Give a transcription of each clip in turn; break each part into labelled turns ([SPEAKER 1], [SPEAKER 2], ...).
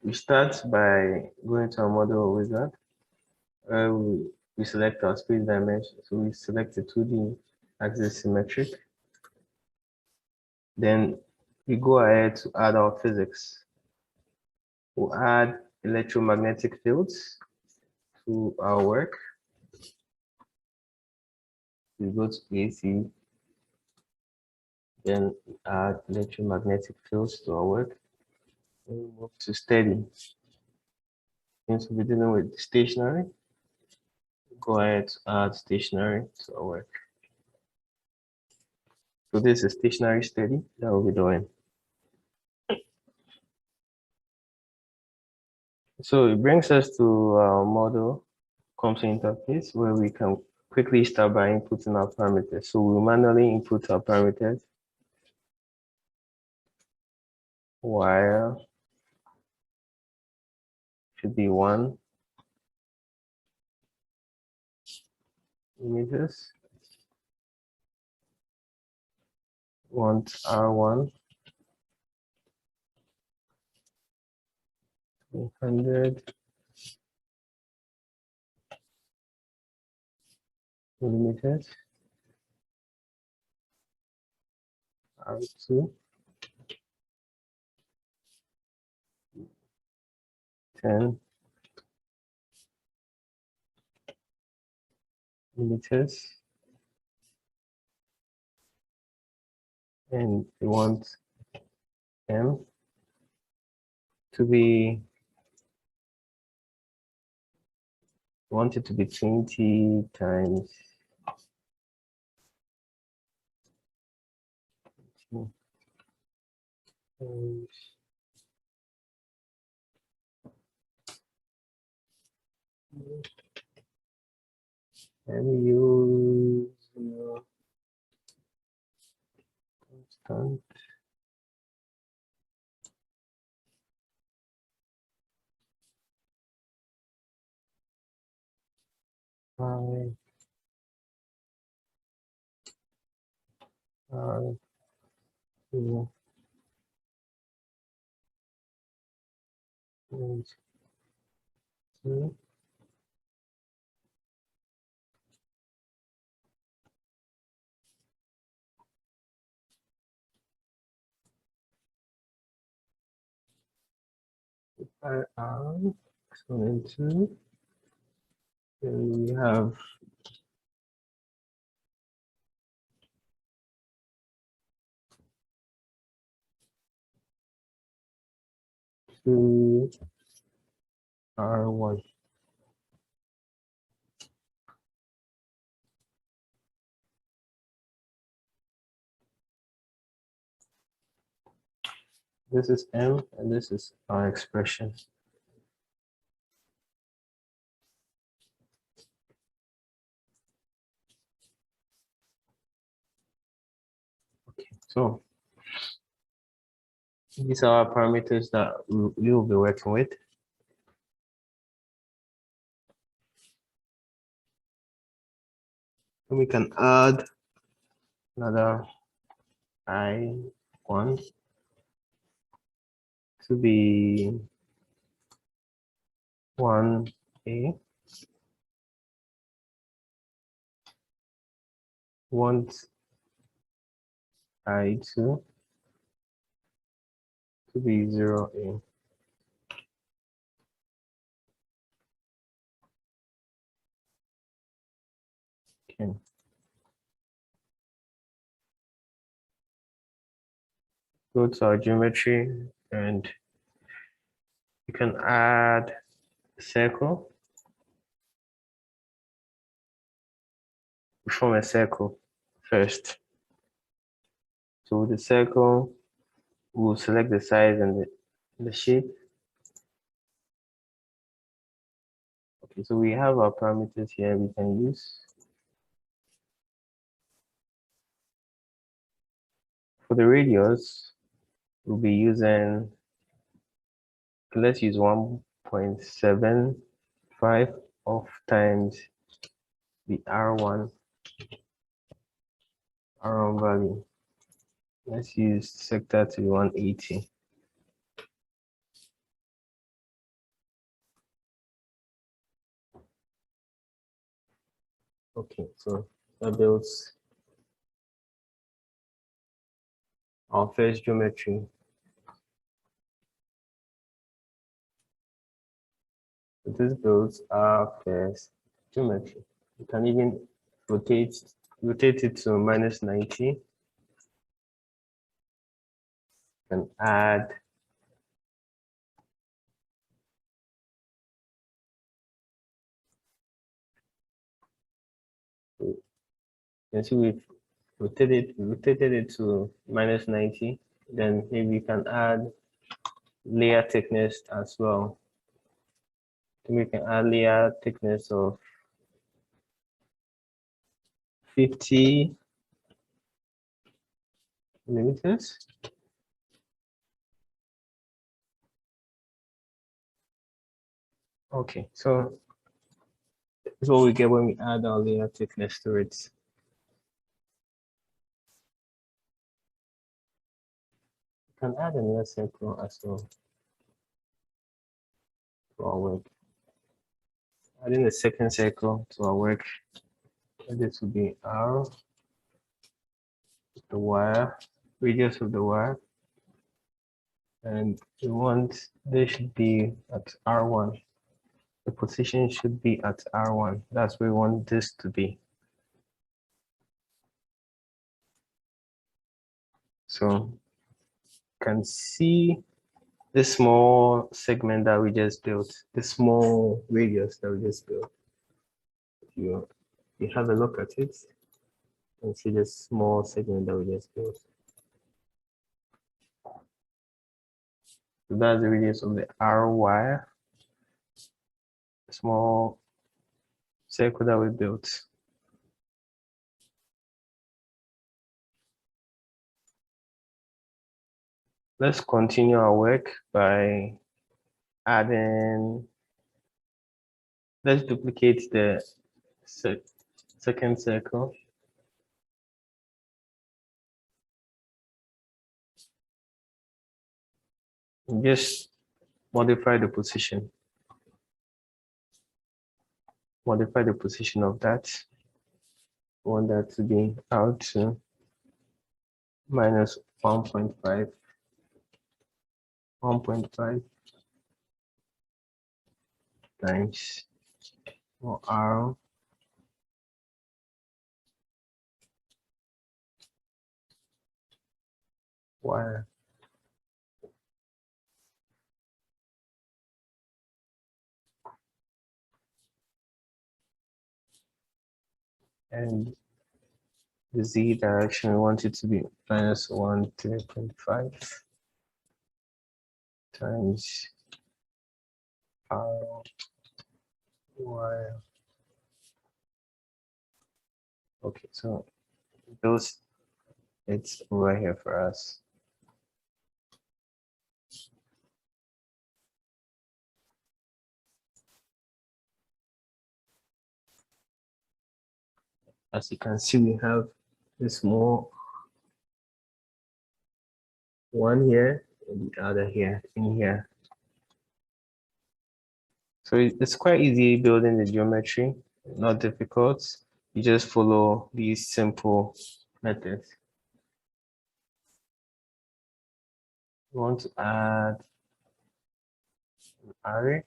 [SPEAKER 1] We start by going to our model wizard. We select our space dimension. So we select the 2D axis symmetric. Then we go ahead to add our physics. We'll add electromagnetic fields to our work. We go to AC, then add electromagnetic fields to our work. And we move to steady. Since we're dealing with stationary, go ahead to add stationary to our work. So this is stationary steady that we'll be doing. So it brings us to our model Comsol interface where we can quickly start by inputting our parameters. So we'll manually input our parameters. Wire should be 1 meters. Want R1 100 millimeters. R2 10 millimeters. And we want M to be, want it to be 20 times 20 MU constant R R2 2 R exponent 2, and we have to R1. This is M, and this is our expression. Okay, so these are our parameters that we will be working with. And we can add another I1 to be 1A. Want I2 to be 0A. Okay. Go to our geometry and you can add a circle. We form a circle first. So with the circle, we'll select the size and the shape. Okay, so we have our parameters here we can use. For the radius, we'll be using, let's use 1.75 of times the R1 value. Let's use sector to 180. Okay, so that builds our first geometry. So this builds our first geometry. You can even rotate it to -90. And add you can see we've rotated it to -90. Then maybe you can add layer thickness as well. Then we can add layer thickness of 50 millimeters. Okay, so this is what we get when we add our layer thickness to it. You can add another circle as well to our work. Adding a second circle to our work. This will be R, the wire, radius of the wire. And we want this should be at R1. The position should be at R1. That's where we want this to be. So you can see this small segment that we just built, this small radius that we just built. If you have a look at it and see this small segment that we just built. So that's the radius of the R wire, the small circle that we built. Let's continue our work by adding, let's duplicate the second circle. And just modify the position. Modify the position of that. We want that to be out to -1.5. 1.5 times R wire. And the Z direction, we want it to be -1.5 times R wire. Okay, so those, it's over here for us. As you can see, we have this small one here and the other here in here. So it's quite easy building the geometry, not difficult. You just follow these simple methods. We want to add an array.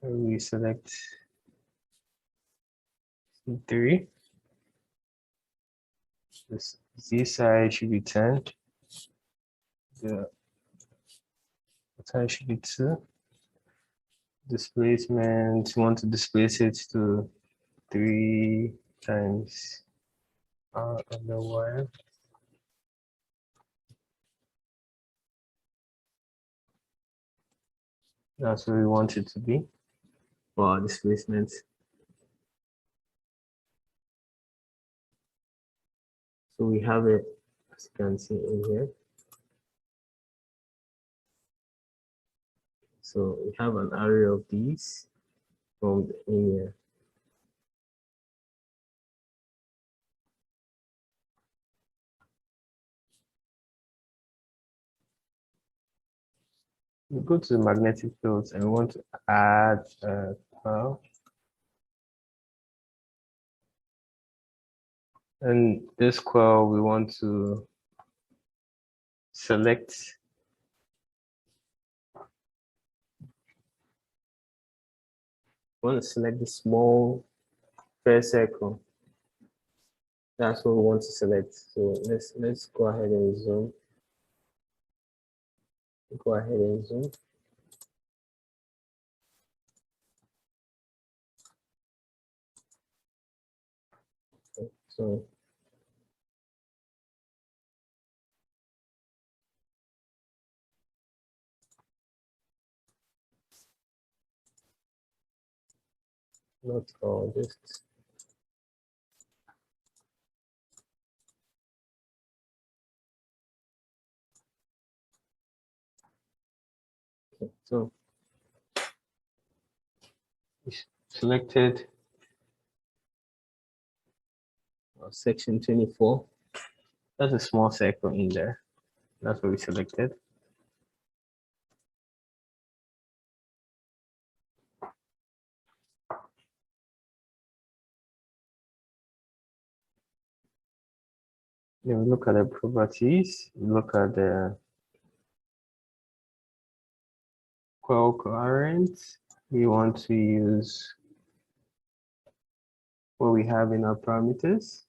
[SPEAKER 1] We select C3. This Z side should be 10. The side should be 2. Displacement, you want to displace it to 3 times R on the wire. That's where we want it to be for our displacement. So we have it, as you can see in here. So we have an array of these from in here. We go to the magnetic fields and we want to add a curve. And this coil, we want to select the small first circle. That's what we want to select. So let's go ahead and zoom. Go ahead and zoom. Okay, so not all, just okay. So it's selected section 24. That's a small circle in there. That's what we selected. Then we look at the properties, look at the coil current. We want to use what we have in our parameters.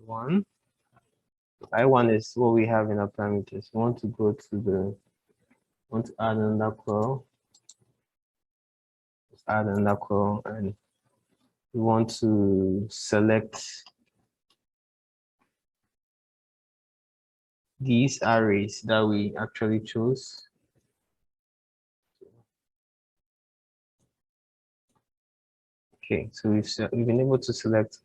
[SPEAKER 1] I1 is what we have in our parameters. We want to go to want to add another coil. Add another coil, and we want to select these arrays that we actually chose. Okay, so we've been able to select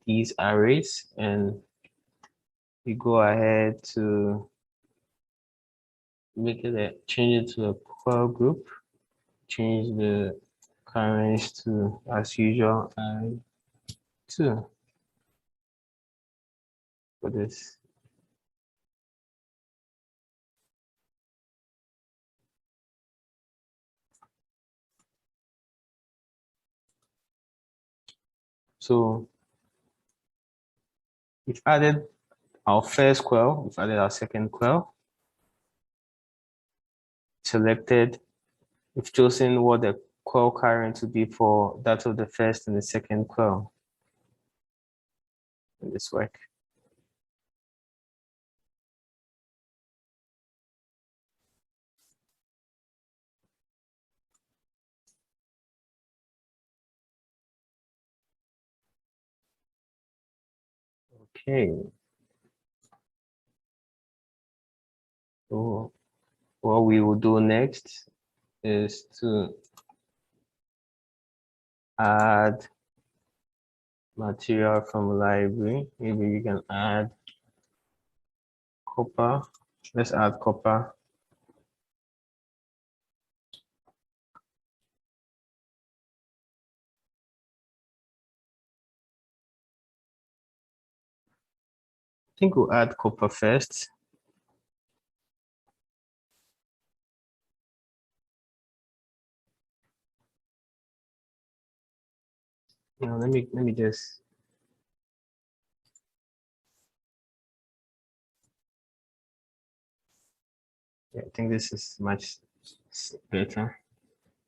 [SPEAKER 1] these arrays, and we go ahead to change it to a coil group, change the currents to, as usual, I2 for this. So we've added our first coil, we've added our second coil, selected, we've chosen what the coil current to be for that of the first and the second coil in this work. Okay. So what we will do next is to add material from library. Maybe you can add copper. Let's add copper. I think we'll add copper first. Now let me just I think this is much better.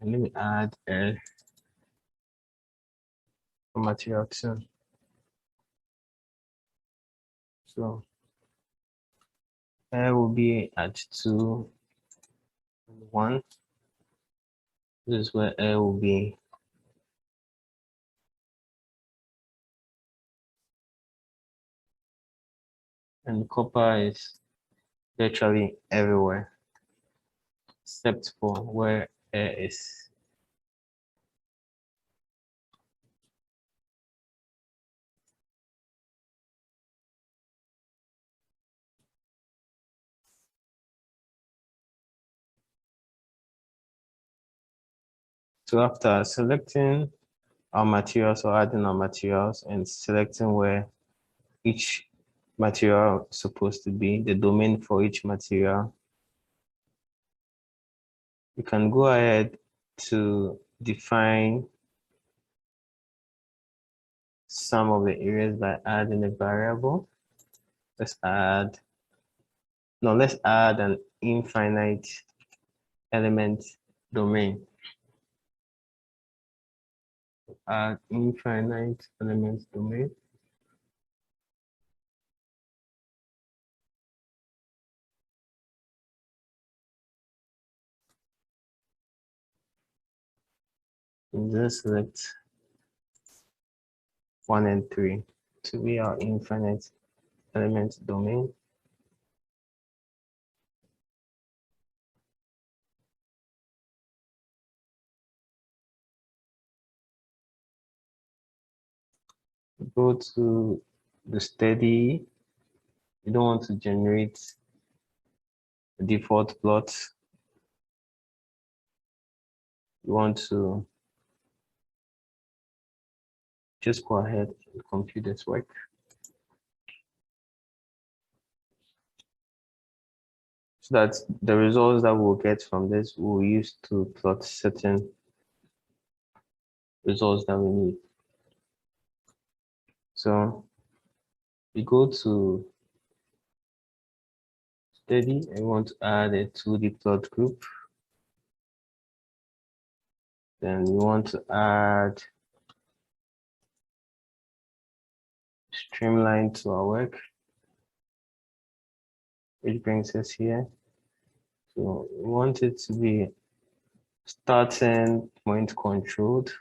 [SPEAKER 1] And let me add a material too. So air will be at 2 and 1. This is where air will be. And copper is virtually everywhere, except for where air is. So after selecting our materials or adding our materials and selecting where each material is supposed to be, the domain for each material, you can go ahead to define some of the areas by adding a variable. Let's add an infinite element domain. Add infinite element domain. And then select 1 and 3 to be our infinite element domain. Go to the steady. You don't want to generate a default plot. You want to just go ahead and compute this work. So that the results that we'll get from this we'll use to plot certain results that we need. So we go to steady and we want to add a 2D plot group. Then we want to add Streamline to our work, which brings us here. So we want it to be starting point controlled.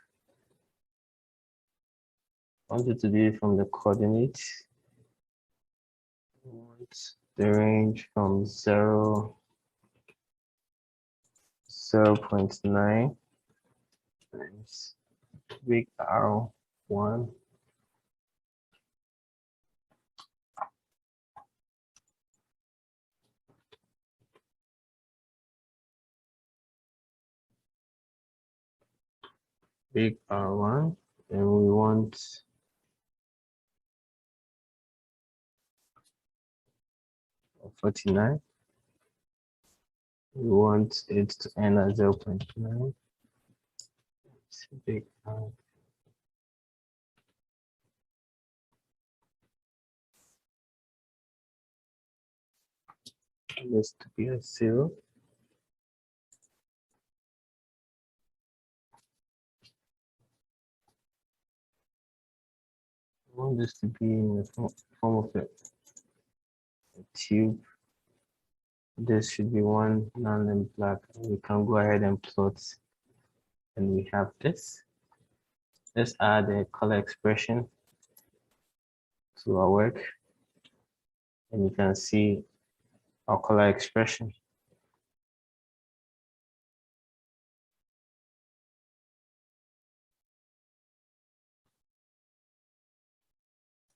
[SPEAKER 1] I want it to be from the coordinates. We want the range from 0.9 times big R1 big R1, and we want 49. We want it to end at 0.9. Big R. This to be a 0. I want this to be in the form of a tube. This should be one non black. We can go ahead and plot, and we have this. Let's add a color expression to our work, and you can see our color expression.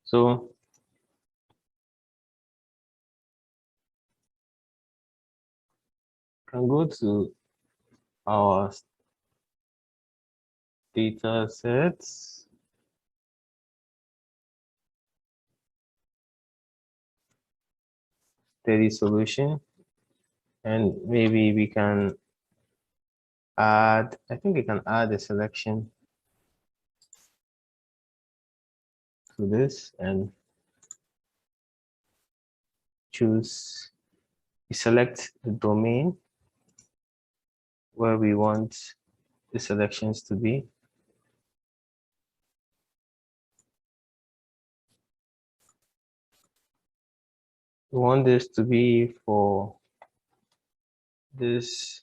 [SPEAKER 1] So can go to our data sets. Steady solution, and maybe we can add, I think we can add a selection to this and choose, we select the domain where we want the selections to be. We want this to be for this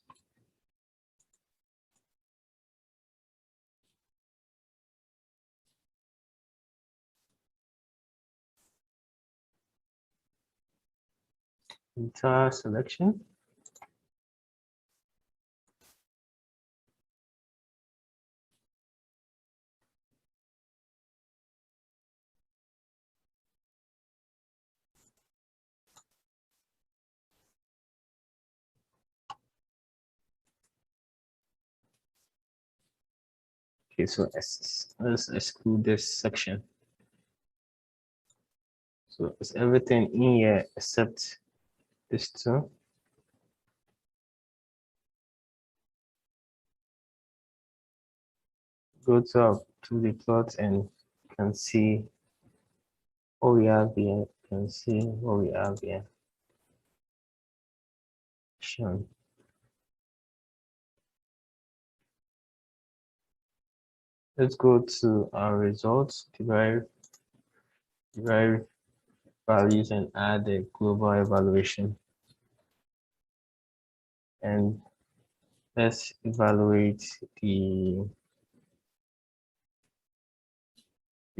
[SPEAKER 1] entire selection. Okay, so let's exclude this section. So it's everything in here except this two. go to the plot and can see what we have here. Can see what we have here shown. Let's go to our results, derive values, and add a global evaluation. And let's evaluate we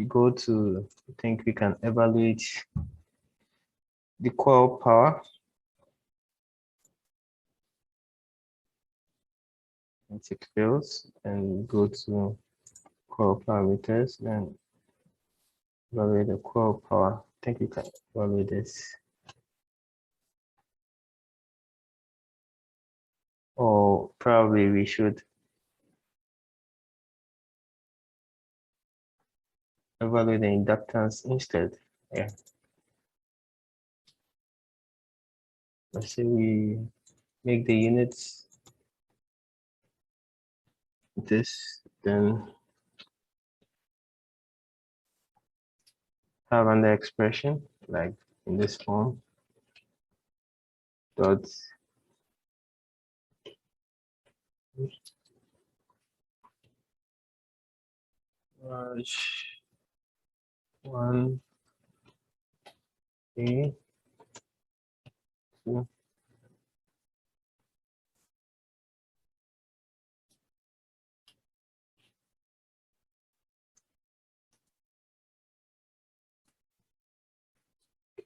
[SPEAKER 1] go to, I think we can evaluate the coil power, magnetic fields, and go to coil parameters and evaluate the coil power. I think we can evaluate this. Or probably we should evaluate the inductance instead. Yeah. Let's say we make the units this, then have another expression like in this form dot large 1 A 2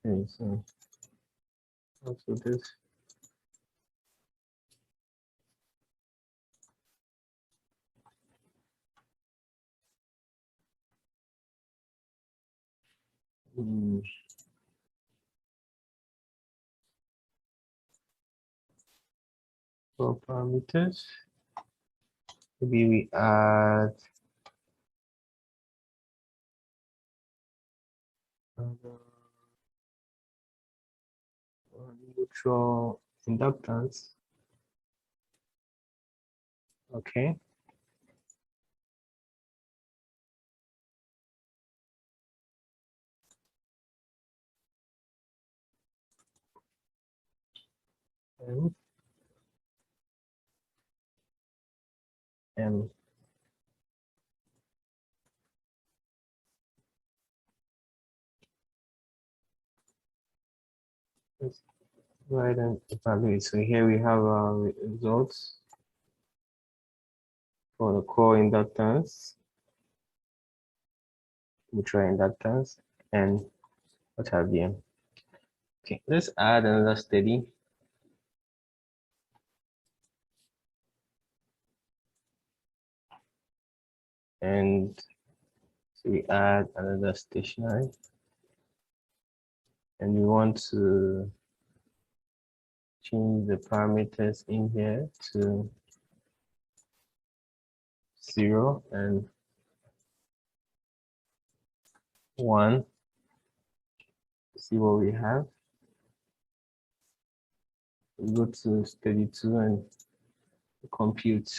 [SPEAKER 1] okay, so also this for parameters. Maybe we add neutral inductance. Okay. And let's go ahead and evaluate. So here we have our results for the core inductance, neutral inductance, and what have you. Okay, let's add another study. And so we add another stationary. And we want to change the parameters in here to 0 and 1. See what we have. We go to study 2 and compute.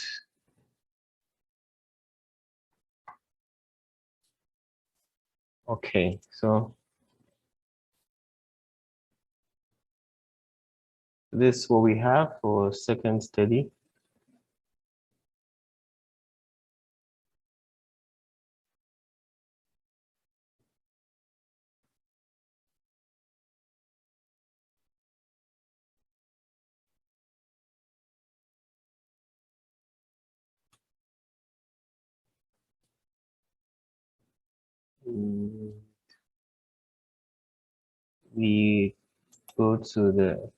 [SPEAKER 1] Okay, so this is what we have for second study. We go to the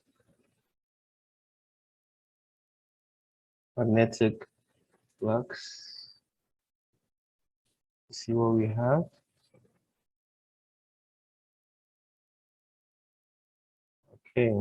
[SPEAKER 1] magnetic flux, see what we have. Okay.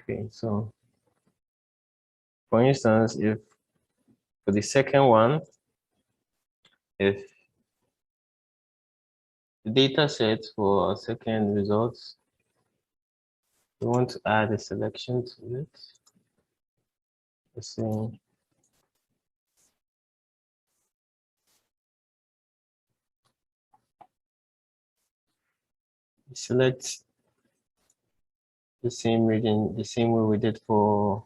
[SPEAKER 1] Okay, so for instance, if for the second one, if the data set for our second results, we want to add a selection to it. Let's say select the same reading, the same way we did for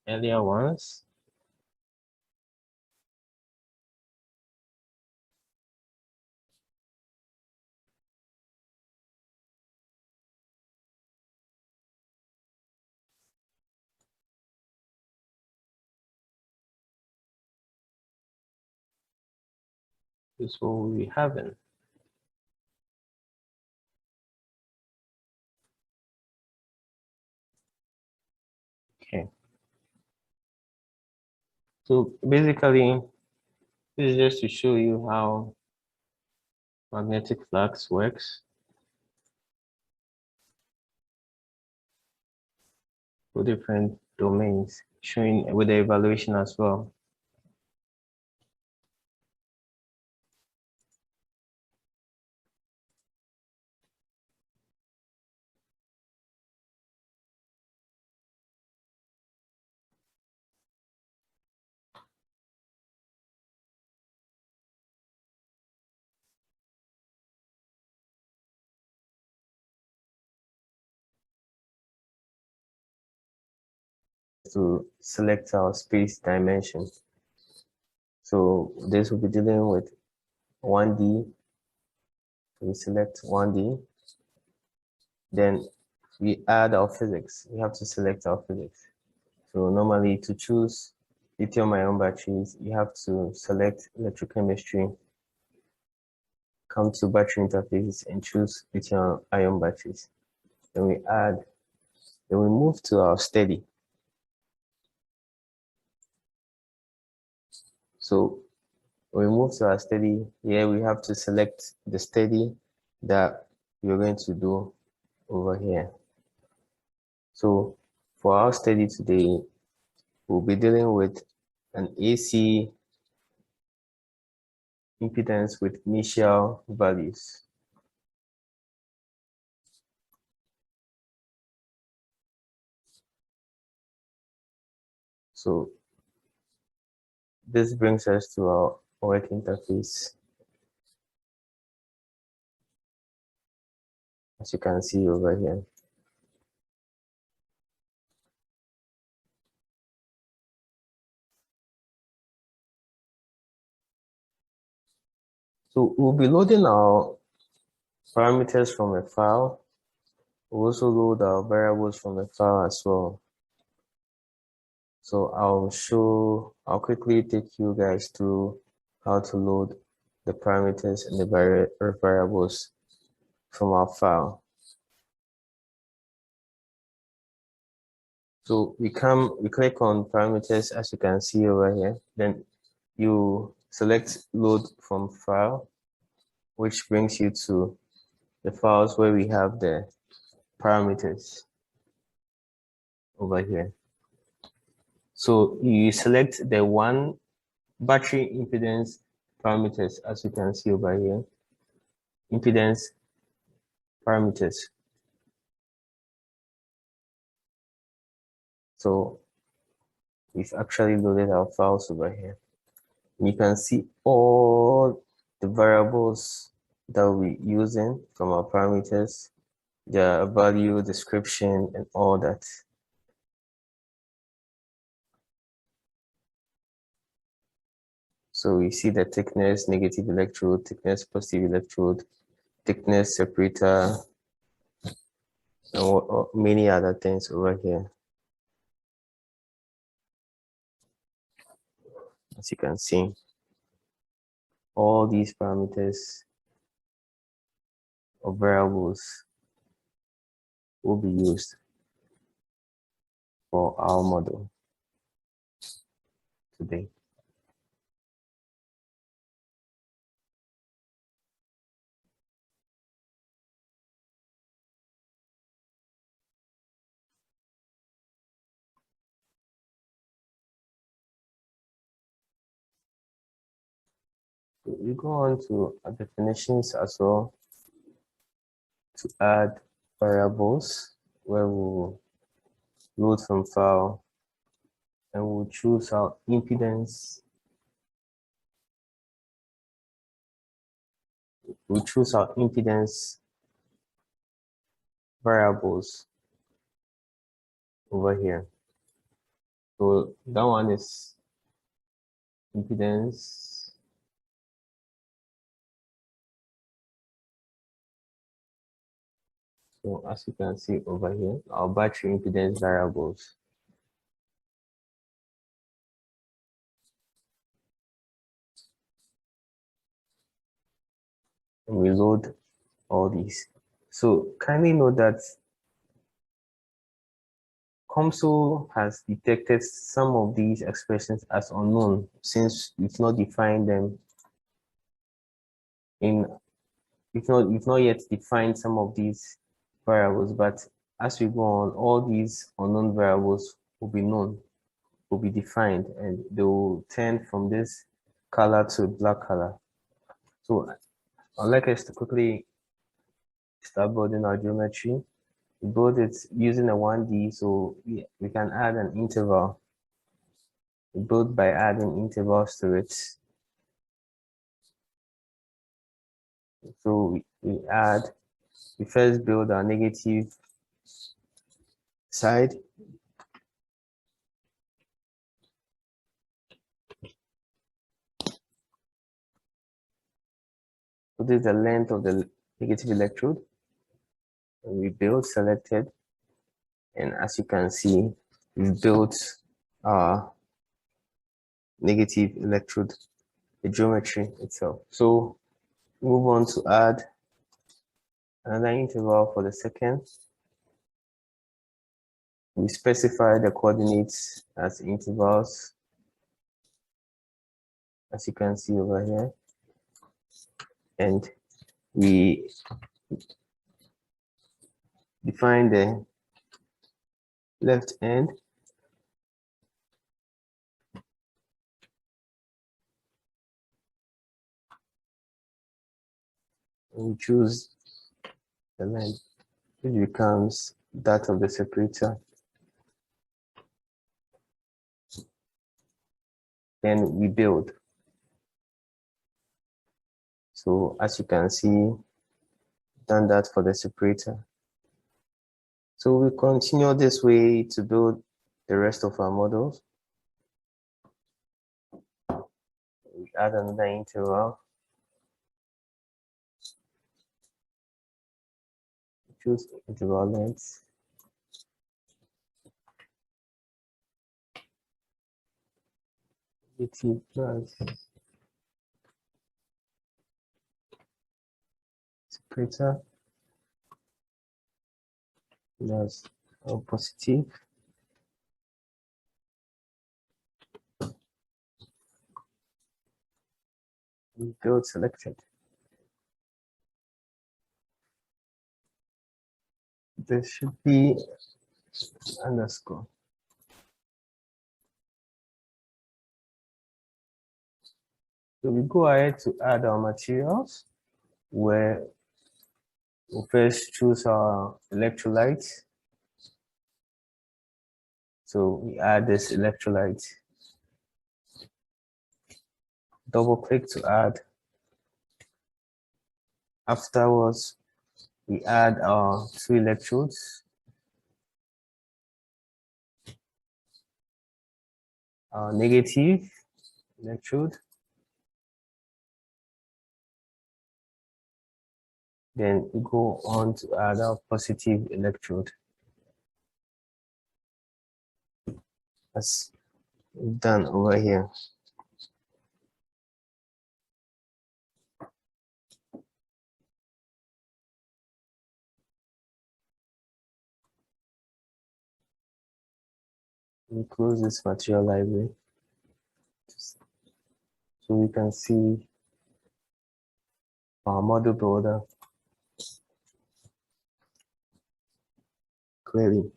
[SPEAKER 1] earlier ones. This is what we'll be having. Okay. So basically, this is just to show you how magnetic flux works for different domains, showing with the evaluation as well. To select our space dimension. So this will be dealing with 1D. We select 1D. Then we add our physics. We have to select our physics. So normally to choose lithium-ion batteries, you have to select electrochemistry, come to battery interfaces and choose lithium-ion batteries. Then we add, then we move to our steady. So when we move to our steady, here we have to select the steady that we're going to do over here. So for our study today, we'll be dealing with an AC impedance with initial values. So this brings us to our work interface. As you can see over here. So we'll be loading our parameters from a file. We'll also load our variables from a file as well. So I'll quickly take you guys through how to load the parameters and the variables from our file. So we click on parameters, as you can see over here. Then you select load from file, which brings you to the files where we have the parameters over here. So you select the one battery impedance parameters, as you can see over here, impedance parameters. So we've actually loaded our files over here. You can see all the variables that we're using from our parameters, their value, description, and all that. So we see the thickness, negative electrode, thickness, positive electrode, thickness separator, and many other things over here. As you can see, all these parameters or variables will be used for our model today. We go on to definitions as well to add variables where we'll load from file and we'll choose our impedance. We'll choose our impedance variables over here. So that one is impedance. So as you can see over here, our battery impedance variables. And we load all these. So kindly note that Comsol has detected some of these expressions as unknown since we've not defined them in we've not yet defined some of these variables, but as we go on, all these unknown variables will be known, will be defined, and they will turn from this color to black color. So I'd like us to quickly start building our geometry. We build it using a 1D, so we can add an interval. We build by adding intervals to it. So we first build our negative side. So this is the length of the negative electrode. And we build selected. And as you can see, we've built our negative electrode, the geometry itself. So move on to add another interval for the second. We specify the coordinates as intervals, as you can see over here. And we define the left end. And we choose the length, which becomes that of the separator. Then we build. So as you can see, done that for the separator. So we continue this way to build the rest of our models. We add another interval. Choose interval length. GT plus separator plus positive. We build selected. There should be underscore. So we go ahead to add our materials, where we first choose our electrolyte. So we add this electrolyte. Double click to add. Afterwards, we add our 2 electrodes. Our negative electrode. Then we go on to add our positive electrode. As done over here. We close this material library so we can see our model builder clearly.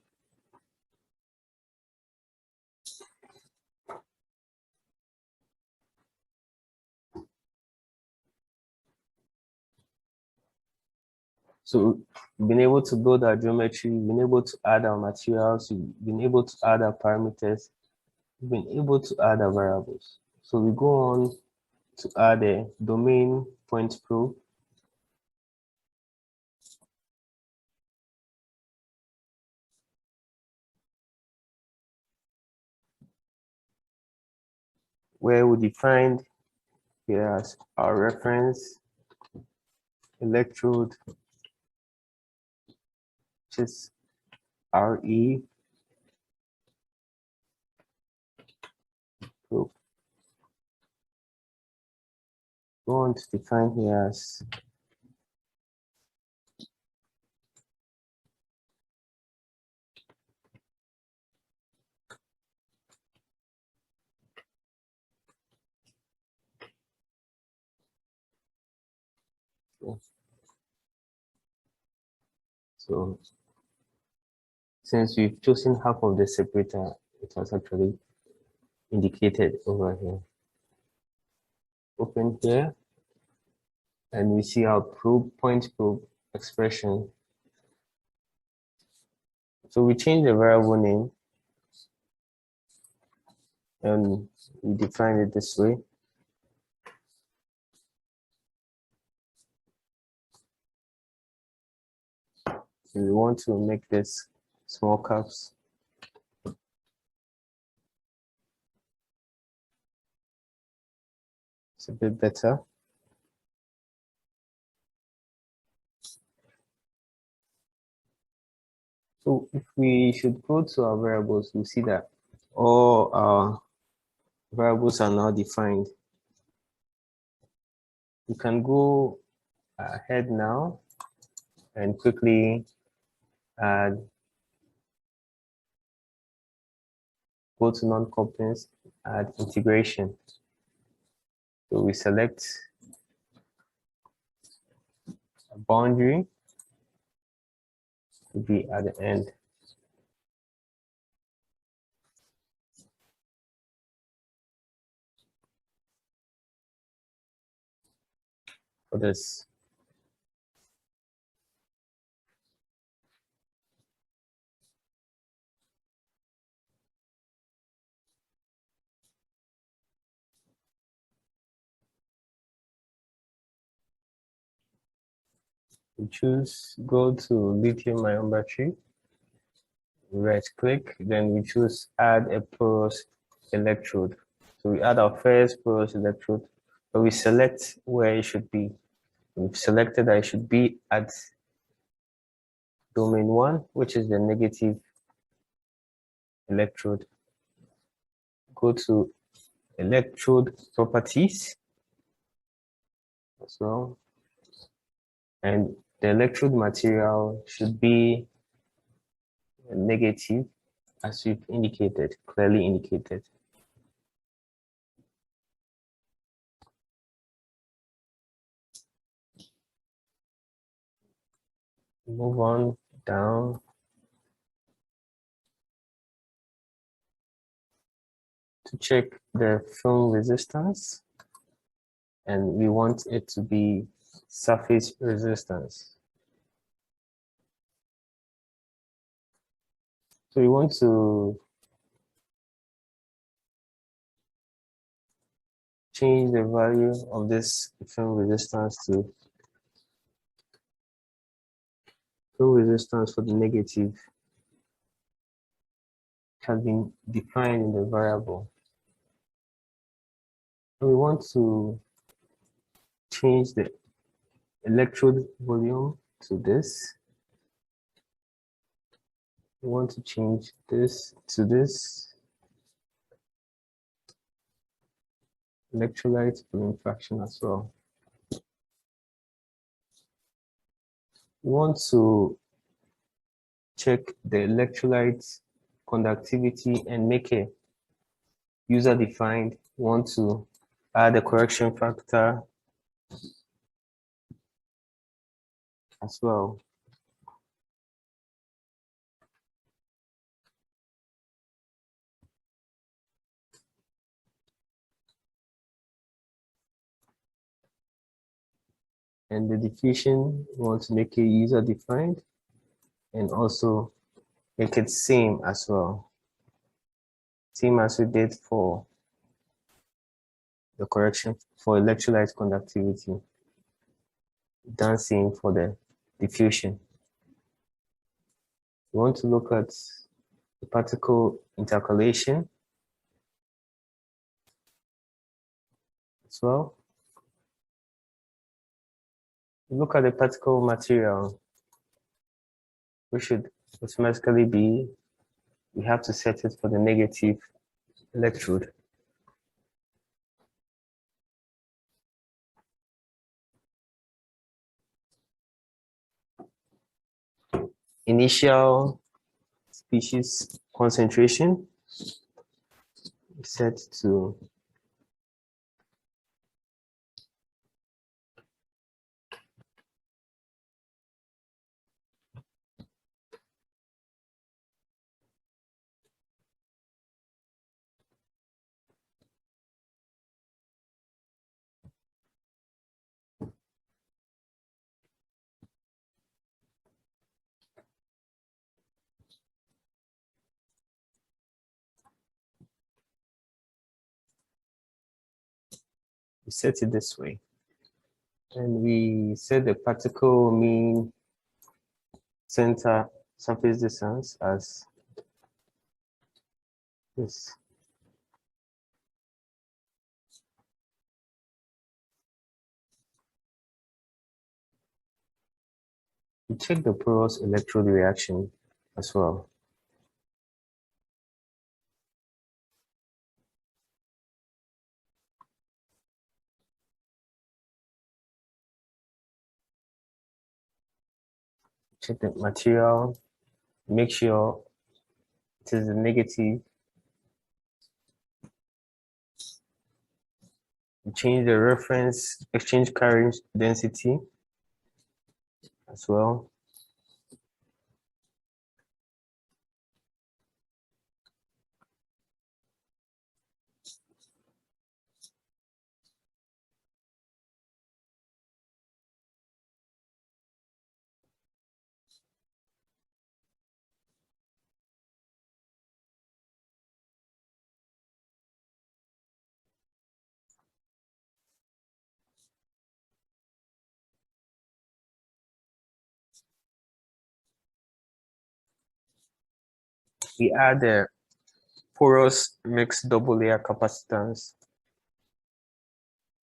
[SPEAKER 1] So we've been able to build our geometry, we've been able to add our materials, we've been able to add our parameters, we've been able to add our variables. So we go on to add a domain point probe. Where we defined here as our reference electrode, which is RE probe. Go on to define here as so since we've chosen half of the separator, it was actually indicated over here. Open here, and we see our probe point probe expression. So we change the variable name, and we define it this way. We want to make this small caps. It's a bit better. So if we should go to our variables, we see that all our variables are now defined. We can go ahead now and quickly add, go to non-couplings, add integration. So we select a boundary to be at the end. For this. We choose, go to lithium ion battery, right click, then we choose add a porous electrode. So we add our first porous electrode, but we select where it should be. We've selected that it should be at domain 1, which is the negative electrode. Go to electrode properties as well, and the electrode material should be negative, as we've indicated, clearly indicated. Move on down to check the film resistance, and we want it to be surface resistance. So we want to change the value of this film resistance to film resistance for the negative has been defined in the variable. So we want to change the electrode volume to this. We want to change this to this. Electrolyte volume fraction as well. We want to check the electrolyte conductivity and make a user defined. We want to add a correction factor as well. And the diffusion, we want to make it user defined and also make it same as well. Same as we did for the correction for electrolyte conductivity. Done same for the diffusion. We want to look at the particle intercalation as well. Look at the particle material. We should automatically be, we have to set it for the negative electrode. Initial species concentration set to we set it this way. And we set the particle mean center surface distance as this. We check the porous electrode reaction as well. Check the material, make sure it is the negative. We change the reference exchange current density as well. We add the porous mixed double layer capacitance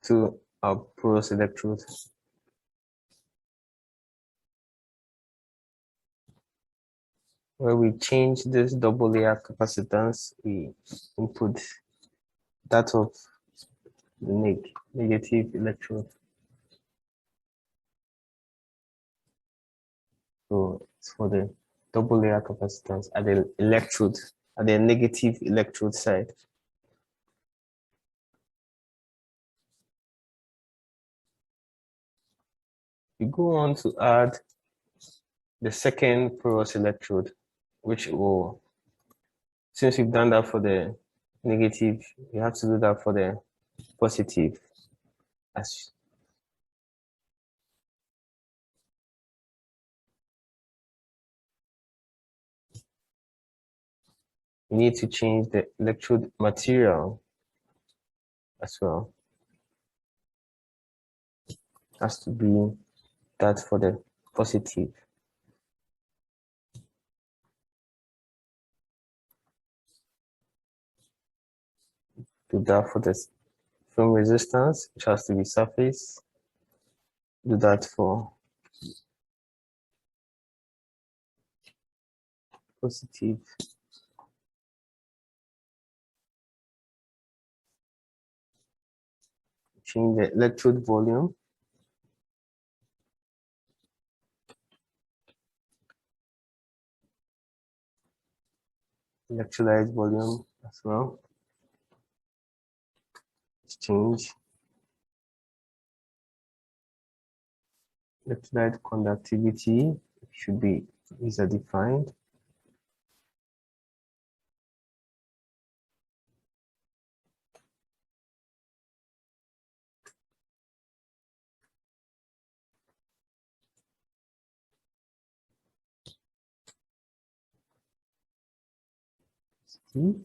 [SPEAKER 1] to our porous electrode. Where we change this double layer capacitance, we input that of the negative electrode. So it's for the double layer capacitance at the electrode, at the negative electrode side. We go on to add the second porous electrode, which will, since we've done that for the negative, we have to do that for the positive. As we need to change the electrode material as well. Has to be that for the positive. Do that for the film resistance, which has to be surface. Do that for positive. Change the electrode volume. Electrolyte volume as well. Change electrolyte conductivity should be user defined. positive,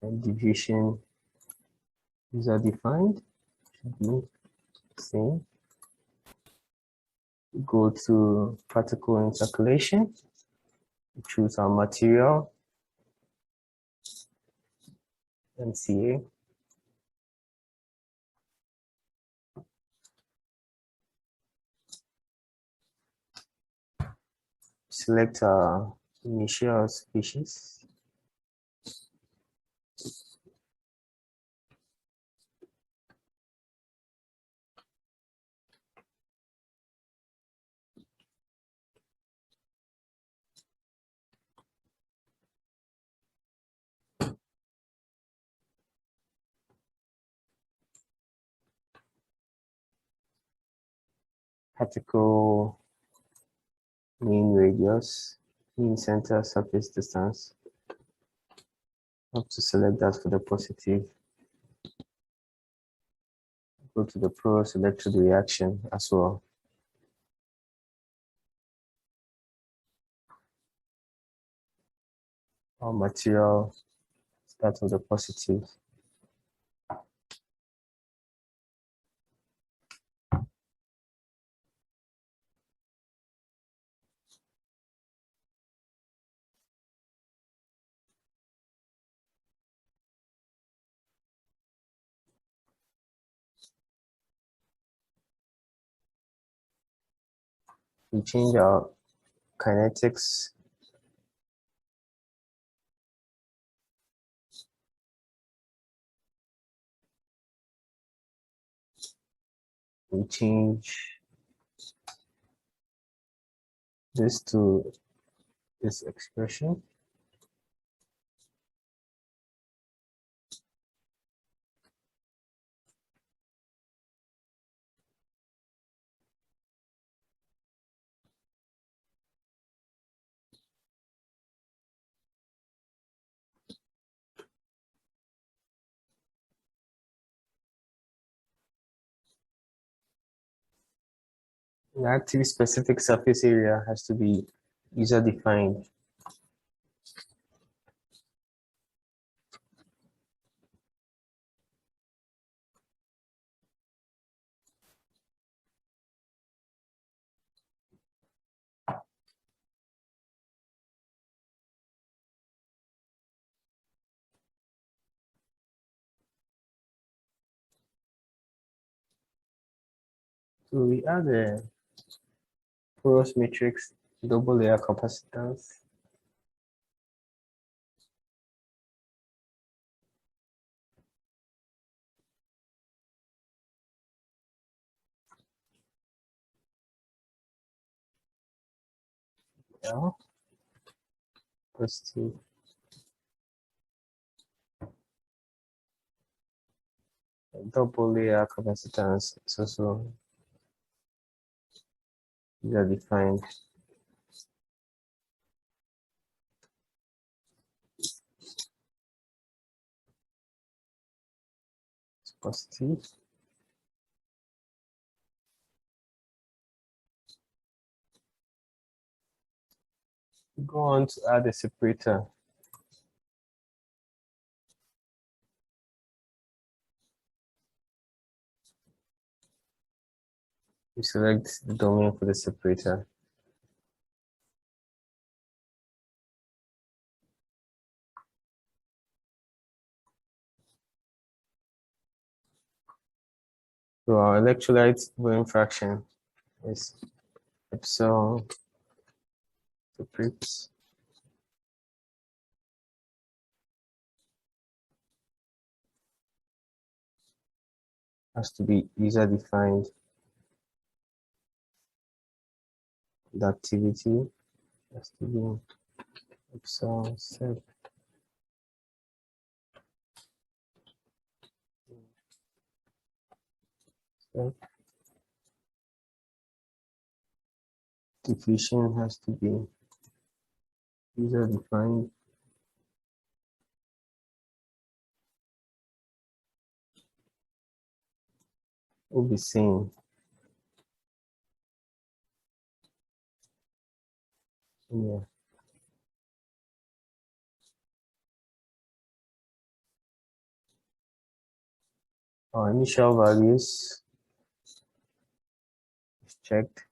[SPEAKER 1] and diffusion user defined should be same. Go to particle in circulation, choose our material, MCA. Select our initial species. Particle mean radius, mean center surface distance. I have to select that for the positive. Go to the porous electrode reaction as well. Our material starts with the positive. We change our kinetics. We change this to this expression. The active specific surface area has to be user defined. So we add a porous matrix, double layer capacitance. Yeah. Positive. Double layer capacitance is also user defined. It's positive. Go on to add a separator. You select the domain for the separator. So our electrolyte volume fraction is epsilon separate. Has to be user defined. The activity has to be epsilon sep. Diffusion has to be user defined. Will be same. Yeah. Our initial values is checked.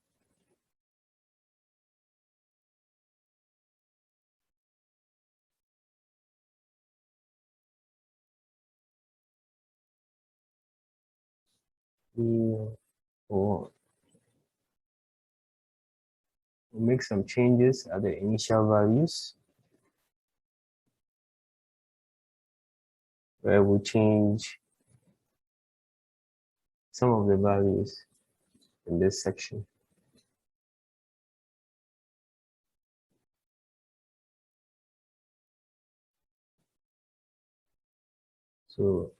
[SPEAKER 1] We'll make some changes at the initial values, where we change some of the values in this section. So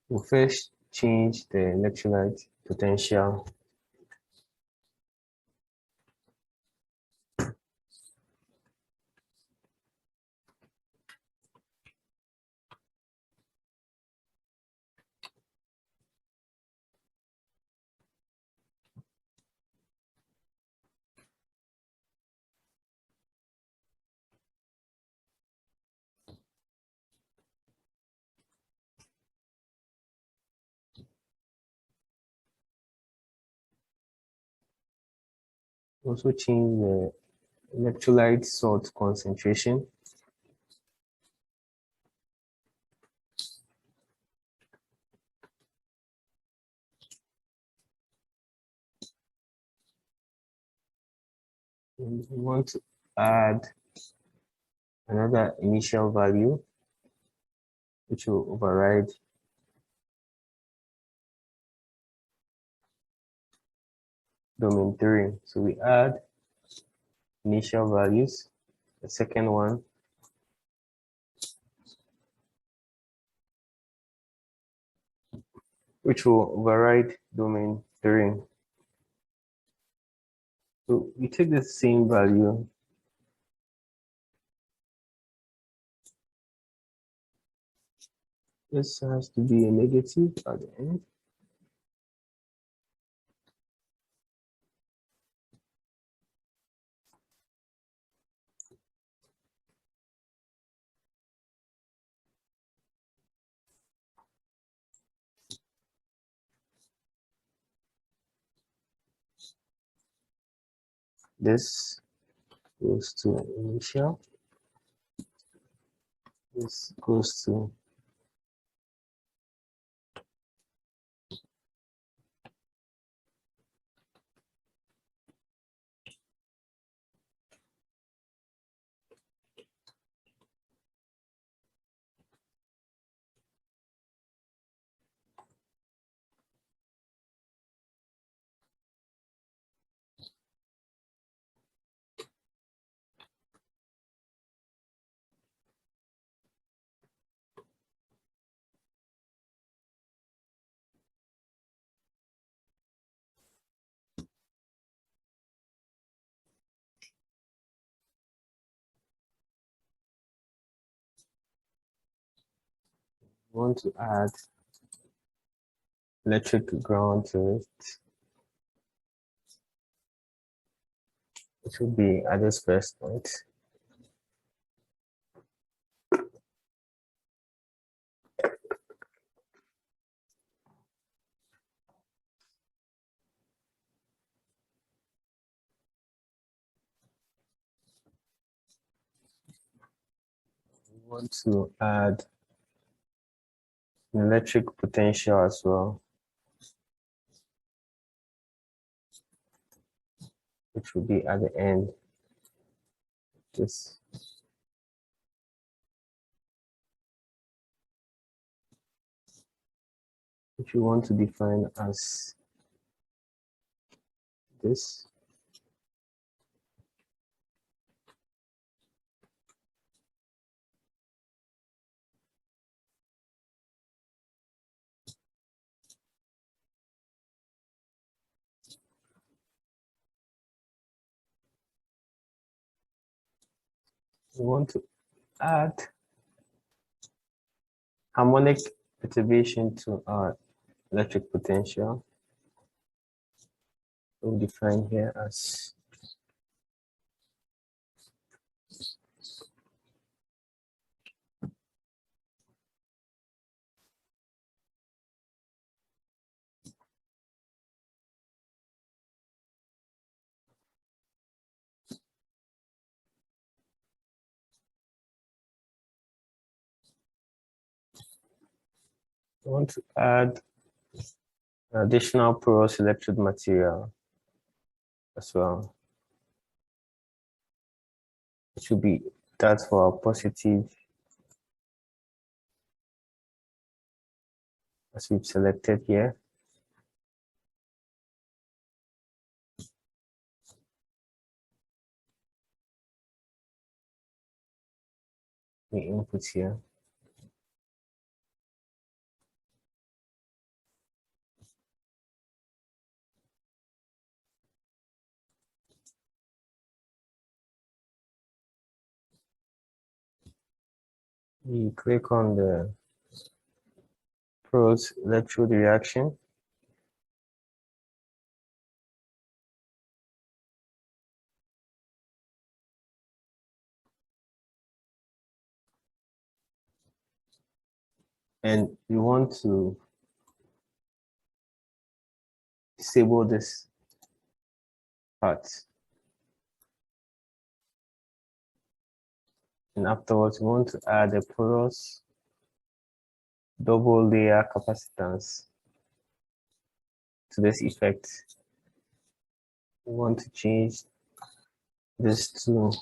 [SPEAKER 1] we'll first change the electrolyte potential. Also change the electrolyte salt concentration. And we want to add another initial value, which will override domain 3. So we add initial values, the second one, which will override domain 3. So we take the same value, this has to be a negative at the end. This goes to initial. This goes to want to add electric ground to it. It should be at this first point. We want to add an electric potential as well, which will be at the end. This which we want to define as this. We want to add harmonic perturbation to our electric potential. We'll define here as I want to add additional porous electrode material as well. It should be that for our positive, as we've selected here. The input here. You click on the porous electrode reaction. And you want to disable this part. And afterwards, we want to add a porous double layer capacitance to this effect. We want to change this to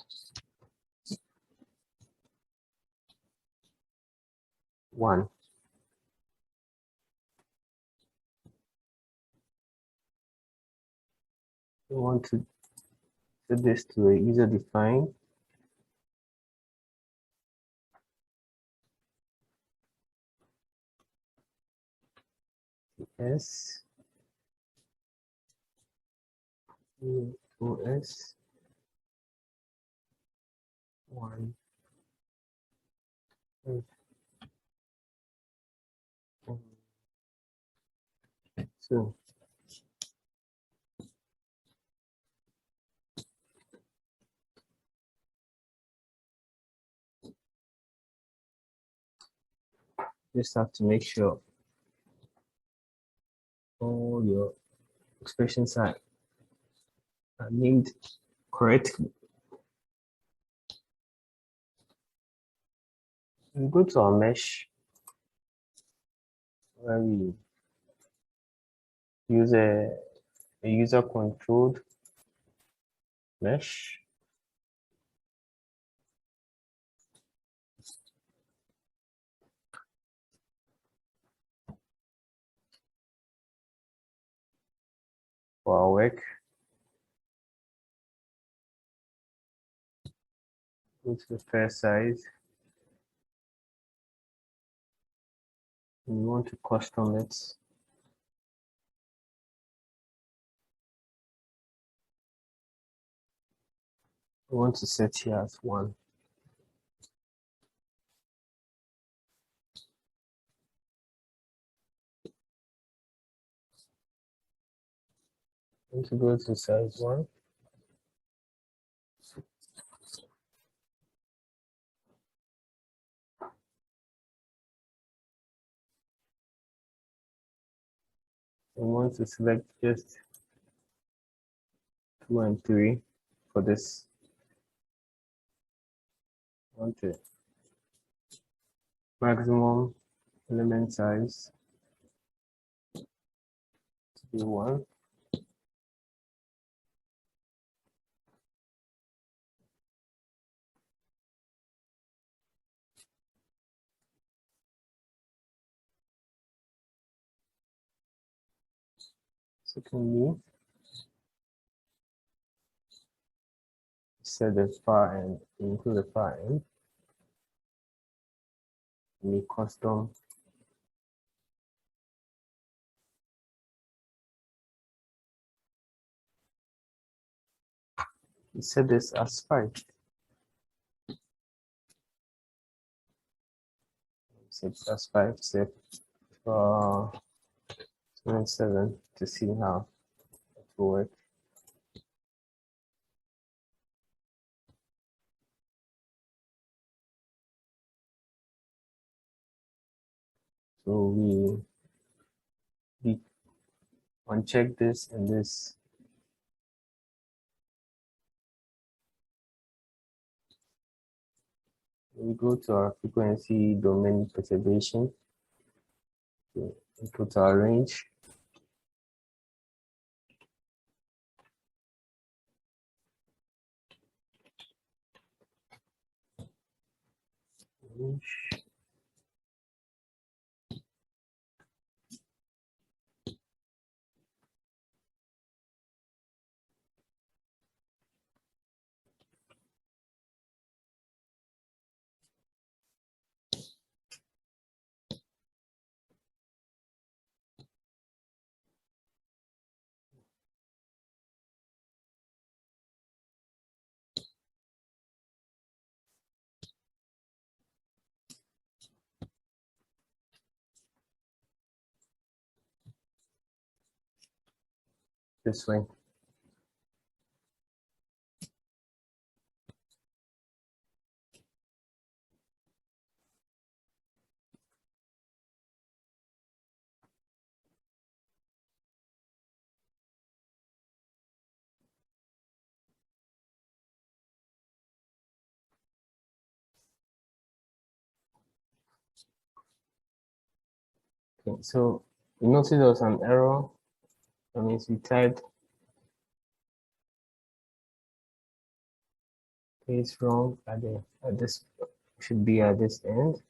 [SPEAKER 1] 1. We want to set this to a user defined. S OS 1. So just have to make sure all your expressions are named correctly. We go to our mesh where we use a user controlled mesh. For our work, go to the first size. And we want to custom it. We want to set here as 1. Want to go to size 1. We want to select just 2 and 3 for this. Want the maximum element size to be 1. Secondly, set the far end, include the far end, and the custom set this as 5. Set as 5, set for 27 to see how it will work. So we uncheck this and this. We go to our frequency domain perturbation. Input our range. This way. Okay, so you notice there was an error. That means we typed place wrong at this should be at this end.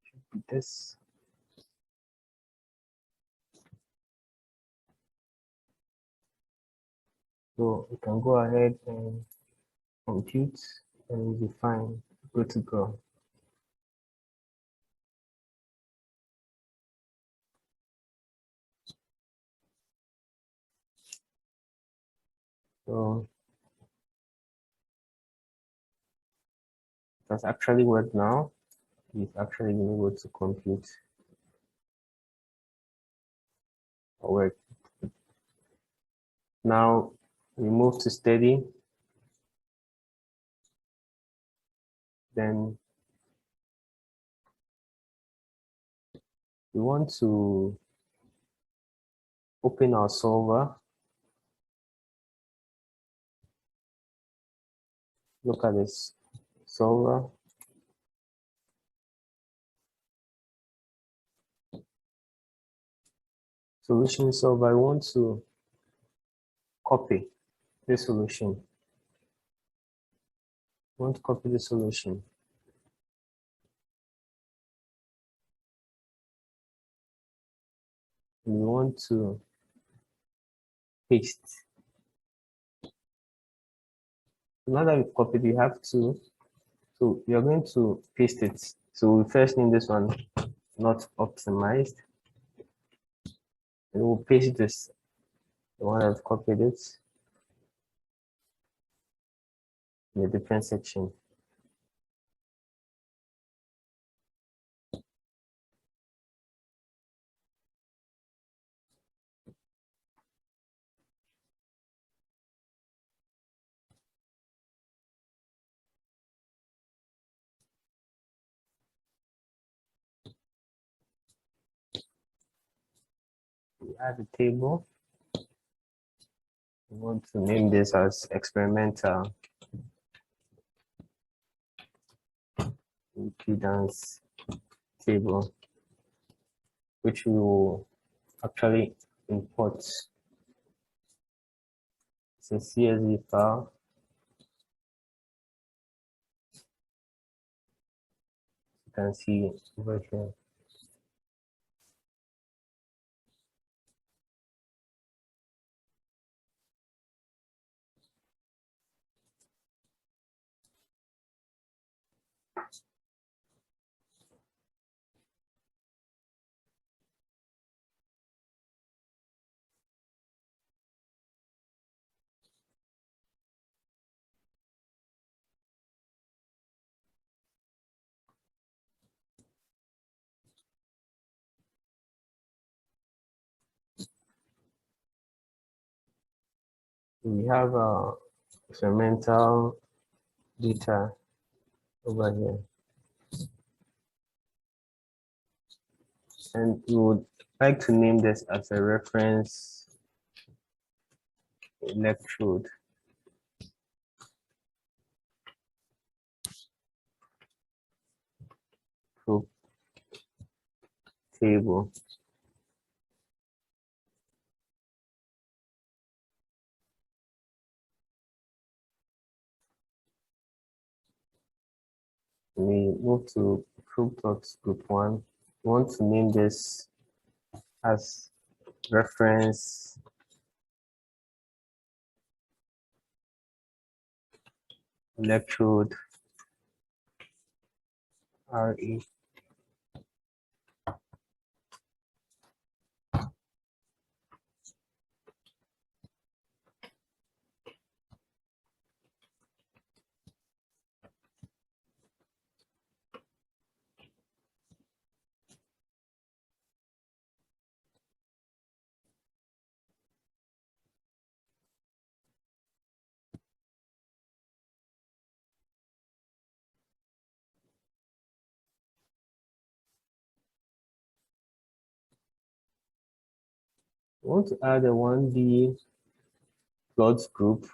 [SPEAKER 1] Should be this. So we can go ahead and compute and we'll be fine. Good to go. So that's actually worked now. We've actually been able to compute our work. Now we move to steady. Then we want to open our solver. Look at this solver. Solution solver. I want to copy the solution. I want to copy the solution. We want to paste. Now that we've copied, we have to, so we are going to paste it. So we first name this one not optimized. And we'll paste this, the one I've copied it, in a different section. We add a table. We want to name this as experimental impedance table, which we will actually import. It's a CSV file. You can see over here. We have experimental data over here, and we would like to name this as a reference electrode. table. We move to fructose group 1. We want to name this as reference electrode RE. We want to add a 1D floods group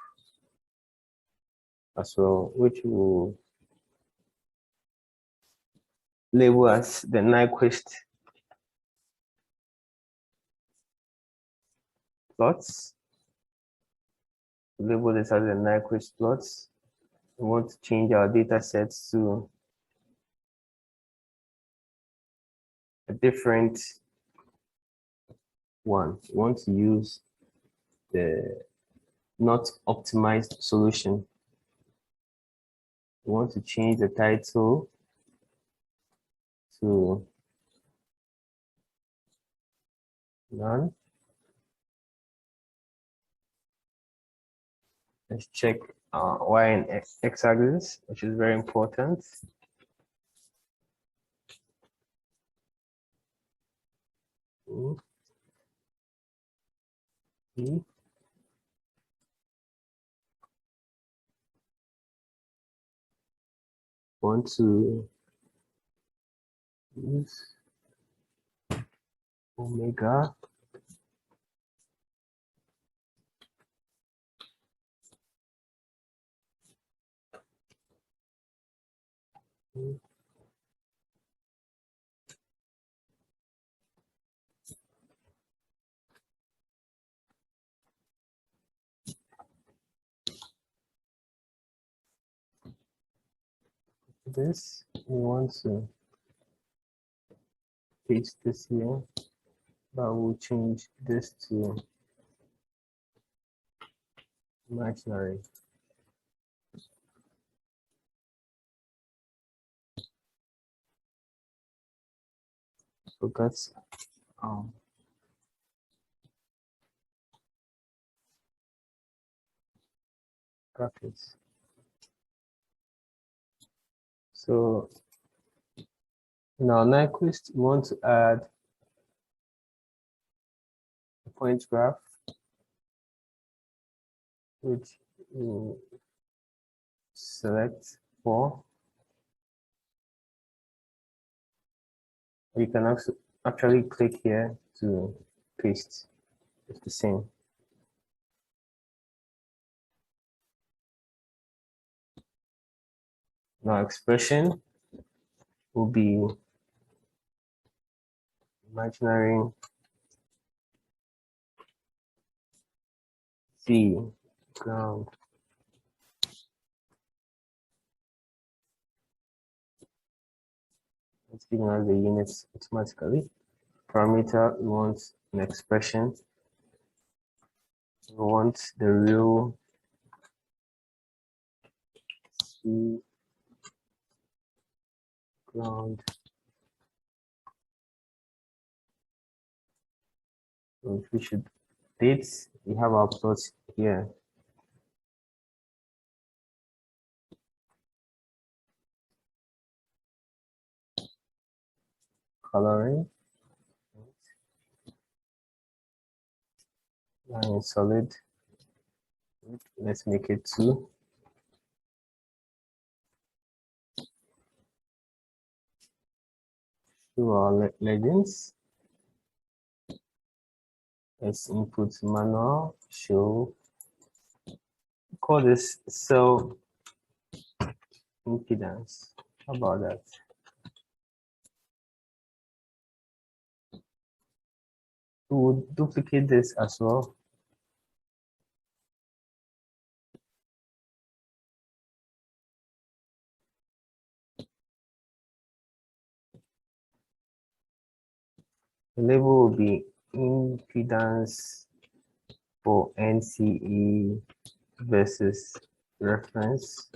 [SPEAKER 1] as well, which will label as the Nyquist plots. Label this as the Nyquist plots. We want to change our data sets to a different one. We want to use the not optimized solution. We want to change the title to none. Let's check y and x axis, which is very important. Want to use omega this. We want to paste this here, but we'll change this to imaginary. So that's brackets. So now Nyquist, we want to add a point graph, which we'll select for. You can actually click here to paste. It's the same. Now expression will be imaginary C ground. It's giving us the units automatically. Parameter, we want an expression. We want the real C ground. So we should dates. We have our plots here. Coloring. Line solid. Let's make it 2. Show our legends. Let's input manual. Show. Call this cell impedance. How about that? We will duplicate this as well. The label will be impedance for NCE versus reference.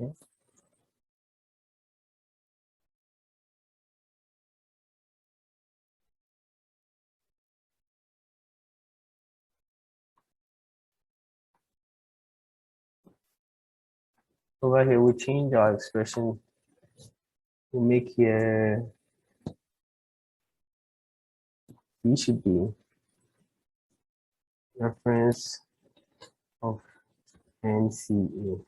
[SPEAKER 1] Okay. Over here, we change our expression. We make here E should be reference of NCE.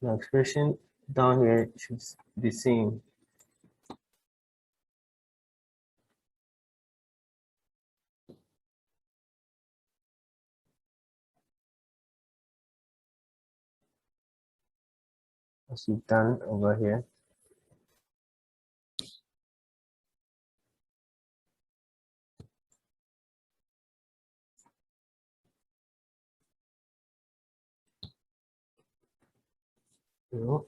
[SPEAKER 1] The expression down here should be the same. As we've done over here. You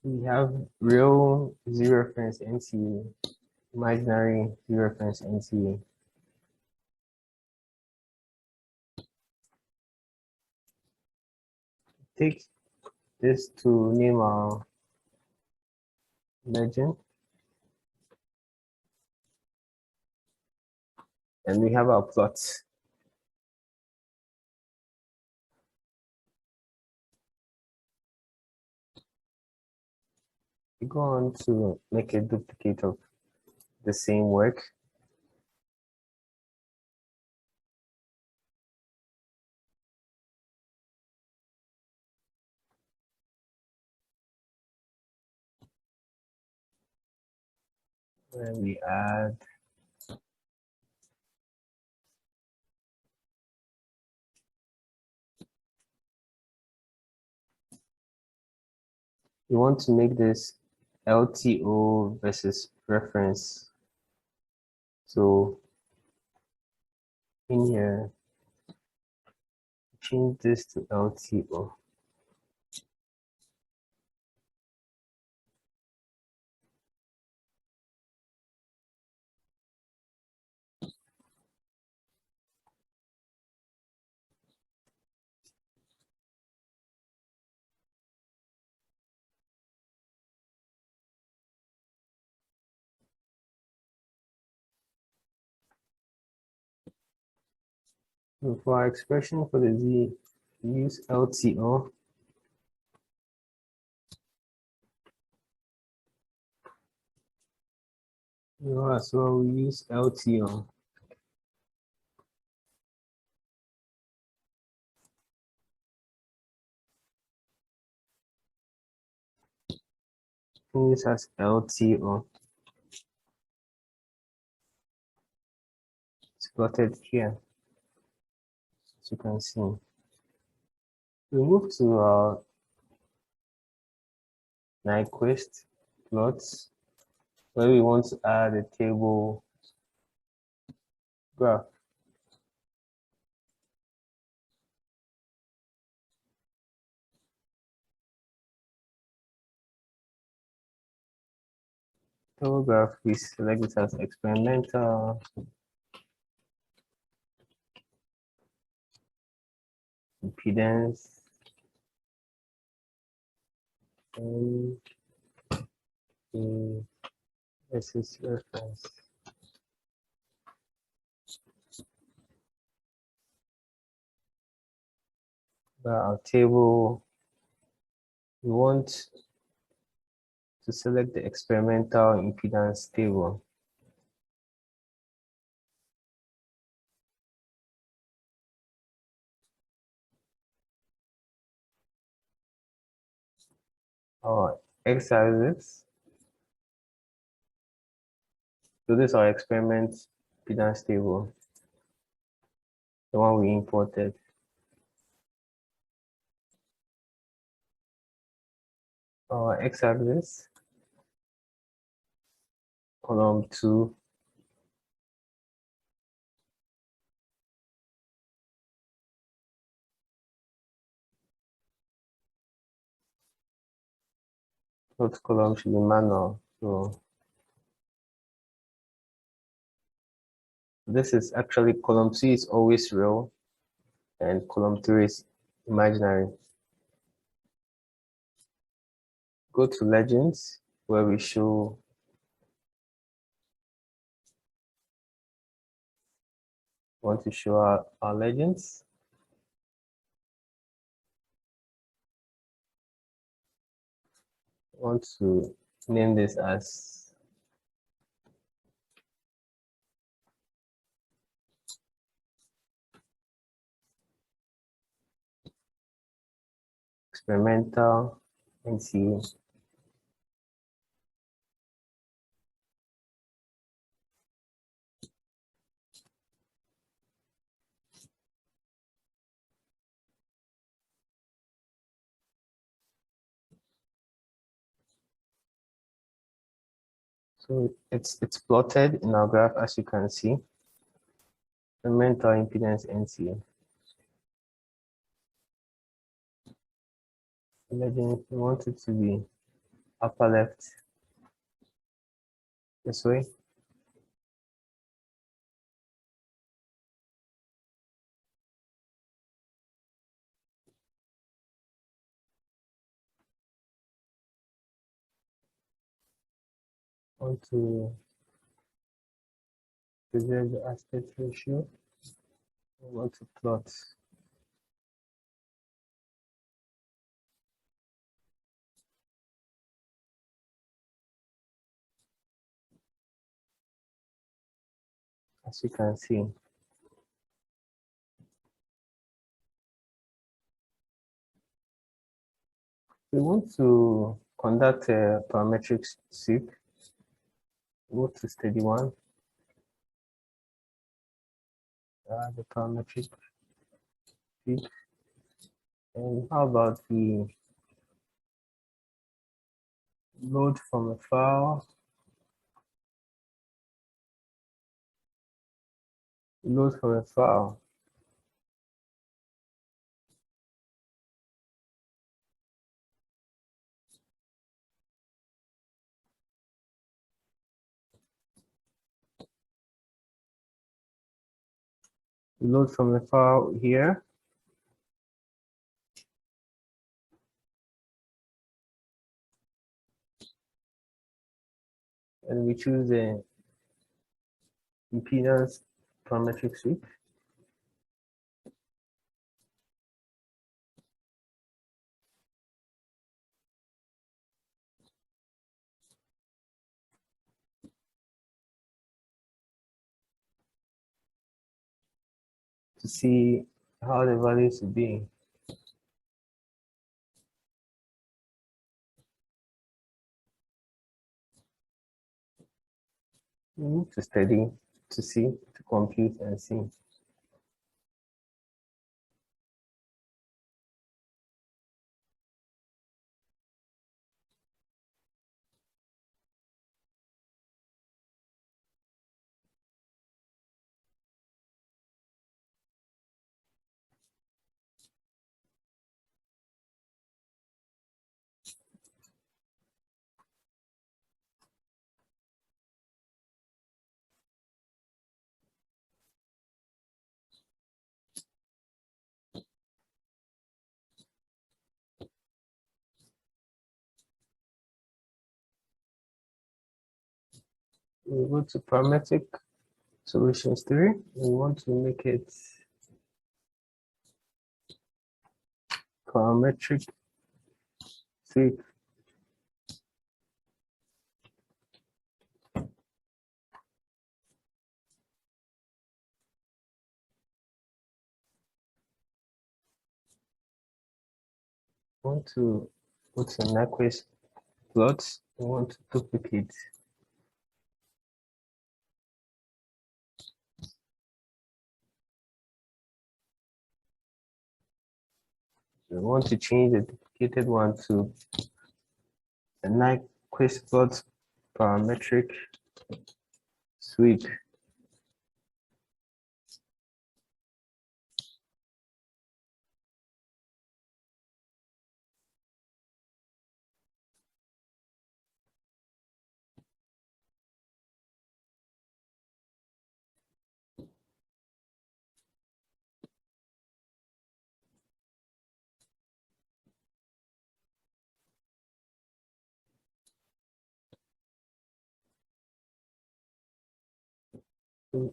[SPEAKER 1] we have real zero reference NCE, imaginary zero reference NCE. Take this to name our legend. And we have our plot. We go on to make a duplicate of the same work. And we add we want to make this LTO versus reference. So in here, change this to LTO. So for our expression for the Z, we use LTO. So we use LTO. This as LTO. It's plotted here, as you can see. We move to our Nyquist plots, where we want to add a table graph. Table graph, we select it as experimental. Impedance. And versus reference. Our table, we want to select the experimental impedance table. our x-axis. So this is our experiment impedance table, the one we imported. Our x-axis, column 2, both column should be manual. So this is actually column 2 is always real and column 3 is imaginary. Go to legends where we want to show our legends. I want to name this as experimental NCA. So it's plotted in our graph, as you can see. Experimental impedance NCA. Legend, we want it to be upper left this way. Want to preserve the aspect ratio. We want to plot as you can see. We want to conduct a parametric sweep. Go to study 1. The parametric sweep. And how about the load from a file? Load from a file. Load from the file here. And we choose the impedance parametric sweep. To see how the values will be. We need to study to see, to compute and see. We go to parametric solutions 3. We want to make it parametric sweep. Want to put an plots. We want to duplicate. We want to change the duplicated one to a Nyquist plot parametric sweep.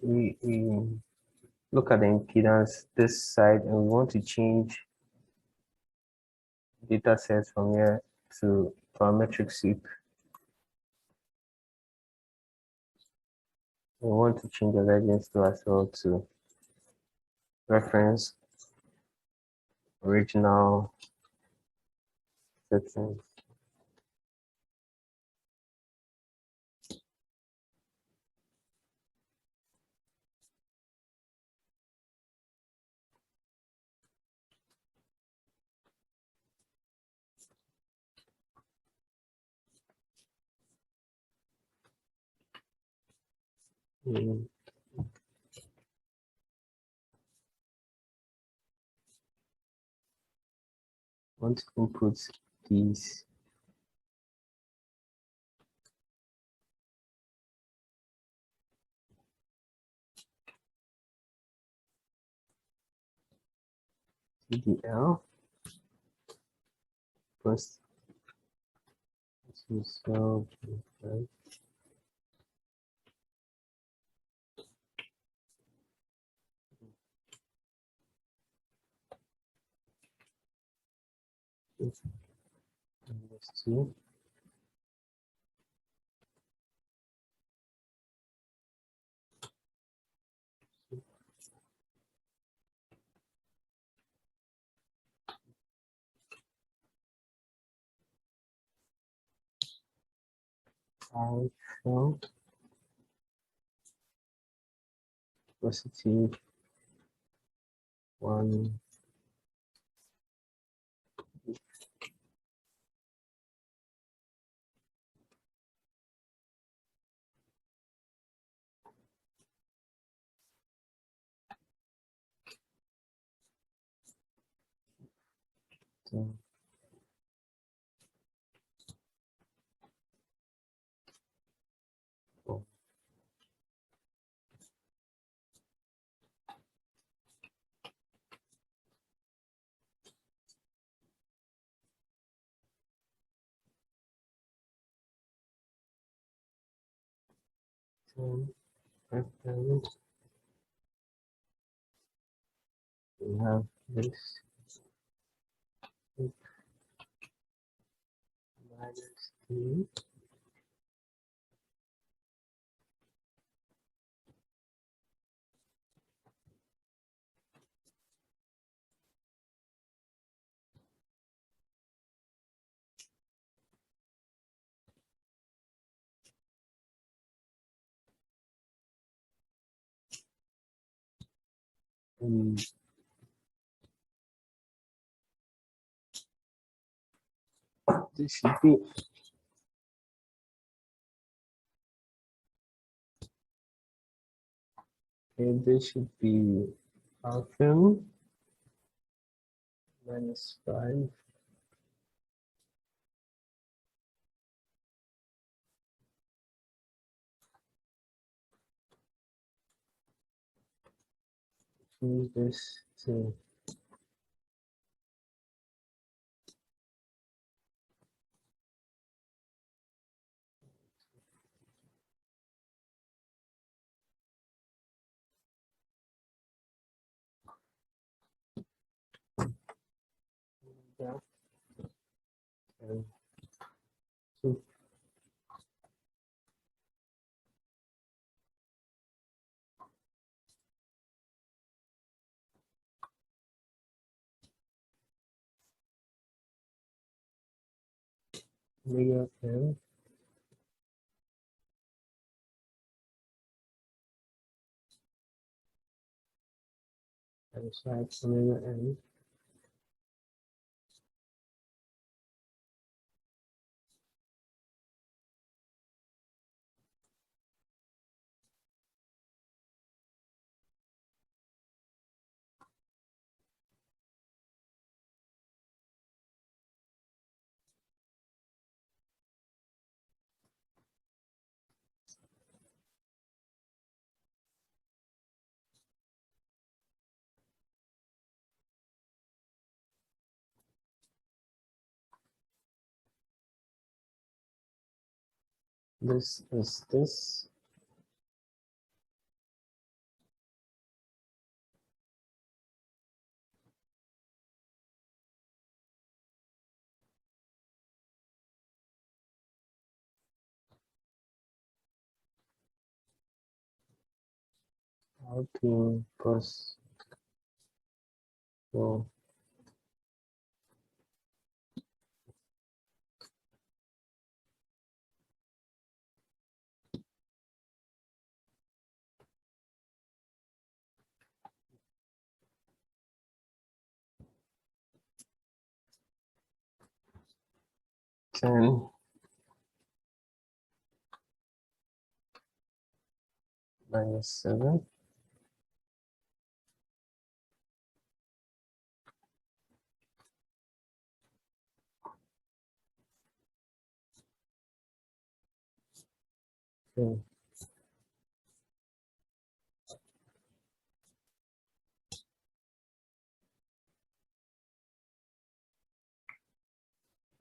[SPEAKER 1] We look at the impedance this side, and we want to change data sets from here to parametric sweep. We want to change the legends to as well to reference original settings. We want to input these. CDL first. So okay. This two. So positive one. So, oh, so, and we have this minus 3. And this should be okay, this should be our film minus 5. Change this to that and 2. omega n times 5 omega n this is this. Okay, plus 4. Ten minus 7. Okay.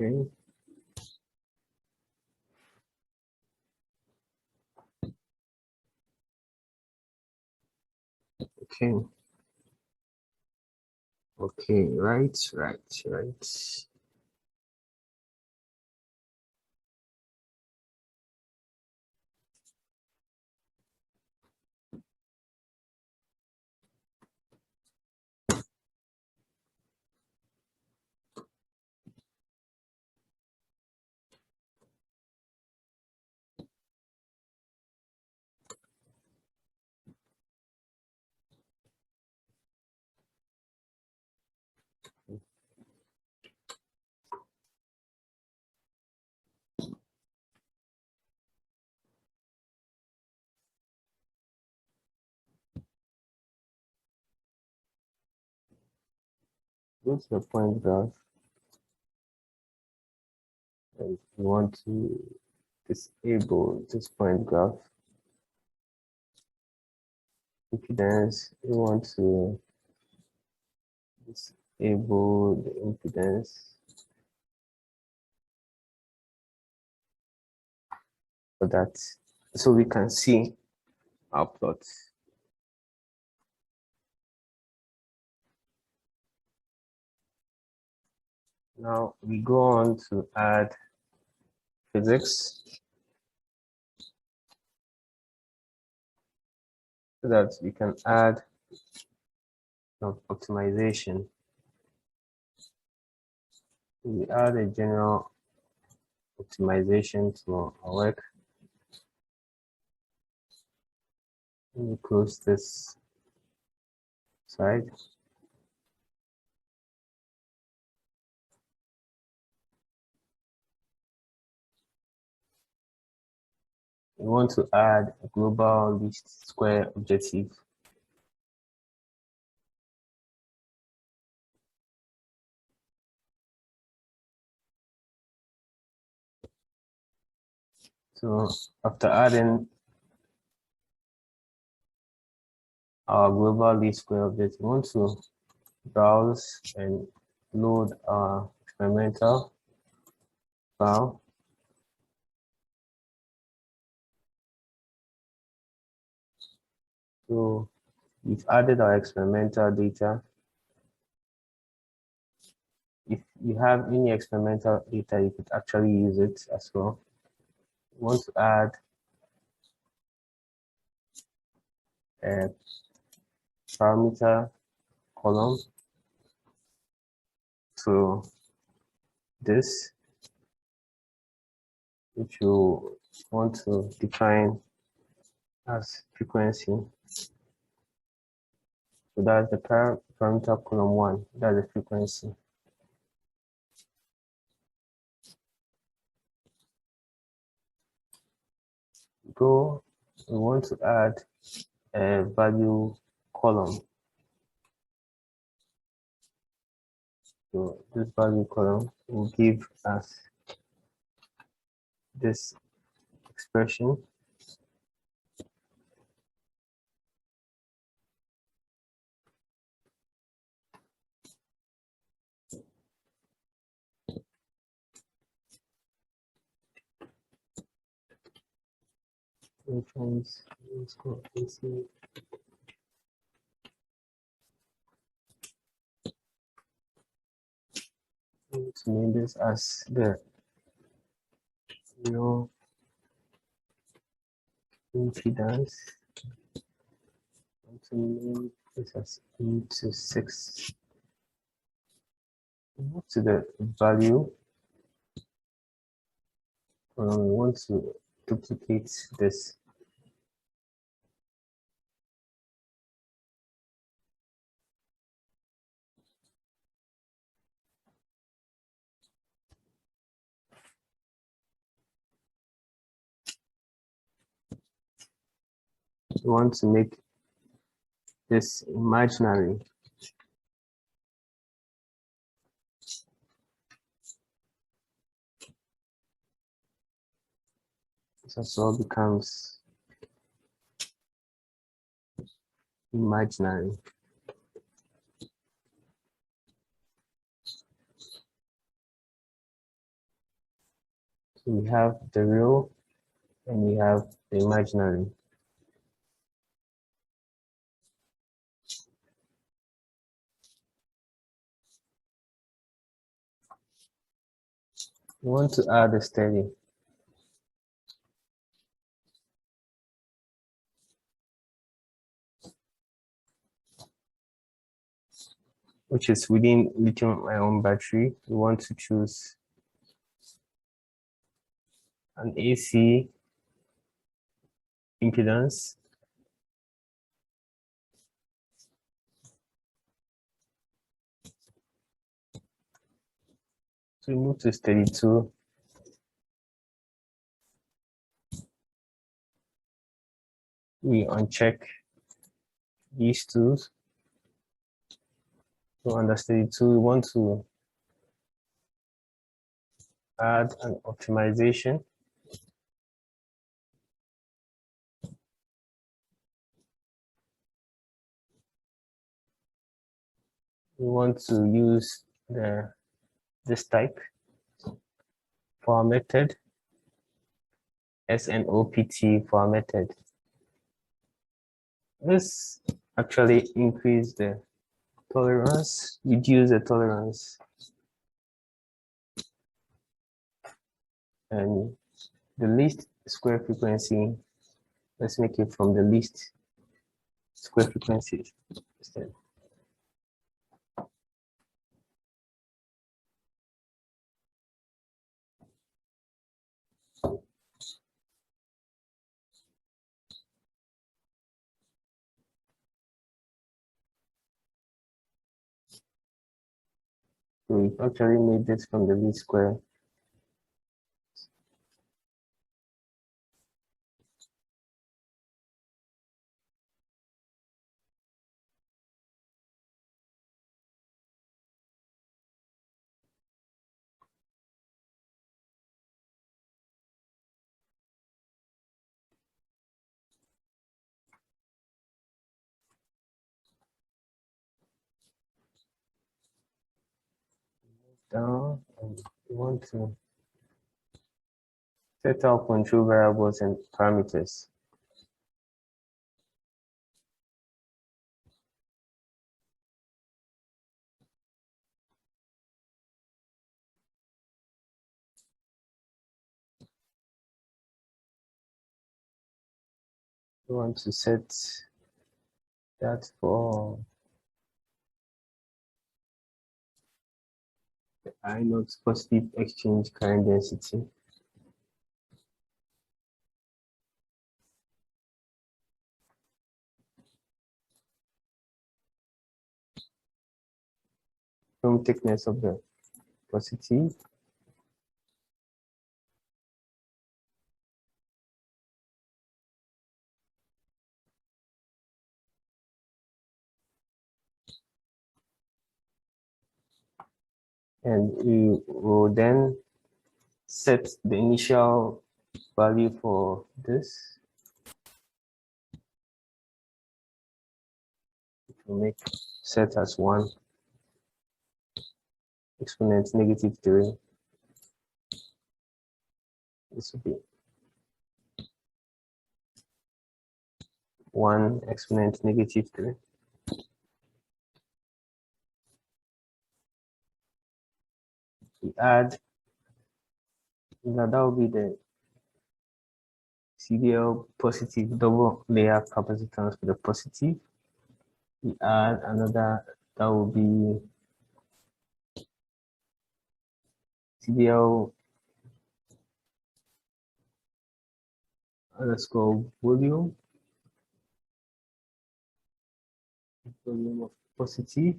[SPEAKER 1] Okay. Okay. Okay. Right. Right. Right. Go to the point graph, and you want to disable this point graph impedance. You want to disable the impedance for that, so we can see our plot. Now we go on to add physics so that we can add optimization. We add a general optimization to our work. Let me close this side. We want to add a global least square objective. So after adding our global least square objective, we want to browse and load our experimental file. So we've added our experimental data. If you have any experimental data, you could actually use it as well. We want to add a parameter column to this. which you want to define as frequency. So that's the parameter column 1, that's the frequency. We want to add a value column. So this value column will give us this expression. Which ones? Let's go and see. Let's name this as the impedance. To name this as into 6. Move to the value. We want to duplicate this. We want to make this imaginary. So becomes imaginary. So we have the real and we have the imaginary. We want to add a steady. Which is within lithium-ion battery. We want to choose an AC impedance. So we move to steady 2. We uncheck these two. So under steady 2, we want to add an optimization. We want to use this type for our method, SNOPT for our method. This actually increase the tolerance, reduce the tolerance, and the least square frequency, let's make it from the least square frequency instead. So we've actually made this from the least square. Down, and we want to set our control variables and parameters. We want to set that for the I0 positive exchange current density. film thickness of the positive. And we will then set the initial value for this. It will make set as 1 exponent -3. This will be 1 exponent -3. We add, that will be the CDL positive double layer capacitance for the positive. We add another, that will be CDL underscore volume of positive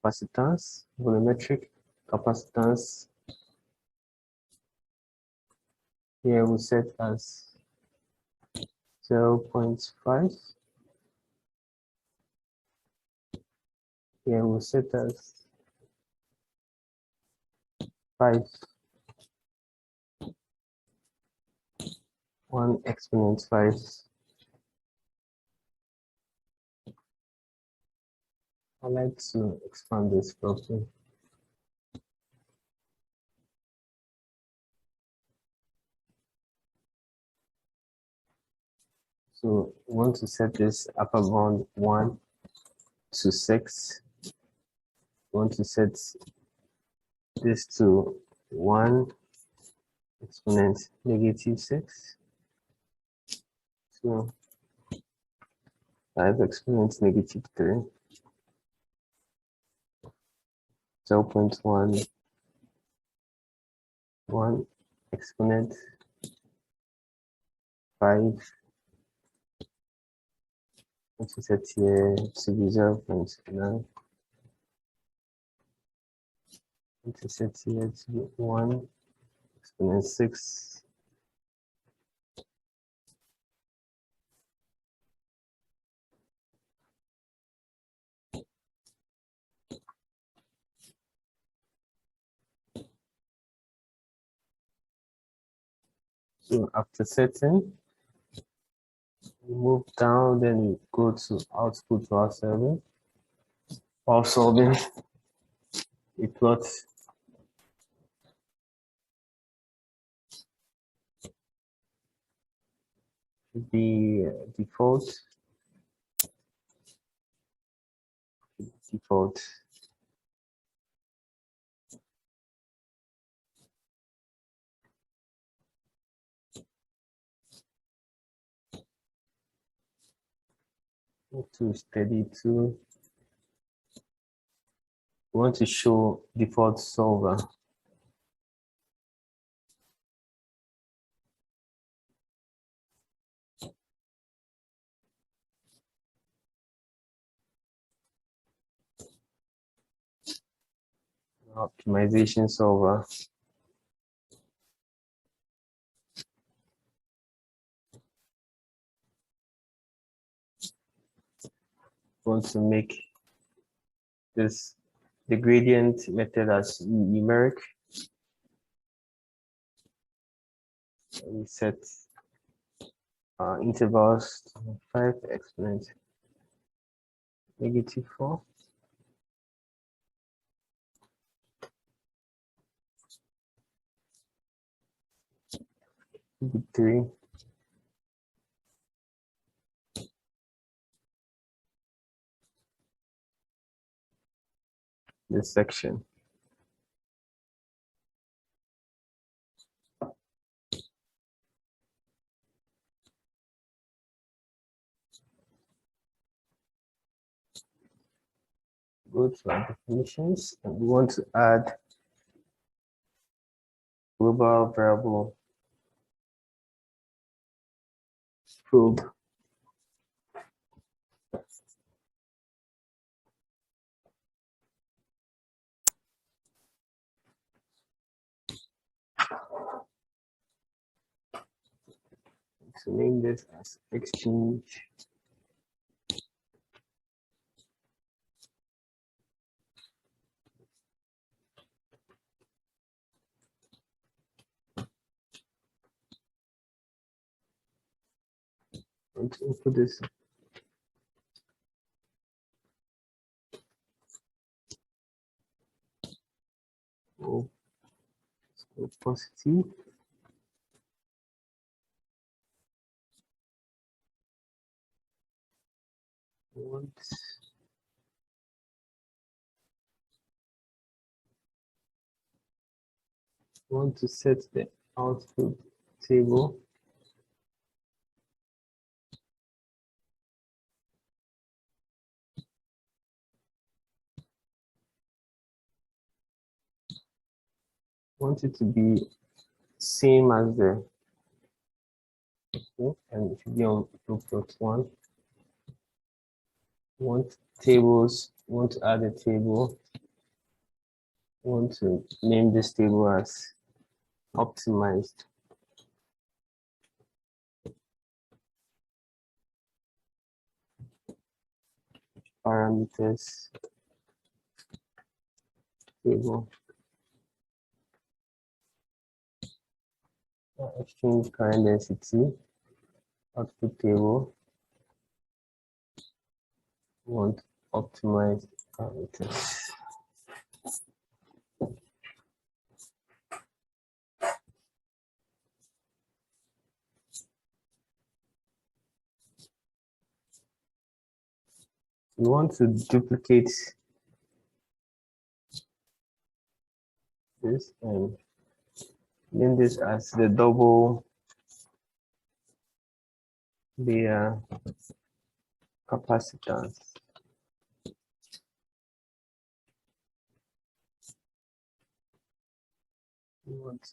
[SPEAKER 1] capacitance, volumetric capacitance. Here we set as 0.5. Here we set as 5. 1 exponent 5. I like to expand this properly. So we want to set this upper bound 1 to 6. We want to set this to 1 exponent -6. So 5 exponent -3. 0.1 1 exponent 5. Let's set here to be 0.9. Let's set here to be 1 exponent 6. So after setting, we move down, then we go to output while solving. While solving, we plot the default to steady to. We want to show default solver. Optimization solver. We want to make this the gradient method as numeric. We set intervals to 5 exponent -4. 3. This section. Go to our definitions, and we want to add global variable probe. So name this as exchange. Let's input this. Oh, so positive. Want to set the output table. Want it to be same as the and it should be on loop.1. Want tables, want to add a table. Want to name this table as optimized. Parameters table. Exchange current density, output table. Want optimized parameters. We want to duplicate this and name this as the double layer capacitance. We want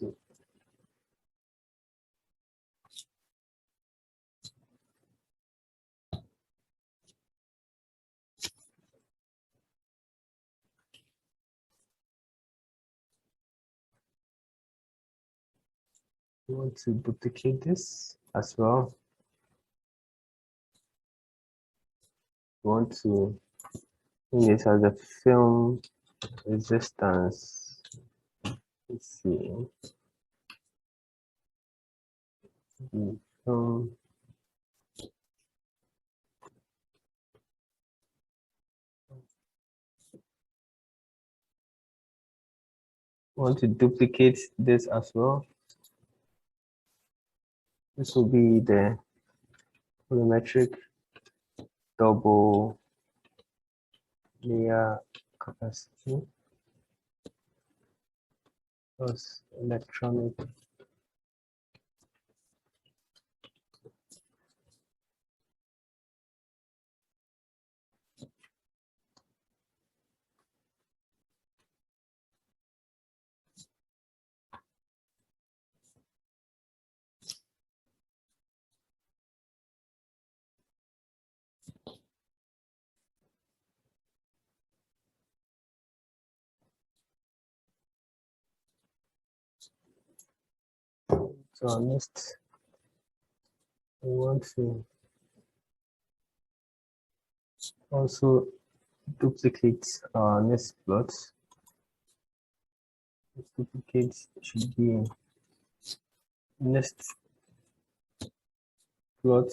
[SPEAKER 1] to duplicate this as well. We want to name this as a film resistance. Let's see. The film want to duplicate this as well. This will be the volumetric double layer capacity plus electronic So next, we want to also duplicate our next plot. This duplicate should be next plot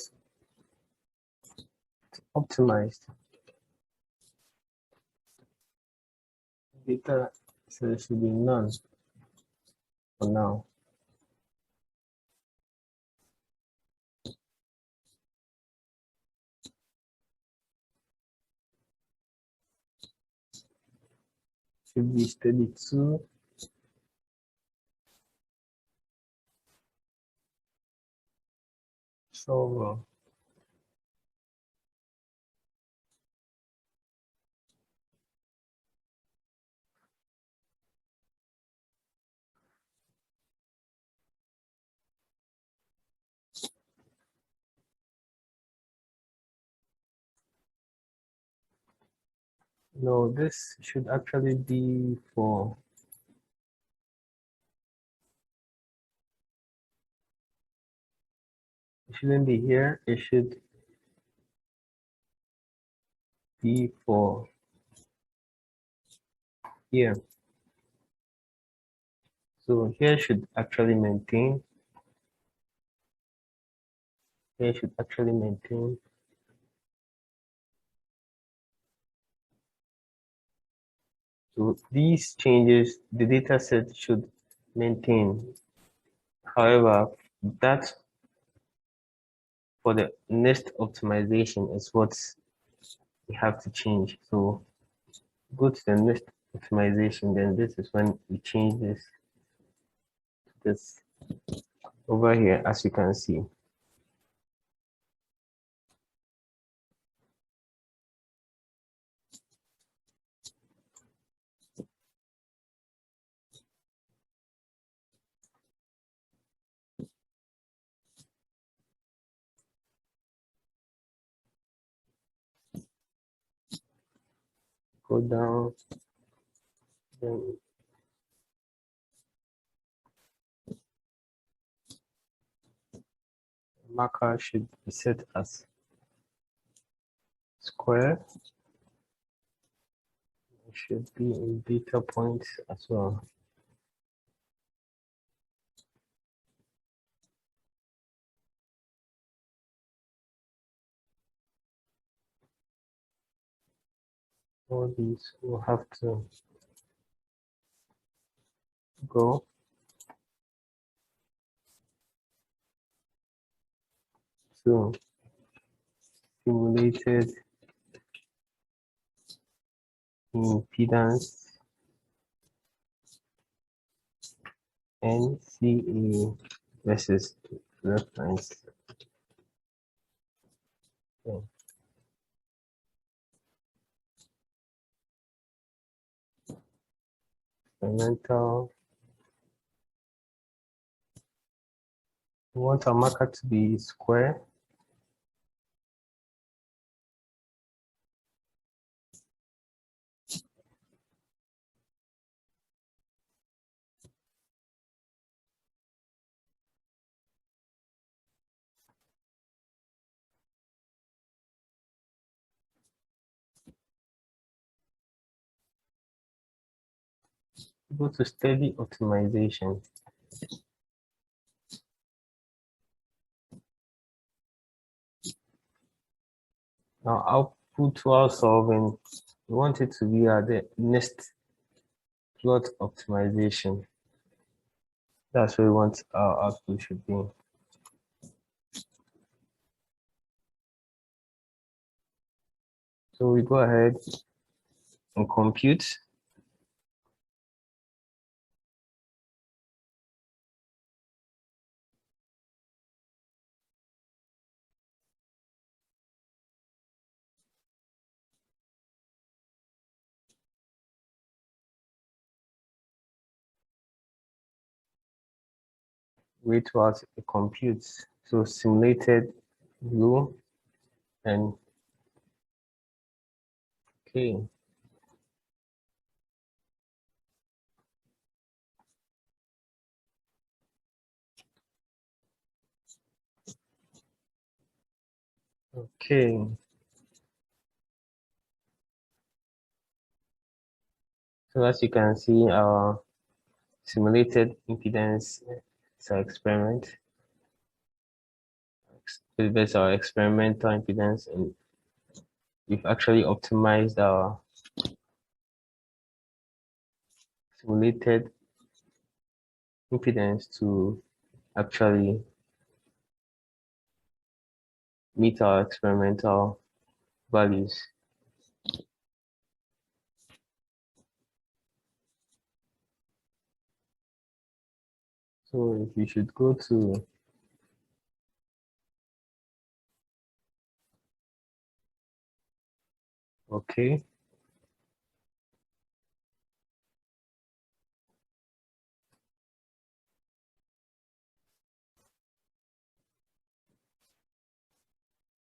[SPEAKER 1] optimized. Data, so it should be none for now. Should be steady 2. So no, this should actually be for It shouldn't be here. It should be for here. So here should actually maintain. Here should actually maintain. So these changes, the data set should maintain. However, that for the next optimization is what we have to change. So go to the next optimization, then this is when we change this over here, as you can see. Go down, then marker should be set as square. It should be in data points as well. All these will have to go. So simulated impedance NCA versus reference. Okay. Experimental. We want our marker to be square. Go to steady optimization. Now output while solving, we want it to be at the next plot optimization. That's where we want our output should be. So we go ahead and compute. Wait whilst it computes. So simulated blue and okay. Okay. So as you can see, our simulated impedance is our experiment. That's our experimental impedance, and we've actually optimized our simulated impedance to actually meet our experimental values. So if you should go to okay.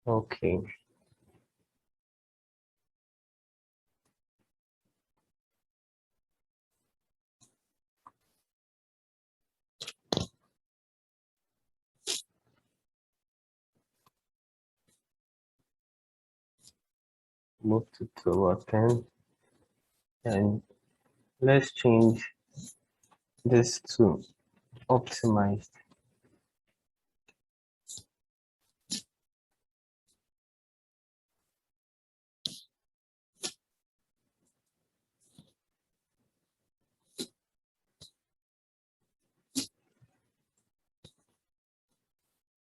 [SPEAKER 1] Okay. move to about 10, and let's change this to optimized.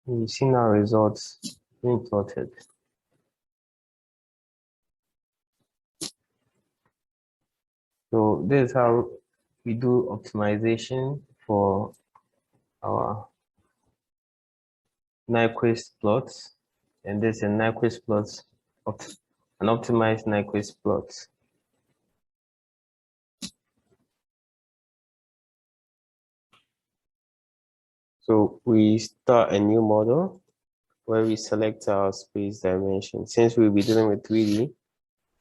[SPEAKER 1] We've seen our results being plotted. So this is how we do optimization for our Nyquist plots, and this is a Nyquist plot, an optimized Nyquist plot. So we start a new model where we select our space dimension. Since we'll be dealing with 3D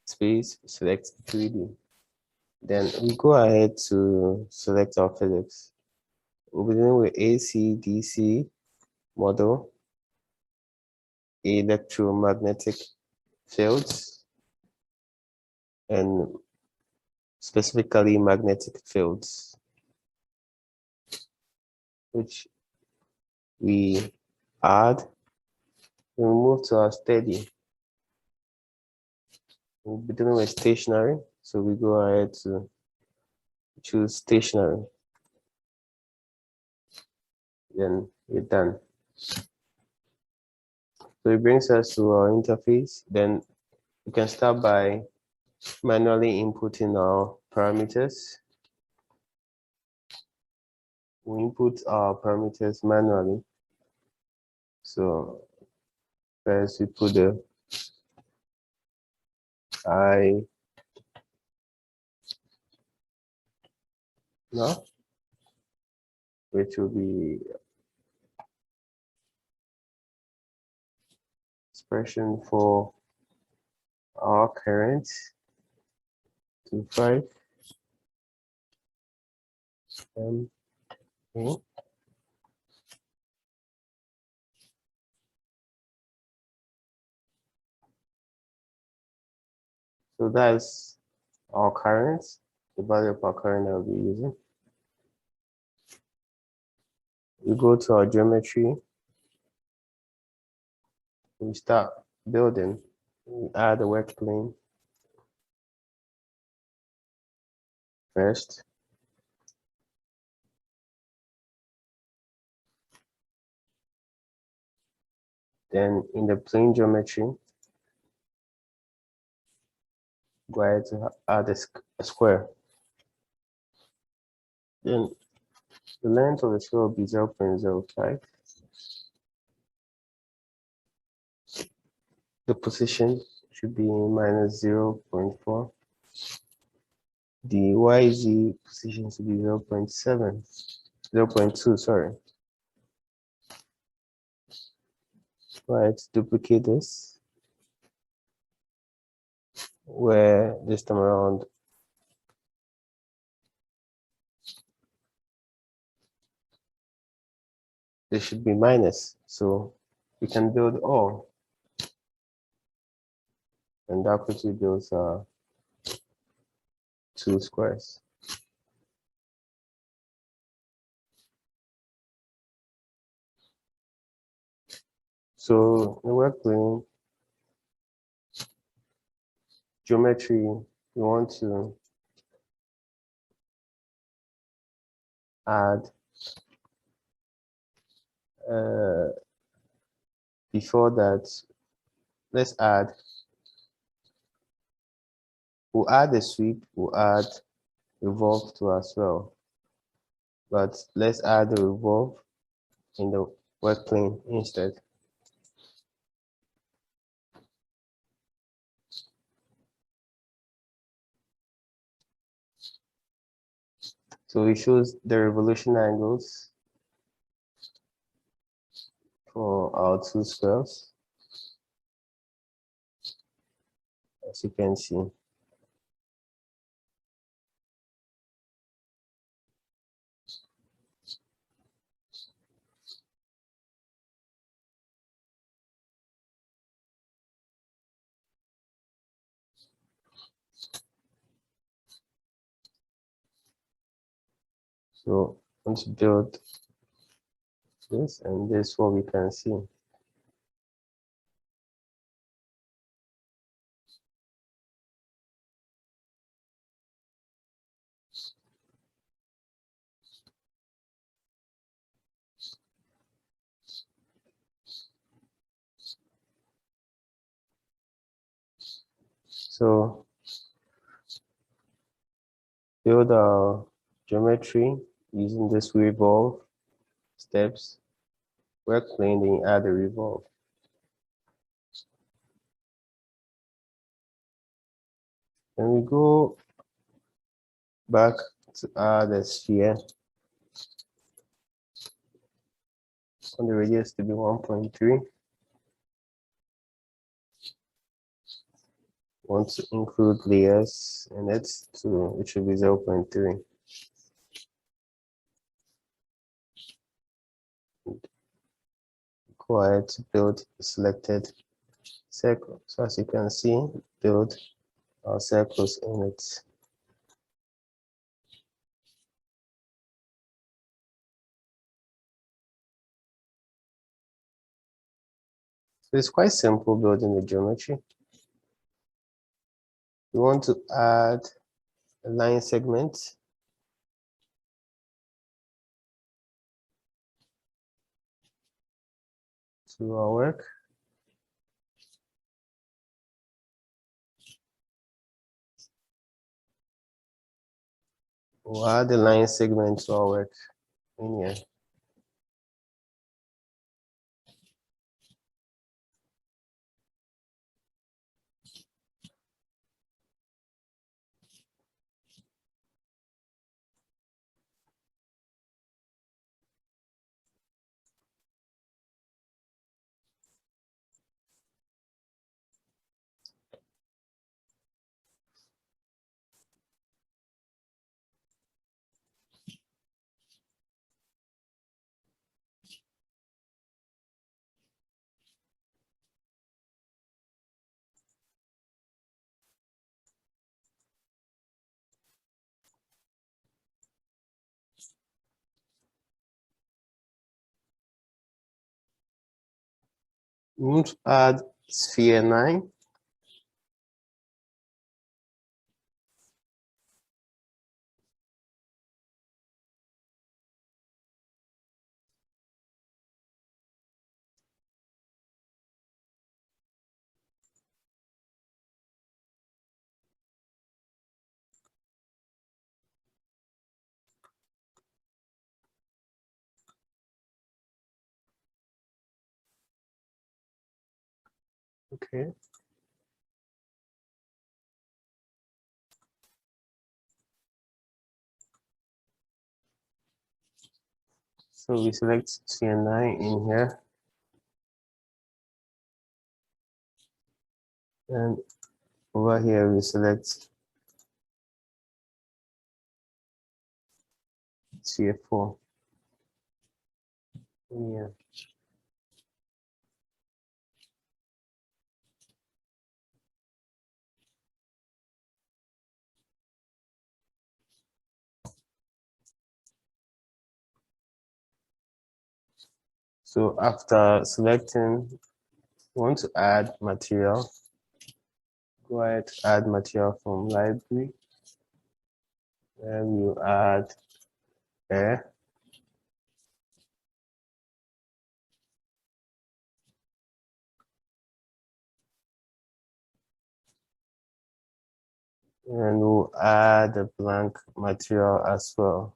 [SPEAKER 1] space, select 3D. Then we go ahead to select our physics. We'll be dealing with AC, DC model, electromagnetic fields, and specifically magnetic fields, which we add. We move to our steady. We'll be dealing with stationary, so we go ahead to choose stationary. Then we're done. So it brings us to our interface. Then we can start by manually inputting our parameters. We input our parameters manually. So first we put the I now, which will be expression for our current to 5 MA. So that's our current, the value of our current that we'll be using. We go to our geometry. We start building. We add the work plane first. Then in the plane geometry, go ahead to add a square. Then the length of the square will be 0.05. The position should be minus 0.4. The YZ position should be 0.7, 0.2, sorry. Right, duplicate this, where this time around there should be minus, so we can build all, and that quickly builds 2 squares. So the work plane geometry, we want to add before that, let's add, we'll add a sweep, we'll add revolve to as well, but let's add the revolve in the work plane instead. So it shows the revolution angles for our 2 squares, as you can see. So let's build this, and this is what we can see. So build our geometry using this revolve steps. Work plane, then you add the revolve. Then we go back to add a sphere on the radius to be 1.3. Want to include layers in it, so it should be 0.3. Go ahead to build the selected circle. So as you can see, build our circles in it. So it's quite simple building the geometry. We want to add a line segment to our work. We'll add the line segment to our work in here. We want to add sphere 9. Okay. So we select sphere 9 in here. And over here we select sphere 4. Yeah. So after selecting, we want to add material. Go ahead, add material from library. Then you add air. And we'll add a blank material as well.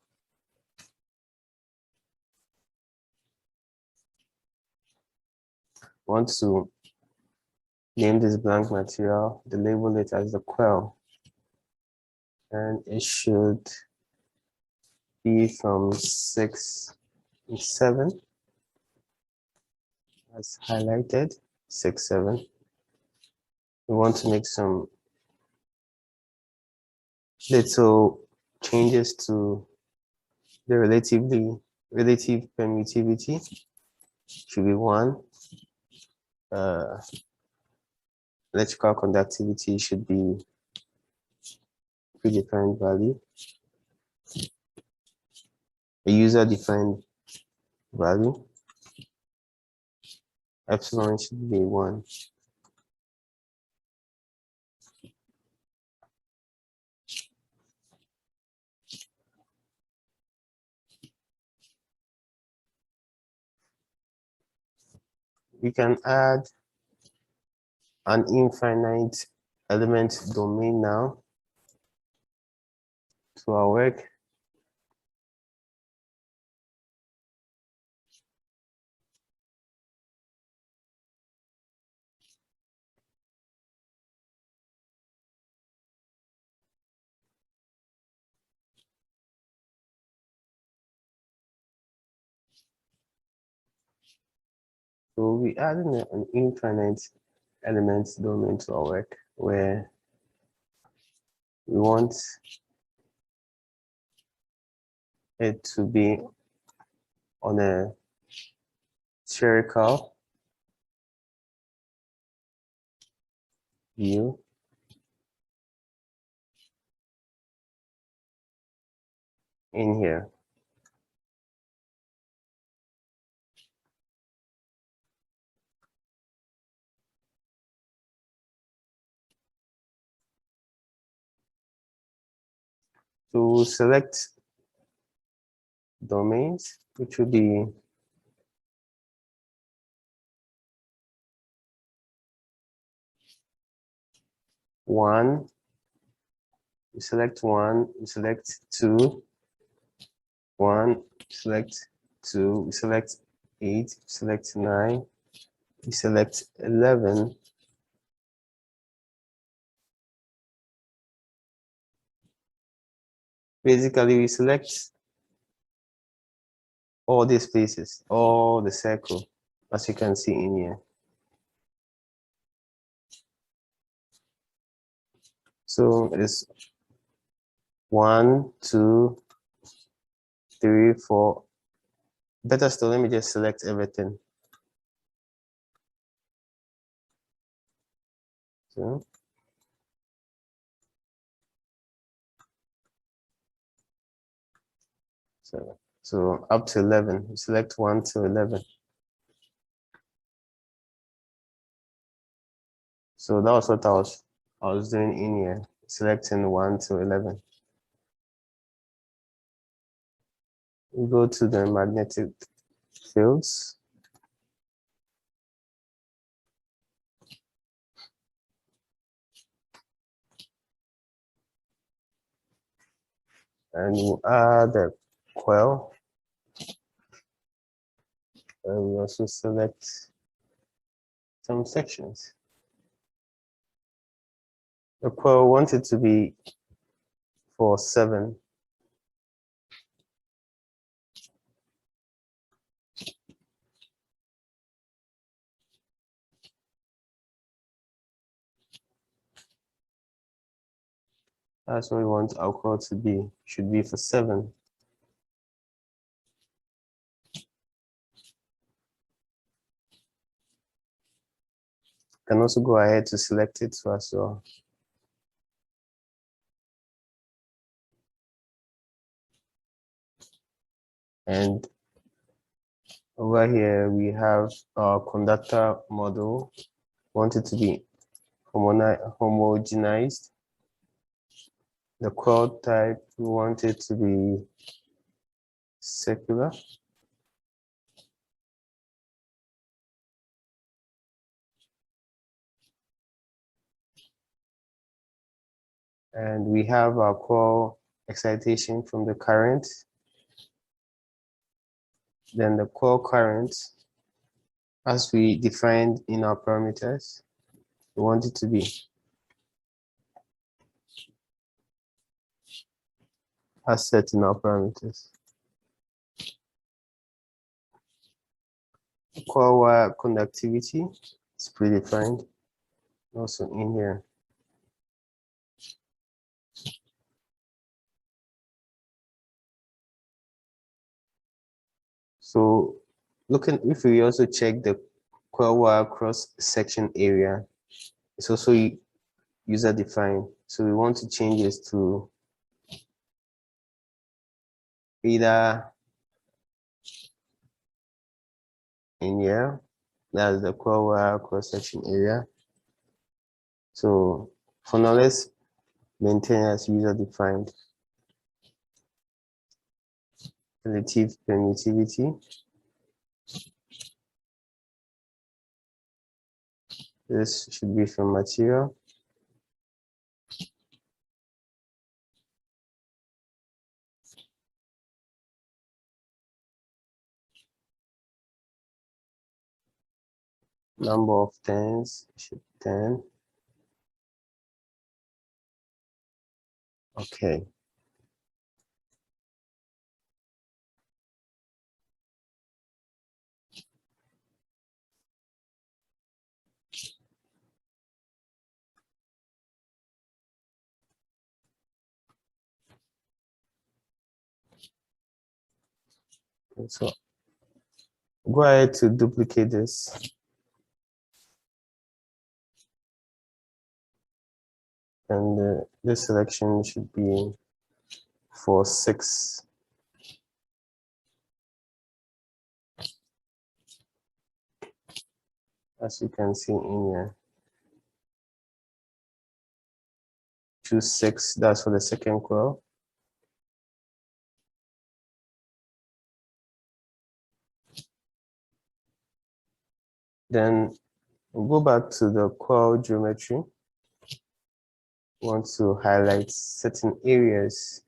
[SPEAKER 1] Want to name this blank material, the label it as the quell. And it should be from 6 and 7 as highlighted, 6, 7. We want to make some little changes to the relative permittivity. Should be 1. Electrical conductivity should be predefined value. a user-defined value. Epsilon should be 1. We can add an infinite element domain now to our work. So we adding an infinite element domain to our work where we want it to be on a spherical view. In here. To select domains, which will be one, you select 1, you select 2, 1, select 2, we select 8, select 9, we select 11. Basically, we select all these places, all the circle, as you can see in here. So it's 1, 2, 3, 4. Better still, let me just select everything. So up to 11, you select 1 to 11. So that was what I was doing in here, selecting 1 to 11. We go to the magnetic fields. And we'll add the coil. And we also select some sections. The coil wanted to be for 7. That's what we want our coil to be. Should be for 7. Can also go ahead to select it as well. And over here we have our conductor model. Want it to be homogenized. The coil type, we want it to be circular. And we have our coil excitation from the current. Then the coil current, as we defined in our parameters, we want it to be as set in our parameters. Coil wire conductivity is predefined, also in here. So looking, if we also check the coil wire cross section area, it's also user defined. So we want to change this to either in here. That's the core wire cross-section area. So for now, let's maintain as user-defined relative permittivity. This should be from material. Number of turns should 10. Okay. So go ahead to duplicate this. And this selection should be for 6. As you can see in here. Choose 6, that's for the second coil. Then go back to the coil geometry. We want to highlight certain areas.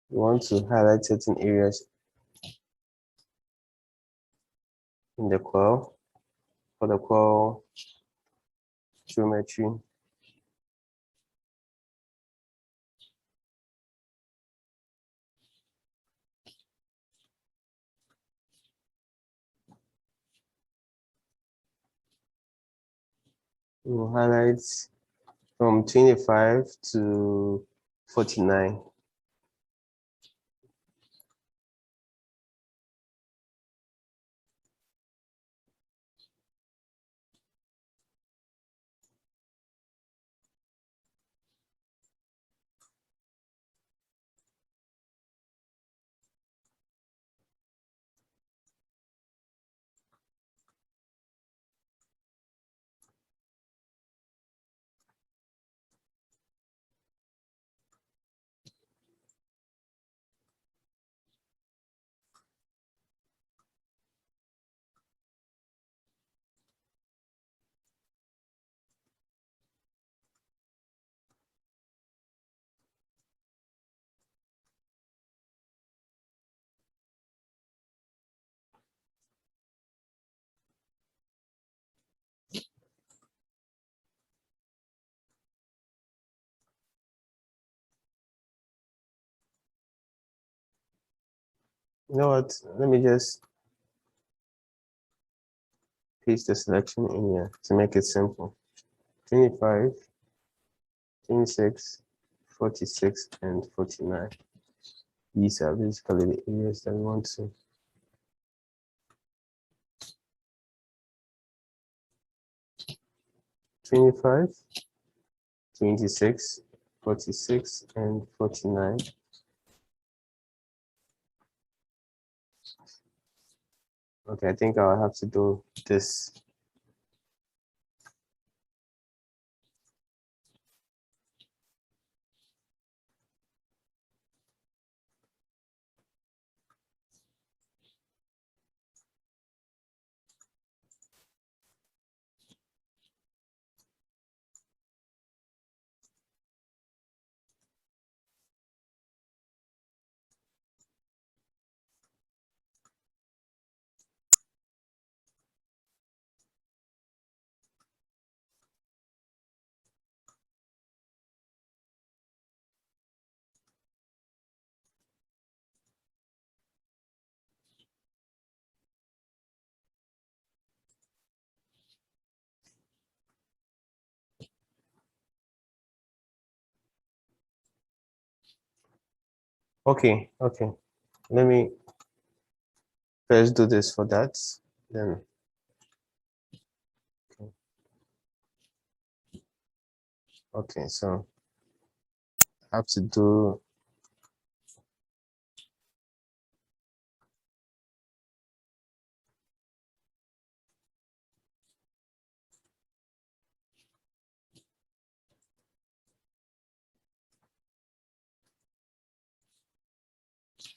[SPEAKER 1] We want to highlight certain areas in the coil for the coil geometry. We'll highlight from 25 to 49. You know what? Let me just paste the selection in here to make it simple. 25, 26, 46, and 49. These are basically the areas that we want to. Twenty-five, 26, 46, and 49. Okay, I think I'll have to do this. Okay. Let me first do this for that. Then okay, so have to do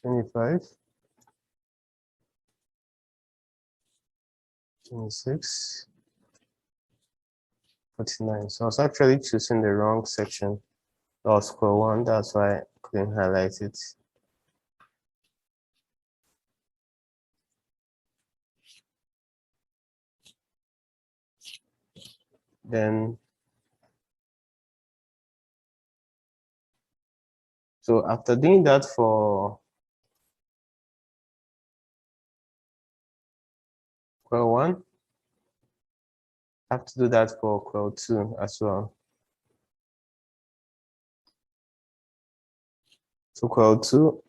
[SPEAKER 1] $25, $26, $49. So I was actually choosing the wrong section. Or square one, that's why I couldn't highlight it. Then, so after doing that for coil one, I have to do that for coil two as well. So coil two,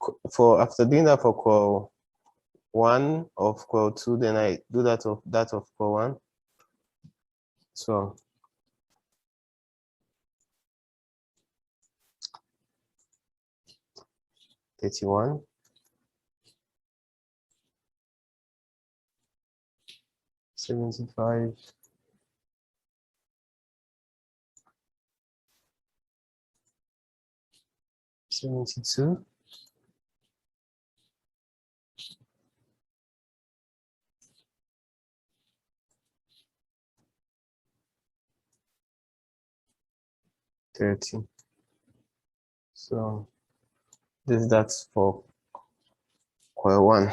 [SPEAKER 1] after doing that for coil one of coil two, then I do that of coil one. So 31, 75, 72, 30. So that's for coil one.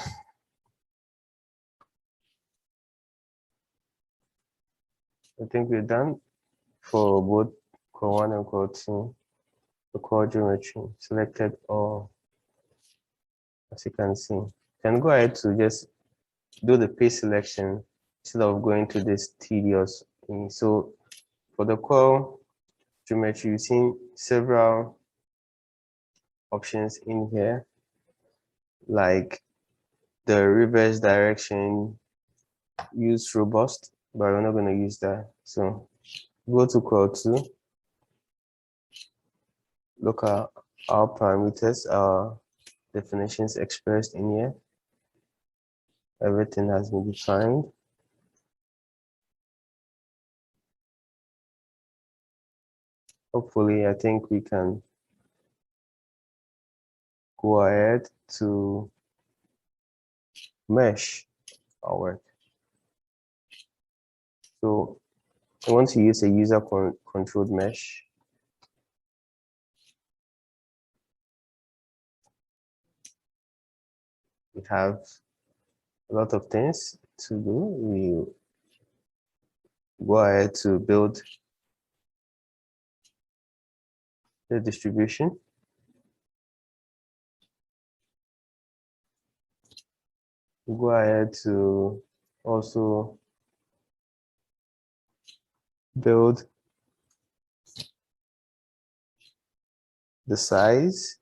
[SPEAKER 1] I think we're done for both coil one and coil two. The coil geometry selected all, as you can see. You can go ahead to just do the page selection instead of going to this tedious thing. So for the coil geometry, you've seen several options in here, like the reverse direction, use robust, but we're not going to use that. So go to coil 2, look at our parameters, our definitions expressed in here. Everything has been defined. Hopefully, I think we can go ahead to mesh our work. So I want to use a user controlled mesh. We have a lot of things to do. We go ahead to build the distribution. We go ahead to also build the size.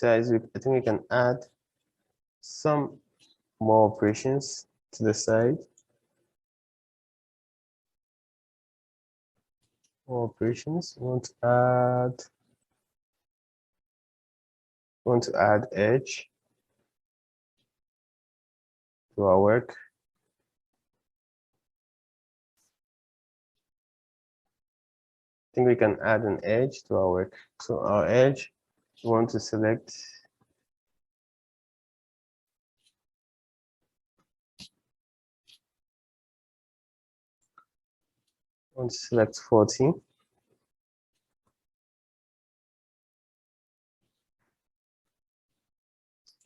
[SPEAKER 1] I think we can add some more operations to the side. More operations. We want to add edge to our work. I think we can add an edge to our work. So our edge, we want to select want to select 40.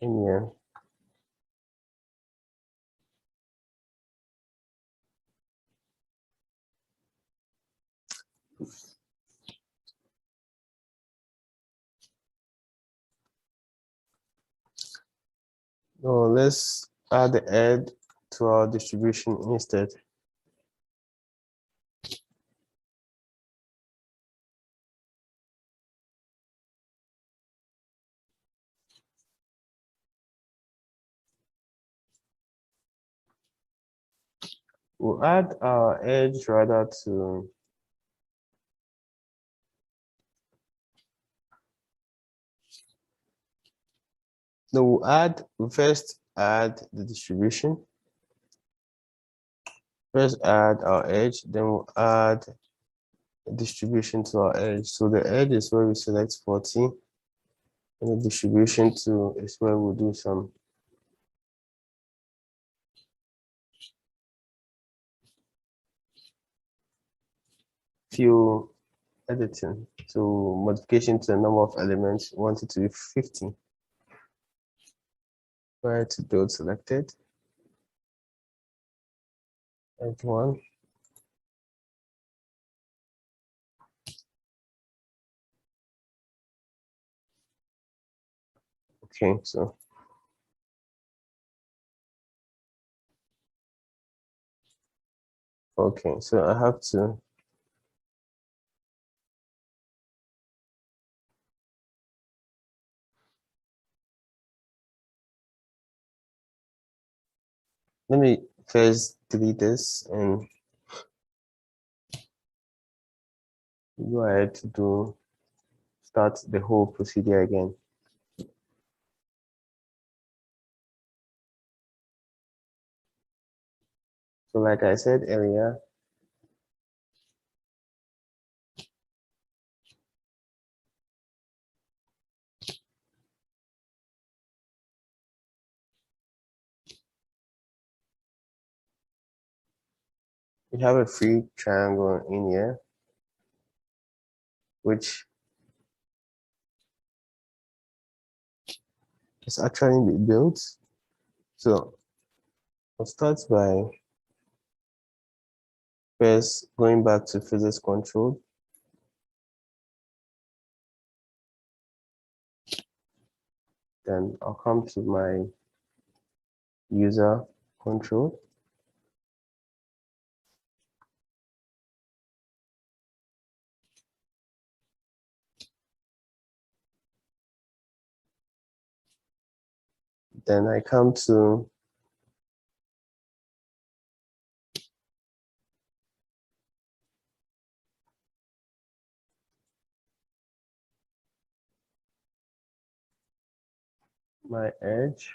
[SPEAKER 1] In here. No, let's add the edge to our distribution instead. We'll add our edge rather to Then we first add the distribution. First add our edge, then we'll add a distribution to our edge. So the edge is where we select 40, and the distribution to is where we'll do some few editing. So modification to the number of elements, we want it to be 50. Prior to build selected. Edge 1. Okay, so I have to let me first delete this and go ahead to start the whole procedure again. So like I said earlier, we have a free triangle in here, which is actually built. So I'll start by first going back to physics control. Then I'll come to my user control. Then I come to my edge.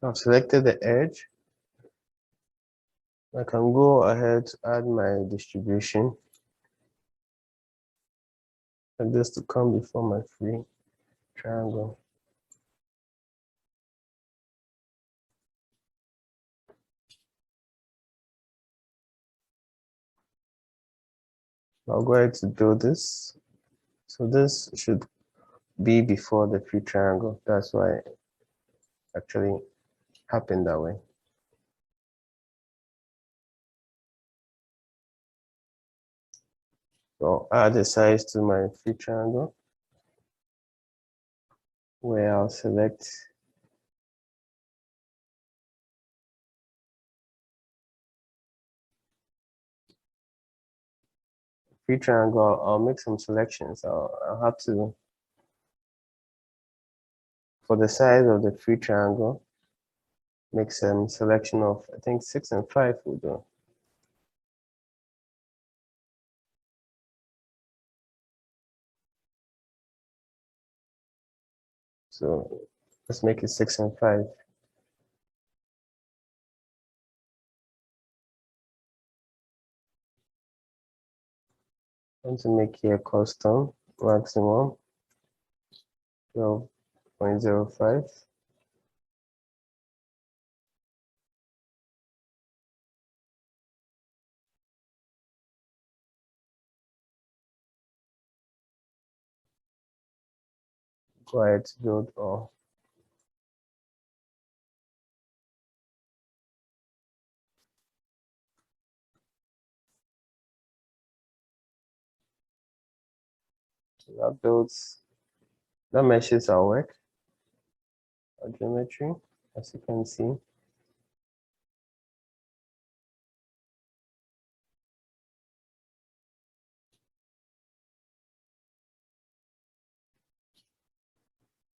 [SPEAKER 1] I've selected the edge. I can go ahead to add my distribution. And this to come before my free triangle. I'll go ahead to do this. So this should be before the free triangle. That's why it actually happened that way. So I'll add a size to my free triangle, where I'll select free triangle. I'll make some selections. I'll have to, for the size of the free triangle, make some selection of, I think 6 and 5 will do. So let's make it 6 and 5. I want to make here custom maximum 12.05. go ahead to build our that meshes our work, our geometry, as you can see.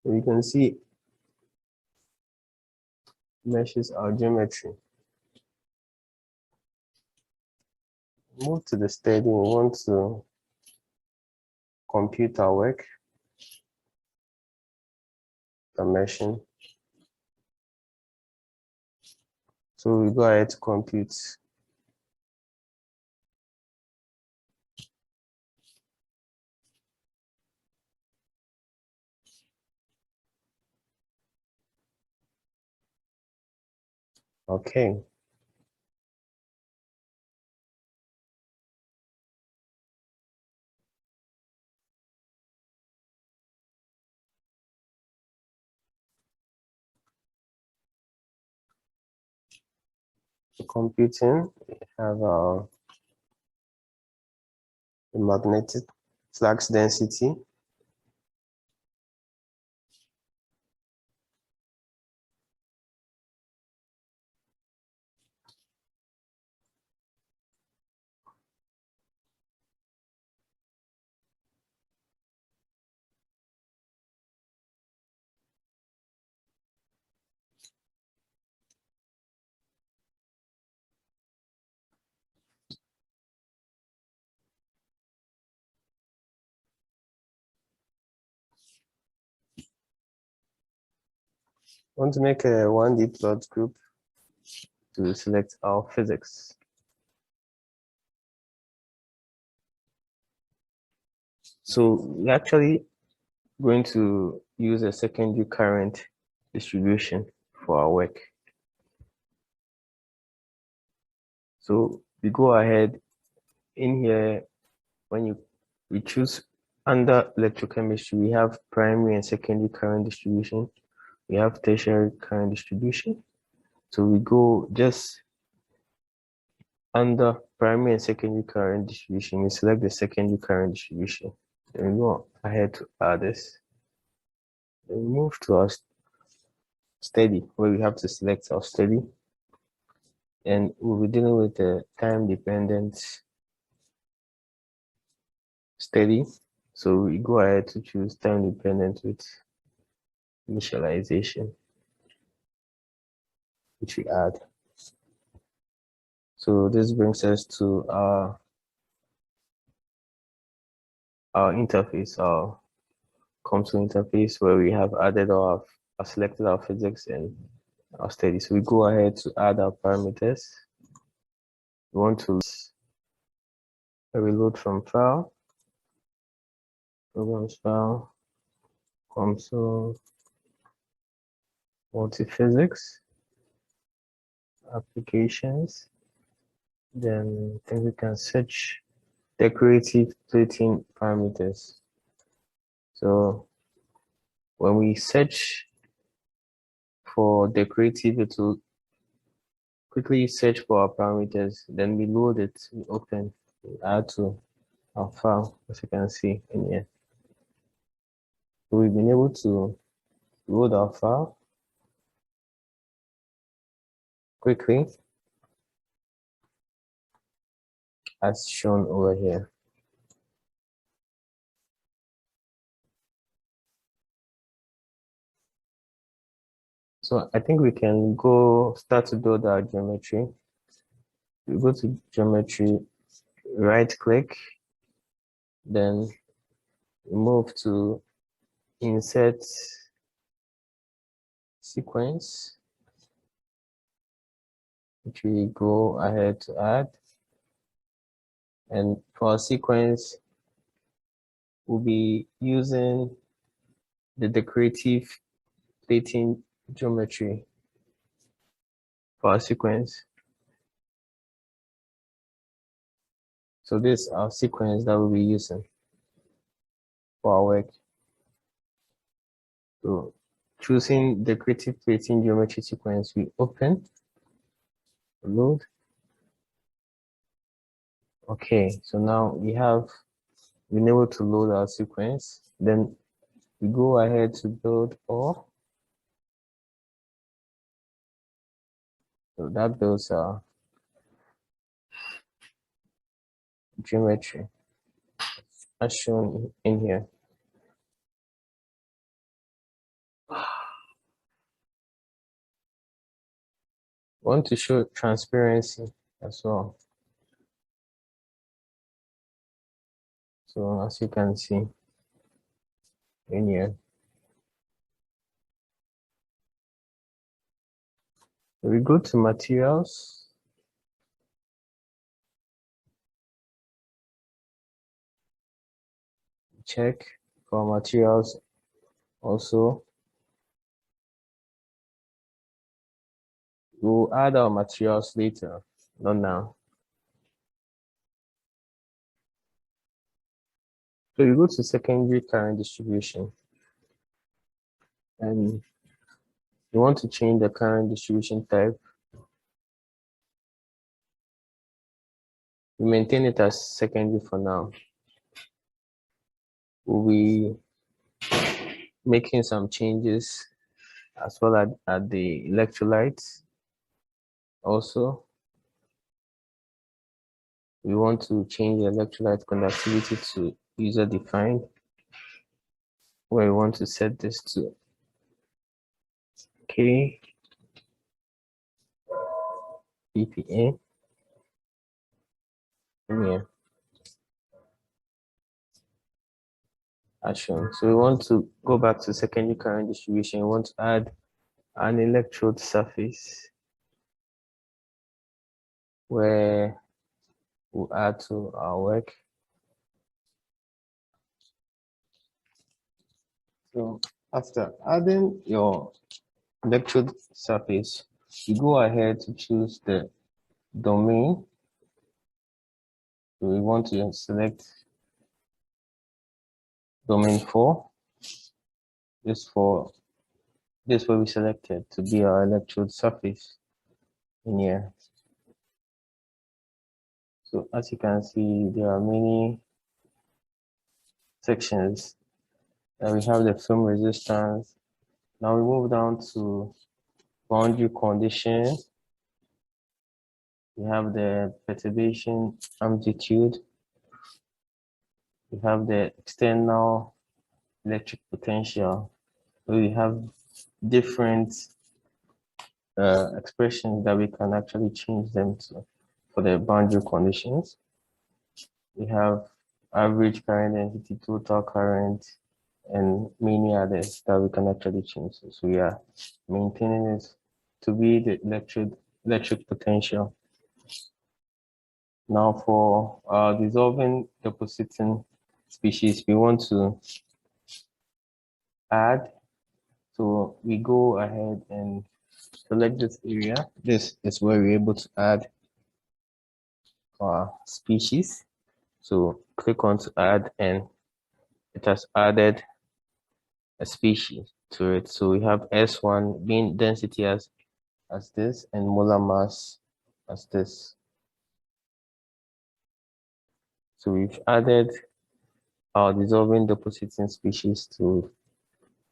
[SPEAKER 1] You can see meshes our geometry. Move to the steady. We want to compute our work, the meshing. So we go ahead to compute. Okay. For computing, we have the magnetic flux density. We want to make a 1D plot group to select our physics. So we're actually going to use a secondary current distribution for our work. So we go ahead in here, when we choose under electrochemistry, we have primary and secondary current distribution. We have tertiary current distribution. So we go just under primary and secondary current distribution, we select the secondary current distribution. Then we go ahead to add this. Then we move to our steady, where we have to select our steady. And we'll be dealing with the time-dependent steady. So we go ahead to choose time-dependent with initialization, which we add. So this brings us to our interface, our Comsol interface, where we have added selected our physics and our steady. So we go ahead to add our parameters. We want to reload from file, programs file, Comsol, multiphysics, applications. Then I think we can search decorative plating parameters. So when we search for decorative, it will quickly search for our parameters, then we load it, we open, we add to our file, as you can see in here. So we've been able to load our file quickly, as shown over here. So I think we can start to build our geometry. We go to geometry, right click, then move to insert sequence, which we go ahead to add. And for our sequence, we'll be using the decorative plating geometry for our sequence. So this is our sequence that we'll be using for our work. So choosing the creative plating geometry sequence, we open, load. Okay, so now we have been able to load our sequence. Then we go ahead to build all. So that builds our geometry as shown in here. Want to show transparency as well. So as you can see in here, we go to materials. Check for materials also. We'll add our materials later, not now. So you go to secondary current distribution and you want to change the current distribution type. We maintain it as secondary for now. We'll be making some changes as well at the electrolytes. Also, we want to change the electrolyte conductivity to user defined, where we want to set this to K PPA. Here, as shown. So we want to go back to secondary current distribution. We want to add an electrode surface where we'll add to our work. So after adding your electrode surface, you go ahead to choose the domain. So we want to select domain 4. This where we selected to be our electrode surface in here. So as you can see, there are many sections. And we have the film resistance. Now we move down to boundary condition. We have the perturbation amplitude. We have the external electric potential. We have different expressions that we can actually change them to for the boundary conditions. We have average current density, total current, and many others that we can actually change. So we are maintaining it to be the electric potential. Now for dissolving depositing species, we want to add. So we go ahead and select this area. This is where we're able to add our species. So click on to add, and it has added a species to it. So we have S1 being density as this and molar mass as this. So we've added our dissolving depositing species to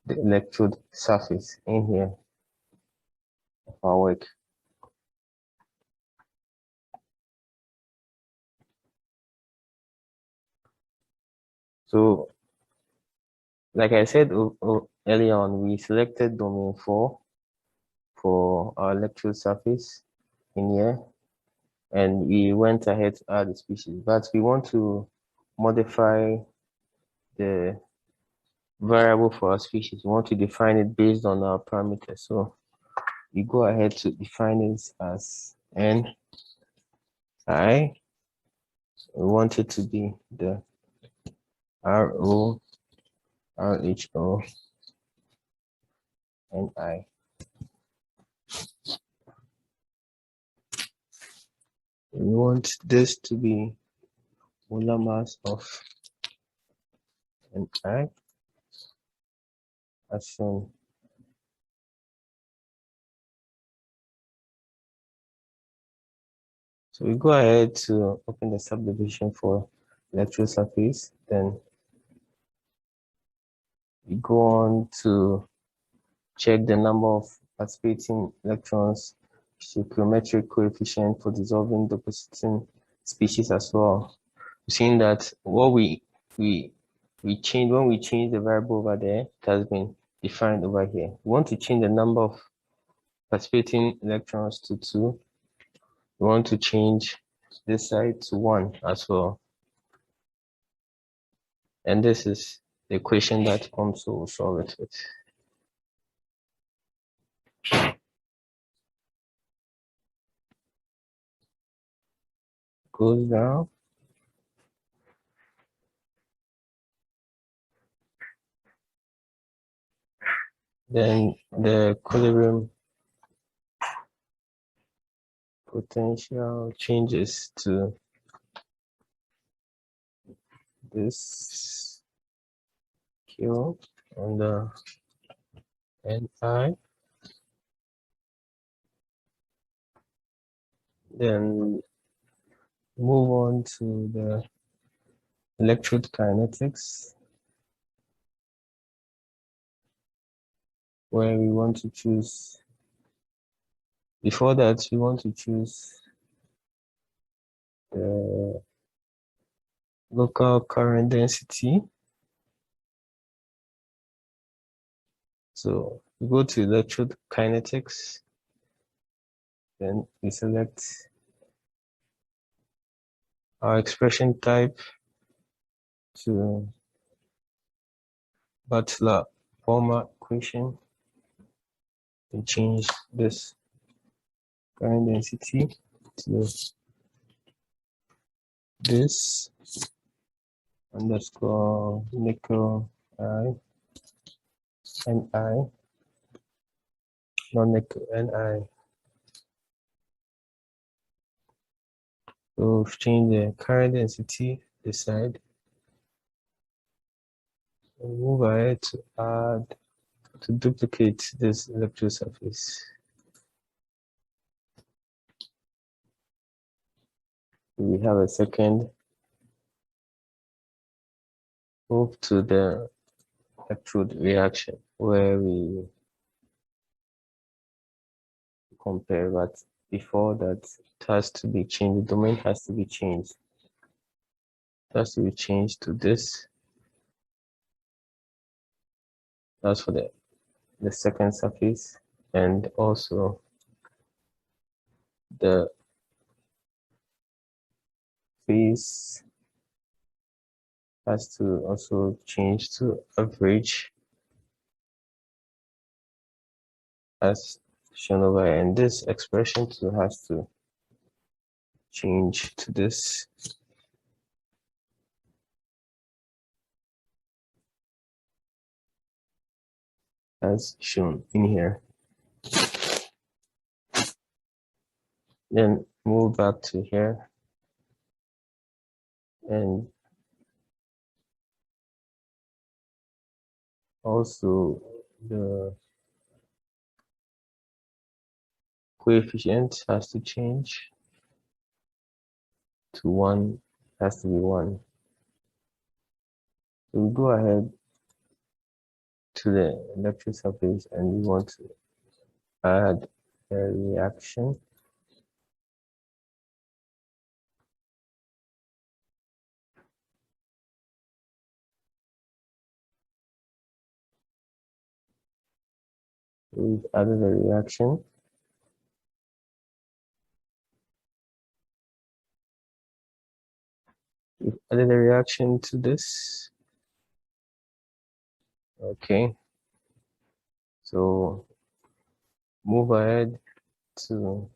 [SPEAKER 1] the electrode surface in here of our work. So like I said earlier on, we selected domain 4 for our electrode surface in here, and we went ahead to add the species, but we want to modify the variable for our species. We want to define it based on our parameters. So we go ahead to define it as N I. We want it to be the RO, RHO, and I. We want this to be molar mass of Ni, as shown. So we go ahead to open the subdivision for electrode surface, then we go on to check the number of participating electrons, stoichiometric coefficient for dissolving depositing species as well. We've seen that what we change when we change the variable over there, it has been defined over here. We want to change the number of participating electrons to 2. We want to change this side to 1 as well. And this is the equation that Comsol will solve it with. Goes down. Then the equilibrium potential changes to this Q on the Ni. Then move on to the electrode kinetics, where we want to choose, before that, we want to choose the local current density. So we go to electrode kinetics, then we select our expression type to Butler-Palmer equation and change this current density to this underscore nickel I Ni, non-nickel Ni. So we've changed the current density this side. And move ahead to duplicate this electrode surface. We have a second. Move to the electrode reaction where we compare, but before that, it has to be changed. The domain has to be changed. It has to be changed to this. That's for the second surface, and also the phase has to also change to average as shown over here. And this expression too has to change to this. As shown in here. Then move back to here and also the coefficient has to change to 1, has to be 1. So we go ahead to the electrode surface and we want to add a reaction. We've added a reaction. We've added a reaction to this. Okay. So move ahead to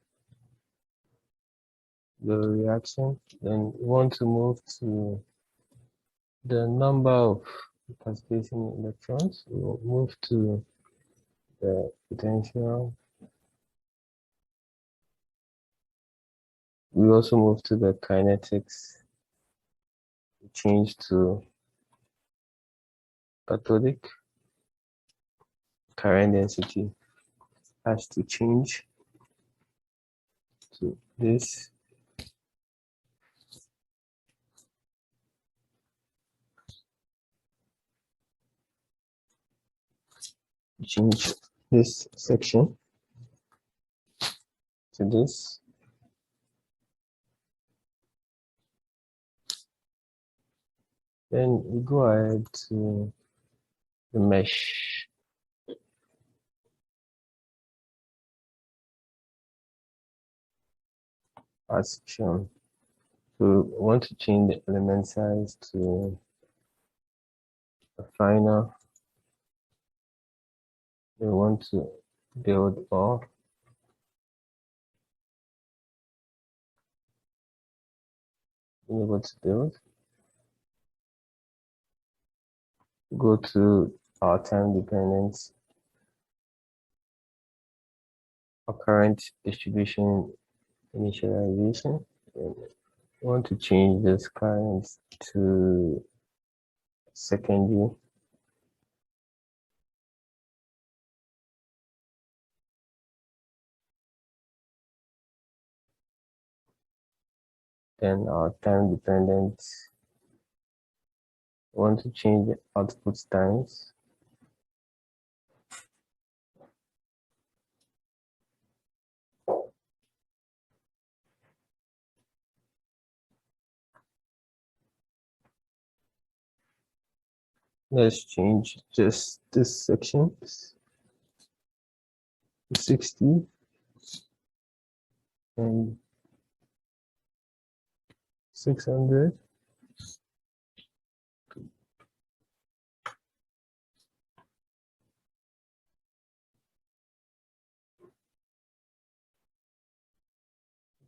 [SPEAKER 1] the reaction. Then we want to move to the number of participating electrons. We will move to the potential. We also move to the kinetics. We change to cathodic. current density has to change to this. Change this section to this. Then we go ahead to the mesh. As shown. So we want to change the element size to a final. We want to build all. Able to build. Go to our time dependence, our current distribution initialization. We want to change this current to secondary. Then our time dependent, we want to change the output times. Let's change just this section, 60 and 600.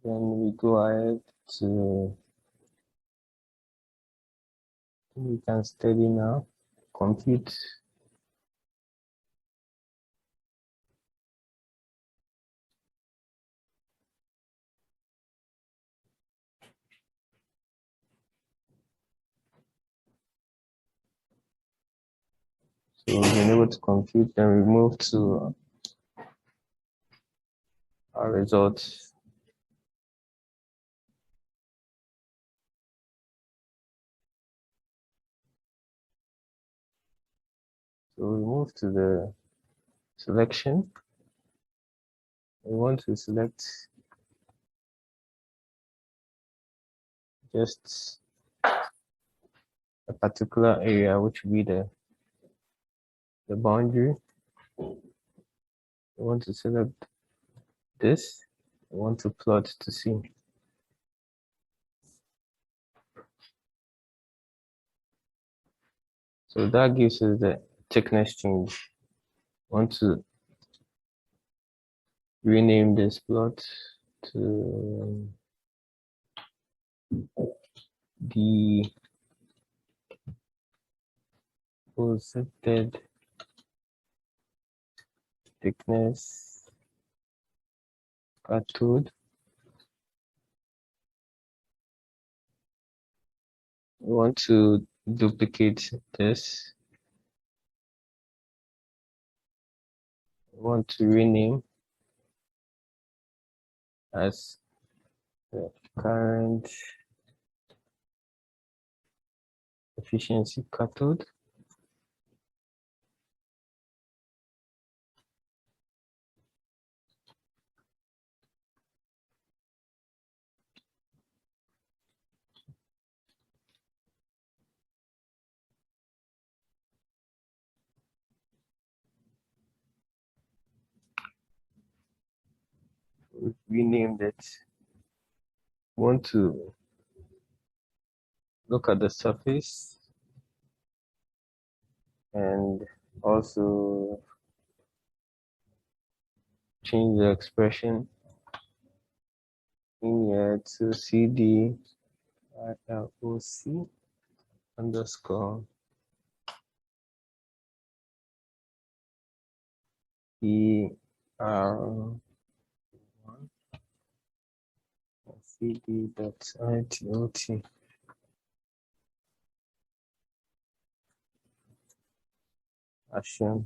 [SPEAKER 1] Then we go ahead to, we can study now, compute. So we've been able to compute, then we move to our results. So we move to the selection. We want to select just a particular area, which will be the boundary. We want to select this. We want to plot to see. So that gives us the thickness change. I want to rename this plot to the projected thickness cathode. We want to duplicate this. We want to rename as the current efficiency cathode. We renamed it. We want to look at the surface and also change the expression in here to CD ILOC underscore ER1 CD.ITOT. As shown.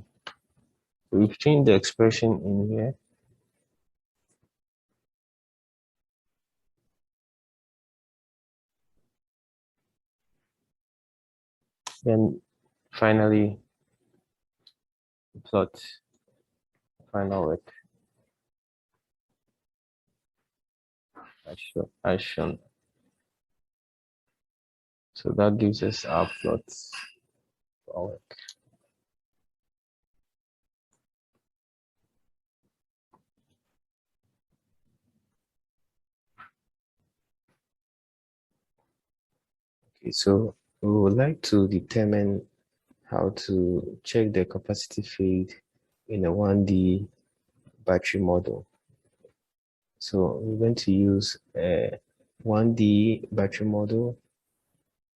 [SPEAKER 1] We've changed the expression in here. Then finally plot final work as shown. So that gives us our plot for our work. Okay, so we would like to determine how to check the capacity field in a 1D battery model. So we're going to use a 1D battery model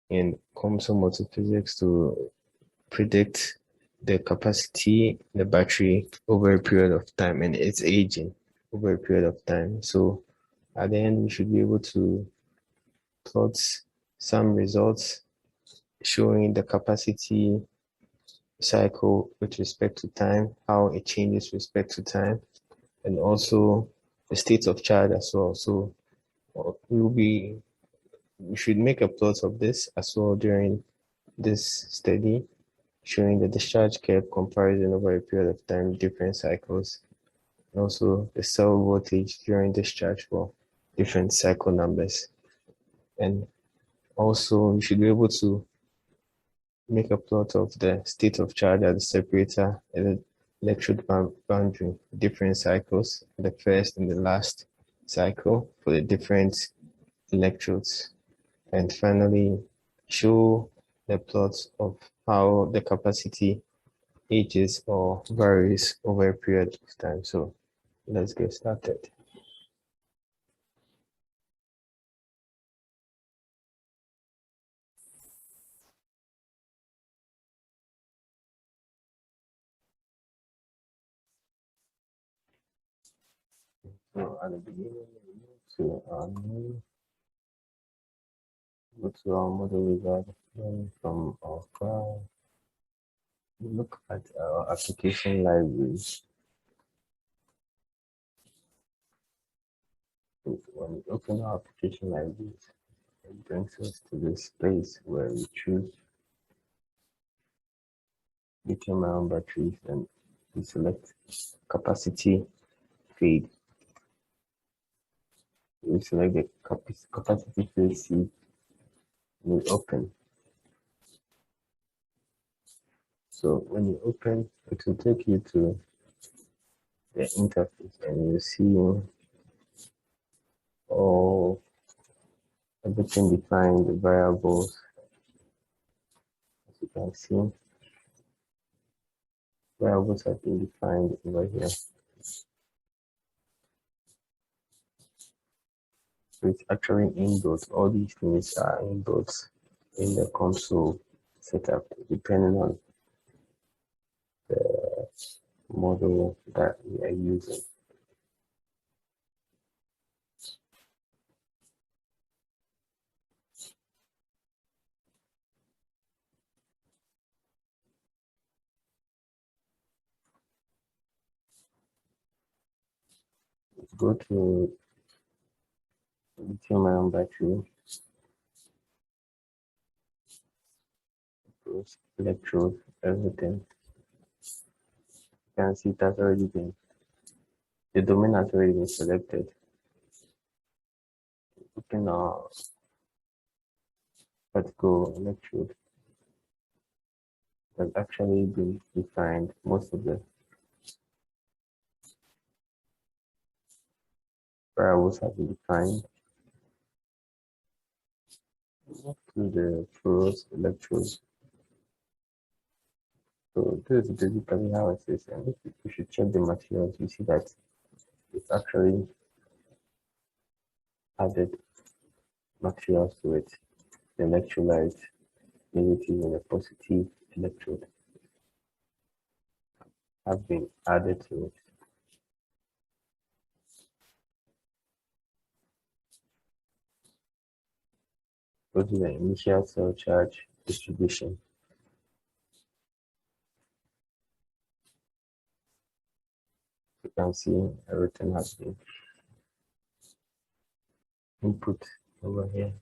[SPEAKER 1] in Comsol multiphysics to predict the capacity in the battery over a period of time and its aging over a period of time. So at the end, we should be able to plot some results showing the capacity cycle with respect to time, how it changes with respect to time, and also the state of charge as well. So we should make a plot of this as well during this study, showing the discharge curve comparison over a period of time, different cycles, and also the cell voltage during discharge for different cycle numbers. And also we should be able to make a plot of the state of charge at the separator and the electrode boundary, different cycles, the first and the last cycle for the different electrodes. And finally, show the plots of how the capacity ages or varies over a period of time. So let's get started. So at the beginning, to our new, go to our model wizard, then from our file, look at our application library. So when we open our application library, it brings us to this place where we choose lithium-ion batteries and we select capacity field. We select the capacity field seed and we open. So when you open, it will take you to the interface and you see all everything defined, the variables. As you can see, variables have been defined over here. So it's actually inbuilt. All these things are inbuilt in the console setup, depending on the model that we are using. Let's go to lithium-ion battery, electrode, everything. You can see it has already been, the domain has already been selected. Open our particle electrode has actually been defined. Most of the variables have been defined. To the pros electrodes. So this is basically how it is, and if you should check the materials, you see that it's actually added materials to it. The electrolyte negative and the positive electrode have been added to it. Go to the initial cell charge distribution. can see everything has been input over here.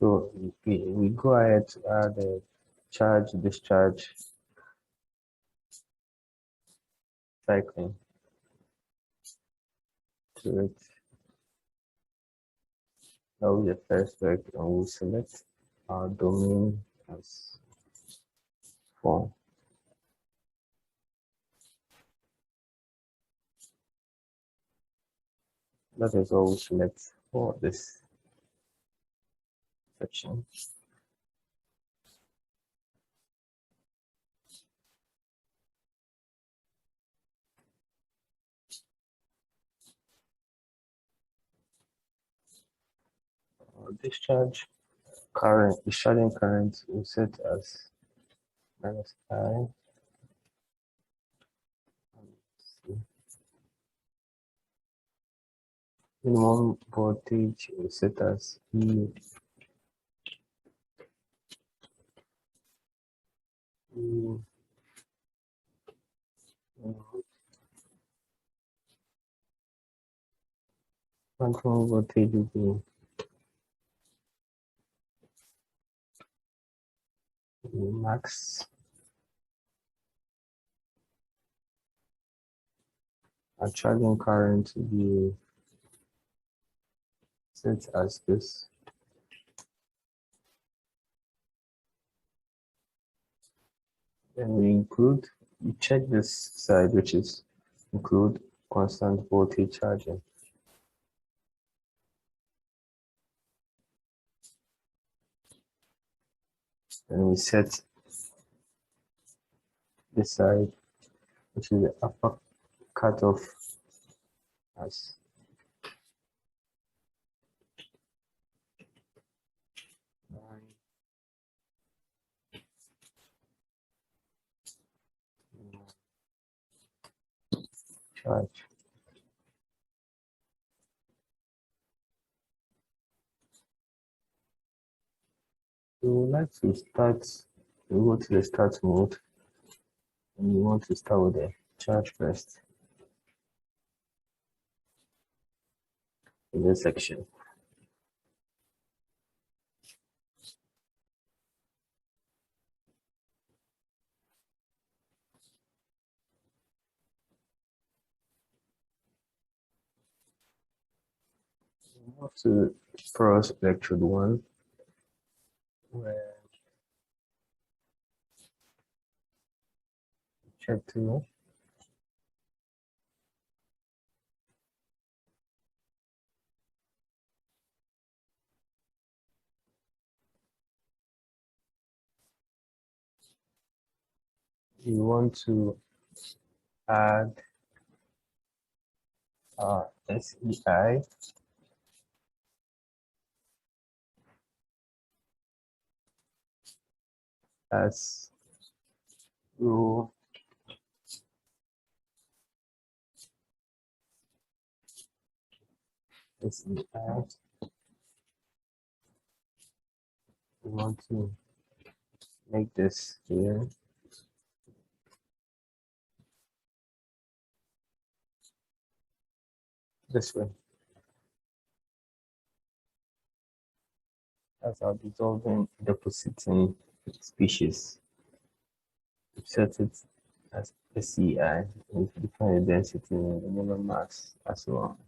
[SPEAKER 1] So we go ahead to add a charge discharge cycling to it. That will be the first vector, and we'll select our domain as form. That is all we select for this section. Discharge current, discharging current we set as -I. Minimum voltage we set as E. Maximum voltage will be max. Our charging current will be set as this. Then we check this side, which is include constant voltage charging. And we set this side, which is the upper cutoff, as charge. We would like to start, we go to the start mode, and we want to start with the charge first in this section. We have to press electrode 1, where check 2. We want to add SEI as rho SEI. We want to make this here this way. That's our dissolving depositing species. Set it as SEI and define the density and the molar mass as well.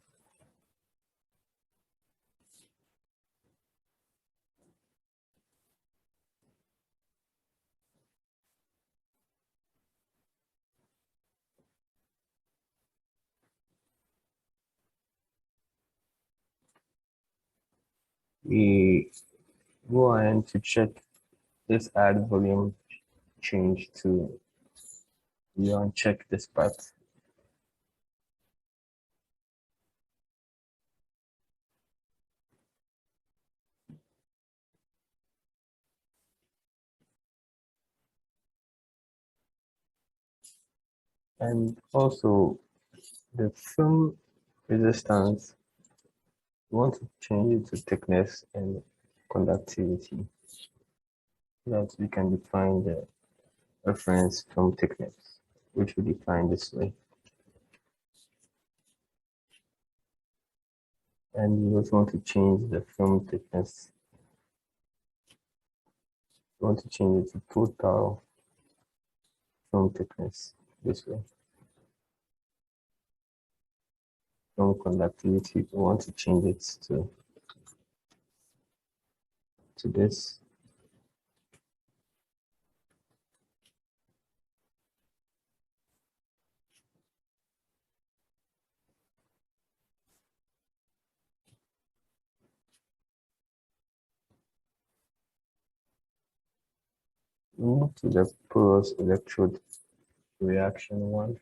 [SPEAKER 1] We go ahead to check this add volume change to, we uncheck this part. And also the film resistance, we want to change it to thickness and conductivity so that we can define the reference film thickness, which we define this way. And we also want to change the film thickness. We want to change it to total film thickness this way. Film conductivity, we want to change it to this. Move to the porous electrode reaction one.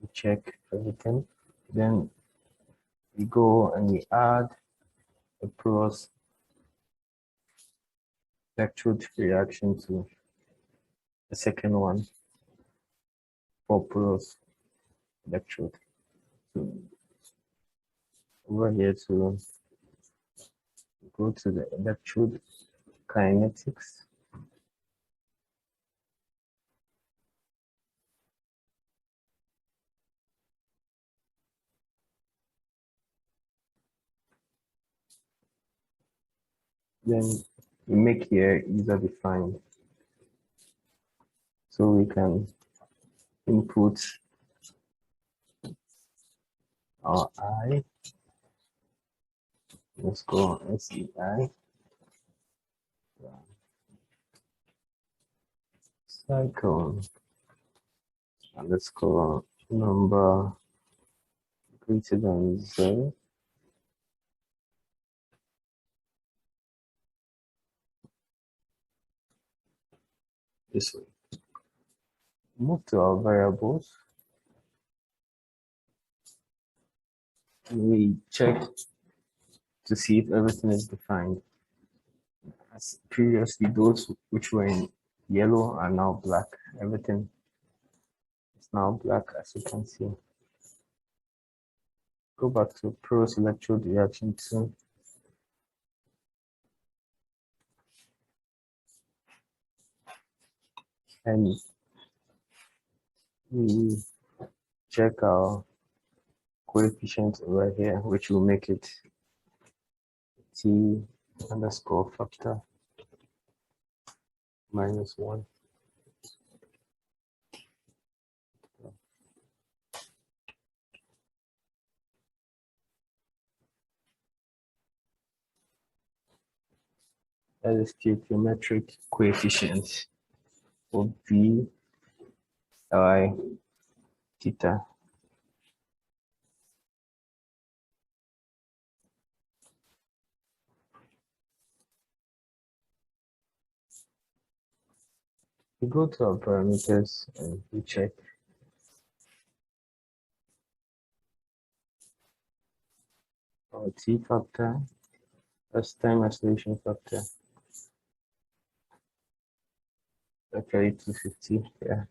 [SPEAKER 1] We check everything. Then we go and we add a porous electrode reaction to the second one for porous electrode. So over here to go to the electrode kinetics. Then we make here user defined. So we can input our I. Let's go on SEI. Cycle. And let's go on number greater than 0. This way. Move to our variables. And we check to see if everything is defined. As previously, those which were in yellow are now black. Everything is now black, as you can see. Go back to porous electrode reaction 2. And we check our coefficient over here, which will make it T underscore factor -1. That is geometric coefficient of V I theta. We go to our parameters and we check our T factor, that's time acceleration factor. Actually 250, yeah.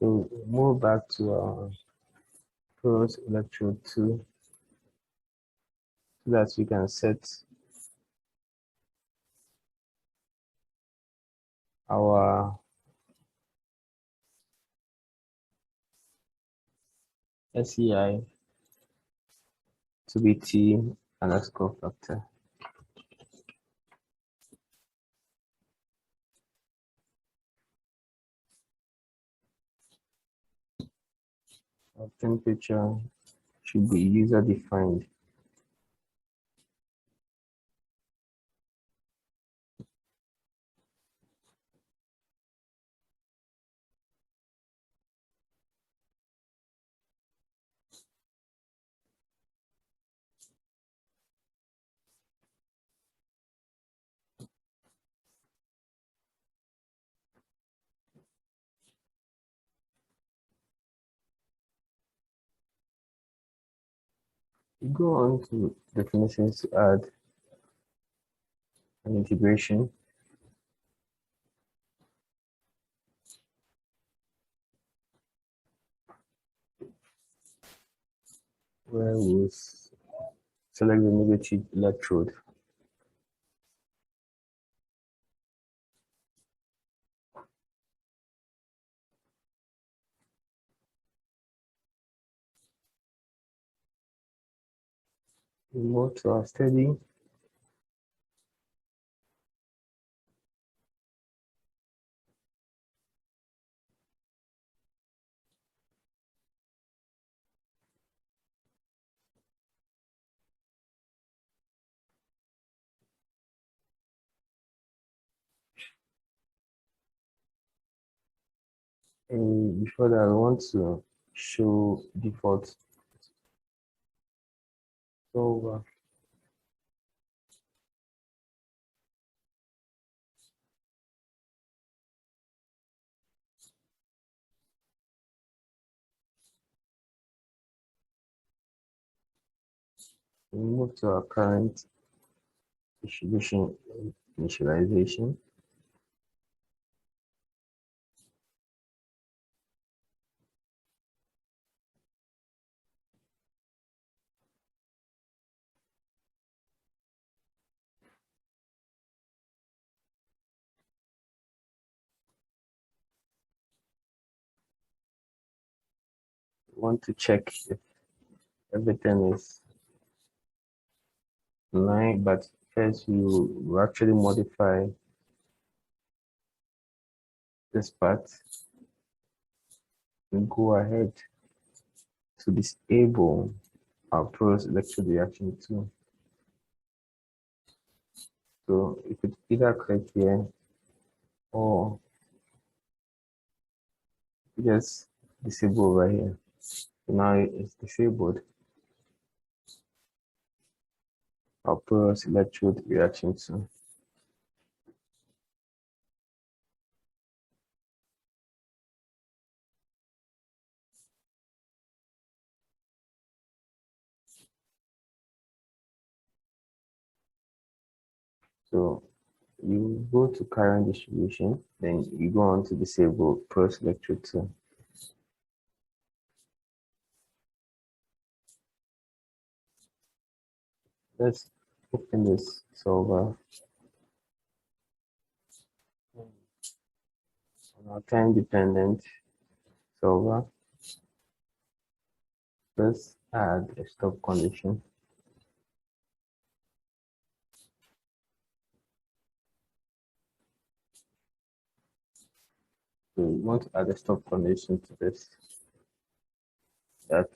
[SPEAKER 1] So move back to our porous electrode 2 so that we can set our SEI to be T underscore factor. Our temperature should be user defined. We go on to definitions to add an integration. Where we select the negative electrode. We move to our study. And before that, I want to show default solver. We move to our current distribution initialization. We want to check if everything is in line, but first we will actually modify this part and go ahead to disable our pros electrode reaction too. So you could either click here or just disable over here. So now it's disabled. Our pros electrode reaction too. So you go to current distribution, then you go on to disable pros electrode too. Let's open this solver. On our time dependent solver, let's add a stop condition. So we want to add a stop condition to this. That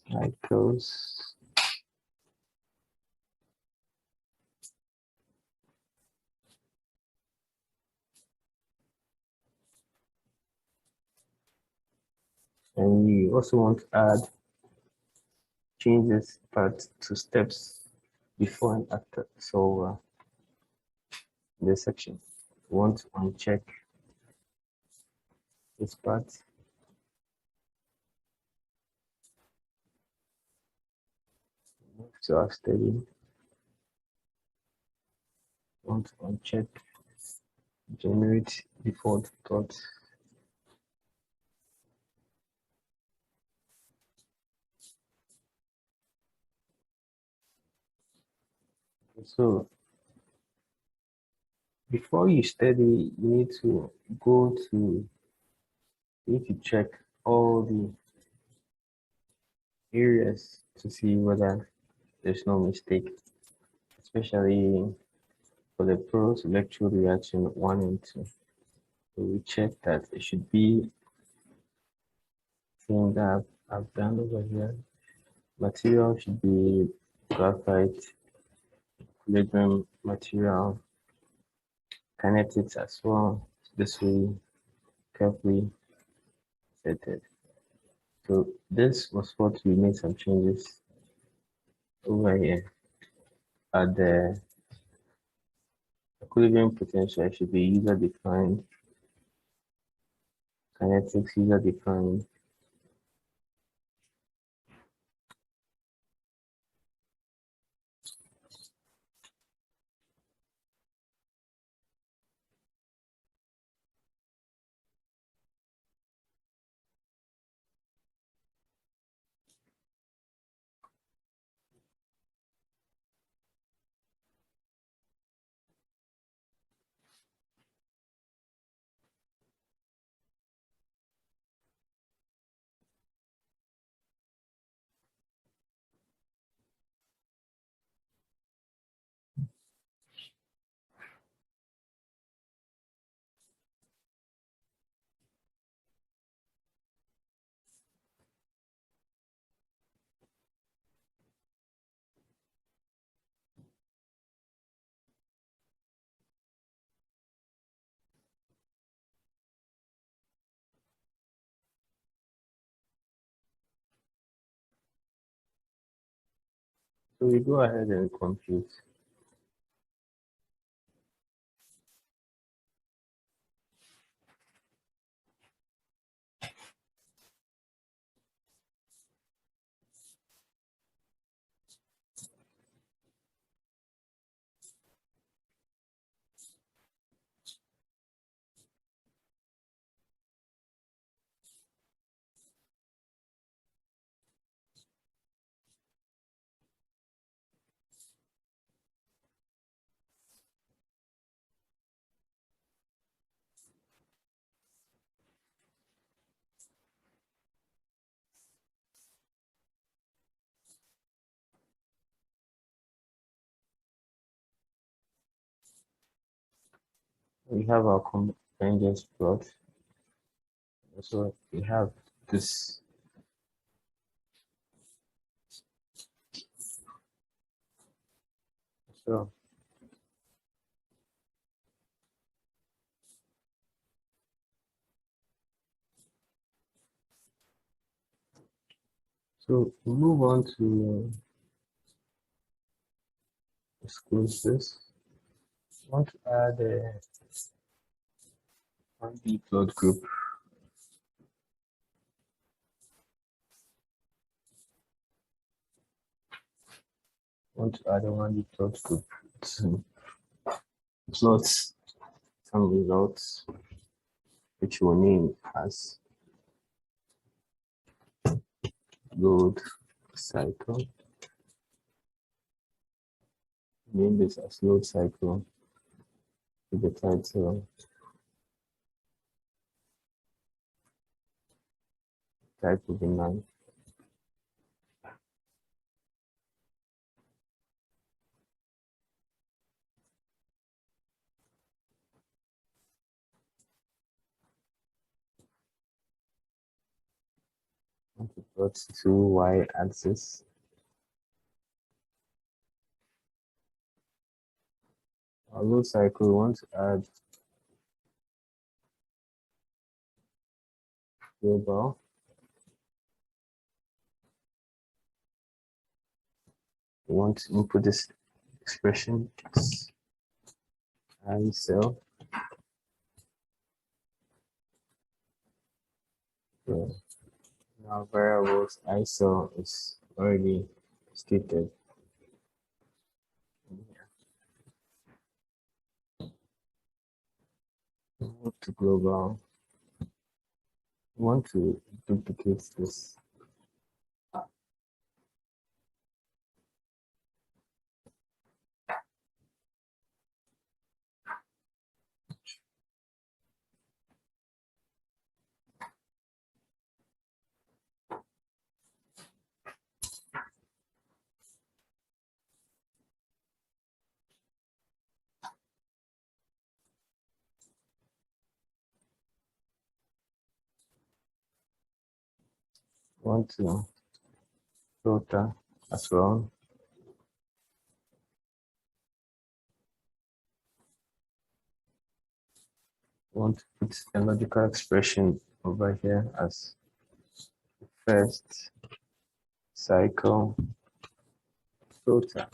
[SPEAKER 1] cycles. And we also want to add change this part to steps before and after. So in this section, we want to uncheck this part. Move to our study. Want to uncheck generate default plot. So before you study, you need to go to, you need to check all the areas to see whether there's no mistake, especially for the pros electrode reaction 1 and 2. So we check that it should be thing that I've done over here. Material should be graphite, equilibrium material, kinetics as well. This way carefully set it. So this was what we made some changes over here. At the equilibrium potential should be user defined, kinetics user defined. So we go ahead and compute. We have our convergence plot. So we have this. So we move on to close this. I want to add one D plot group. I want to add a 1D plot group to plot some results, which we'll name as load cycle. Name this as load cycle with the title type of demand. Want to plot two y-axis. Our load cycle, we want to add global. We want to input this expression, it's I cell. So now variables I cell is already stated. Move to global. We want to duplicate this. Want to filter as well. Want to put a logical expression over here as first cycle filter.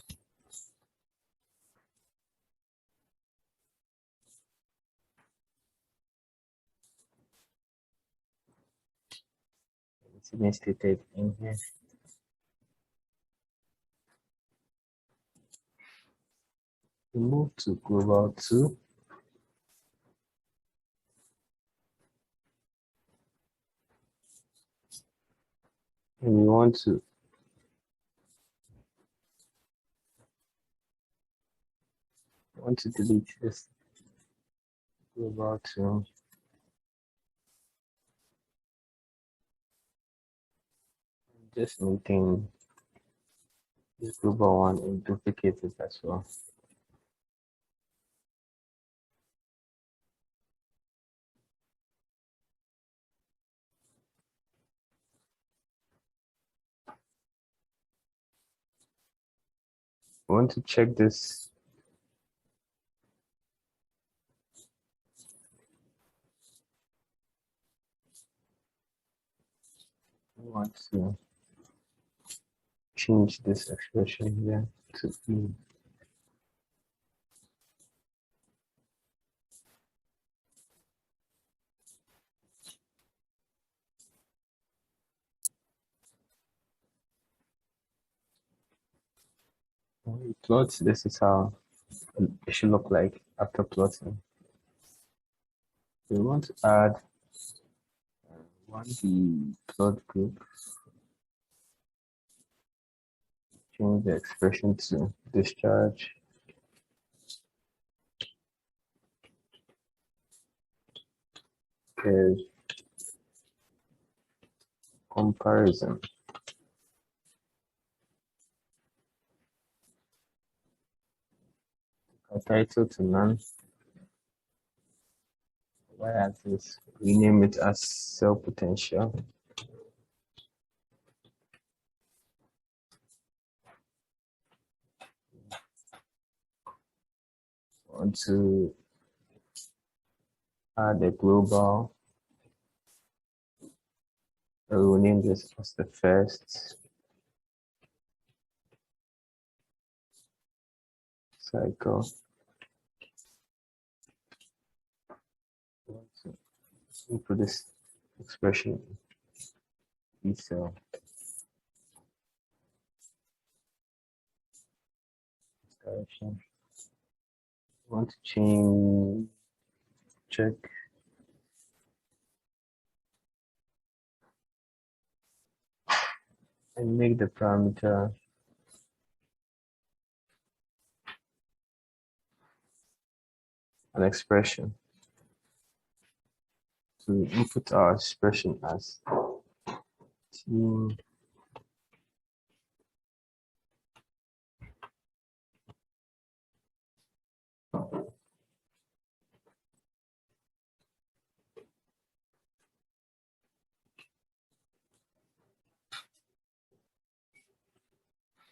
[SPEAKER 1] It's been stated in here. We move to global 2. And we want to delete this global 2. Just maintain this global 1 and duplicate it as well. I want to check this. I want to change this expression here to E. When we plot, this is how it should look like after plotting. We want to add 1D plot group. Change the expression to discharge curve comparison. Title to none. Y-axis, rename it as cell potential. Want to add a global. I will name this as the first cycle. Put this expression in cell. Direction. Want to change, check and make the parameter an expression. So we input our expression as T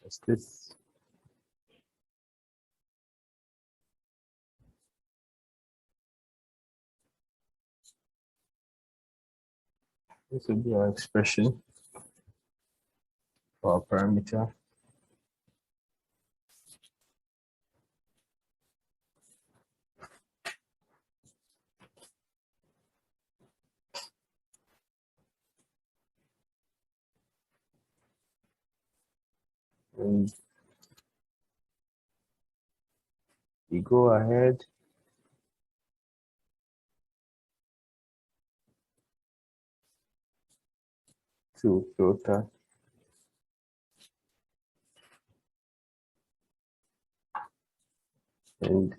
[SPEAKER 1] as this. This will be our expression for our parameter. And we go ahead to filter and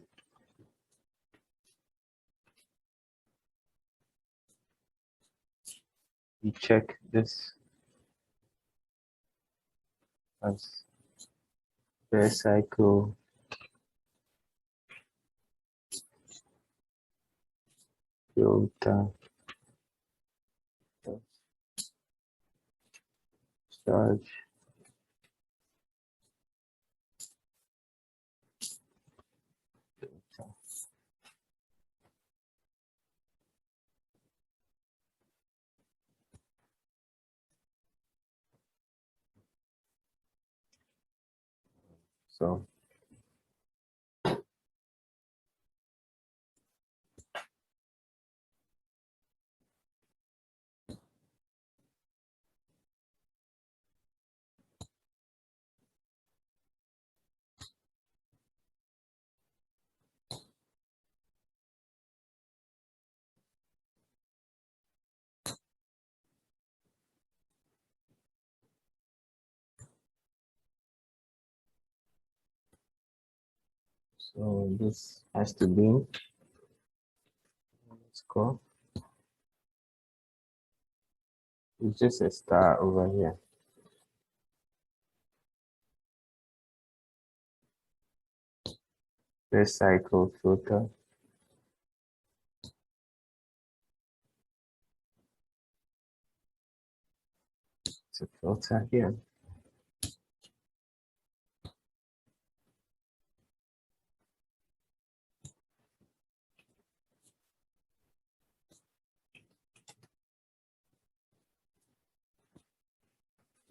[SPEAKER 1] we check this as first cycle filter Charge. So this has to be, let's go. It's just a star over here. First cycle filter. It's a filter here.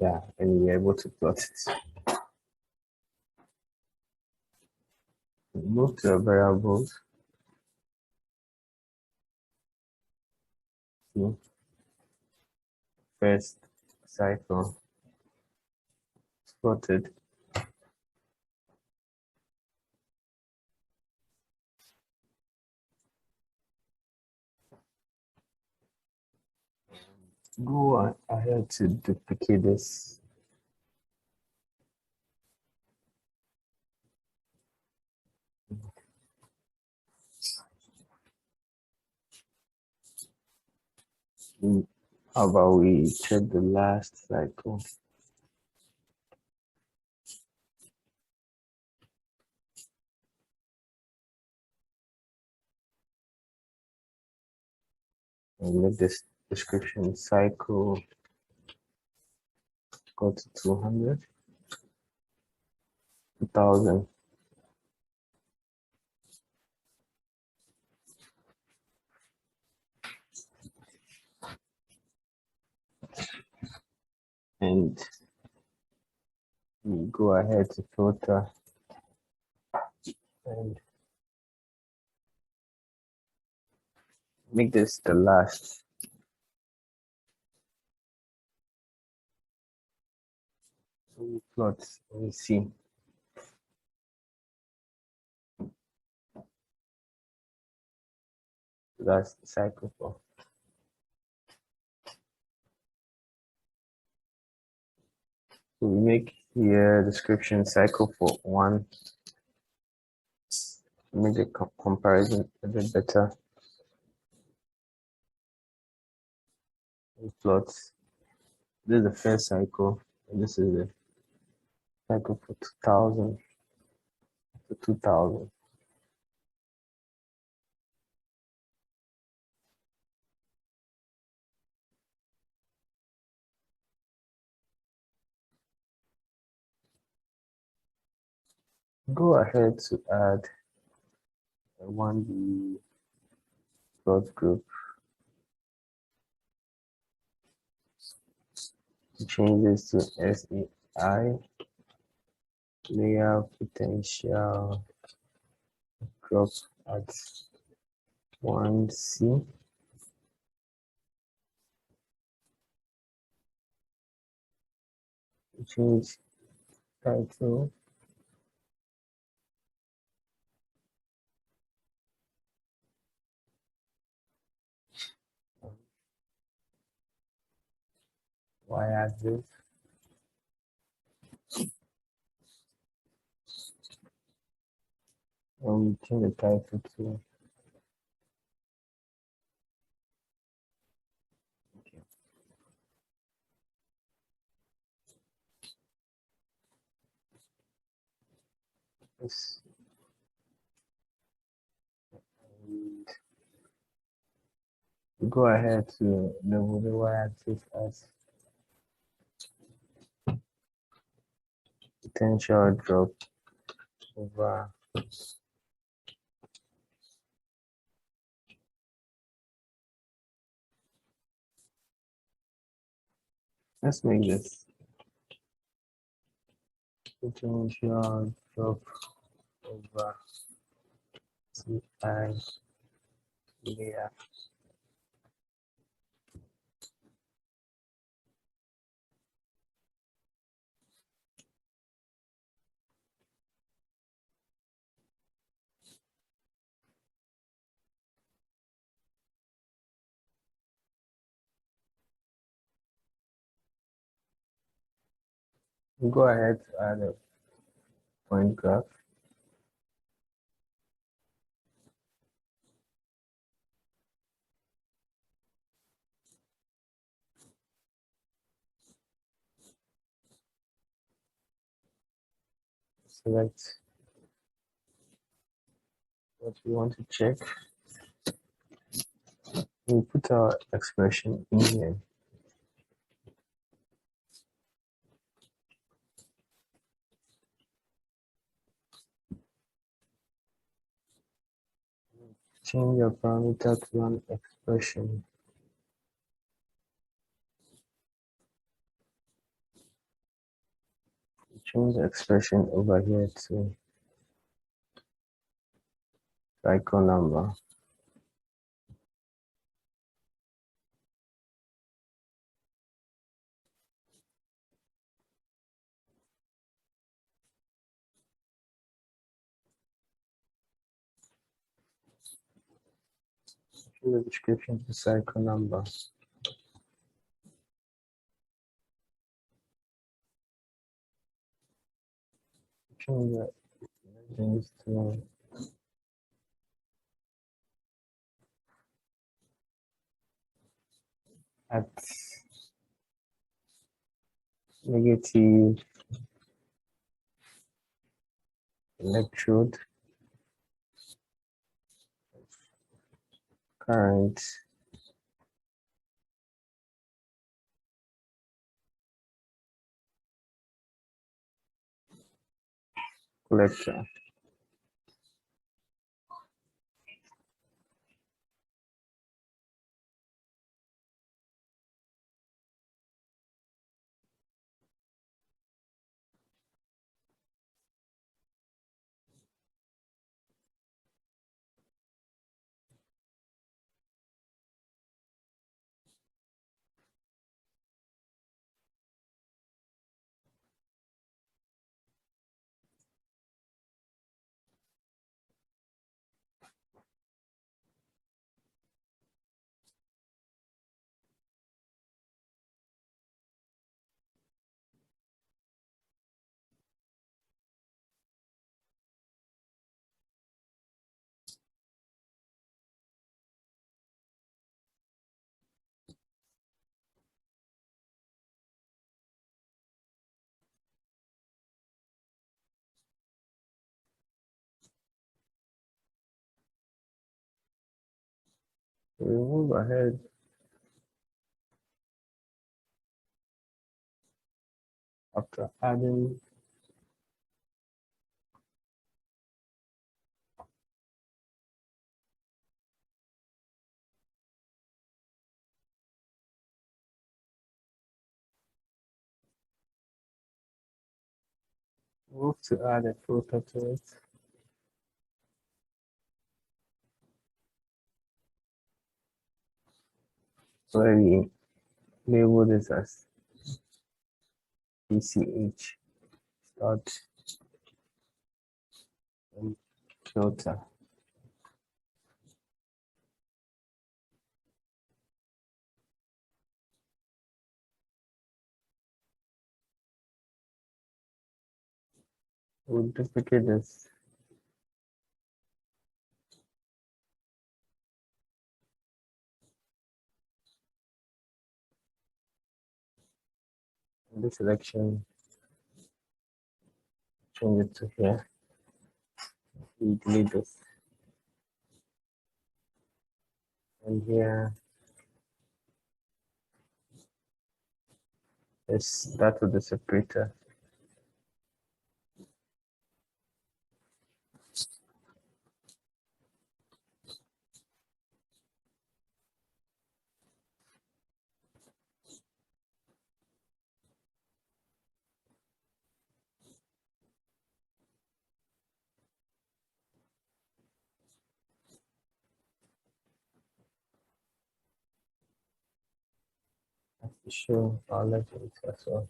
[SPEAKER 1] Yeah, and you're able to plot it. Move to the variables. See, first cycle plotted. Go ahead to duplicate this. How about we check the last cycle? And make this description cycle go to 200, 2000. And we go ahead to filter and make this the last. So we plot, we see. That's the cycle for. So we make here description cycle for 1. Make the comparison a bit better. We plot. This is the first cycle, and this is the cycle for 2000 to 2000. Go ahead to add a 1D plot group. Change this to SEI, layer potential drop at 1C. Change title. Y-axis. And we change the title to this. And go ahead to label the Y-axis as potential drop over let's make this potential drop over Ti layer. Go ahead to add a point graph. Select what we want to check. We'll put our expression in here. Change your parameter to an expression. Change the expression over here to cycle number. Change the description to cycle number. Change the legends to at negative electrode current collector. We move ahead after adding move to add a filter to it. So we label this as PCH dot filter. We'll duplicate this. In this selection, change it to here. We delete this. And here, let's start with the separator. show our legends as well.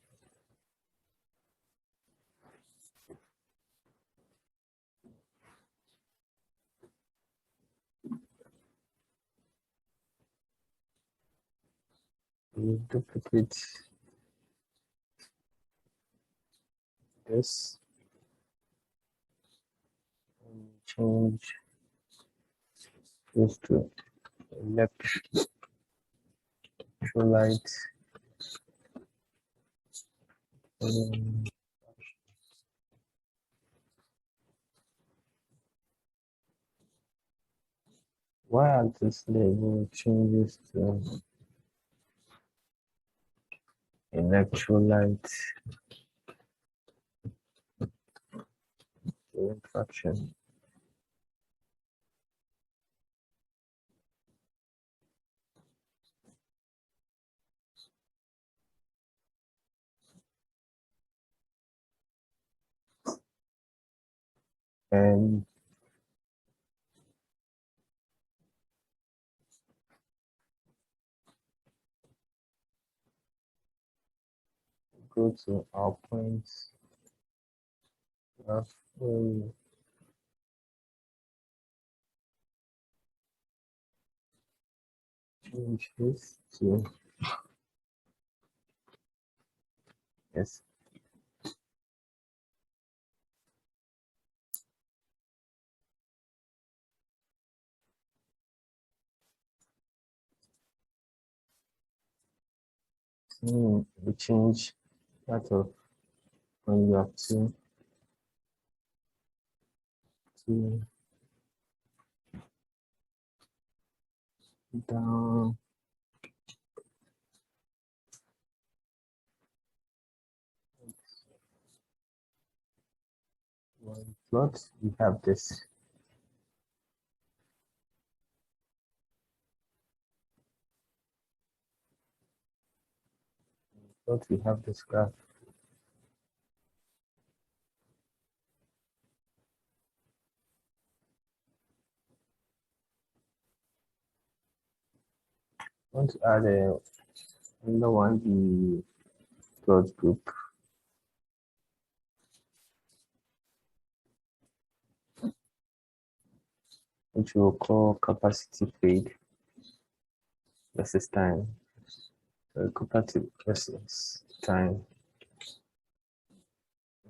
[SPEAKER 1] We duplicate this and change this to electrolyte. Y-axis label changes to electrolyte interaction. And go to our points of change this to yes. We change that of when you have to down one plot. We have this. Plot. We have this graph. I want to add another one, the plot group. Which we'll call capacity fade versus time. So capacity versus time.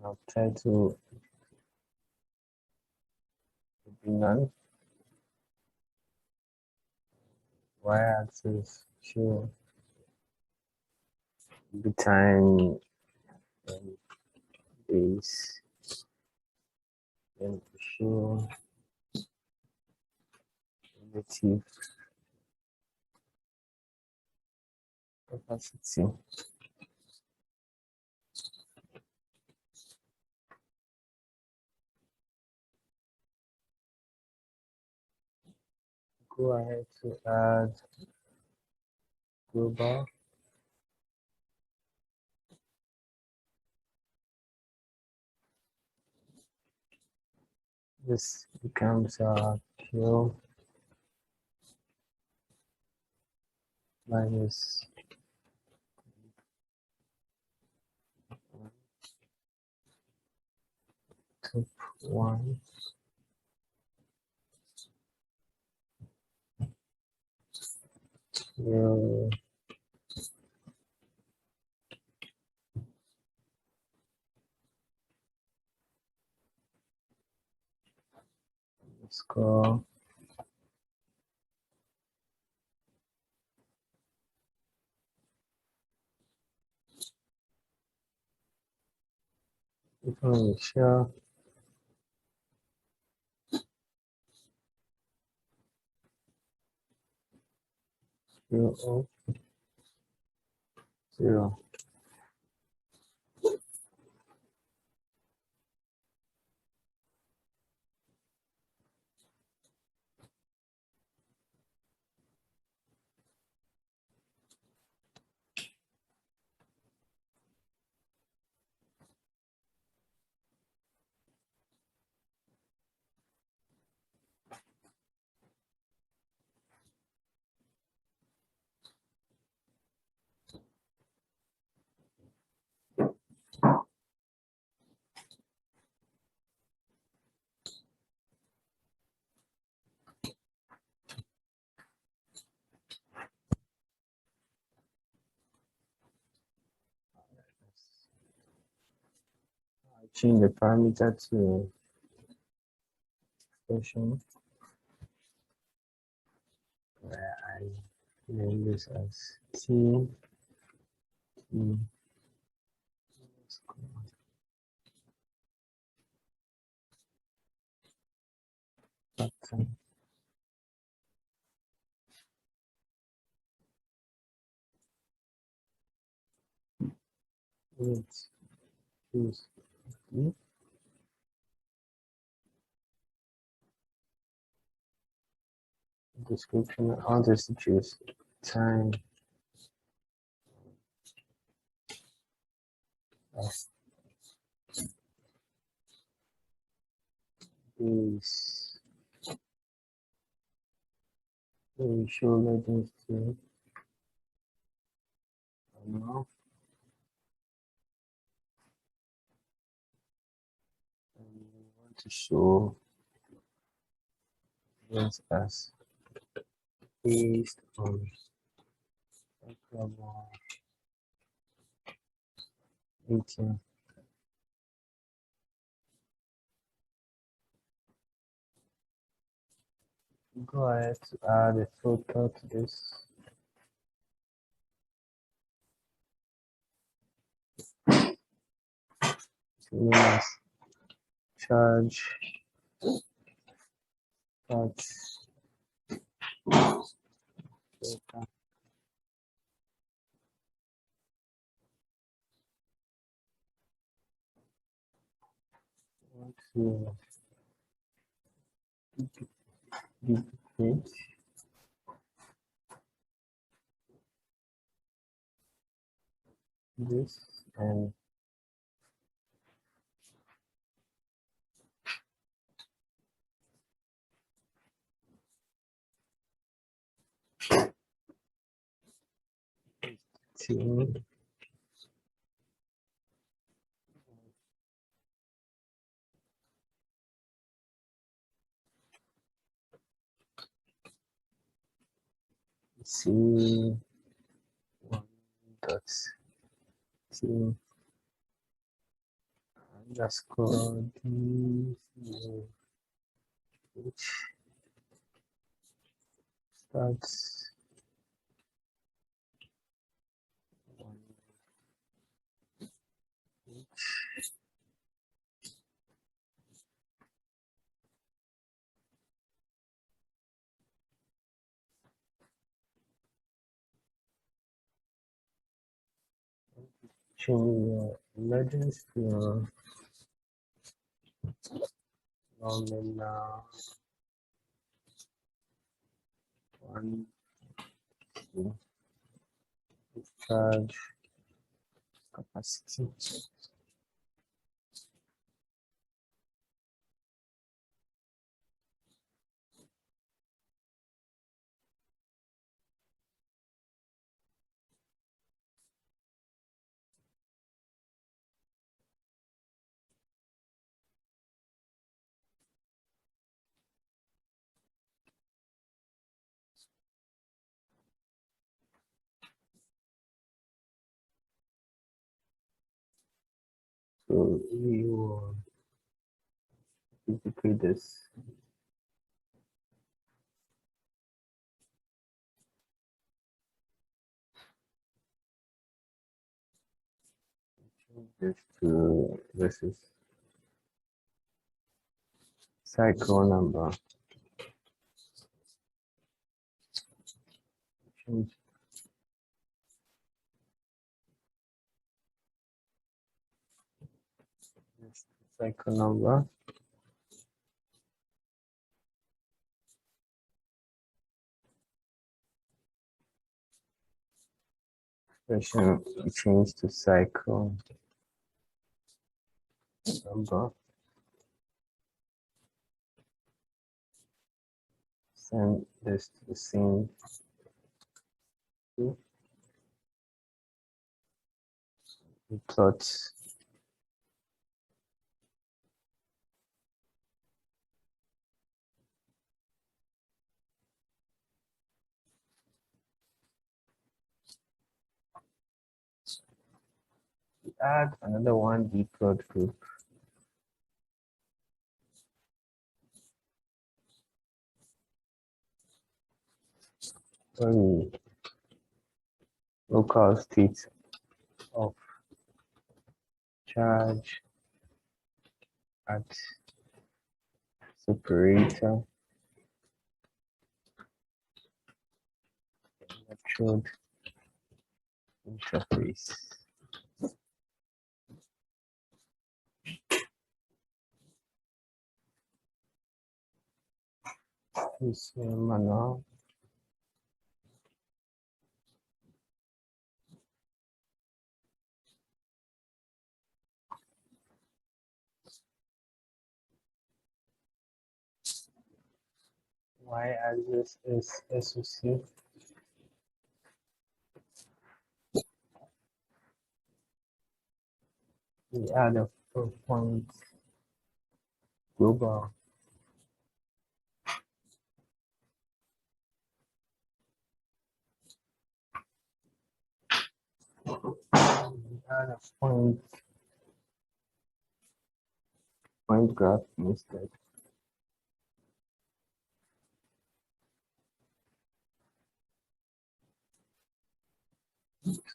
[SPEAKER 1] I'll try to be none. Y-axis show the time and days, and show relative capacity. Go ahead to add global. This becomes Q minus 1. Let's go. Share 0, 0. change the parameter to expression where I name this as T E pattern. Let's choose E. Description. I want us to choose time as is. We show legends to now. And we want to show this as based on cycle 18. Go ahead to add a filter to this. Yes. Charge. Filter. Want to duplicate this and to C one dot T underscore D which starts change your legends to nominal one to charge capacity. So we will duplicate this. Change this to this is cycle number. Change this to cycle number. Expression we change to cycle number. Send this to the scene. We plot add another one, Electrode group. when local state of charge at separator electrode interface. This manual. Y-axis is SOC. We add a 4-point global. We add a point graph instead.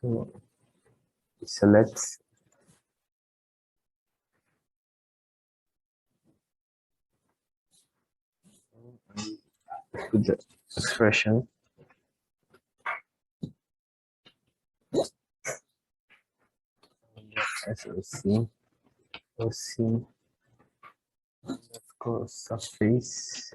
[SPEAKER 1] So select put the expression SOC underscore surface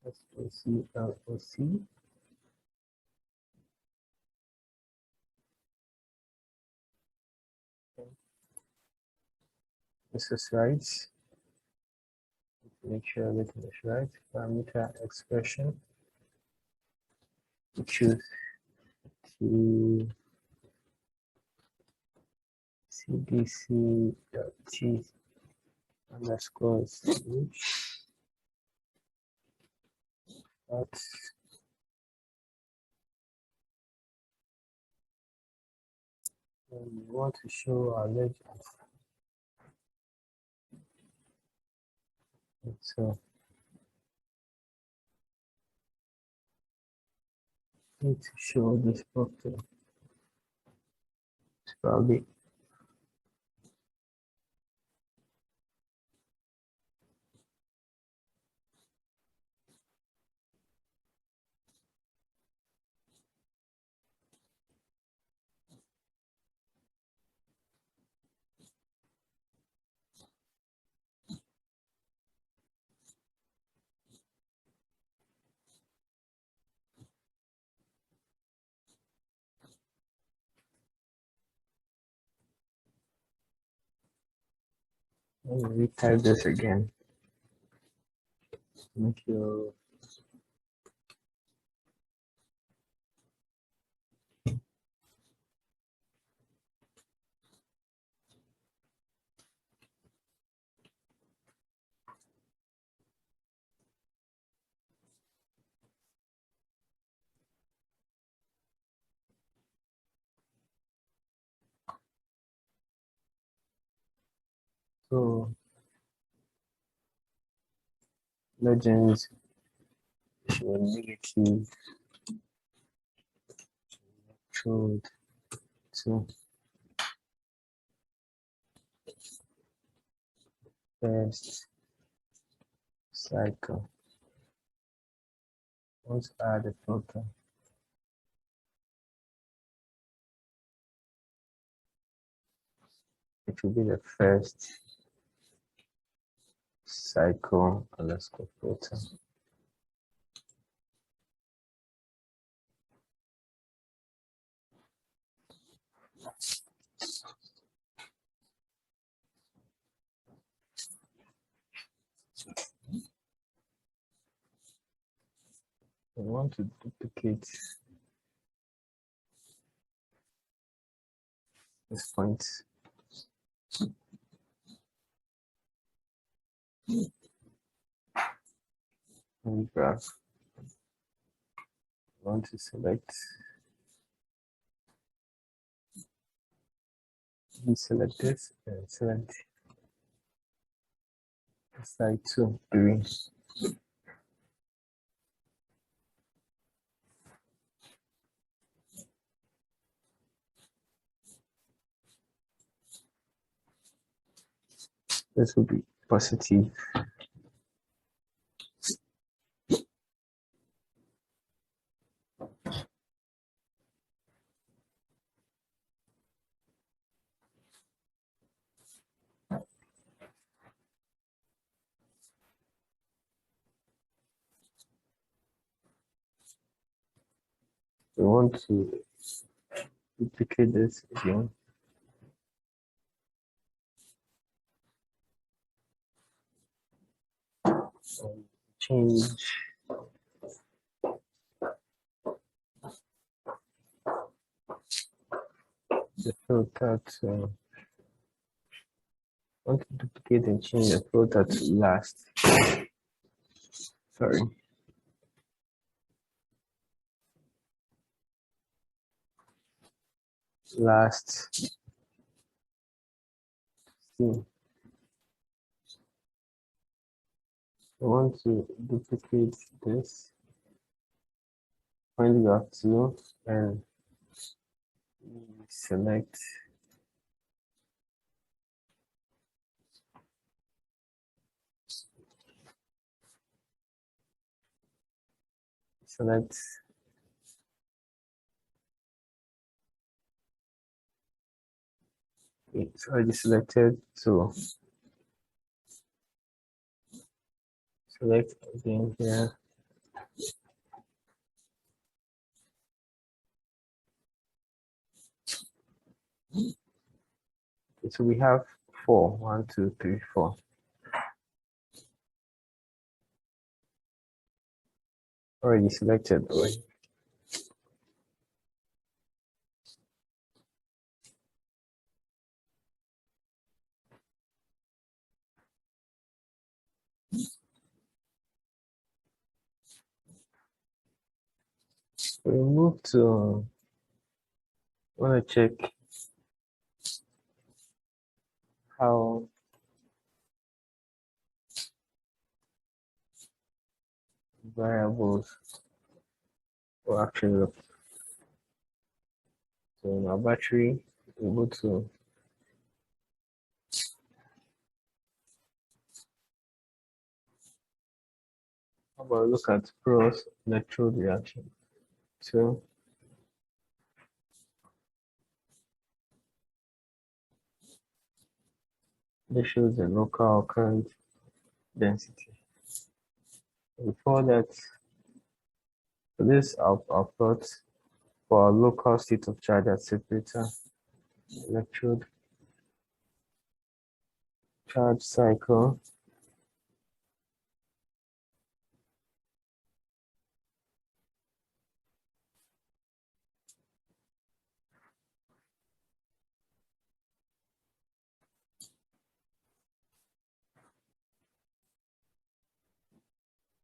[SPEAKER 1] SOC LOC. This is right. Make sure everything is right. Parameter expression. We choose to cdc.t underscore switch. We want to show our legend. So need to show this property. It's probably let me retype this again. Make your so legends show negative electrode to first cycle. Let's add a filter. It will be the first cycle underscore filter. We want to duplicate this point And graph. I want to select. Deselect this and select side 2, 3. This will be positive. We want to duplicate this again. And change the filter to, I want to duplicate and change the filter to last. Sorry. Last. See. I want to duplicate this. Point graph 2 and select it's already selected, so select again here. Okay, so we have 4. 1, 2, 3, 4. Already selected. Already. We move to, want to check how variables will actually look. So in our battery, we go to how about look at cross electrode reaction. So this shows the local current density. Before that, for this I'll plot for our local state of charge at separator, electrode charge cycle.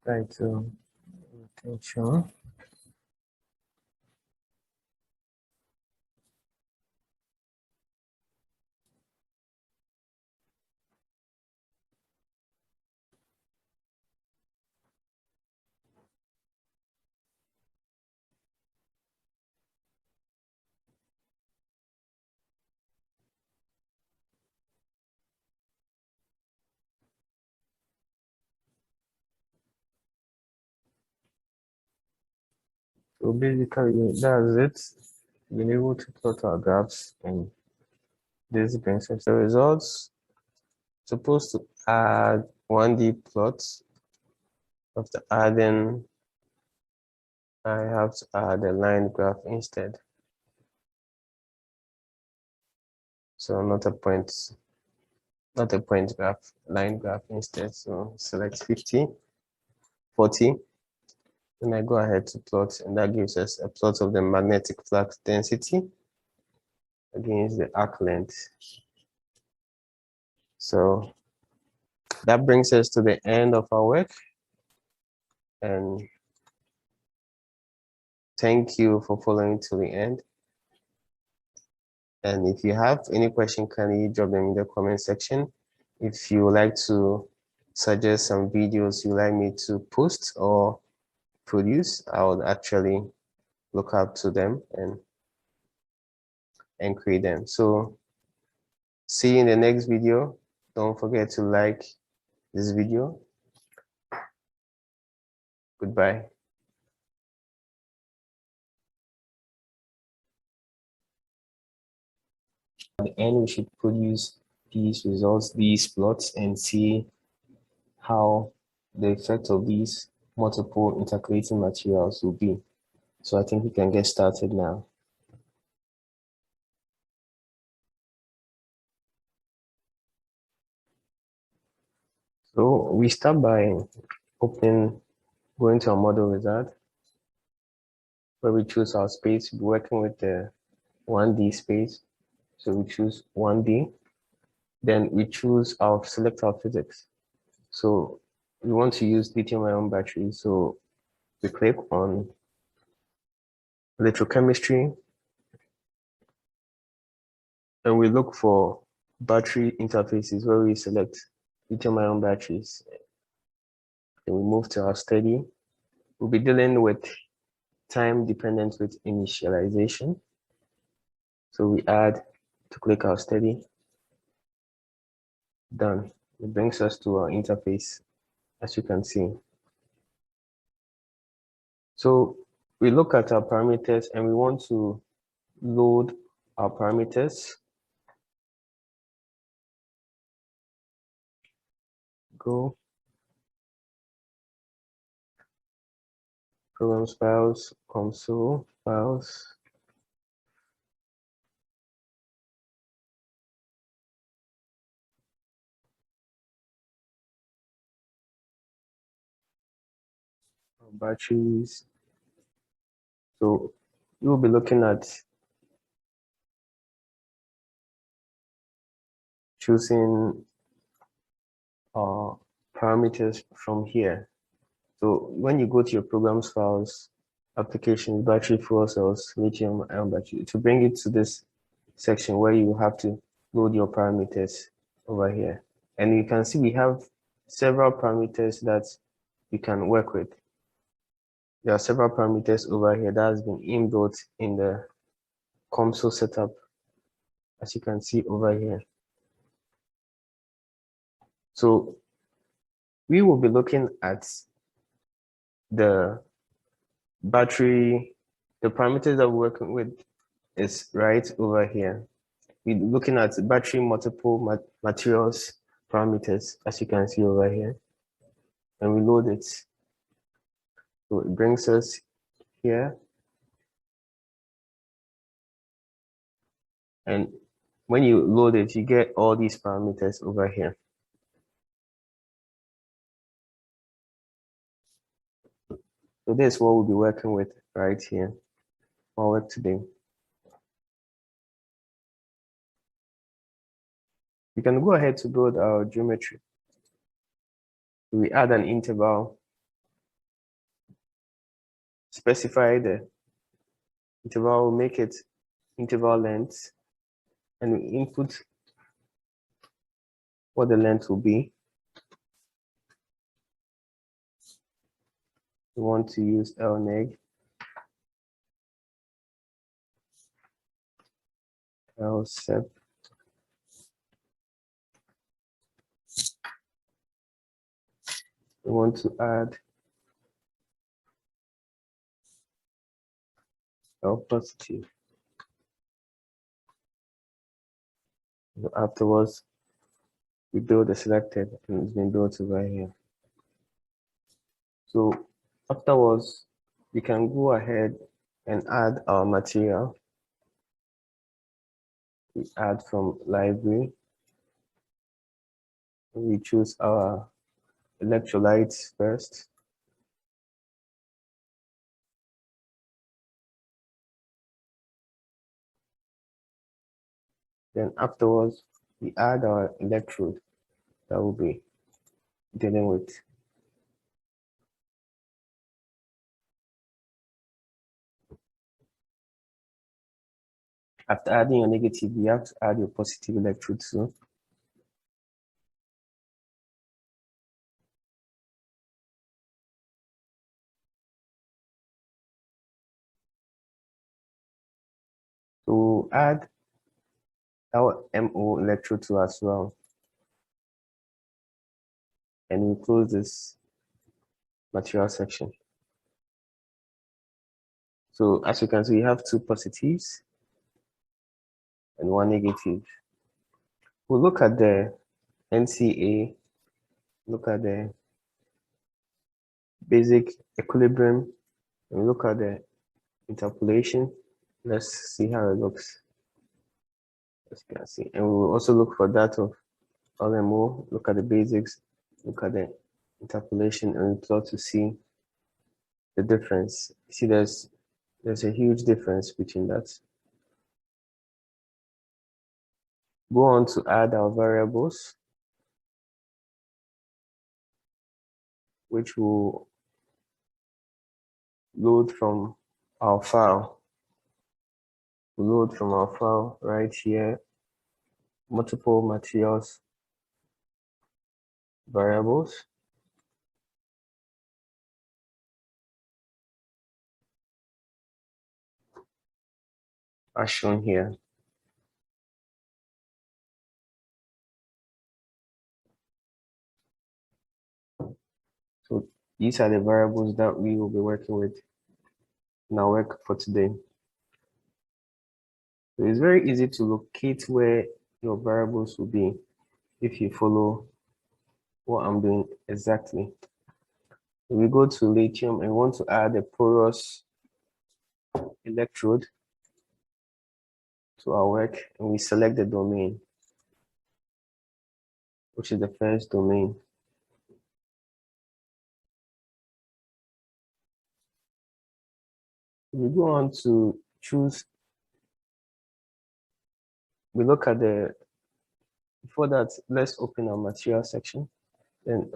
[SPEAKER 1] Right, so attention. So basically, that's it. Being able to plot our graphs, and this brings us the results. Supposed to add 1D plots. After adding, I have to add a line graph instead. So not a point graph, line graph instead. So select 50, 40. And I go ahead to plot, and that gives us a plot of the magnetic flux density against the arc length. So That brings us to the end of our work, and thank you for following to the end. And if you have any question, kindly drop them in the comment section. If you would like to suggest some videos you like me to post or produce, I would actually look up to them and create them. So see you in the next video. Don't forget to like this video. Goodbye. At the end, we should produce these results, these plots, and see how the effect of these multiple intercalating materials will be. So I think we can get started now. So we start by going to our model wizard, where we choose our space, working with the 1D space. So we choose 1D. Then we choose select our physics. So we want to use lithium-ion batteries. So we click on electrochemistry, and we look for battery interfaces where we select lithium-ion batteries. Then we move to our study. We'll be dealing with time dependent with initialization. So we add to click our study. Done. It brings us to our interface, as you can see. So we look at our parameters and we want to load our parameters. Go. Programs files, Comsol files. Batteries. So you will be looking at choosing parameters from here. So when you go to your programs files, applications, battery fuel cells, lithium ion battery, to bring it to this section where you have to load your parameters over here. And you can see we have several parameters that we can work with. There are several parameters over here that has been inbuilt in the Comsol setup, as you can see over here. So we will be looking at the battery, the parameters that we're working with is right over here. We're looking at battery multiple materials parameters, as you can see over here, and we load it. So it brings us here. And when you load it, you get all these parameters over here. So this is what we'll be working with right here for our work today. We can go ahead to build our geometry. We add an interval, specify the interval, make it interval length, and we input what the length will be. We want to use LNEG, LSEP. We want to add L positive. Afterwards, we build the selected, and it's been built over here. So afterwards, we can go ahead and add our material. We add from library. We choose our electrolytes first. Then afterwards, we add our electrode. That will be dealing with. After adding your negative, you have to add your positive electrode too. So add our MO electrode too as well. And we close this material section. So as you can see, we have two positives and one negative. We'll look at the NCA, look at the basic equilibrium, and look at the interpolation. Let's see how it looks. As you can see. And we will also look for that of LMO, look at the basics, look at the interpolation, and we plot to see the difference. See, there's a huge difference between that. Go on to add our variables, which will load from our file. Load from our file right here, multiple materials variables. As shown here. So these are the variables that we will be working with in our work for today. So it's very easy to locate where your variables will be if you follow what I'm doing exactly. We go to lithium and want to add a porous electrode to our work, and we select the domain, which is the first domain. We go on to choose. We look at the, before that, let's open our material section, then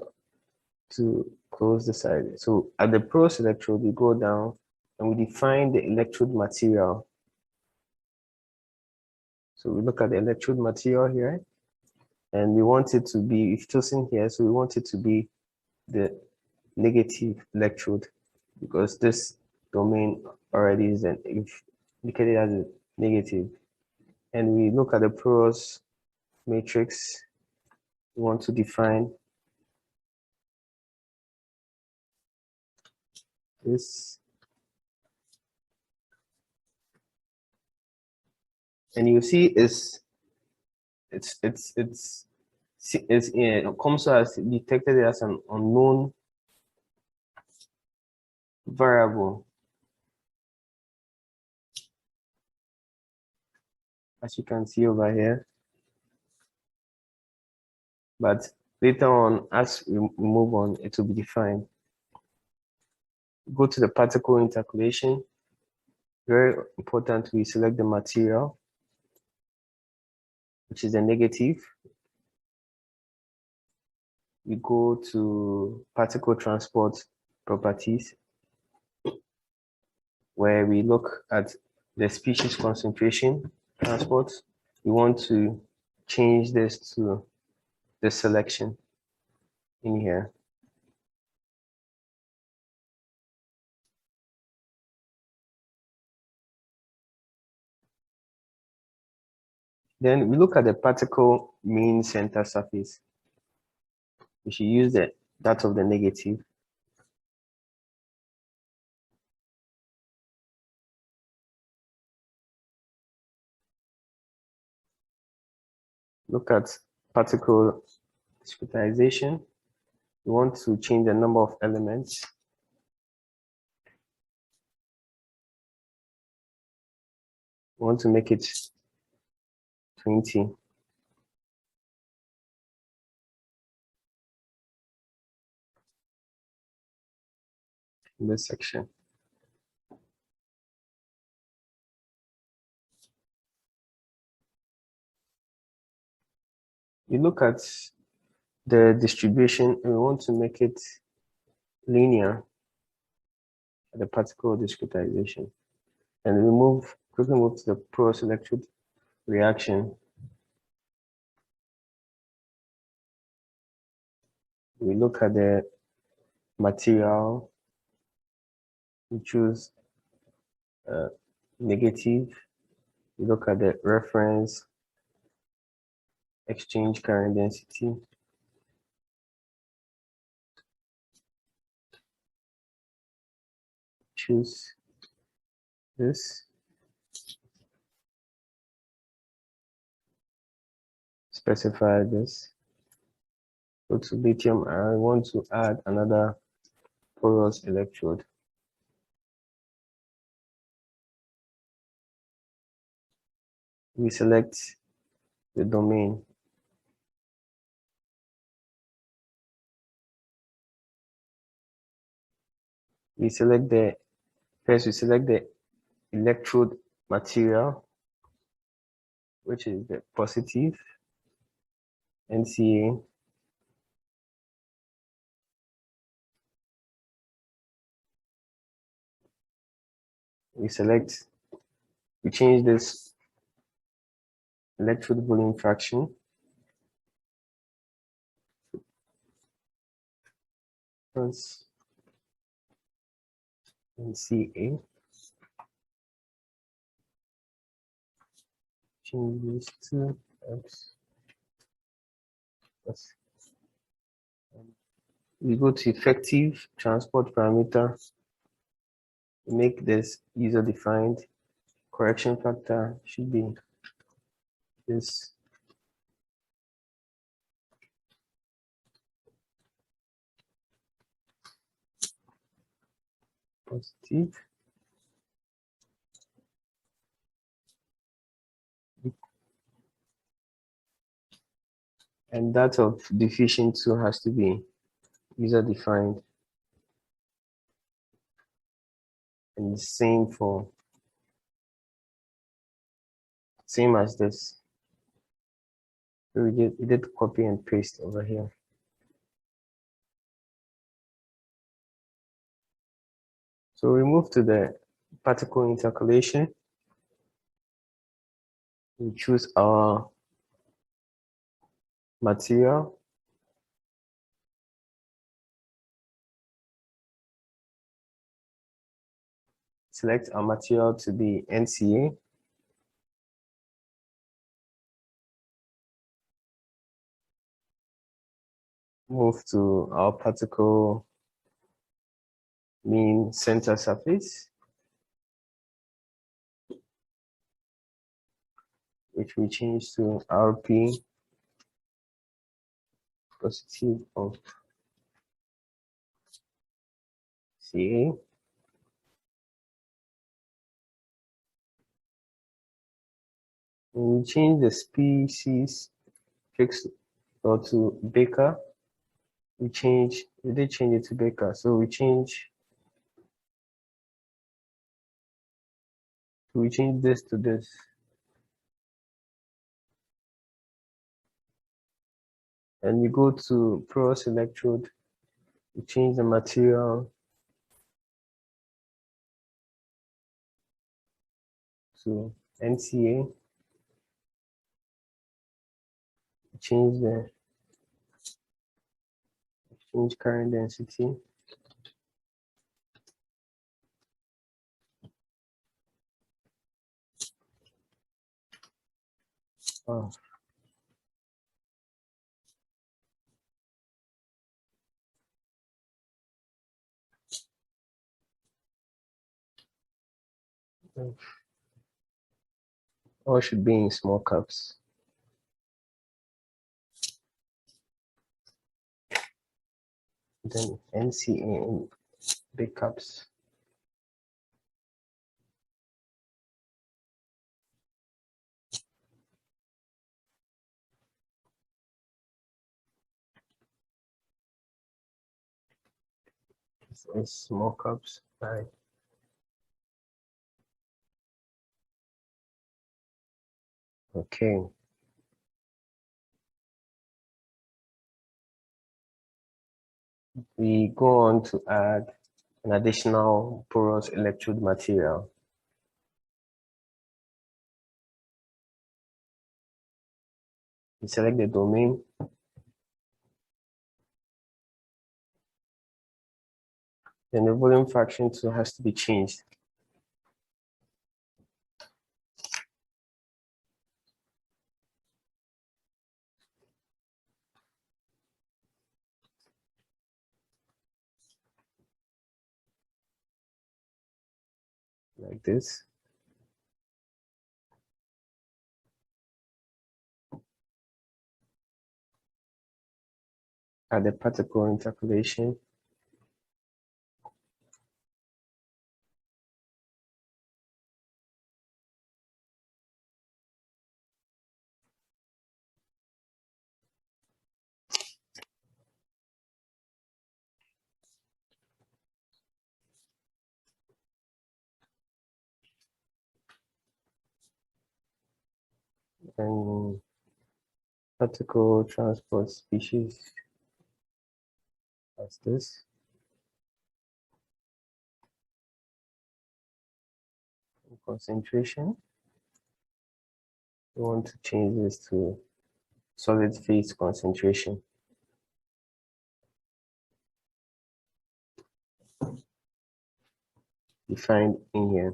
[SPEAKER 1] to close the side. So at the porous electrode, we go down and we define the electrode material. So we look at the electrode material here, and we want it to be, if chosen here, so we want it to be the negative electrode, because this domain already is indicated as a negative. And we look at the porous matrix. We want to define this, and you see it's Comsol has detected it as an unknown variable, as you can see over here. But later on, as we move on, it will be defined. Go to the particle intercalation. Very important, we select the material, which is a negative. We go to particle transport properties, where we look at the species concentration transport. We want to change this to the selection in here. Then we look at the particle mean center surface. We should use that of the negative. Look at particle discretization. We want to change the number of elements. We want to make it 20. In this section. You look at the distribution, we want to make it linear, the particle discretization. And we quickly move to the porous electrode reaction. We look at the material, we choose negative. We look at the reference exchange current density. Choose this. Specify this. Go to lithium. I want to add another porous electrode. We select the domain. We select the electrode material, which is the positive NCA. We change this electrode volume fraction plus NCA. Change this to X. We go to effective transport parameter. Make this user defined. Correction factor should be this. Positive. And that of diffusion 2 has to be user defined. And the same same as this. So we did copy and paste over here. So we move to the particle intercalation. We choose our material. Select our material to be NCA. Move to our particle mean center surface, which we change to RP positive of CA. And we change the species fixed or to Baker. We did change it to Baker, so we change this to this. And we go to porous electrode. We change the material to NCA. We change the exchange current density. Oh. All should be in small caps. Then NCA in big caps. So small caps, right? Okay. we go on to add an additional porous electrode material. We select the domain. Then the volume fraction too has to be changed. Like this. Add the particle interpolation. And particle transport species as this. Concentration. We want to change this to solid phase concentration. Defined in here.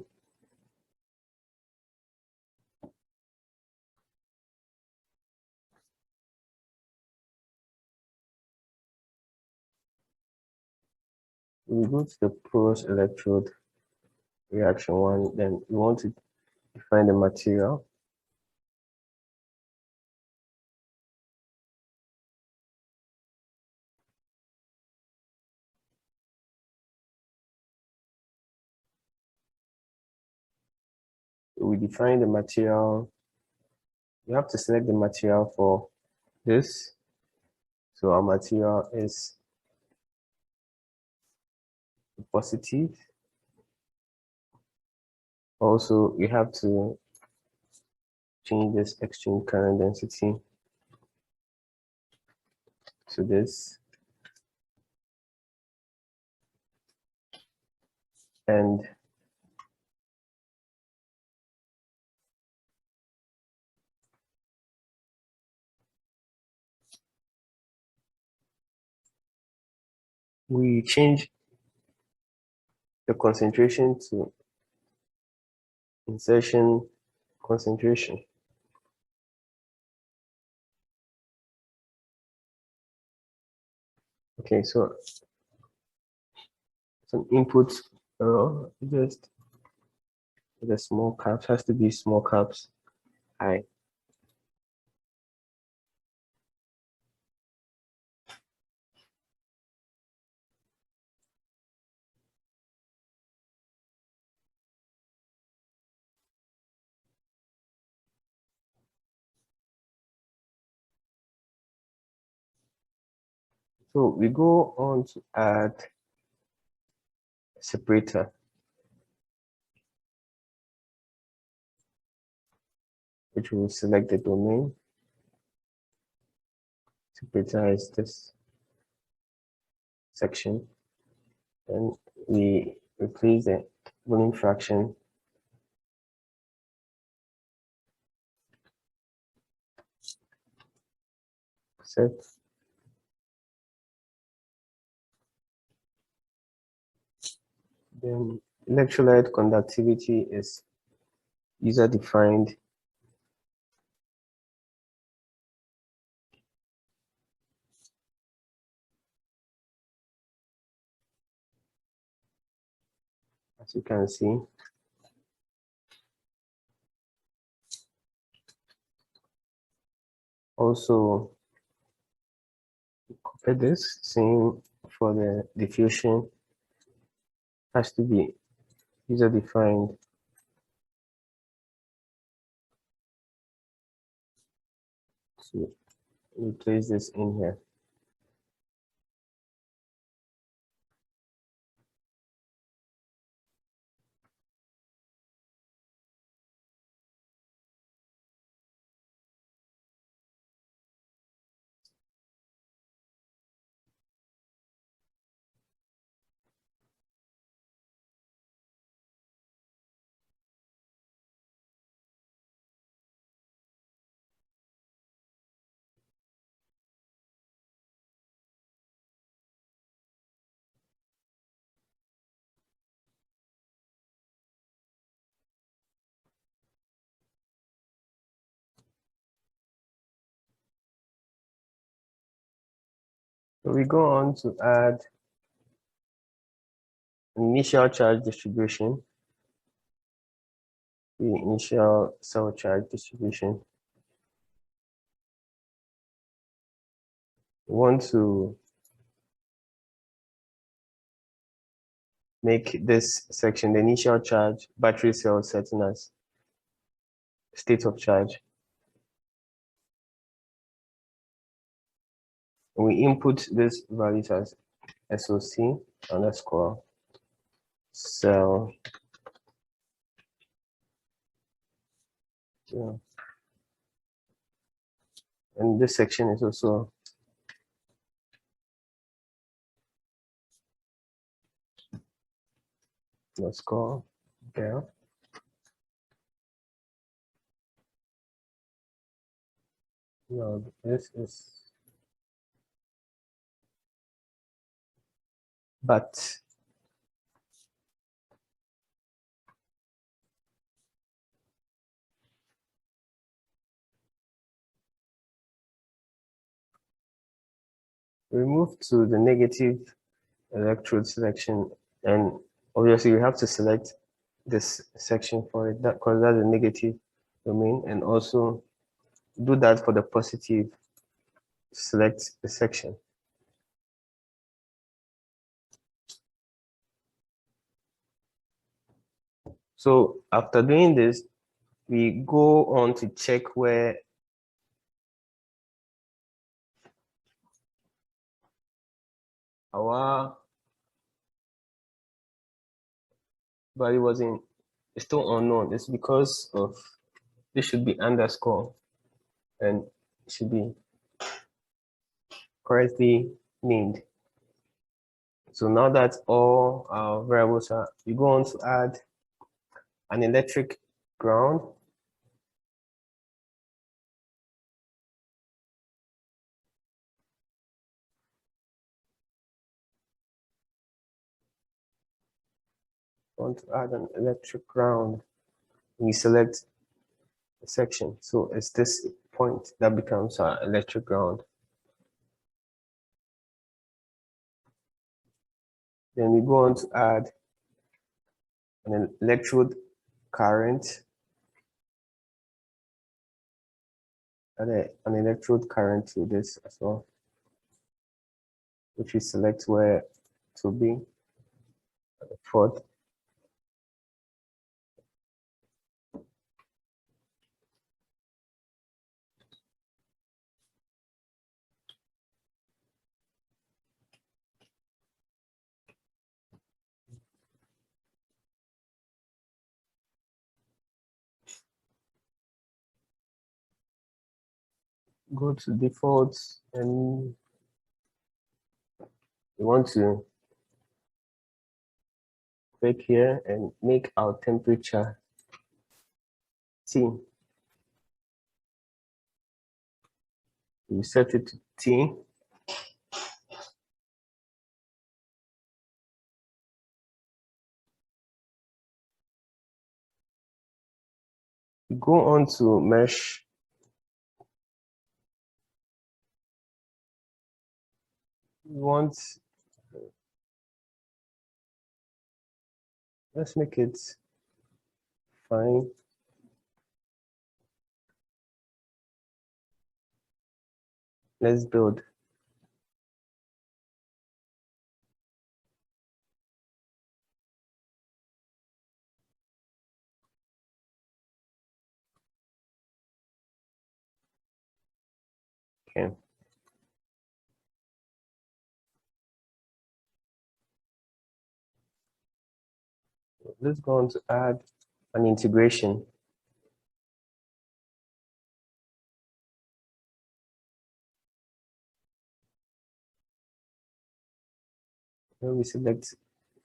[SPEAKER 1] We go to the porous electrode reaction one, then we want to define the material. We define the material. You have to select the material for this. So our material is positive. Also, we have to change this extreme current density to this. And we change the concentration to insertion concentration. Okay, so some input error, just the small caps has to be small caps I. So we go on to add a separator, which will select the domain. Separator is this section. And we replace the volume fraction set. Then electrolyte conductivity is user defined. As you can see, also copy this same for the diffusion, has to be user defined. So we place this in here. So we go on to add initial charge distribution, the initial cell charge distribution. We want to make this section, the initial charge, battery cell setting as state of charge. And we input this values as SOC underscore cell. Yeah. And this section is also underscore there. No, this is but we move to the negative electrode selection, and obviously we have to select this section for it, that because that's a negative domain, and also do that for the positive, select the section. So after doing this, we go on to check where our value wasn't, it's still unknown. It's because of, this should be underscore and it should be correctly named. So now that all our variables are, you go on to add an electric ground. Want to add an electric ground. We select a section. So it's this point that becomes our electric ground. Then we go on to add an electrode current. Add an electrode current to this as well, which we select where to be at the fourth. Go to defaults, and we want to click here and make our temperature T. We set it to T. We go on to mesh. We want, let's make it fine. Let's build. Okay. Let's go on to add an integration. Then we select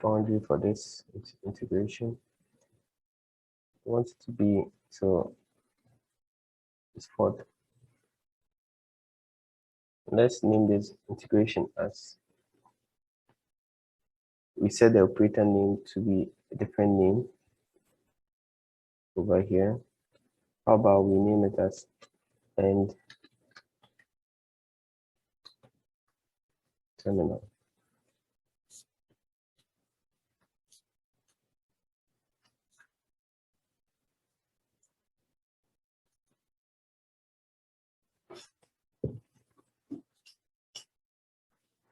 [SPEAKER 1] boundary for this integration. We want it to be, so it's fourth. Let's name this integration as, we set the operator name to be a different name over here. How about we name it as end terminal.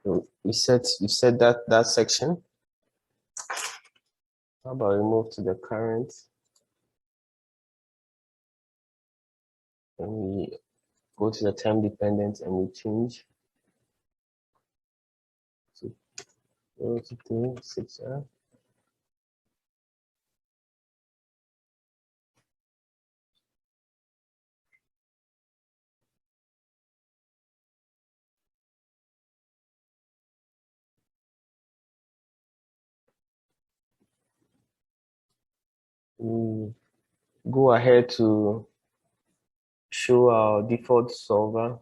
[SPEAKER 1] So you set that section. How about we move to the current? And we go to the time dependent and we change to 0 to 3, 6. We go ahead to show our default solver.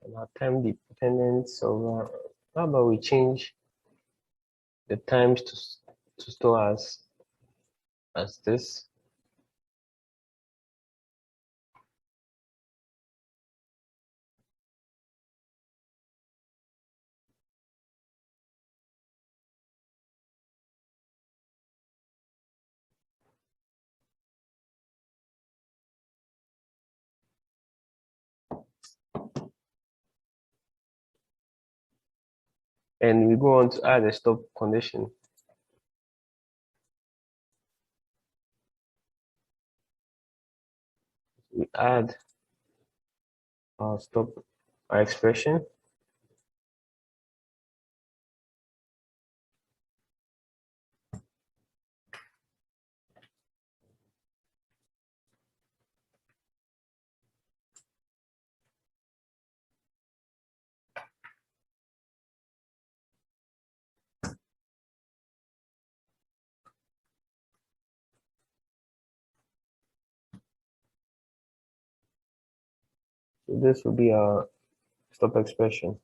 [SPEAKER 1] And our time dependent solver. How about we change the times to store as this? And we go on to add a stop condition. We add our our expression. So this will be our stop expression.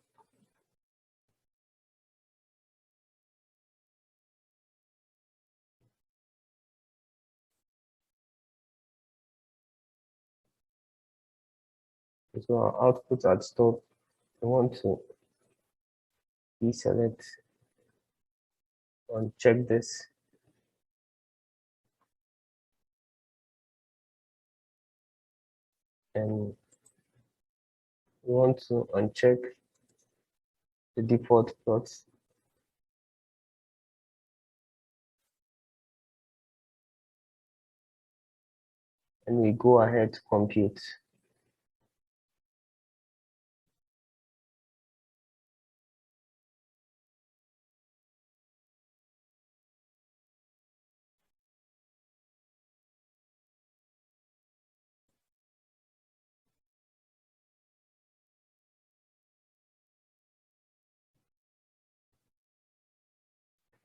[SPEAKER 1] So our output at stop, we want to deselect and check this. And we want to uncheck the default plots. And we go ahead to compute.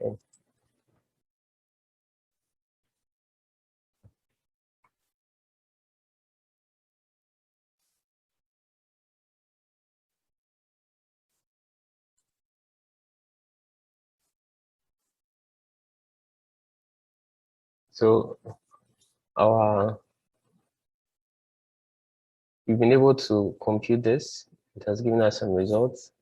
[SPEAKER 1] Okay. So we've been able to compute this. It has given us some results.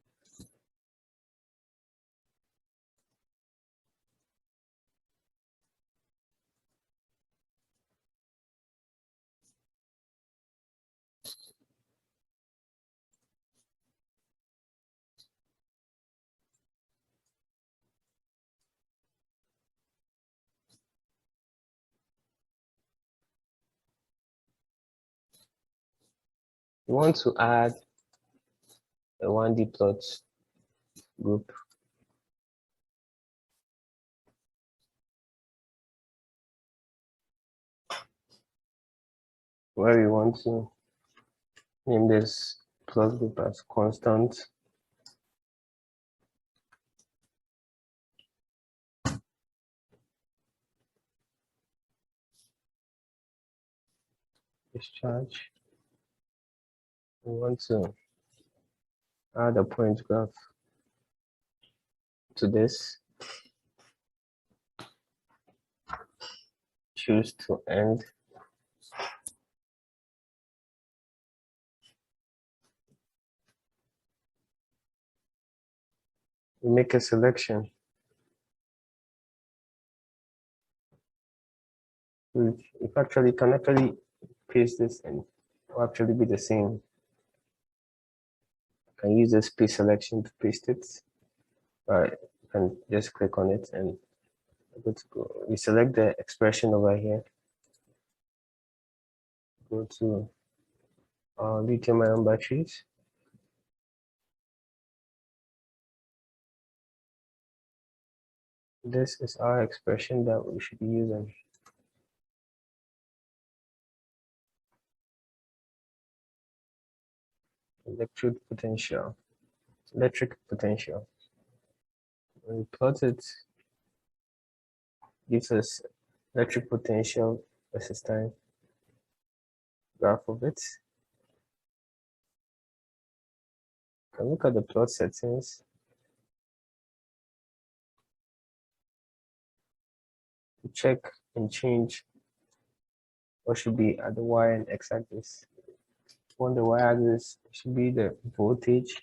[SPEAKER 1] We want to add a 1D plot group. Where we want to name this plot group as constant. discharge. We want to add a point graph to this. Choose to end. We make a selection. We actually can actually paste this and it will actually be the same. You can use this paste selection to paste it. Right, you can just click on it and good to go. We select the expression over here. Go to lithium-ion batteries. This is our expression that we should be using. Electric potential. When we plot it, gives us electric potential versus time graph of it. You can look at the plot settings. To check and change what should be at the y and x axis. On the y axis should be the voltage.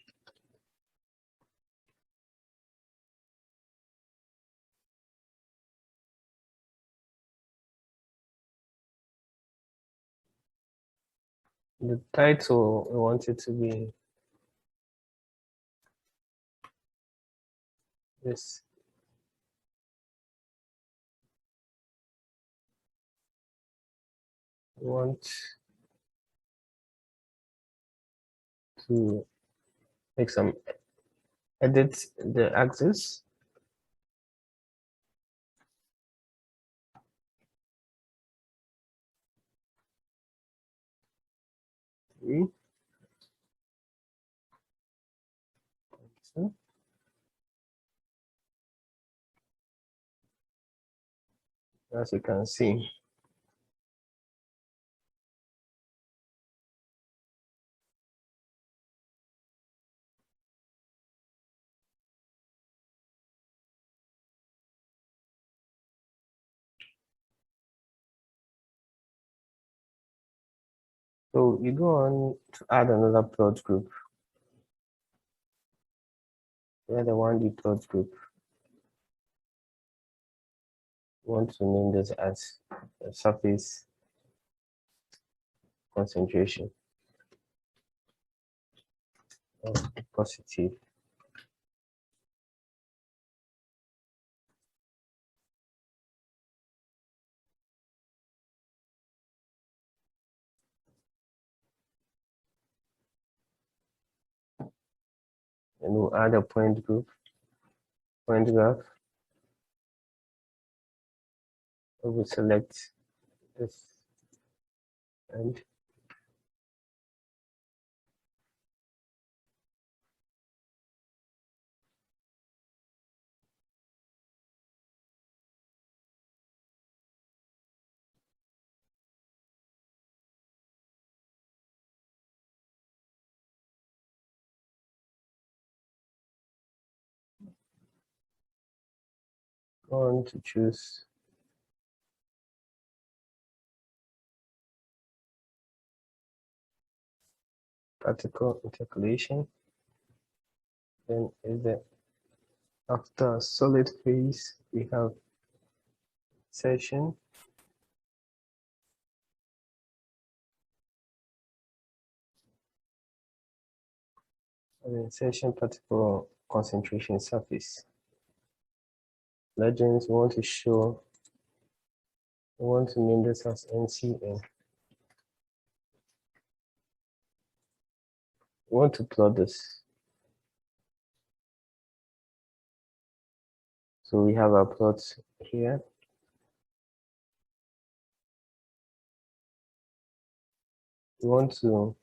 [SPEAKER 1] The title, we want it to be this. We want to make some edit the axis. So, as you can see, so you go on to add another plot group. We're the 1D plot group. We want to name this as surface concentration of positive. And we'll add a point graph. We will select this and go on to choose particle intercalation. Then is the after solid phase we have insertion. And insertion particle concentration surface. Legends we want to name this as NCN. We want to plot this. So we have our plots here. We want to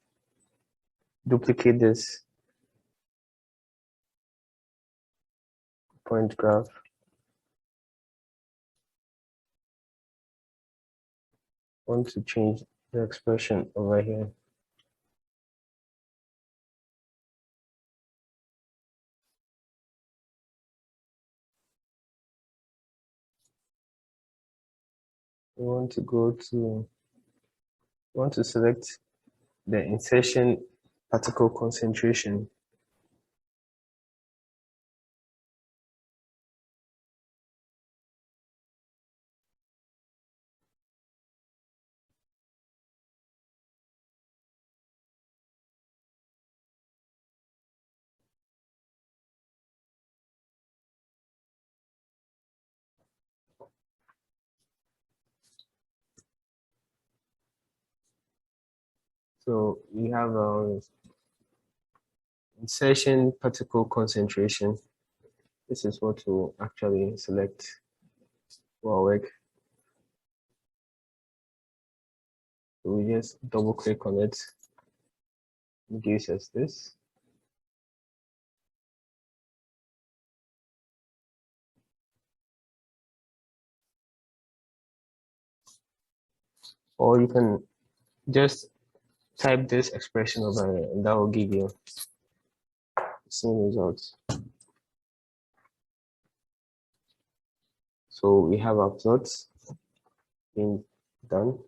[SPEAKER 1] duplicate this point graph. Want to change the expression over here. We want to select the insertion particle concentration. So we have insertion particle concentration. This is what we'll actually select for our work. So we just double click on it. It gives us this. Or you can just type this expression over here, and that will give you the same results. So we have our plots being done.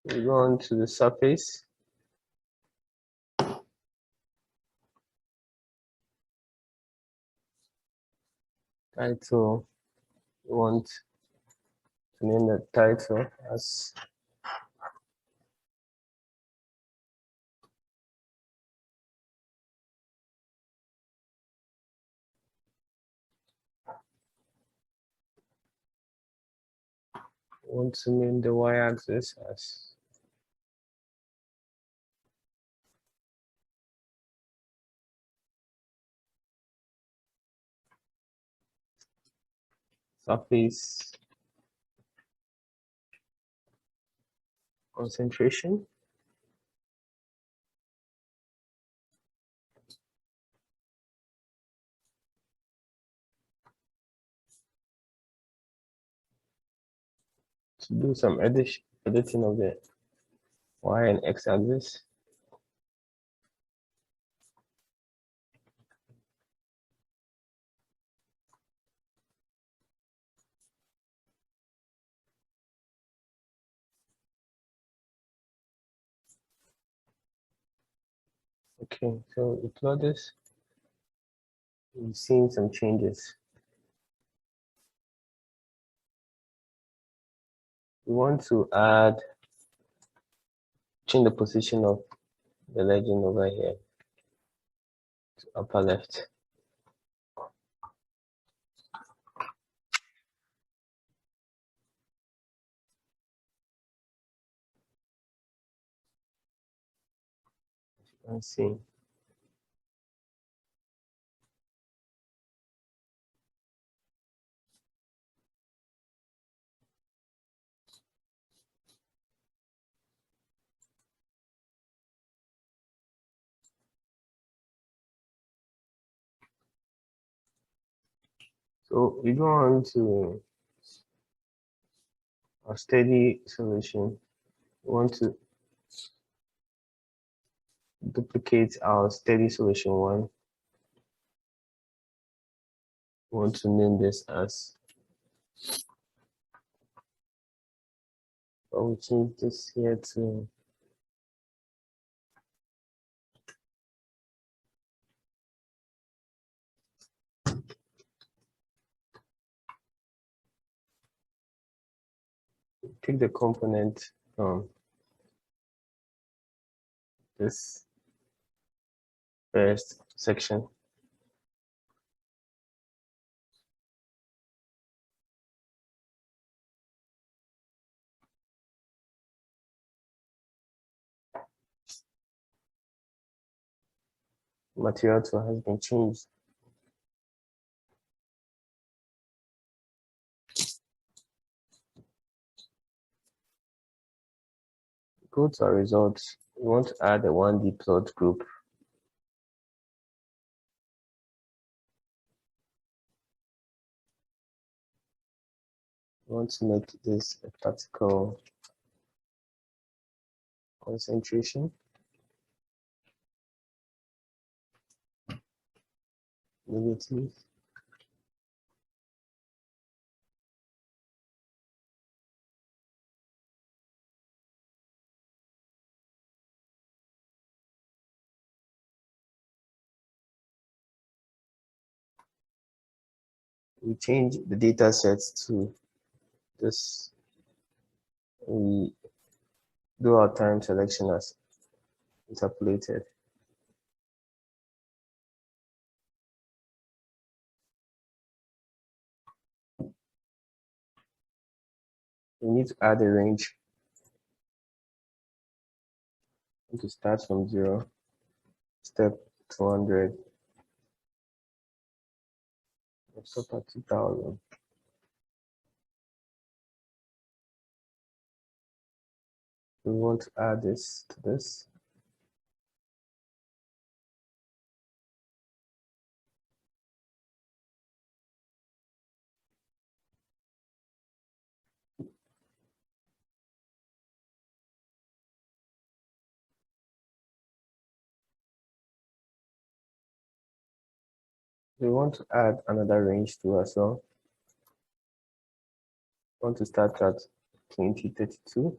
[SPEAKER 1] We go on to the surface. Title, we want to name the title as want to name the y-axis as surface concentration. To do some editing of the y and x axis. Okay, so we plot this. We've seen some changes. We want to change the position of the legend over here to upper left. Let's see. So we go on to a steady solution. We want to duplicate our steady solution one. We want to name this as, we'll change this here to take the component from this first section. Material tool has been changed. Go to our results. We want to add a 1D plot group. We want to make this a particle concentration, negative. We change the data sets to this. We do our time selection as interpolated. We need to add a range. We need to start from 0, step 200, stop at 2000. We want to add this to this. We want to add another range to as well. We want to start at 2032.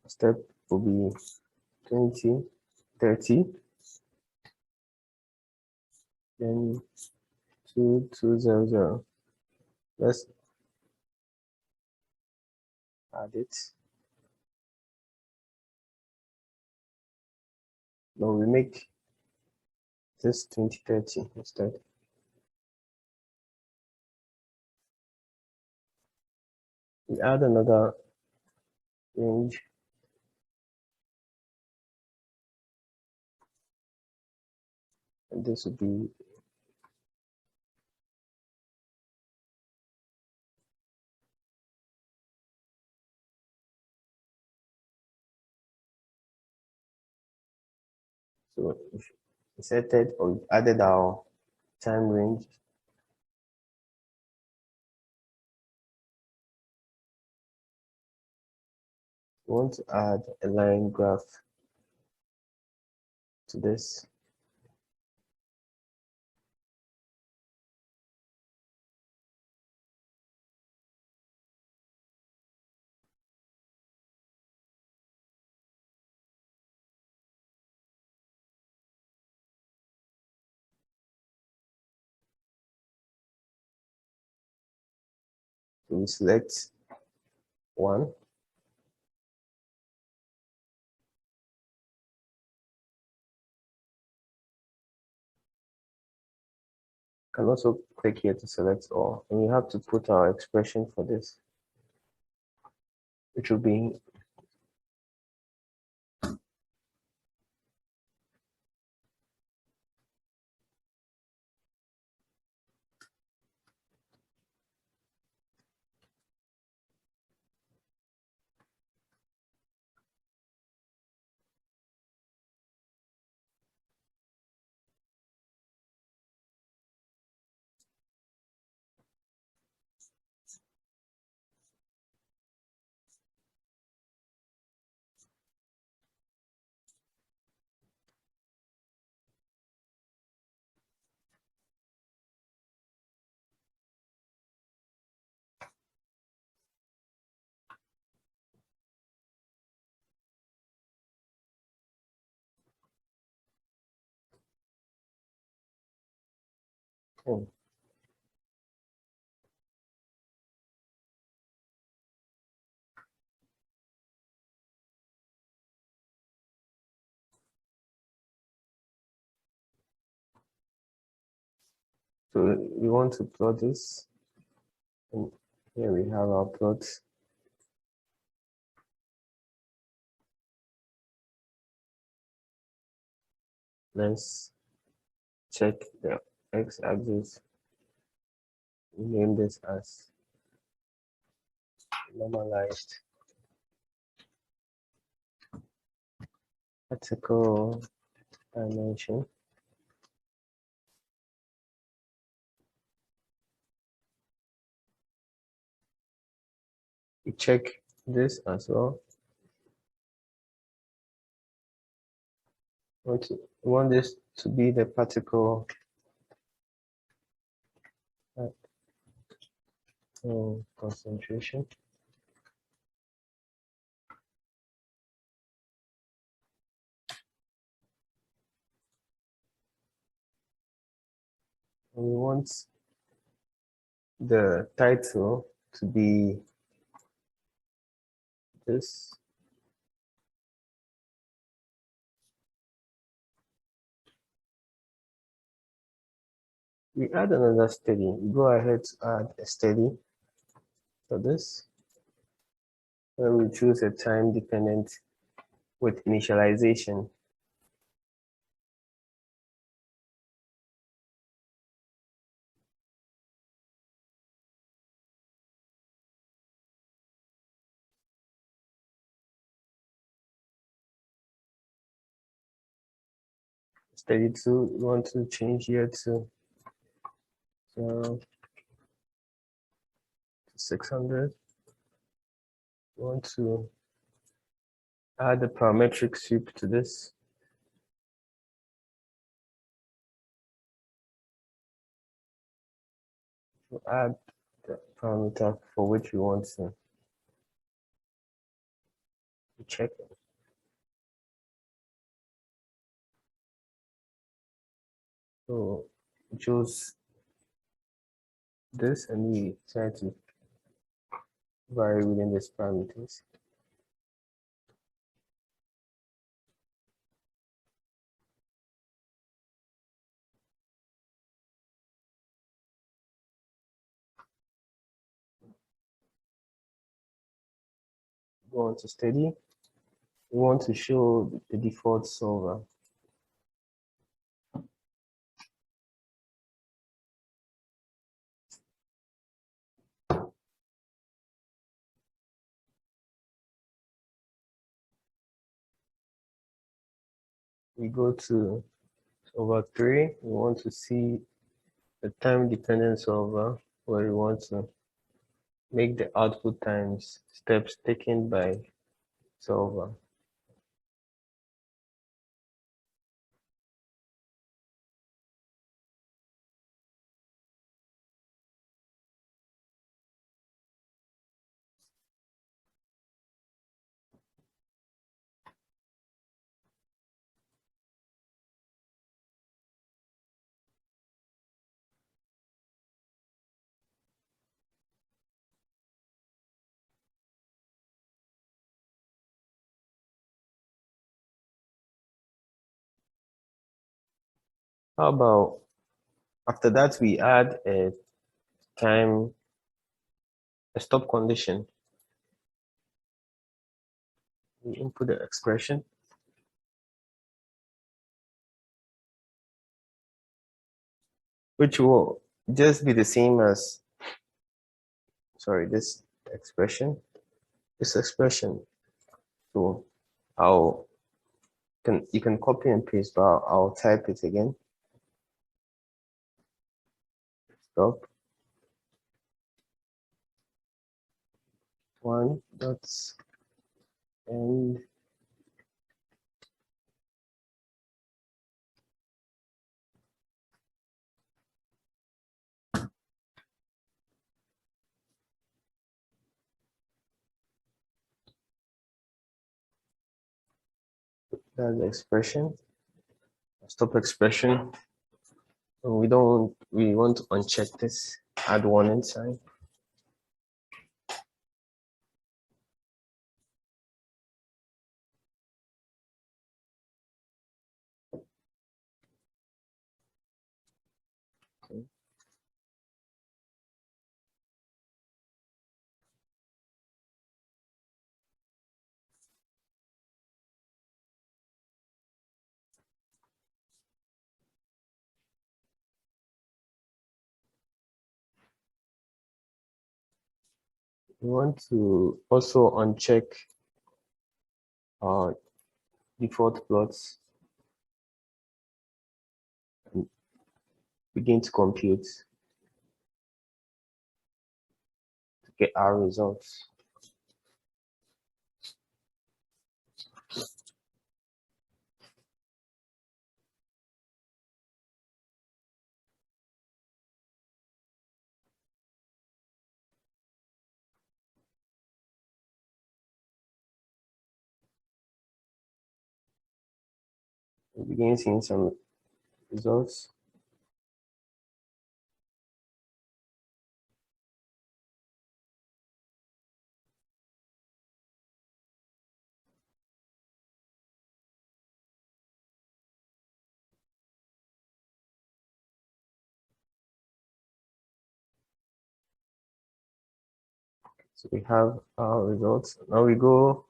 [SPEAKER 1] Step will be 2030. Then 2200. Let's add it. No, we make this 2030 instead. We add another range. And this would be so inserted or added our time range. We want to add a line graph to this. So we select one. Can also click here to select all, and we have to put our expression for this, which will be oh, so we want to plot this, and here we have our plot. Let's check the x-axis. We name this as normalized particle dimension. we check this as well. We want this to be the particle concentration. And we want the title to be this. We add another steady. We go ahead to add a steady for this. And we choose a time dependent with initialization. Steady 2, we want to change here to 0 to 600. We want to add the parametric sweep to this. We'll add the parameter for which we want to check it. So we choose this and we try to vary within these parameters. Go on to steady. We want to show the default solver. We go to solver 3. We want to see the time dependent solver where we want to make the output times steps taken by solver. How about after that we add a stop condition. We input the expression. Which will just be the same as, this expression. So you can copy and paste, but I'll type it again. Stop. 1 dots and that's the expression. Stop expression. We want to uncheck this, add warning sign. Okay. We want to also uncheck our default plots and begin to compute to get our results. We begin seeing some results. So we have our results. Now we go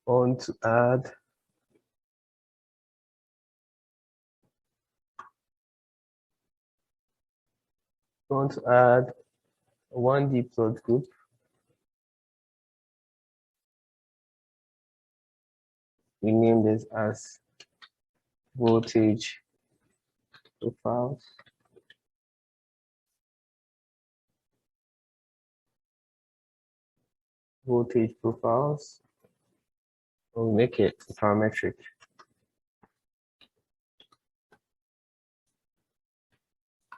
[SPEAKER 1] on to add one diploid group. We name this as voltage profiles. Voltage profiles. We'll make it parametric.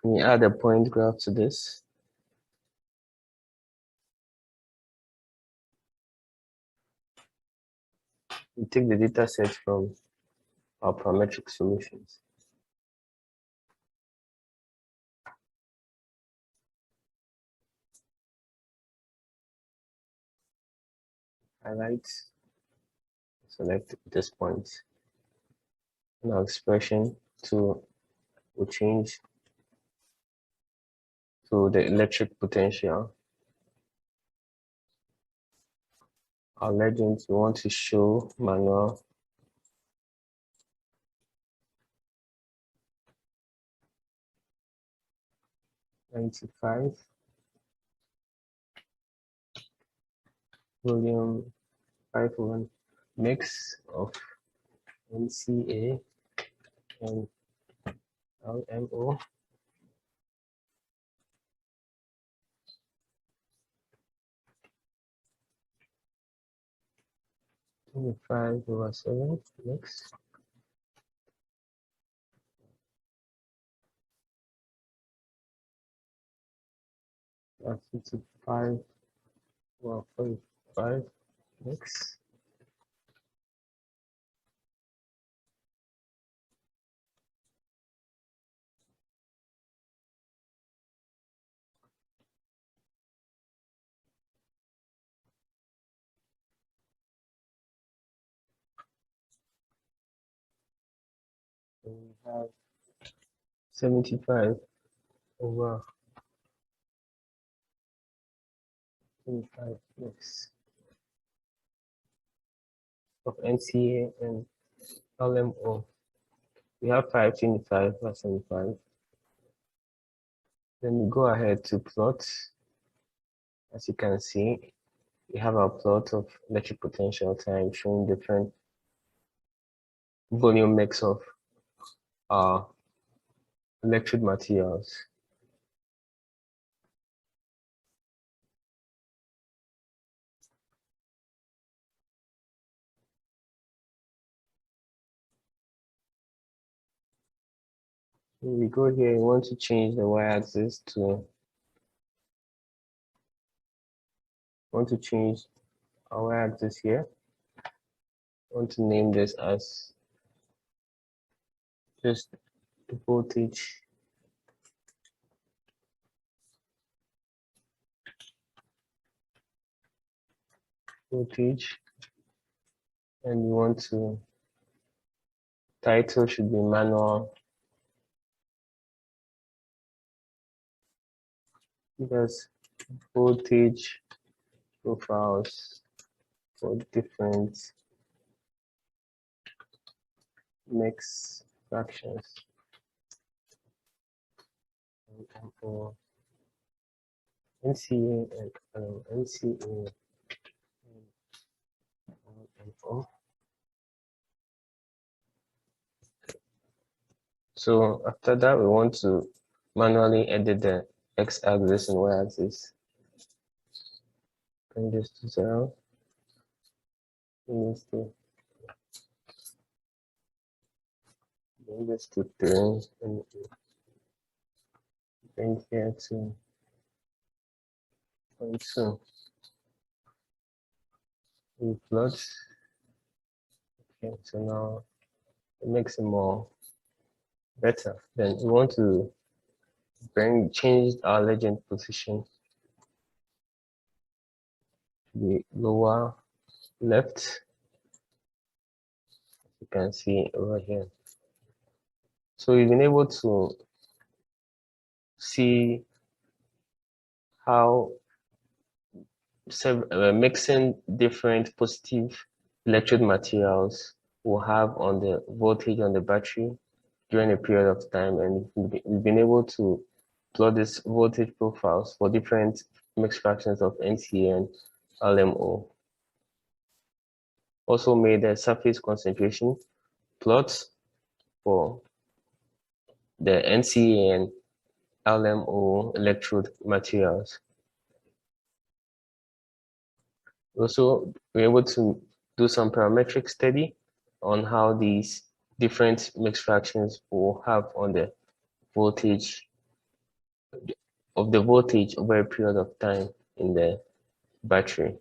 [SPEAKER 1] We add a point graph to this. We take the data set from our parametric solutions. Highlight, select this point. And our expression will change to the electric potential. Our legend, we want to show manual '95 volume 5-1 mix of NCA and LMO. (5/7) mix. That's 55/45 mix. So we have 75/25 mix of NCA and LMO. We have 525/75. Then we go ahead to plot. As you can see, we have our plot of electric potential time showing different volume mix of our electrode materials. When we go here, we want to change the y-axis to change our y-axis here. I want to name this as just the voltage and we want to title should be manual because voltage profiles for different mix fractions and for NCA and NCA and O. So after that, we want to manually edit the x-axis and y-axis. Bring this to 0. Bring this to 3 and bring here to 0.2. We plot. Okay, so now It makes it more better. Then we want to change our legend position to the lower left. You can see over here. So we've been able to see how mixing different positive electrode materials will have on the voltage on the battery during a period of time, and we've been able to plot these voltage profiles for different mixed fractions of NCA and LMO. Also made a surface concentration plots for the NCA and LMO electrode materials. Also, we're able to do some parametric study on how these different mixed fractions will have on the voltage over a period of time in the battery.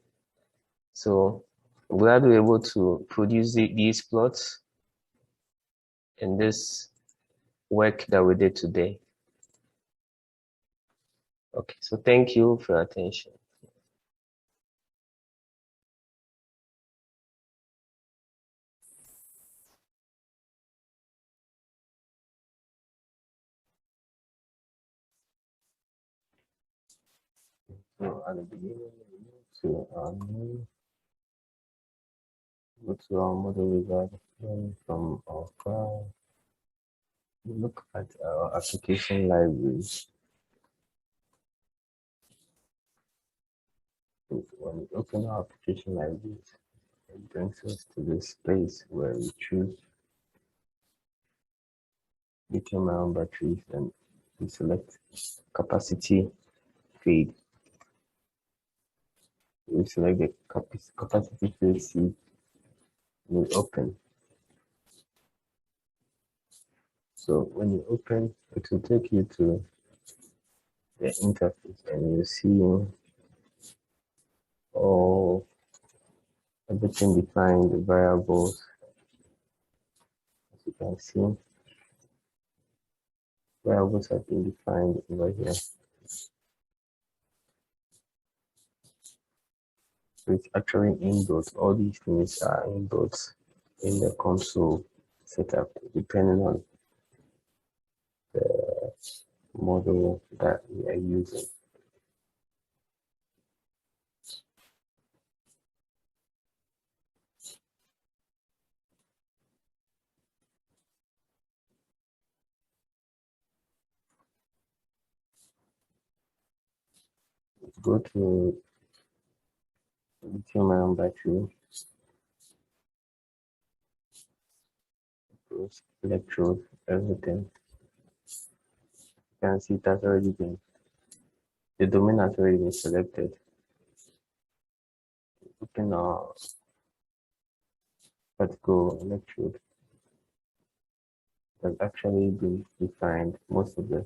[SPEAKER 1] So I'm glad we're able to produce these plots in this work that we did today. Okay, so thank you for your attention. So at the beginning, to go to our model wizard from our file. We look at our application libraries. So when we open our application libraries, it brings us to this space where we choose lithium-ion batteries and we select capacity fade. We select the capacity fade seed. We open. So when you open, it will take you to the interface and you see all everything defined, the variables. As you can see, variables have been defined over here. So it's actually inbuilt. All these things are inbuilt in the Comsol setup, depending on the model that we are using. Go to lithium-ion battery, electrode, everything. You can see it has already been, the domain has already been selected. Open our particle electrode. Has actually been defined. Most of the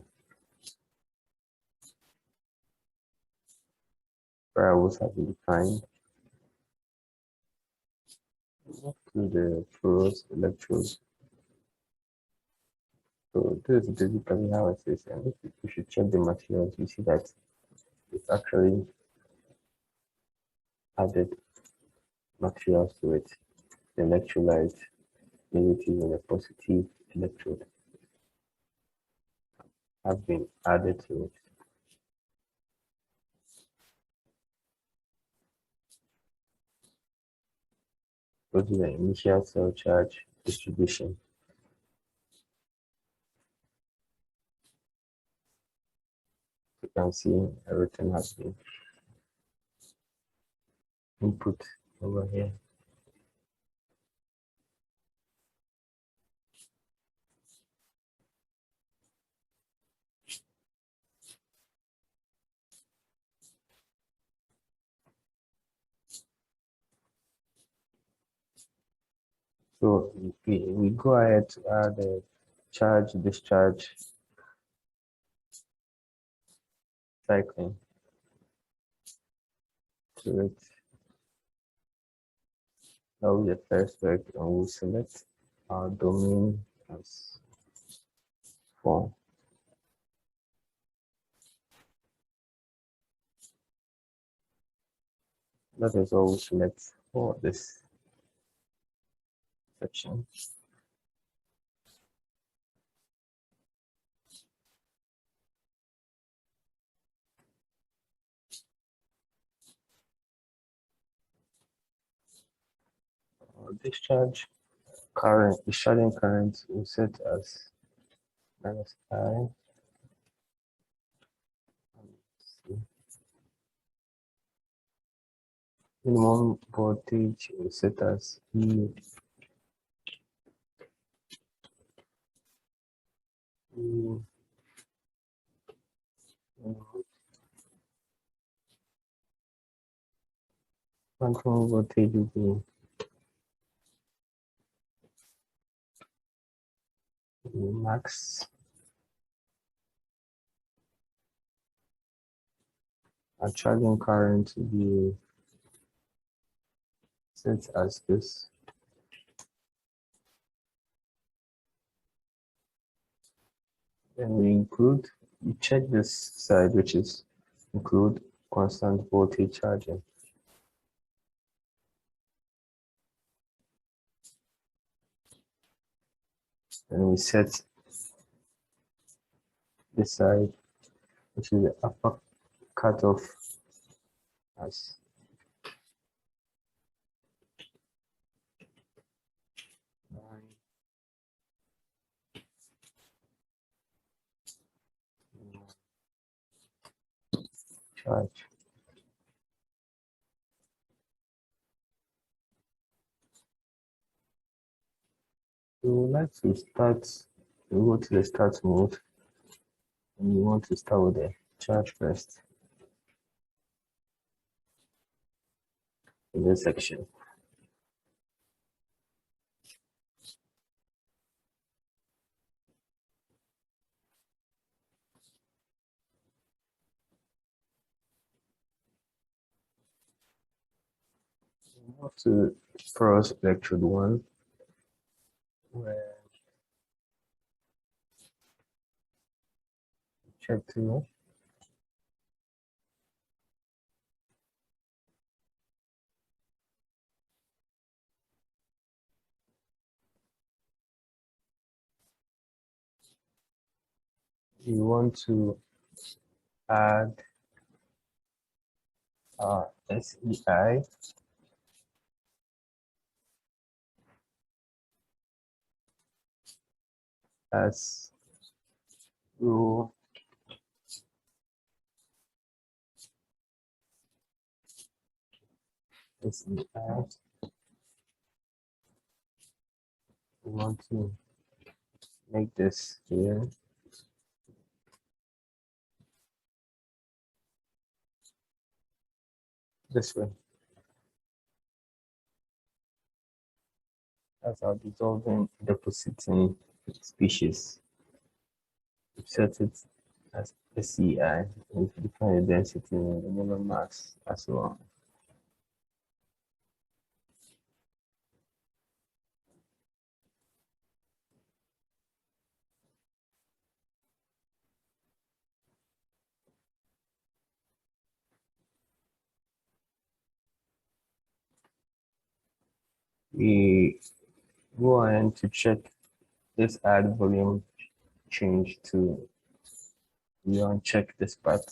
[SPEAKER 1] variables have been defined. Move to the porous electrode. So this is basically how it is, and if you should check the materials, you see that it's actually added materials to it. The electrolyte, negative and the positive electrode have been added to it. Go to the initial cell charge distribution. You can see everything has been input over here. So we go ahead to add the charge discharge cycling to it. That will be the first work, and we'll select our domain as 4. That is all we select for this section. Discharge current, discharging current we set as -I. Minimum voltage we set as E. Maximum voltage will be max. Our charging current will be set as this. Then we check this side, which is include constant voltage charging. And we set this side, which is the upper cutoff, as charge. We would like to start, we go to the start mode, and we want to start with the charge first in this section. We move to first electrode 1, where check 2. We want to add SEI as rho SEI. We want to make this here. This way. That's our dissolving depositing species. We set it as SEI. We define the density and the molar mass as well. We go ahead to check this add volume change to, we uncheck this part.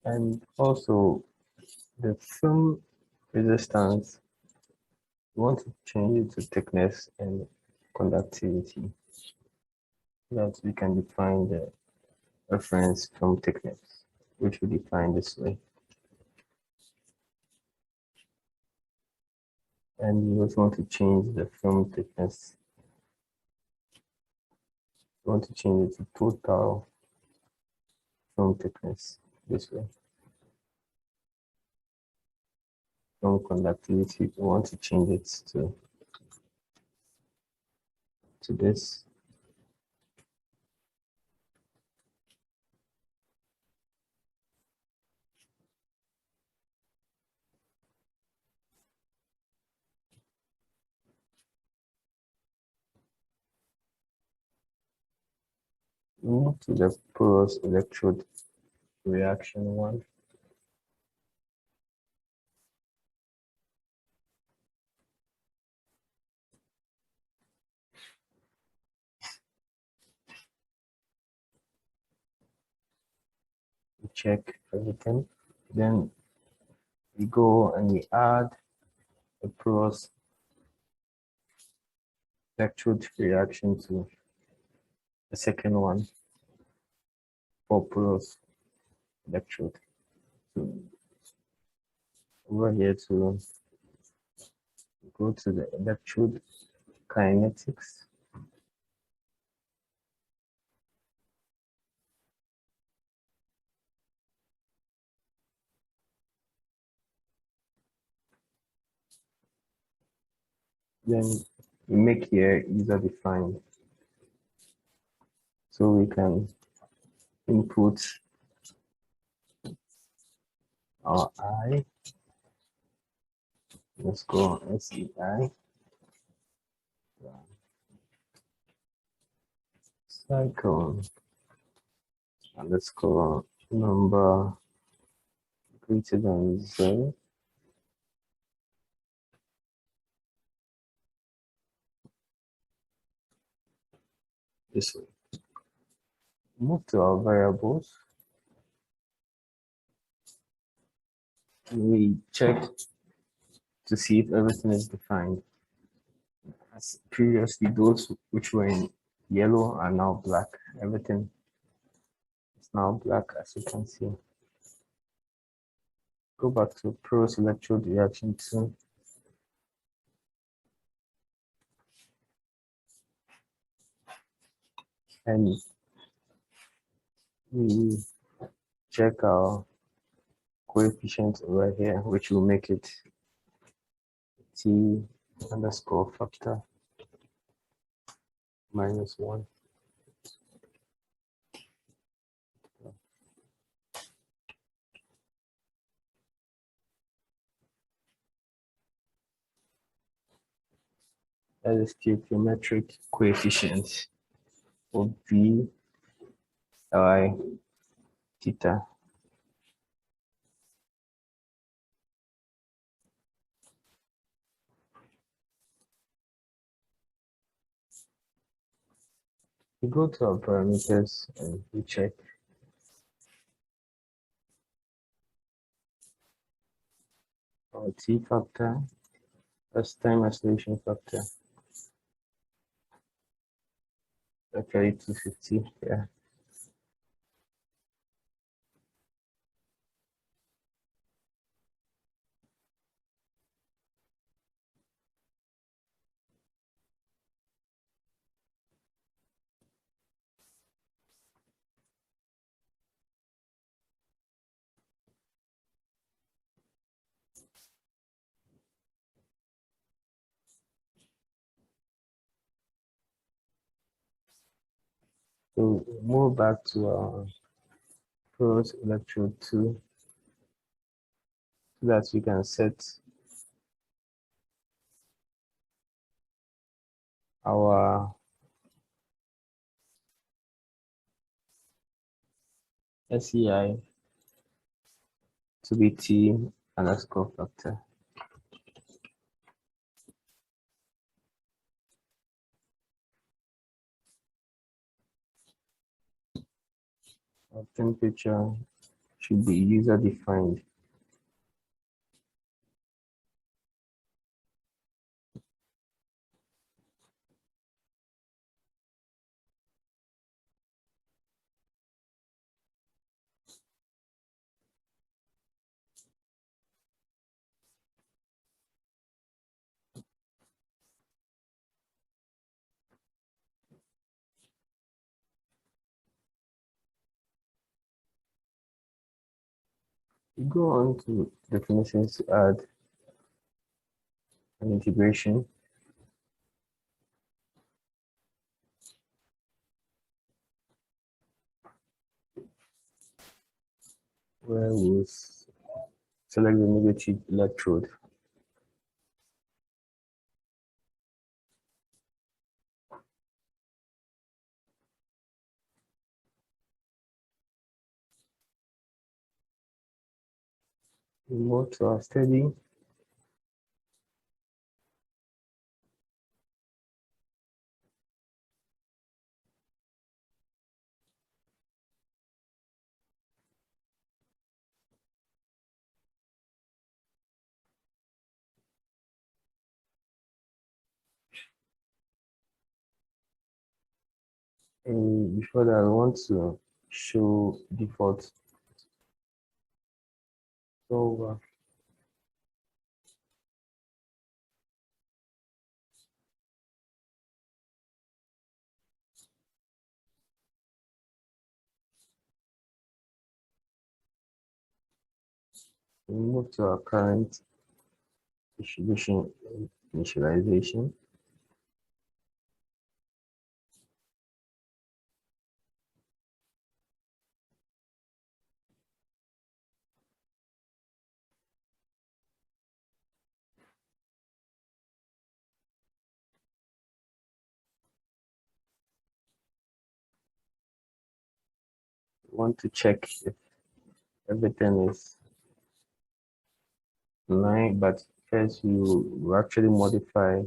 [SPEAKER 1] And also the film resistance, we want to change it to thickness and conductivity so that we can define the reference film thickness, which we define this way. And we also want to change the film thickness. We want to change it to total film thickness this way. Film conductivity, we want to change it to this. Move to the porous electrode reaction one. We check everything. Then we go and we add a porous electrode reaction to the second one for porous electrode. So over here to go to the electrode kinetics. Then we make here user defined. So we can input our I. Let's go on SEI. Cycle. And let's go on number greater than 0. This way. Move to our variables. We check to see if everything is defined. As previously, those which were in yellow are now black. Everything is now black, as you can see. Go back to porous electrode reaction 2. And we check our coefficient over here, which will make it T underscore factor -1. That is stoichiometric coefficient of V I theta. We go to our parameters and we check our T factor, that's time acceleration factor. Actually 250, yeah. So move back to our porous electrode 2 so that we can set our SEI to be T underscore factor. Our temperature should be user defined. We go on to definitions to add an integration. Where we select the negative electrode. We move to our study. And before that, I want to show default solver. We move to our current distribution initialization. We want to check if everything is in line, but first you will actually modify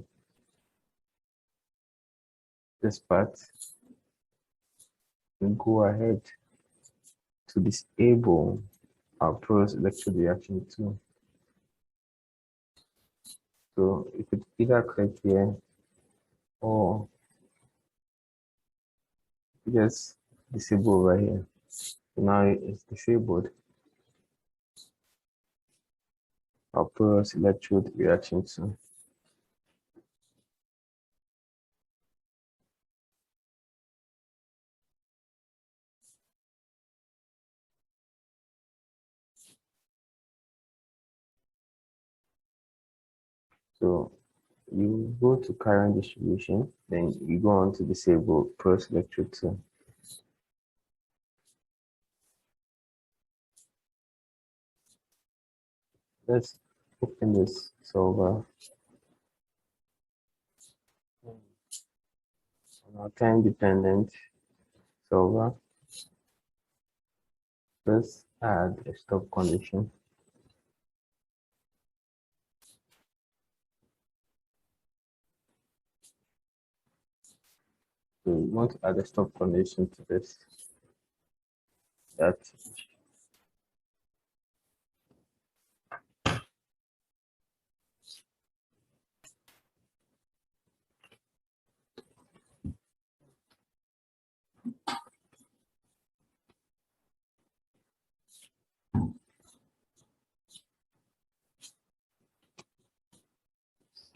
[SPEAKER 1] this part and go ahead to disable our pros electrode reaction too. So you could either click here or just disable over here. So now it's disabled. Our pros electrode reaction too. So you go to current distribution, then you go on to disable pros electrode too. Let's open this solver. On our time dependent solver, let's add a stop condition. So we want to add a stop condition to this. That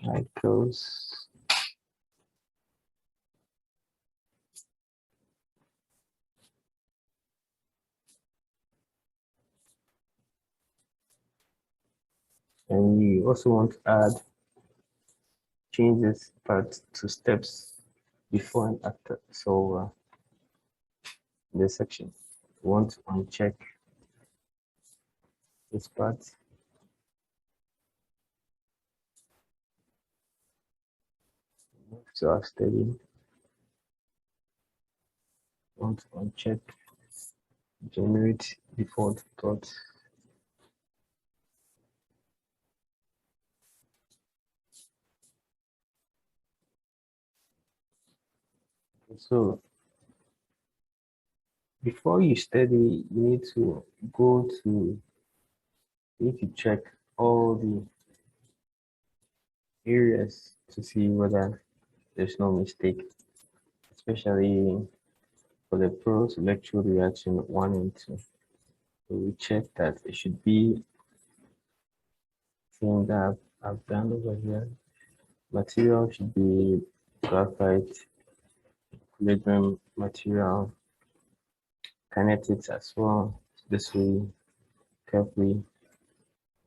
[SPEAKER 1] like goes. And we also want to add changes part to steps before and after. So this section, we want to uncheck this part. Move to our study. Want to uncheck generate default plot. So before you study, you need to go to, you need to check all the areas to see whether there's no mistake, especially for the pros electrode reaction 1 and 2. So we check that it should be same that I've done over here. Material should be graphite, equilibrium material, kinetics as well. This way carefully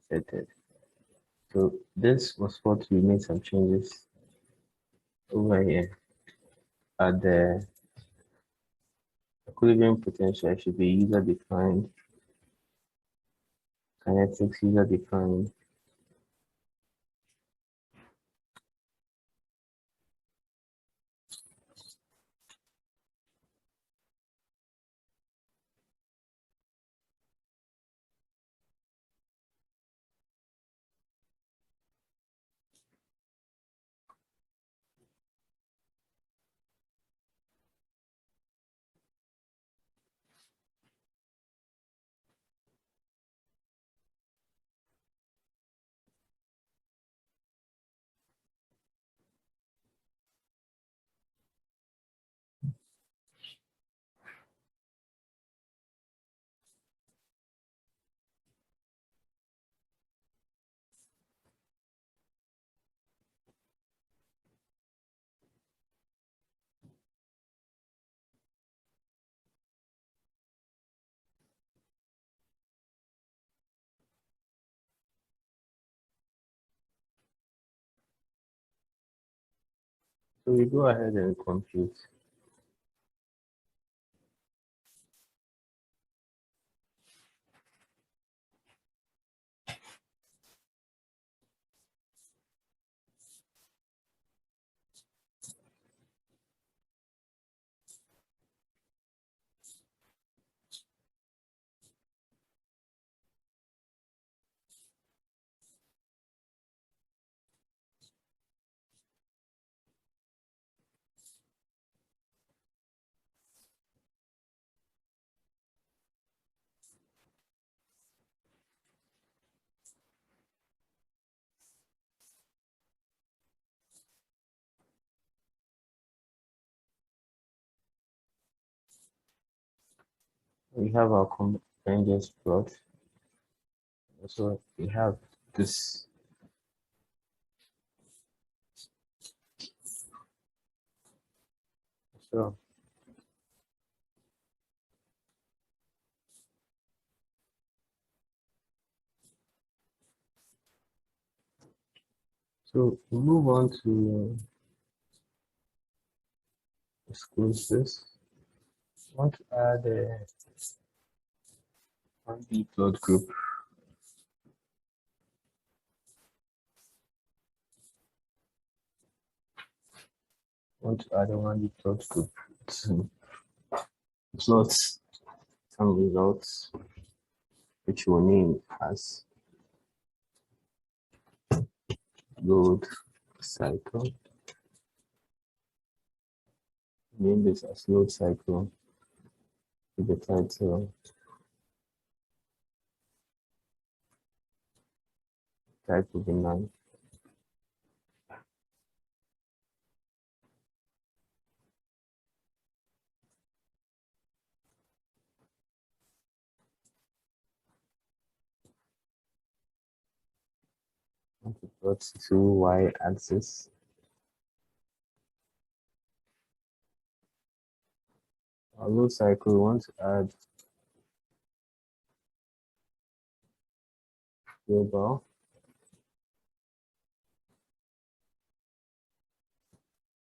[SPEAKER 1] set it. So this was what we made some changes over here. At the equilibrium potential should be user defined, kinetics user defined, So we go ahead and compute. We have our convergence plot. So we have this. So we move on to close this. I want to add one B plot group. I want to add a one B plot group to plot some results, which we'll name as load cycle. Name this as load cycle with the title type will be 9. Plot to y-axis. Our load cycle, we want to add global.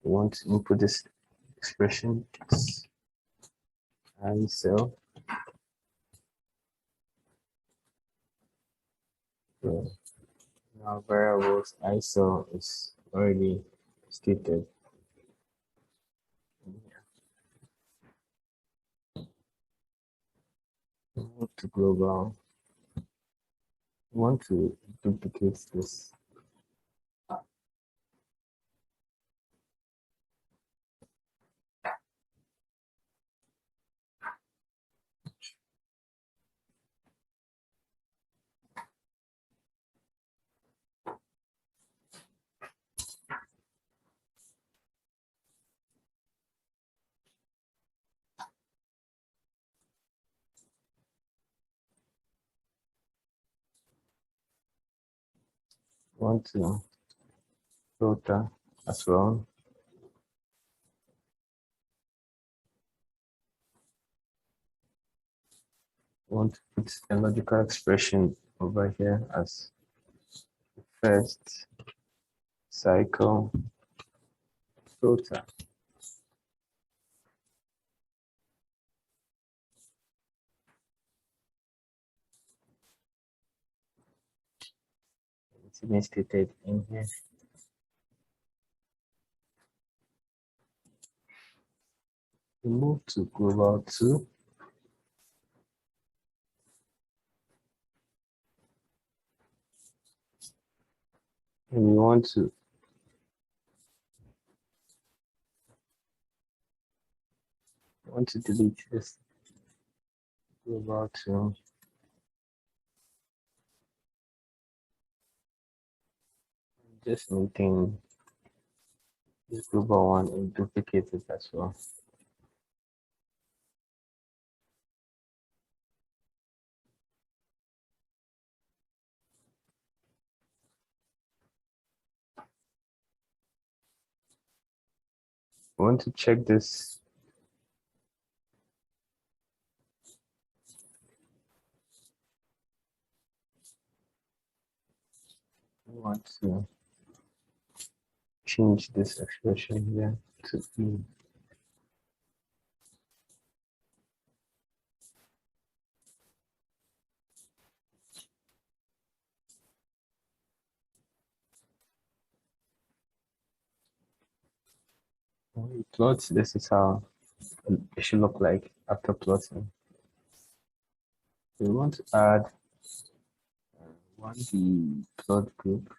[SPEAKER 1] We want to input this expression, I cell. So now variables I cell is already stated. Move to global. We want to duplicate this. We want to filter as well. We want to put a logical expression over here as first cycle filter. It's been stated in here. We move to global 2. And we want to delete this global 2. Just maintain this global 1 and duplicate it as well. I want to check this. I want to change this expression here to E. Plot, this is how it should look like after plotting. We want to add the plot group,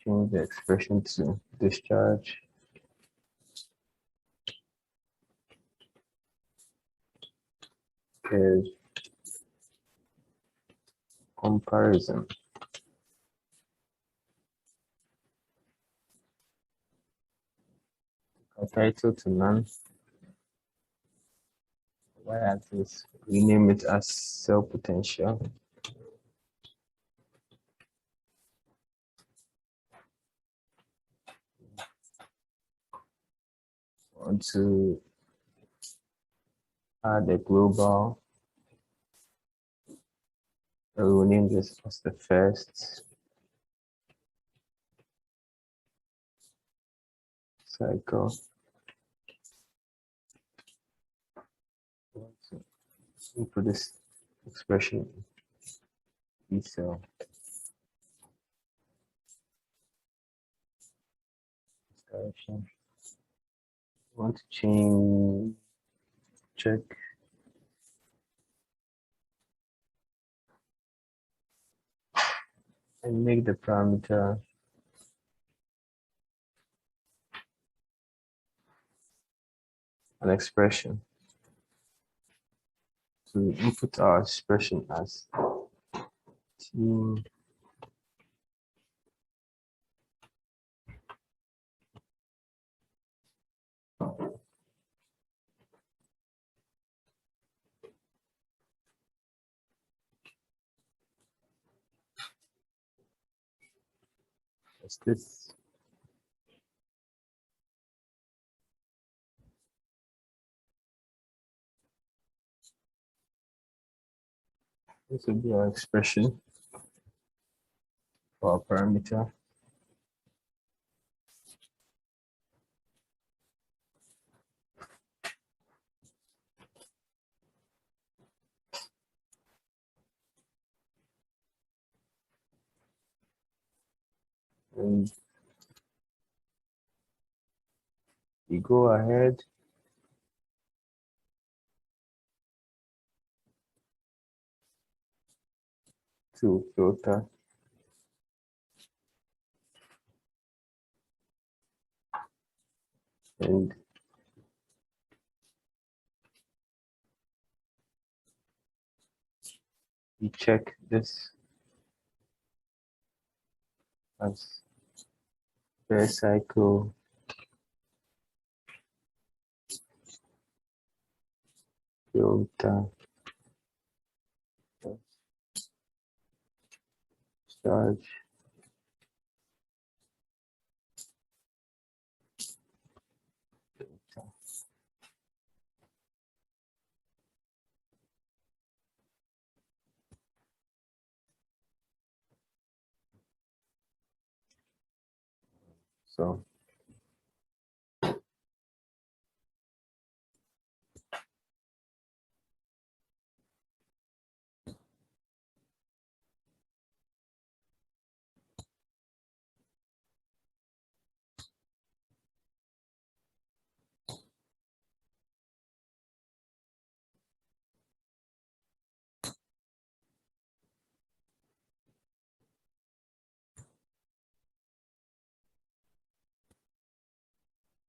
[SPEAKER 1] change the expression to discharge is comparison. Title to none. Y-axis, rename it as cell potential. Want to add a global. I will name this as the first cycle. Put this expression in cell. Direction. Want to change check and make the parameter an expression. To input our expression as T as this. This will be our expression for our parameter. And we go ahead to filter and we check this as first cycle filter charge filter.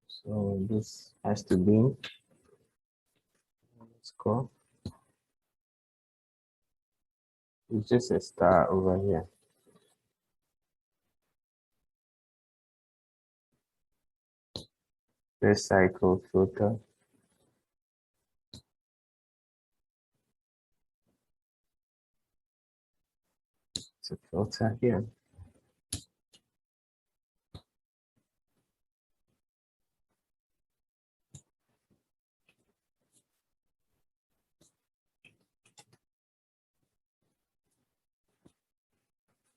[SPEAKER 1] So this has to be, let's go. It's just a star over here. First cycle filter. It's a filter here.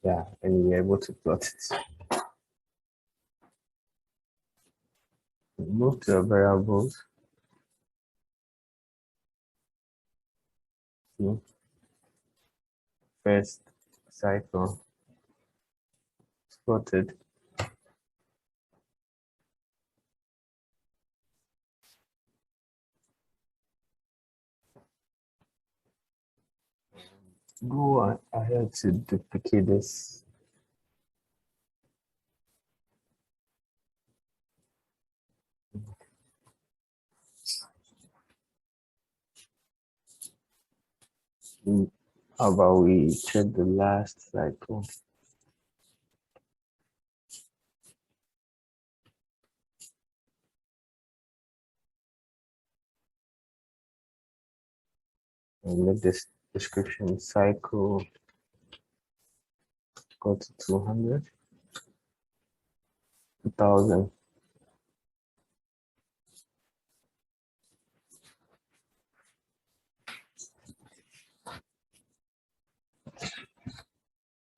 [SPEAKER 1] Yeah, and you're able to plot it. Move to your variables. See, first cycle plotted. Go ahead to duplicate this. How about we check the last cycle? And make this description cycle go to 200, 2000.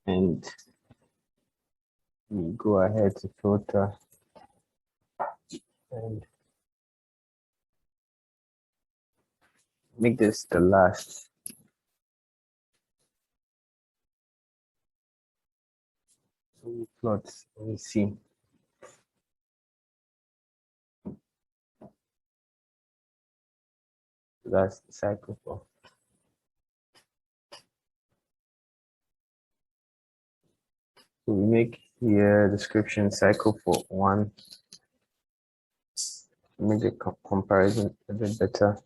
[SPEAKER 1] And we go ahead to filter and make this the last. So we plot, we see. That's the cycle for. So we make here description cycle for 1. Make the comparison a bit better.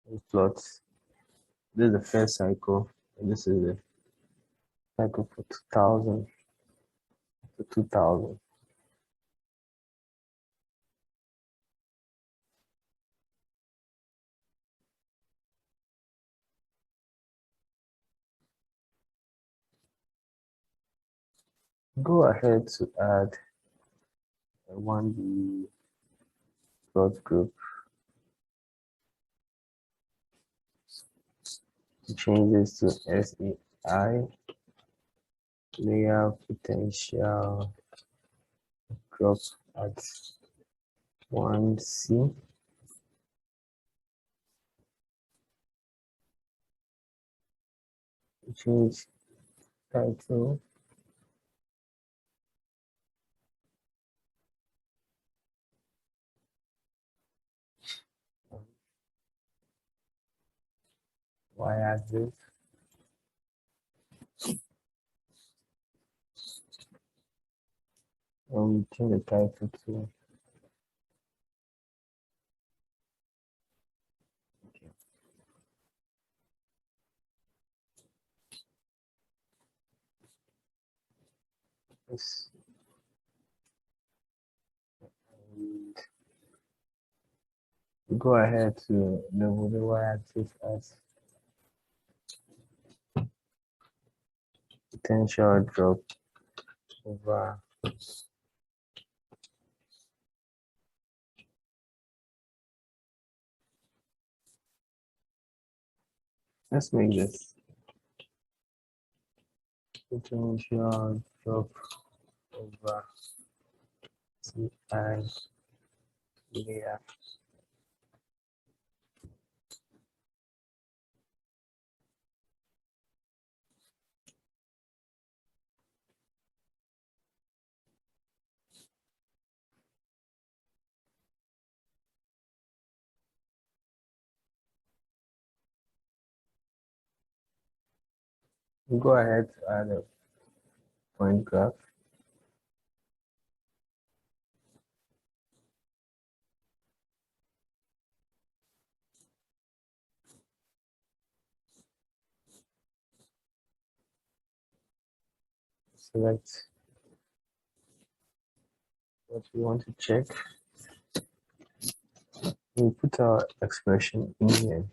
[SPEAKER 1] We plot. This is the first cycle, and this is the cycle for 2000 to 2000. Go ahead to add a 1D plot group. Change this to SEI, layer potential drop at 1C. Change title. Y-axis. And we change the title to this. And go ahead to label the y-axis as potential drop over let's make this potential drop over CI layer. Go ahead to add a point graph. Select what we want to check. We put our expression in here.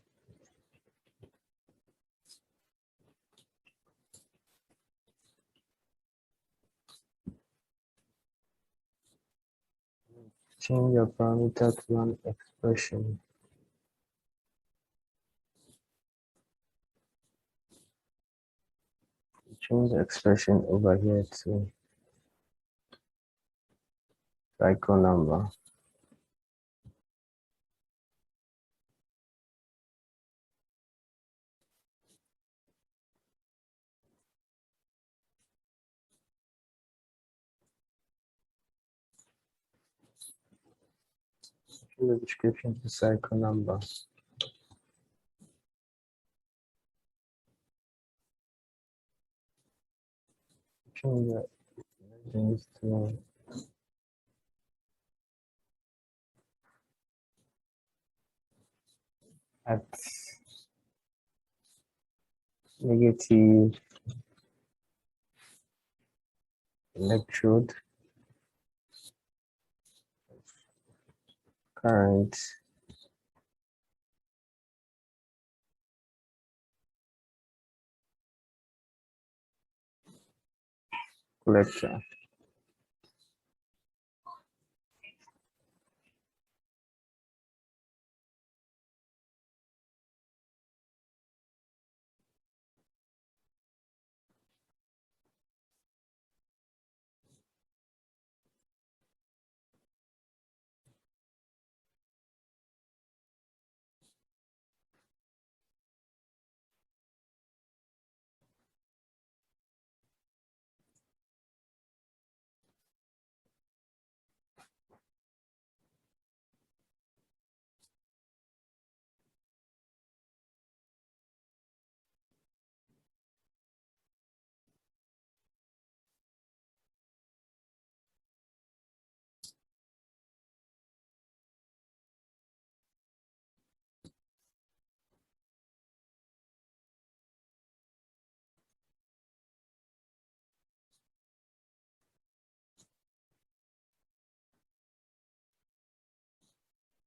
[SPEAKER 1] Change your parameter to an expression. change the expression over here to cycle number. Change the description to cycle number. Change the things to at negative electrode current collector.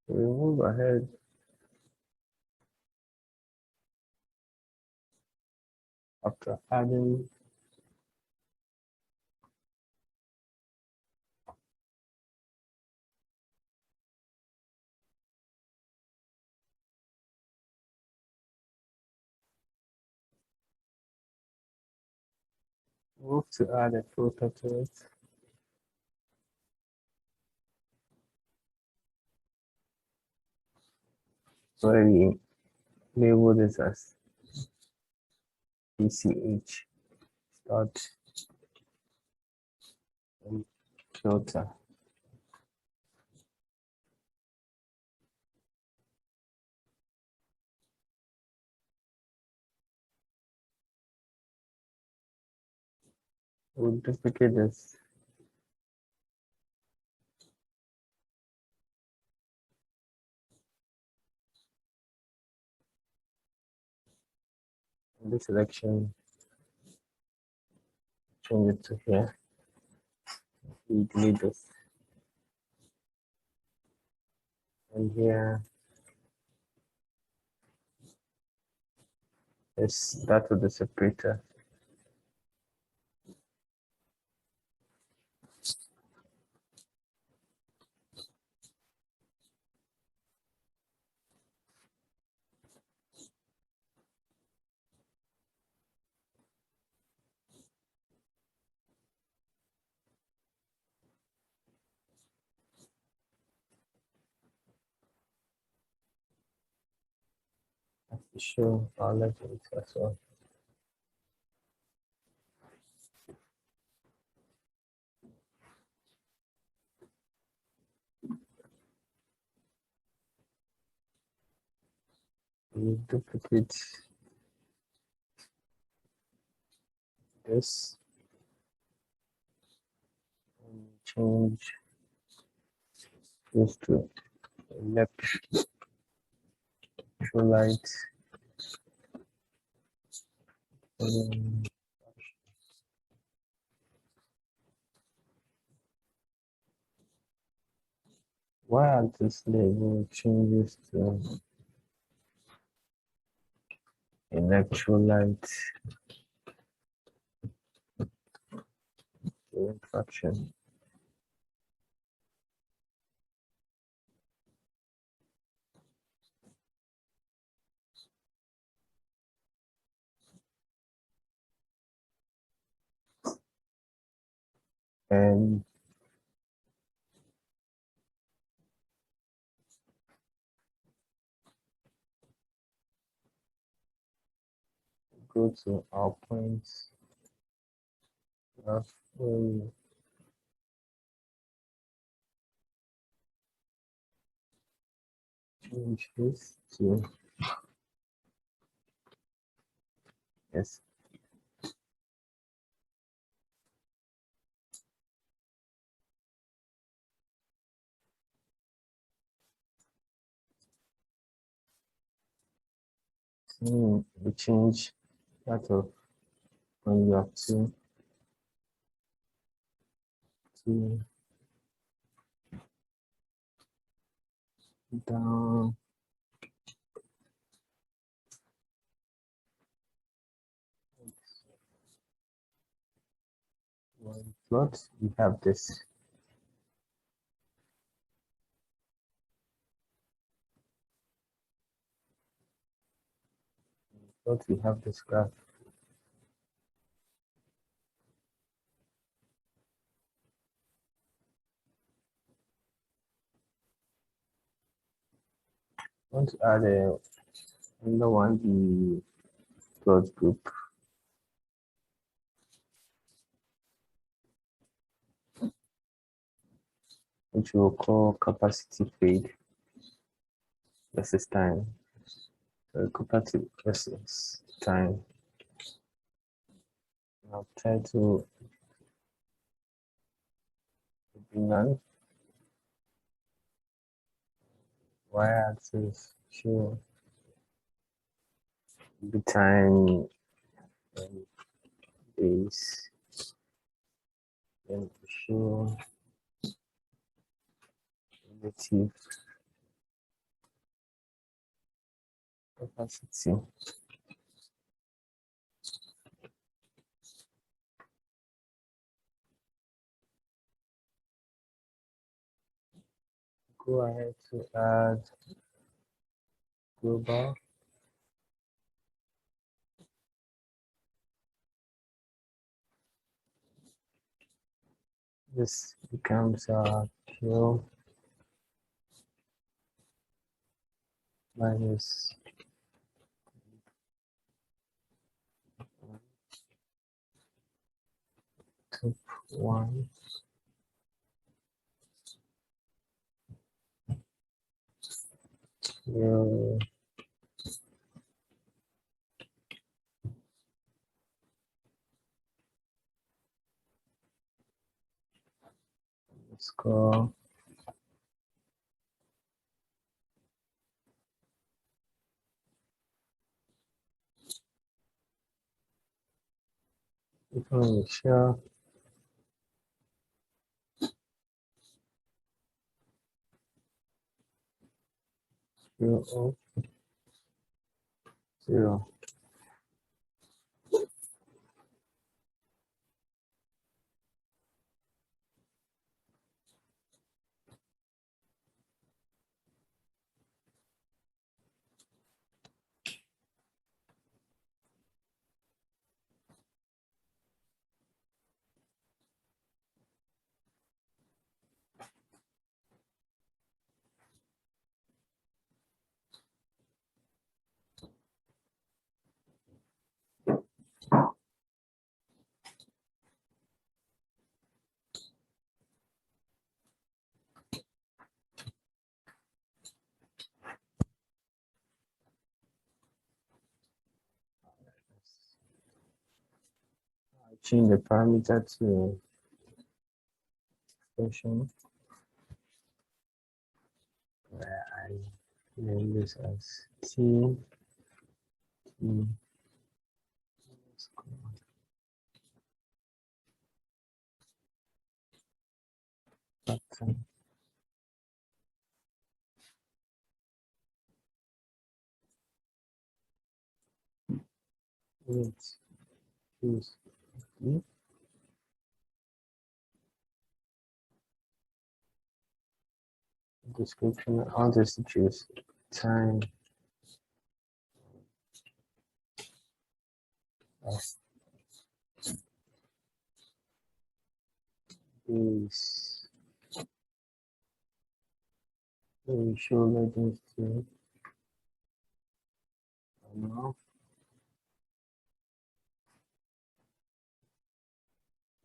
[SPEAKER 1] We move ahead after adding move to add a filter to it. So we label this as PCH start and filter. We'll duplicate this. In this selection, change it to here. We delete this. And here is that of the separator. To show our legends as well. We duplicate this and change this to electrolyte. While this label changes to electrolyte fraction. and go to our points of where we change this to yes. We change that of when you have to down one plot. We have this. Plot. We have this graph. I want to add another one, the plot group. Which we'll call capacity fade versus time. So capacity versus time. I'll try to be none. Y-axis show the time and days. Then show relative capacity. Go ahead to add global. This becomes Q minus 1. Q score share Q of 0. Change the parameter to expression where I name this as T. Pattern. Let's choose T. Description. I'll just choose time is the show legends to now.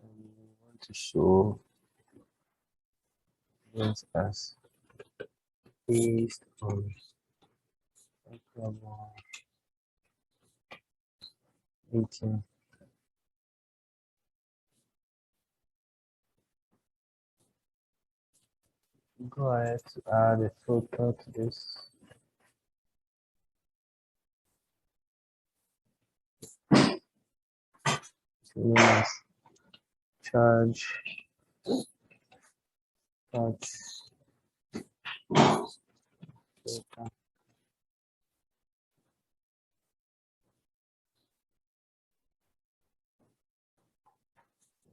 [SPEAKER 1] And we want to show this as based on cycle 18. Go ahead to add a filter to this. Luminous charge filter.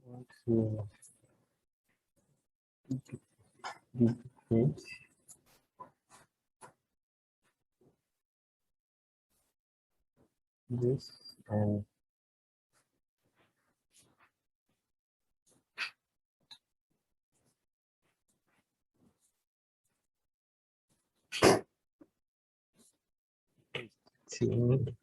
[SPEAKER 1] Want to duplicate this and to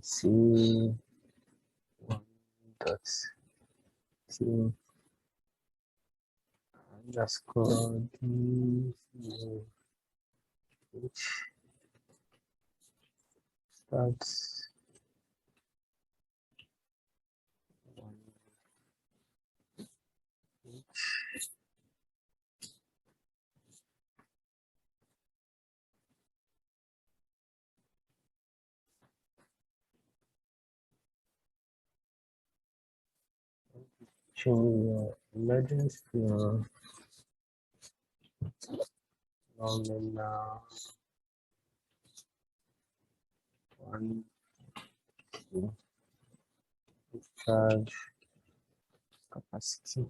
[SPEAKER 1] C 1.2 underscore D which starts 1 which change your legends to your nominal 1 charge capacity.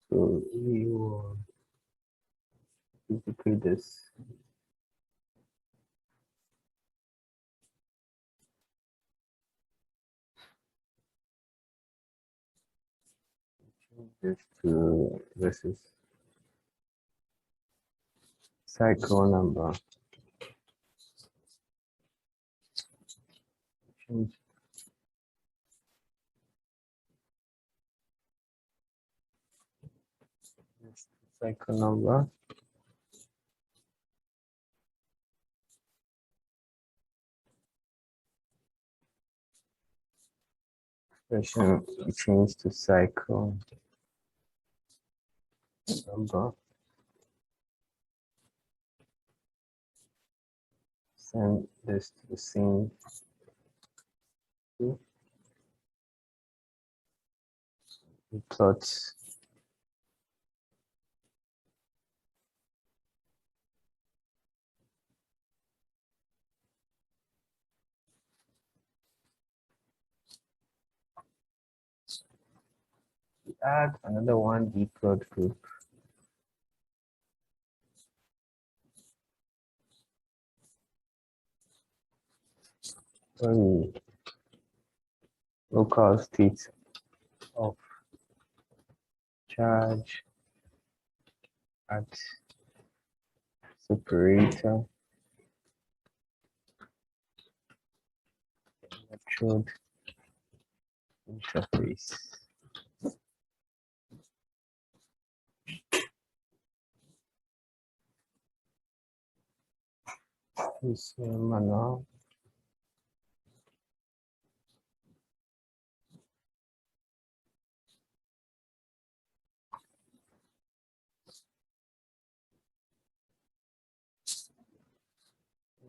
[SPEAKER 1] So we will duplicate this. Change this to versus cycle number. Change this to cycle number. Expression change to cycle number. Send this to the scene. We plot add another one deployed group. Sorry, local state of charge at separator electrode interface. This manual.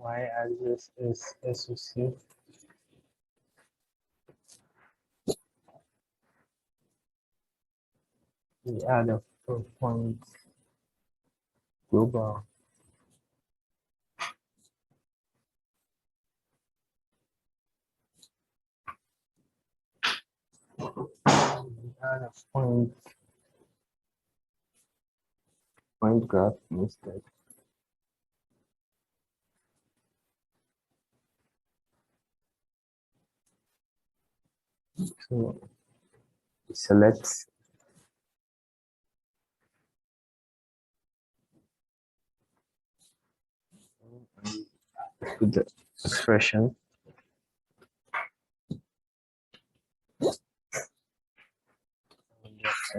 [SPEAKER 1] y-axis is SOC. We add a 4-point global. We add a point graph instead. So select put the expression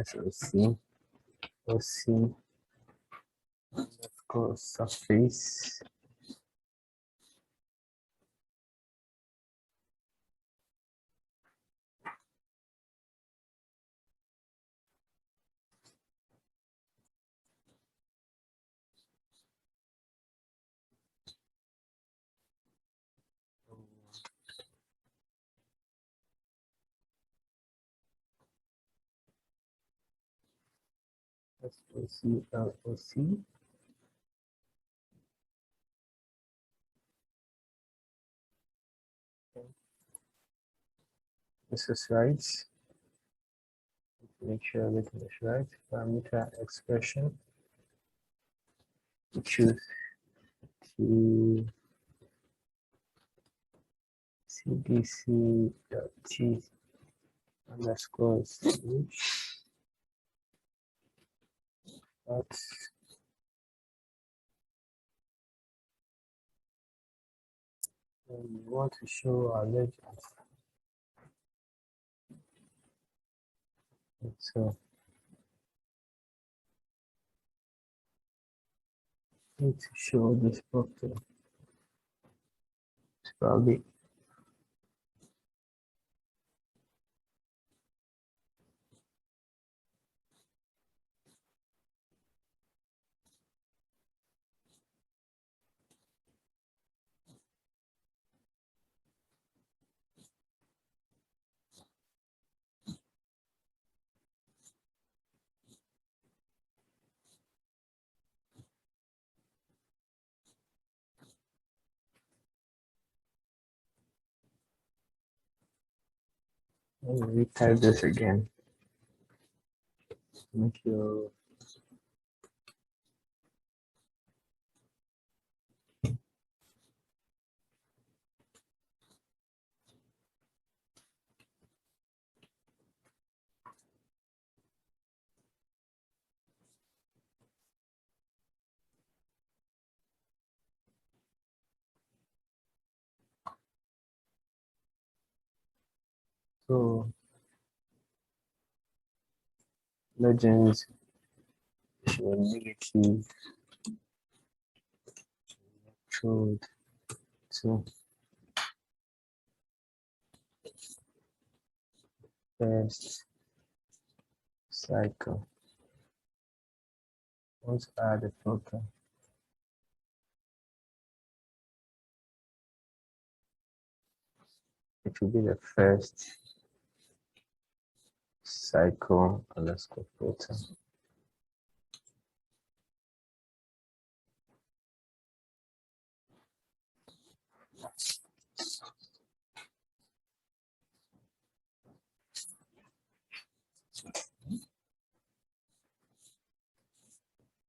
[SPEAKER 1] SOC, OC, underscore surface. SOC, LOC. This is right. Make sure everything is right. Parameter expression. Choose to cdc.t underscore switch. But we want to show our legend. So need to show this property. It's probably let me retype this again. Make your so legends show negative electrode to first cycle. Want to add a filter. It will be the first cycle underscore filter.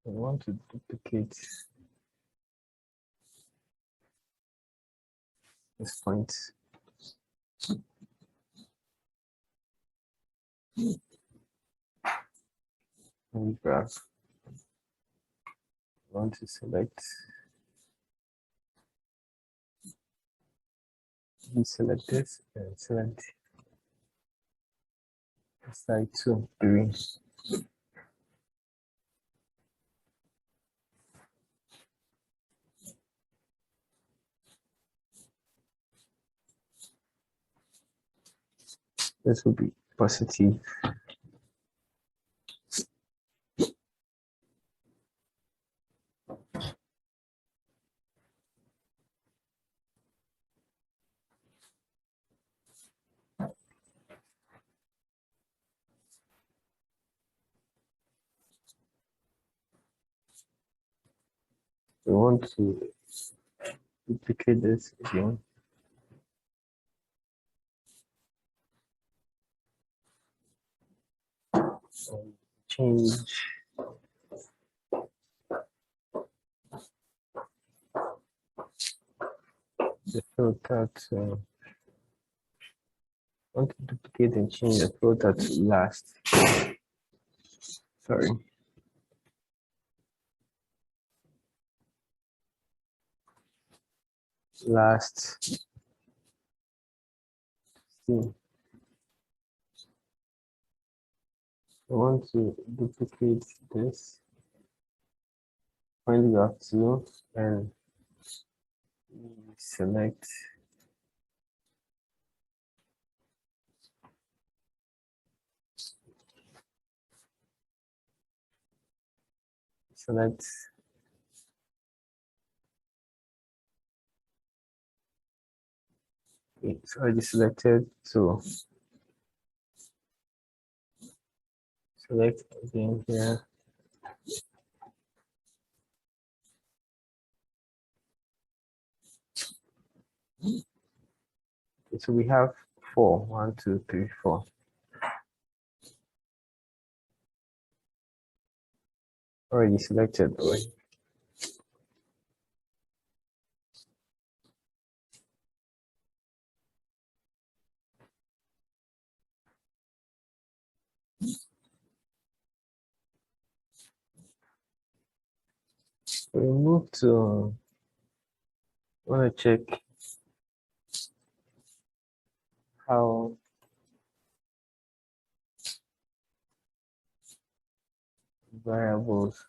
[SPEAKER 1] We want to duplicate this point. And graph. We want to select. Deselect this and select side 2 green. This will be positive. We want to duplicate this again. And change the filter to, want to duplicate and change the filter to last. Sorry. Last. See. I want to duplicate this. Point graph 2 and select it's already selected, so select again here. Okay, so we have 4. 1, 2, 3, 4. Already selected. We move to, want to check how variables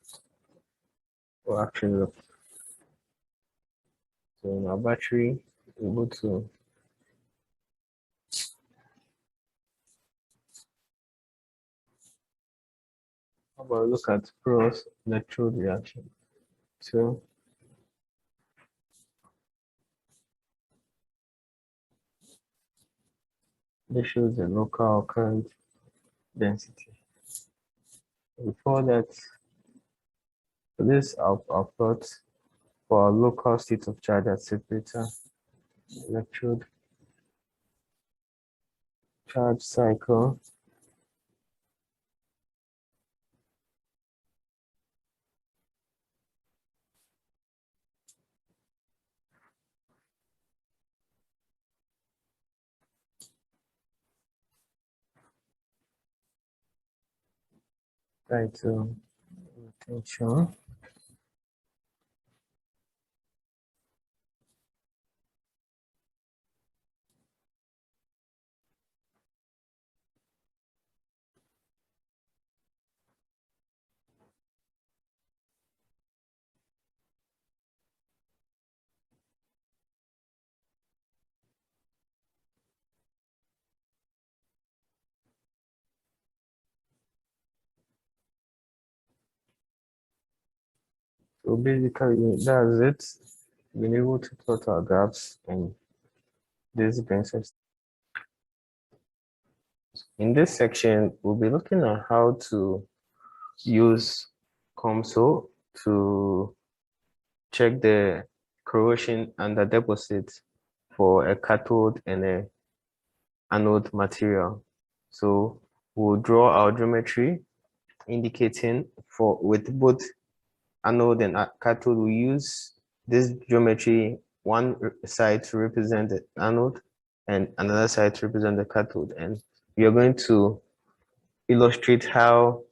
[SPEAKER 1] will actually look. So in our battery, we go to how about look at Pro's electrode reaction. So this shows the local current density. Before that, for this I'll plot for a local state of charge at separator, electrode charge cycle. Right to potential. So basically that's it. Being able to plot our graphs, and this brings us. In this section, we'll be looking at how to use Comsol to check the corrosion and the deposit for a cathode and a anode material. So we'll draw our geometry indicating for with both anode and cathode. We use this geometry, one side to represent the anode and another side to represent the cathode, and we are going to illustrate how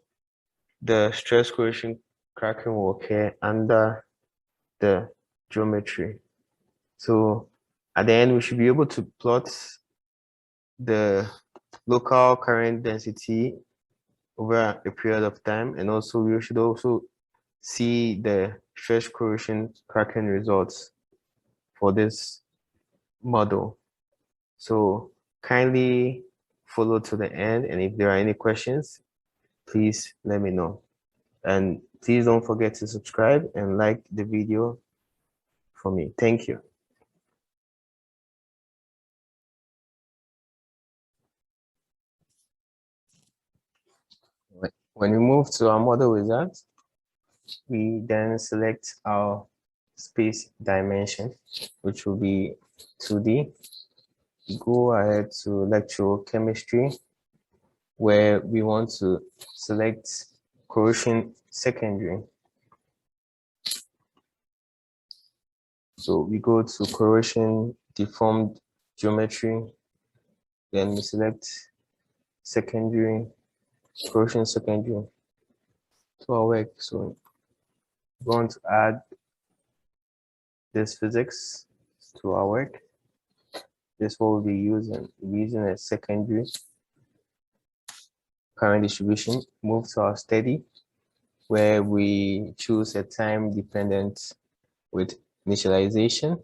[SPEAKER 1] the stress corrosion cracking will occur under the geometry. So at the end, we should be able to plot the local current density over a period of time, and also we should also see the stress corrosion cracking results for this model. So kindly follow to the end, and if there are any questions, please let me know. And please don't forget to subscribe and like the video for me. Thank you. When we move to our model wizard, we then select our space dimension, which will be 2D. Go ahead to electrochemistry, where we want to select corrosion secondary. So we go to corrosion deformed geometry, then we select secondary, corrosion secondary to our work. So we want to add this physics to our work. This will be using a secondary current distribution. Move to our study, where we choose a time dependent with initialization,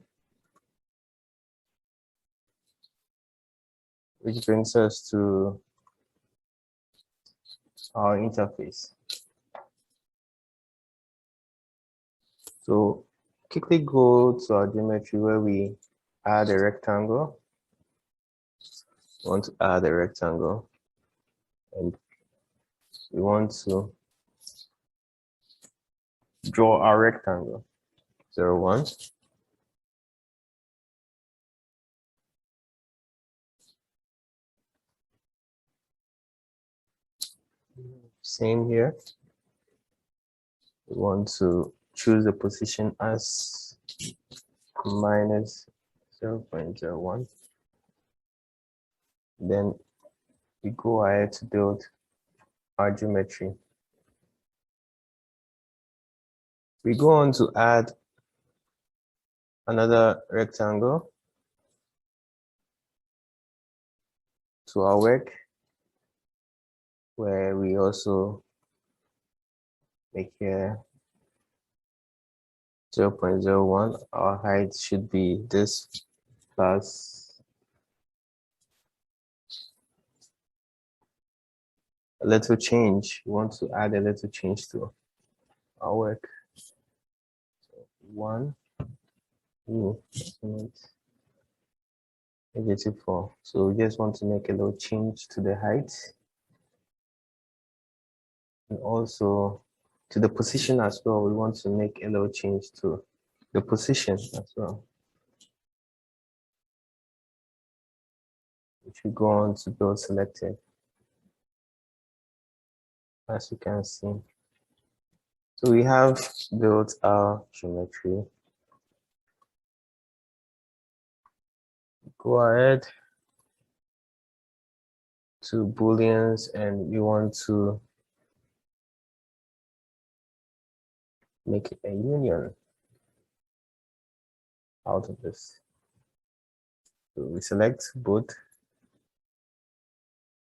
[SPEAKER 1] which brings us to our interface. So quickly go to our geometry where we add a rectangle. We want to add a rectangle, and we want to draw our rectangle. 0, 1. Same here. We want to choose the position as minus 0.01. Then we go ahead to build our geometry. We go on to add another rectangle to our work, where we also make here 0.01. Our height should be this plus a little change. We want to add a little change to our work. So 1, -4. So we just want to make a little change to the height, and also to the position as well. We want to make a little change to the position as well, which we go on to build selected, as you can see. So we have built our geometry. Go ahead to booleans, and we want to make a union out of this. So we select both.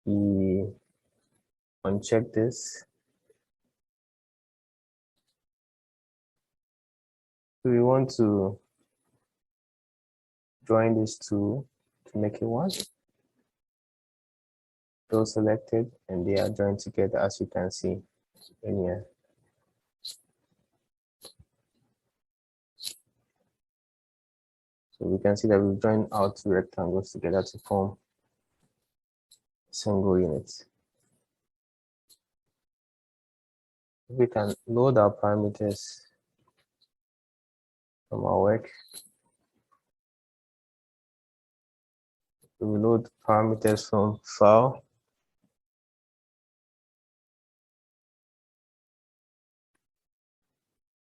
[SPEAKER 1] We uncheck this. So we want to join these two to make it one. Those selected, and they are joined together, as you can see in here. So we can see that we've joined our two rectangles together to form a single unit. We can load our parameters from our work. We load parameters from file.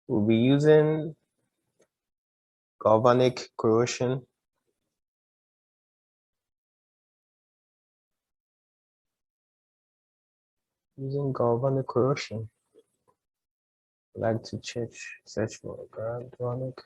[SPEAKER 1] We'll be using galvanic corrosion. Using galvanic corrosion. I like to search for galvanic.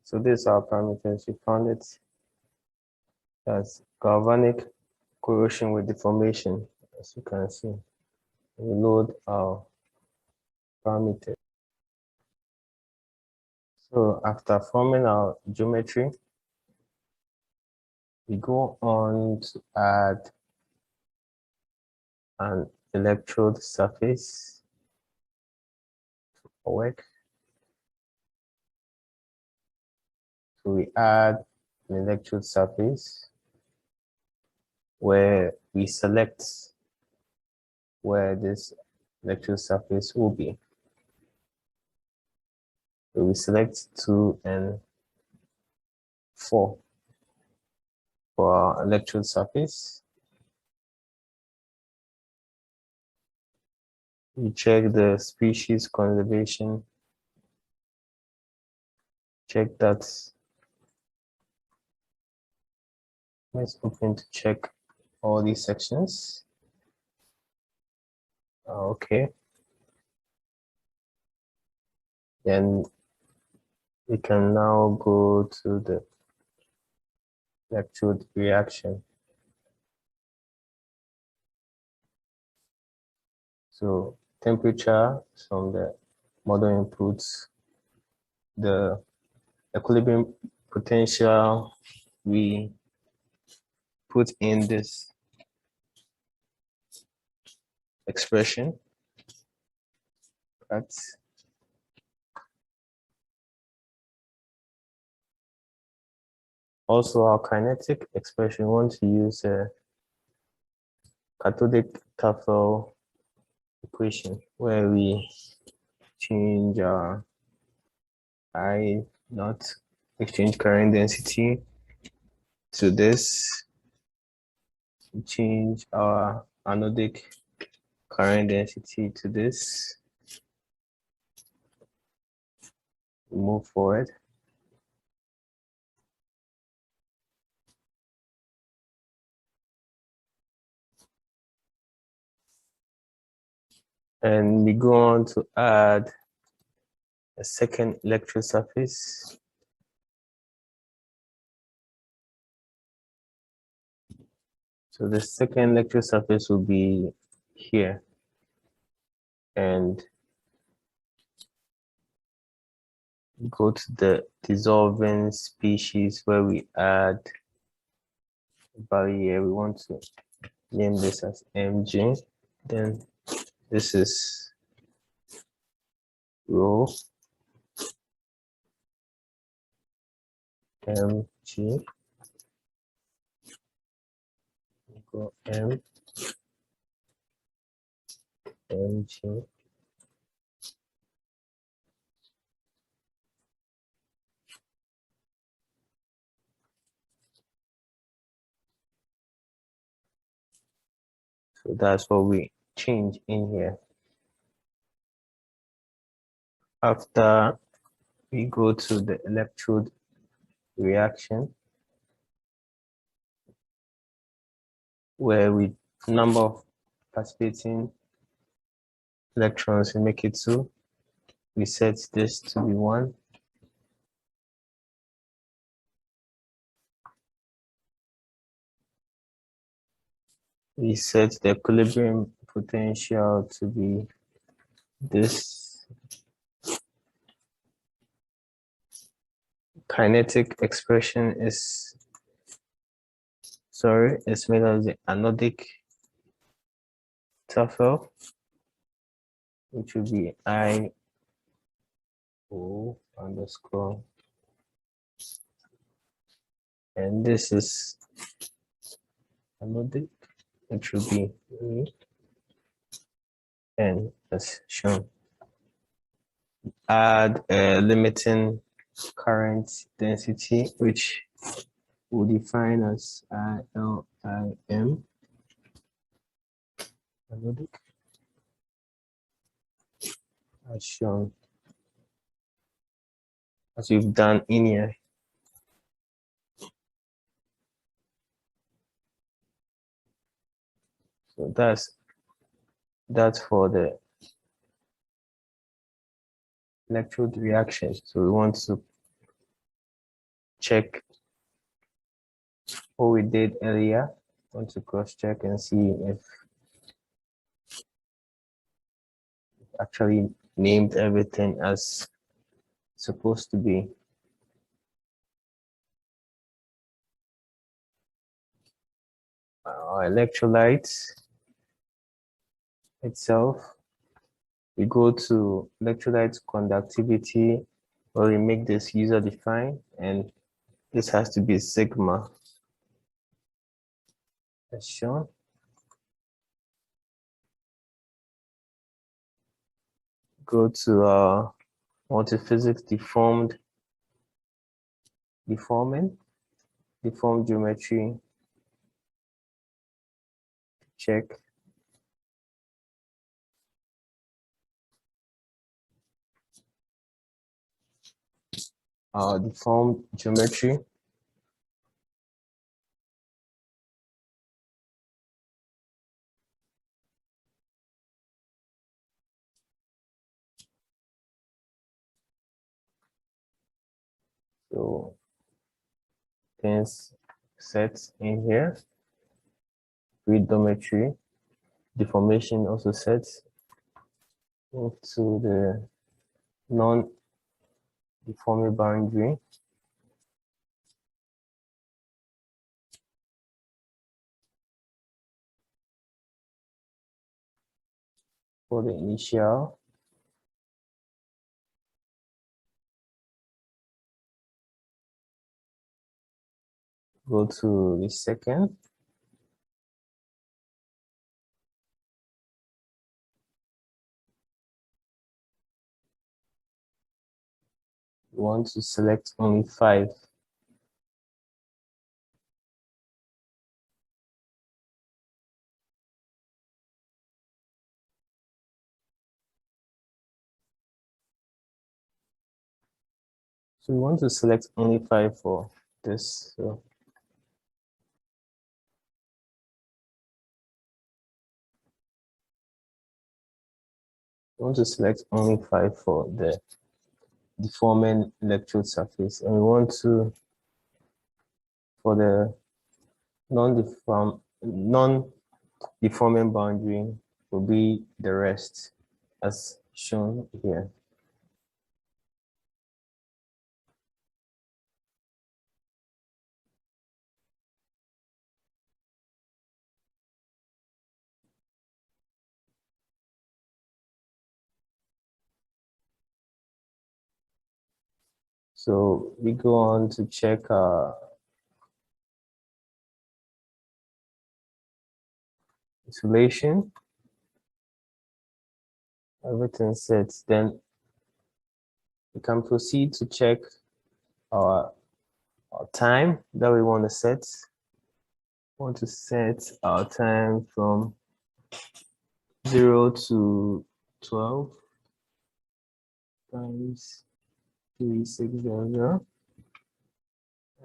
[SPEAKER 1] So these are parameters. We found it. That's galvanic corrosion with deformation, as you can see. We load our parameter. So after forming our geometry, we go on to add an electrode surface to our work. So we add an electrode surface where we select where this electrode surface will be. So we select 2 and 4 for our electrode surface. We check the species conservation. Check that. Let's open to check all these sections. Okay. Then we can now go to the electrode reaction. So temperature from the model inputs, the equilibrium potential, we put in this expression, right? Also our kinetic expression, we want to use a cathodic Tafel equation where we change our I naught exchange current density to this, change our anodic current density to this, move forward. And we go on to add a second electrode surface. So the second electrode surface will be here. And go to the dissolving species where we add value here. We want to name this as Mg. Then this is rho Mg equal M Mg. So that's what we change in here. After we go to the electrode reaction, where we number of participating electrons, we make it 2. We set this to be 1. We set the equilibrium potential to be this. Kinetic expression is, it's made of the anodic Tafel, which will be I O underscore. And this is anodic, which will be N as shown. Add a limiting current density, which we'll define as ILIM, anodic, as shown, as we've done in here. So that's for the electrode reaction. So we want to check what we did earlier. I want to cross check and see if actually named everything as supposed to be. our electrolyte itself. We go to electrolyte conductivity, where we make this user defined, and this has to be sigma as shown. Go to our multiphysics deformed geometry, check. Our deformed geometry. So things set in here. Geometry. Deformation also sets into the non-deforming boundary. For the initial, go to the second. We want to select only 5. So we want to select only 5 for this. So we want to select only 5 for the deforming electrode surface, and we want to, for the non-deforming boundary, will be the rest as shown here. So we go on to check isolation. Everything sets, then we can proceed to check our time that we want to set. We want to set our time from 0 to 12 times 3600,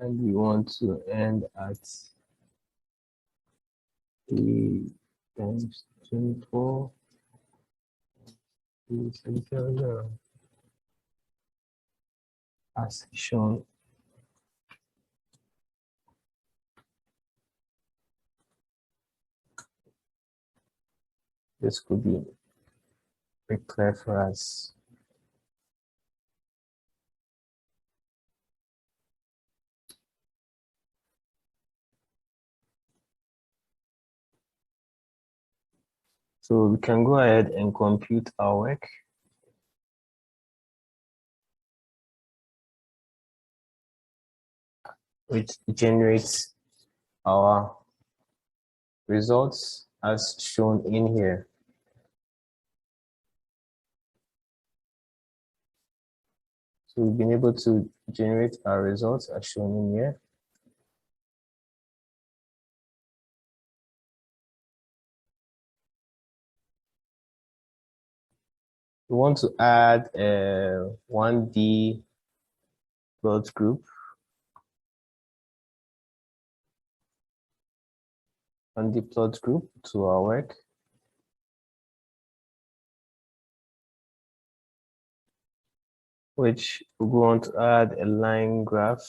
[SPEAKER 1] and we want to end at 3 times 24 3600 as shown. This could be very clear for us. So we can go ahead and compute our work. Which generates our results as shown in here. So we've been able to generate our results as shown in here. We want to add a 1D plot group. 1D plot group to our work. Which we want to add a line graph.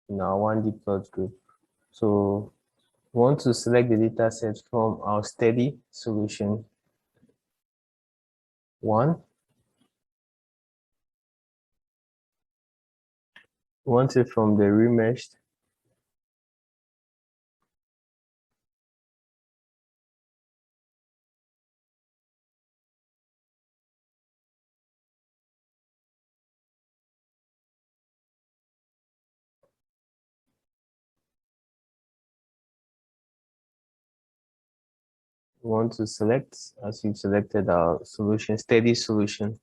[SPEAKER 1] In our 1D plot group. So we want to select the data set from our steady solution 1. want it from the remeshed. We want to select, as we've selected our solution, steady solution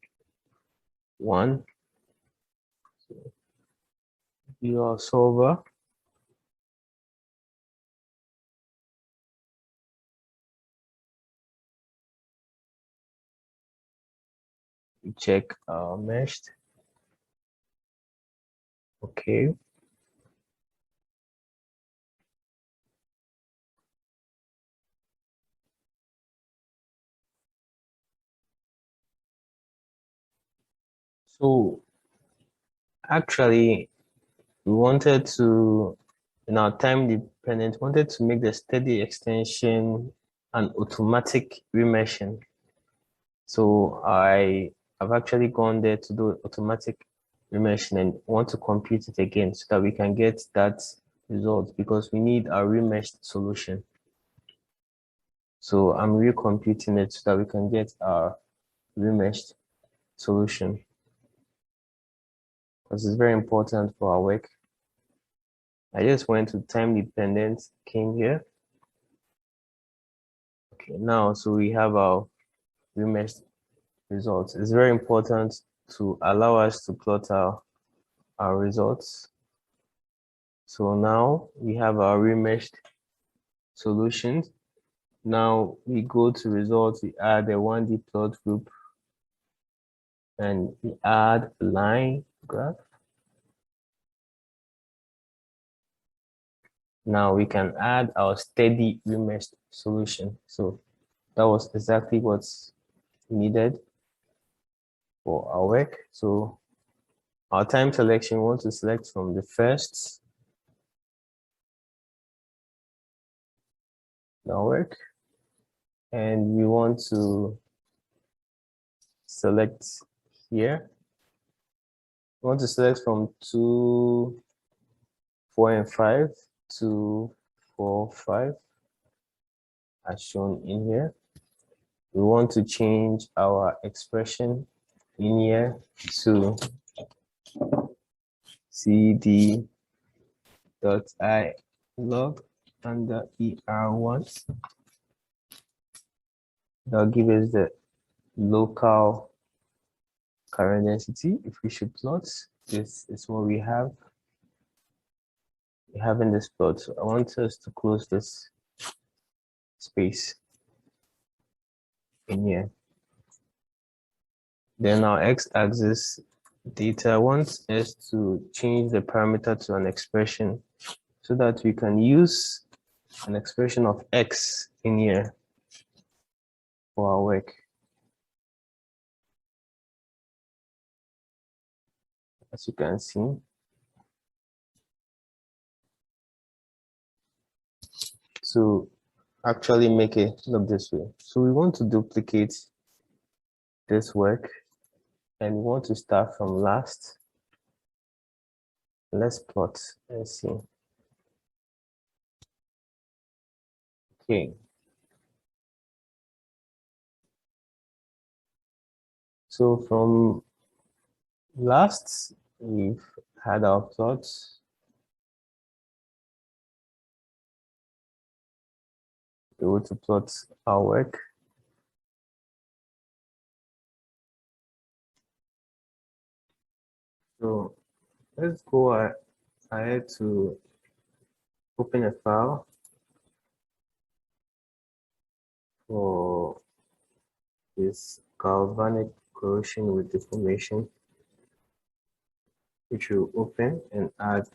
[SPEAKER 1] 1. So view our solver. We check our meshed. Okay. So actually, we wanted to, in our time dependent, wanted to make the steady extension an automatic remeshing. So I've actually gone there to do automatic remeshing and want to compute it again so that we can get that result, because we need a remeshed solution. So I'm recomputing it so that we can get our remeshed solution, because it's very important for our work. I just went to time dependent, came here. Okay, now, so we have our remeshed results. It's very important to allow us to plot our results. So now we have our remeshed solutions. Now we go to results, we add a 1D plot group, and we add a line graph. Now we can add our steady remeshed solution. So that was exactly what's needed for our work. So our time selection, we want to select from the first work, and we want to select here. We want to select from 2, 4, and 5, 2, 4, 5, as shown in here. We want to change our expression in here to CD.I log under ER1. That'll give us the local current density. If we should plot, this is what we have. We have in this plot. So I want us to close this space in here. Then our x-axis data wants us to change the parameter to an expression so that we can use an expression of x in here for our work. As you can see, to actually make it look this way. So we want to duplicate this work, and we want to start from last. Let's plot and see. Okay. So from last, we've had our plots. We want to plot our work. So let's go ahead to open a file for this galvanic corrosion with deformation, which will open and add.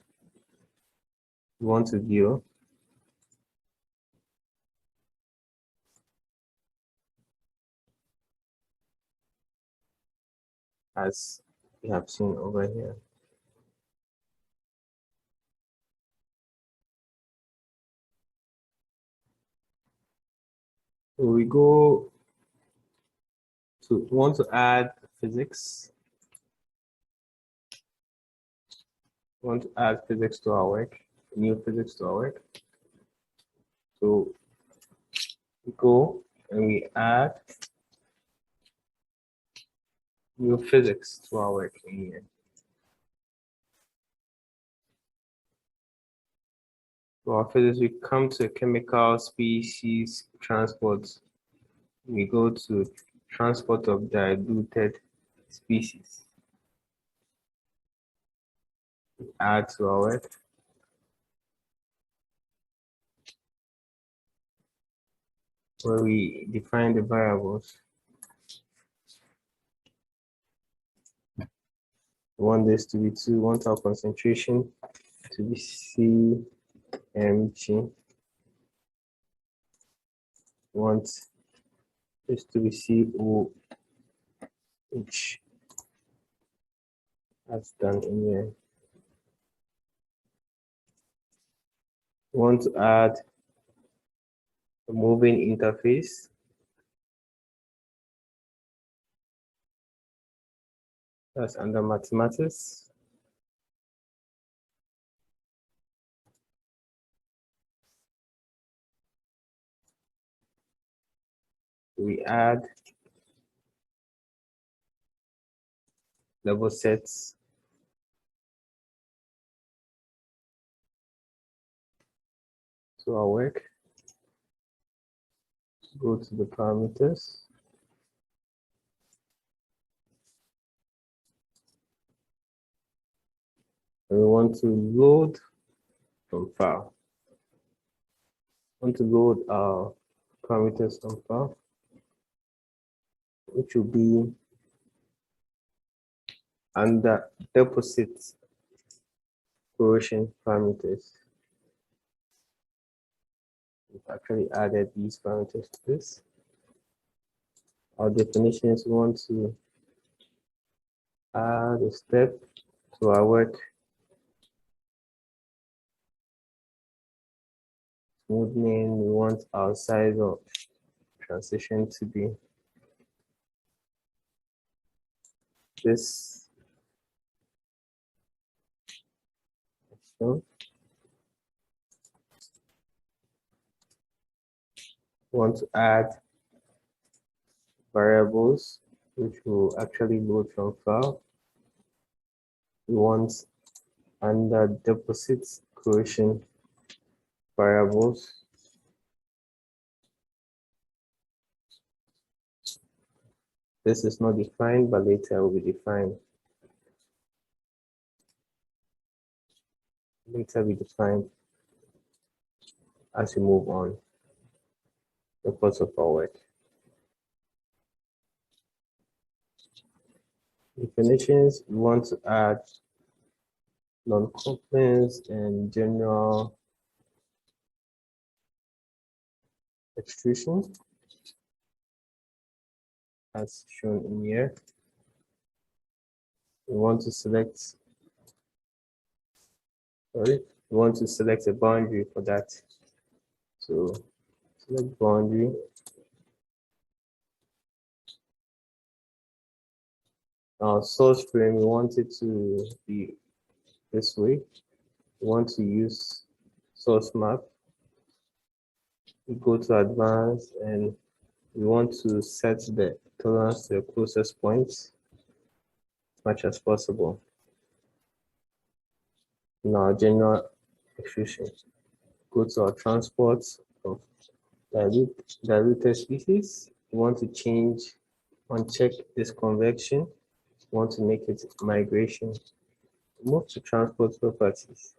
[SPEAKER 1] We want to view as we have seen over here. So we go to want to add physics. We want to add physics to our work, new physics to our work. So we go and we add new physics to our work in here. So our physics, we come to chemical species transport. We go to transport of diluted species. Add to our work. Where we define the variables. We want this to be 2, we want our concentration to be CmG. We want this to be COH. That's done in here. We want to add a moving interface. That's under mathematics. We add level sets. To our work. Go to the parameters. And we want to load from file. We want to load our parameters from file, which will be under deposit corrosion parameters. We've actually added these parameters to this. Our definitions, we want to add a step to our work. Smoothing, we want our size of transition to be this. So we want to add variables which will actually load from file. We want under deposit corrosion variables. This is not defined, but later will be defined. Later be defined as we move on the course of our work. Definitions, we want to add non-couplings and general extrusion as shown in here. We want to select, we want to select a boundary for that. So select boundary. Our source frame, we want it to be this way. We want to use source map. We go to advanced and we want to set the tolerance to the closest points as much as possible. Now, general extrusion. Go to our transport of diluted species. We want to change, uncheck this convection. We want to make it migration. Move to transport properties.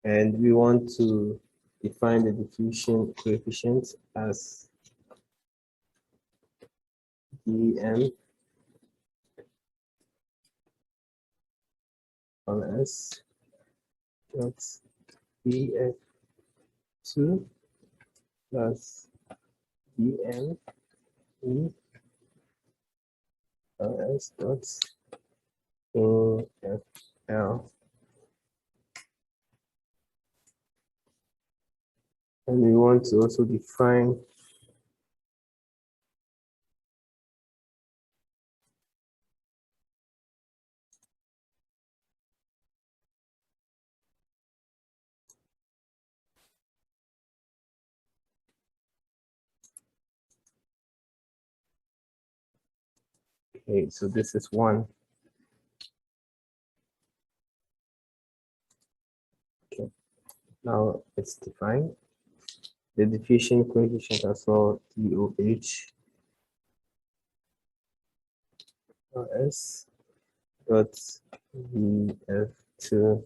[SPEAKER 1] And we want to define the diffusion coefficient as dm on s dot bf2 plus dm e on s dot infl. And we want to also define Okay, so this is 1. Okay, now it's defined. The diffusion coefficient as well, DOH S dot VF2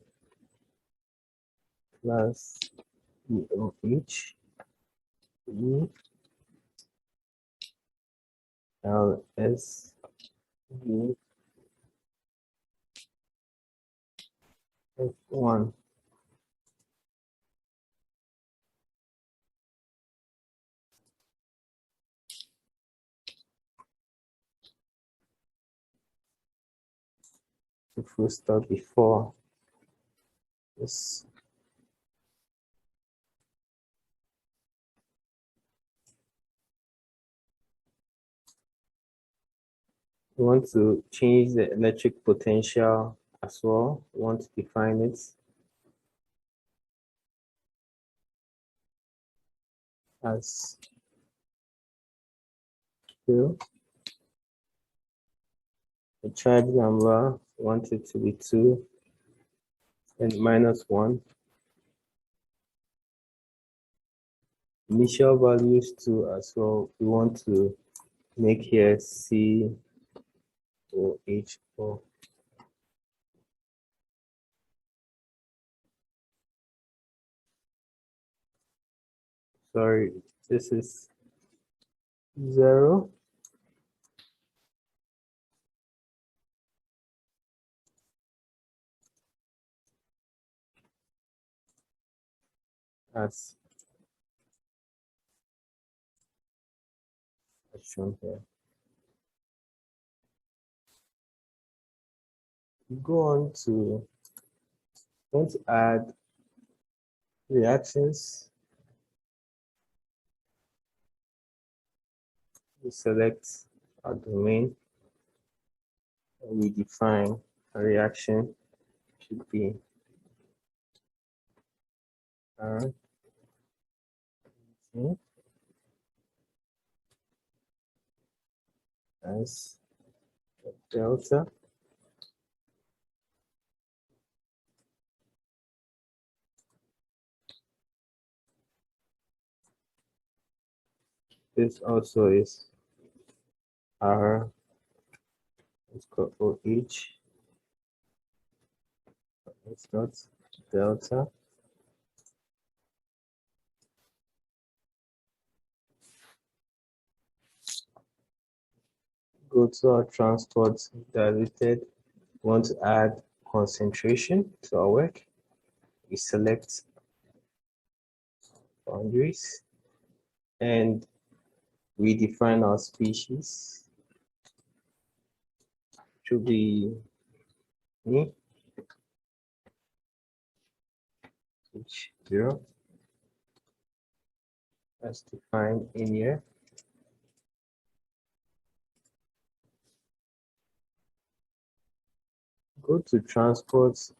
[SPEAKER 1] plus DOH E LS V F1. The full stop before this. We want to change the electric potential as well. We want to define it as Q. The charge number, we want it to be 2 and -1. Initial values 2 as well. We want to make here C or H4. Sorry, this is 0. As shown here. We go on to want to add reactions. We select our domain and we define a reaction should be R as delta this also is R, let's call OH, it's not delta. Go to our transport diluted, want to add concentration to our work. We select boundaries and we define our species to be H0 as defined in here. Go to transports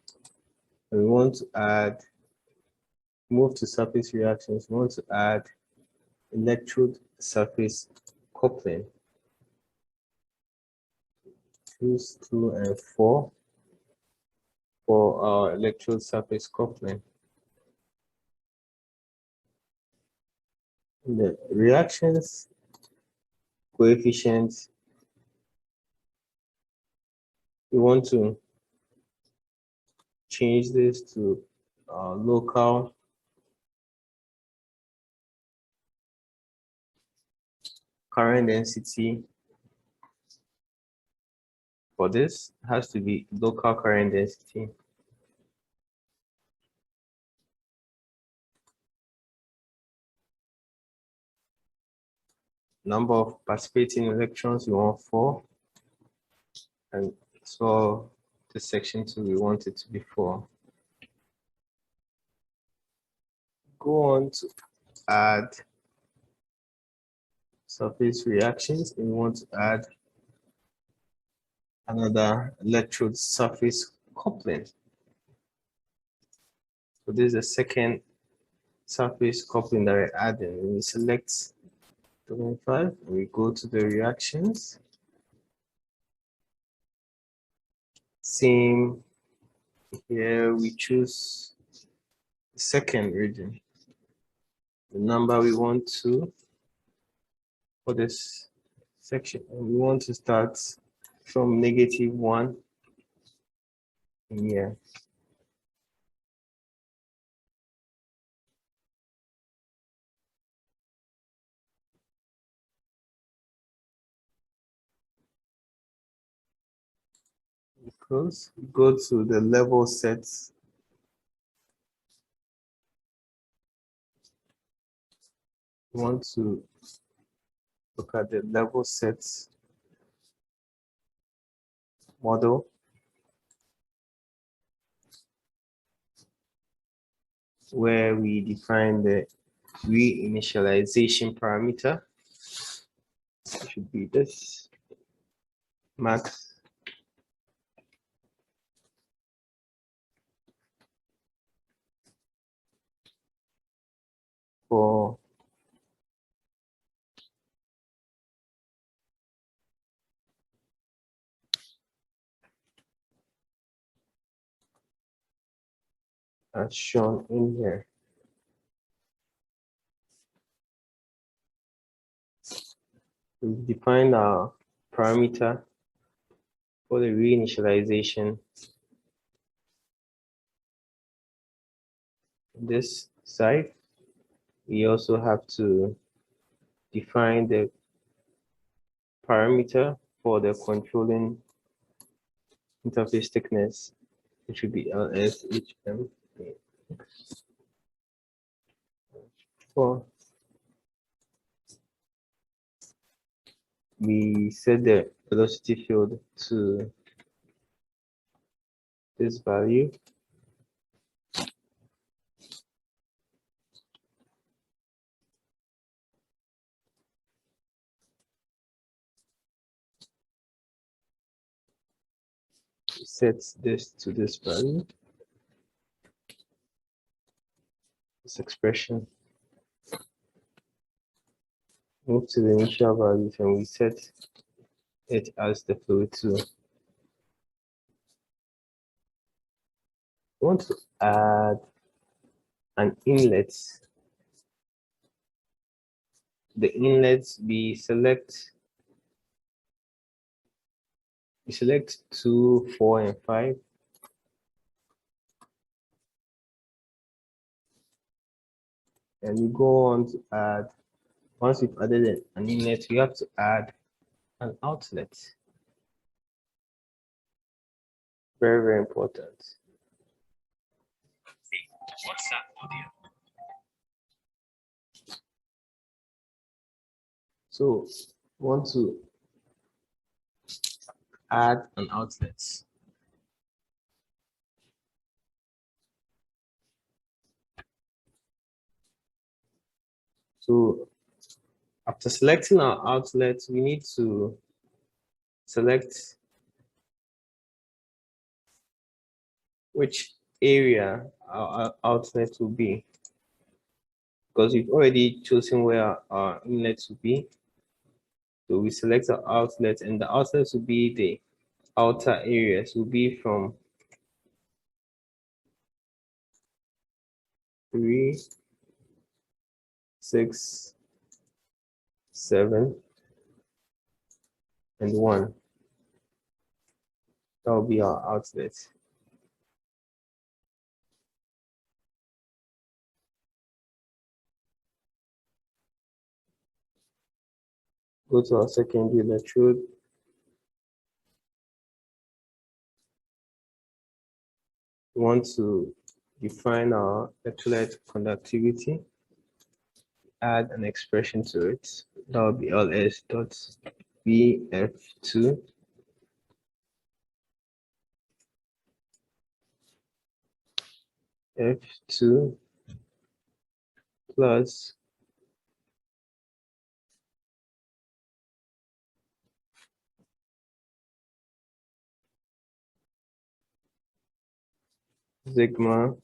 [SPEAKER 1] and we want to add, move to surface reactions, we want to add electrode surface coupling. Choose 2 and 4 for our electrode surface coupling. The reactions coefficient, we want to change this to local current density. For this, it has to be local current density. Number of participating electrons, we want 4. And so the section 2, we want it to be 4. Go on to add surface reactions, and we want to add another electrode surface coupling. So this is the second surface coupling that we're adding. We select domain 5, we go to the reactions. Same here, we choose the second region, the number we want to for this section, and we want to start from -1 in here. Because we go to the level sets. We want to look at the level sets model, where we define the reinitialization parameter. It should be this max for as shown in here. We've defined our parameter for the reinitialization. This side, we also have to define the parameter for the controlling interface thickness, which should be LSHM. We set the velocity field to this value. We set this to this value. This expression. Move to the initial values and we set it as the fluid 2. We want to add an inlet. The inlets we select 2, 4, and 5. And we go on to add, once we've added an inlet, we have to add an outlet. Very, very important. What's that audio? So we want to add an outlet. So after selecting our outlet, we need to select which area our outlet will be, because we've already chosen where our inlet will be. So we select our outlet, and the outlet will be the outer areas, will be from 3, 6, 7, and 1. That will be our outlet. Go to our secondary electrode. We want to define our electrolyte conductivity, add an expression to it. That will be LS dot BF2 F2 plus sigma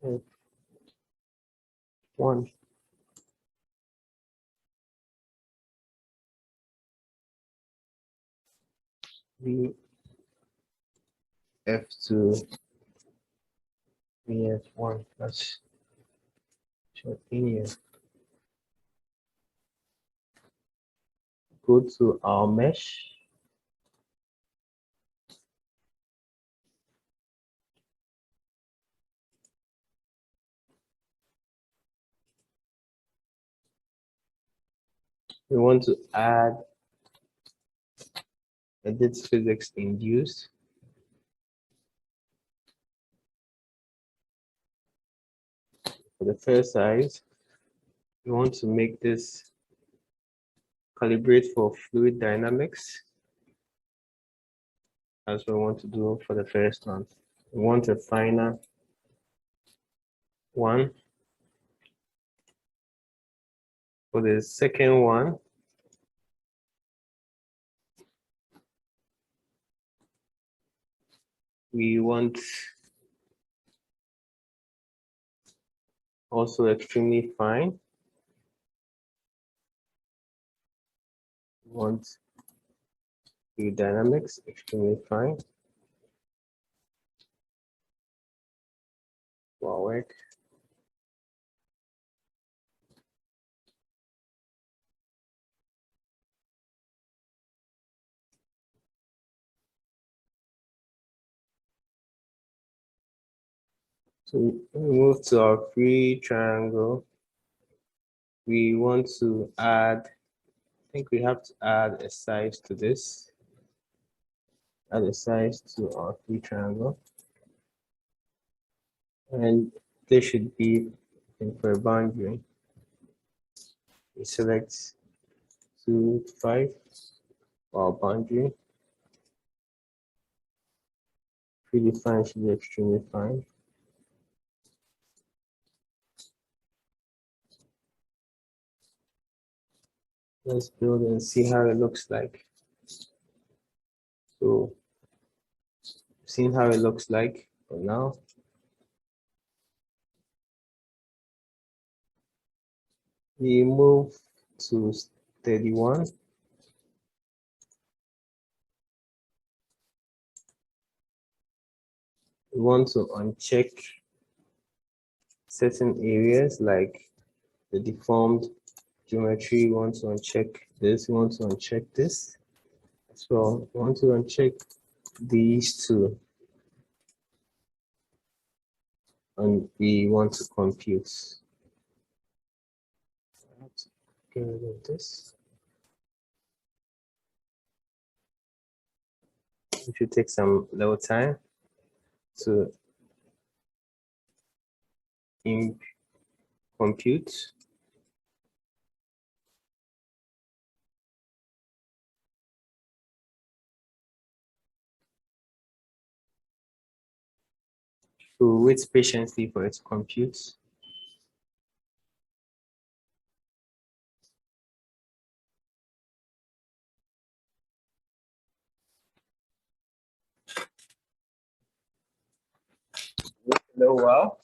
[SPEAKER 1] F1. F2, F1. That's short in here. Go to our mesh. We want to add edit physics induced. For the first size, we want to make this calibrate for fluid dynamics. That's what we want to do for the first one. We want a finer one. For the second one, we want also extremely fine. We want fluid dynamics, extremely fine. Wow, work. So we move to our free triangle. We want to add, I think we have to add a size to this. Add a size to our free triangle. And there should be for a boundary. We select 2 to 5 for our boundary. Predefined should be extremely fine. Let's build and see how it looks like. So, seeing how it looks like for now. We move to 31. We want to uncheck certain areas like the deformed geometry. We want to uncheck this. We want to uncheck this. So we want to uncheck these two. And we want to compute. Get rid of this. It should take some little time to compute. So wait patiently for it to compute. A little while.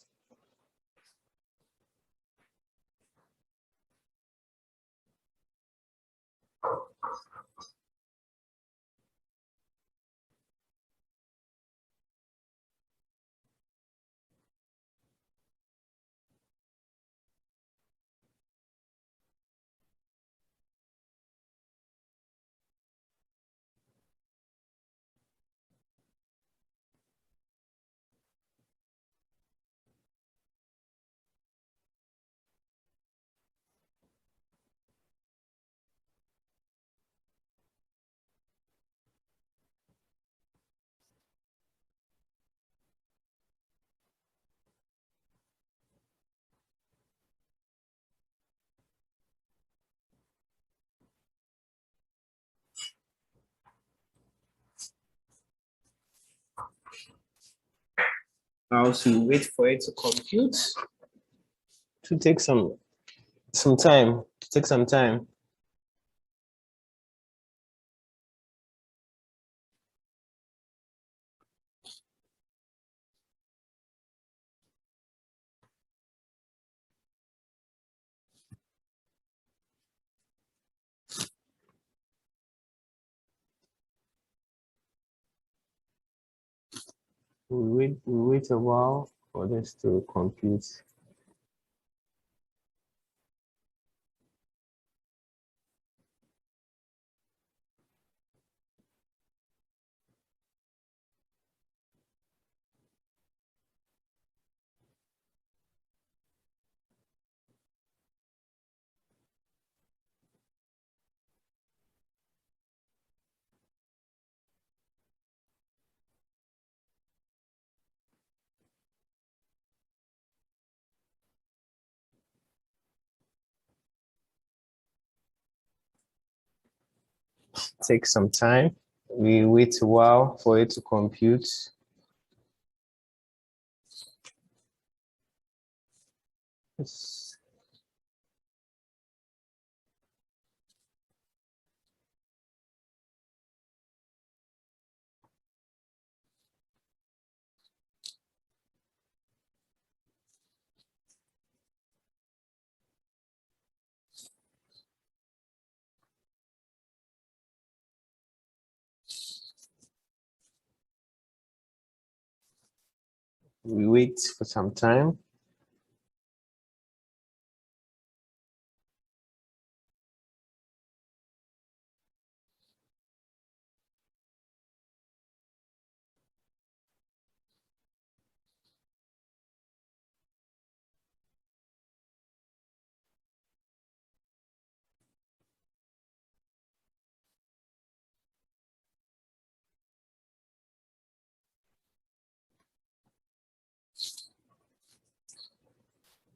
[SPEAKER 1] Now to wait for it to compute. To take some time. To take some time. We wait a while for this to compute. Take some time. We wait a while for it to compute. It's We wait for some time.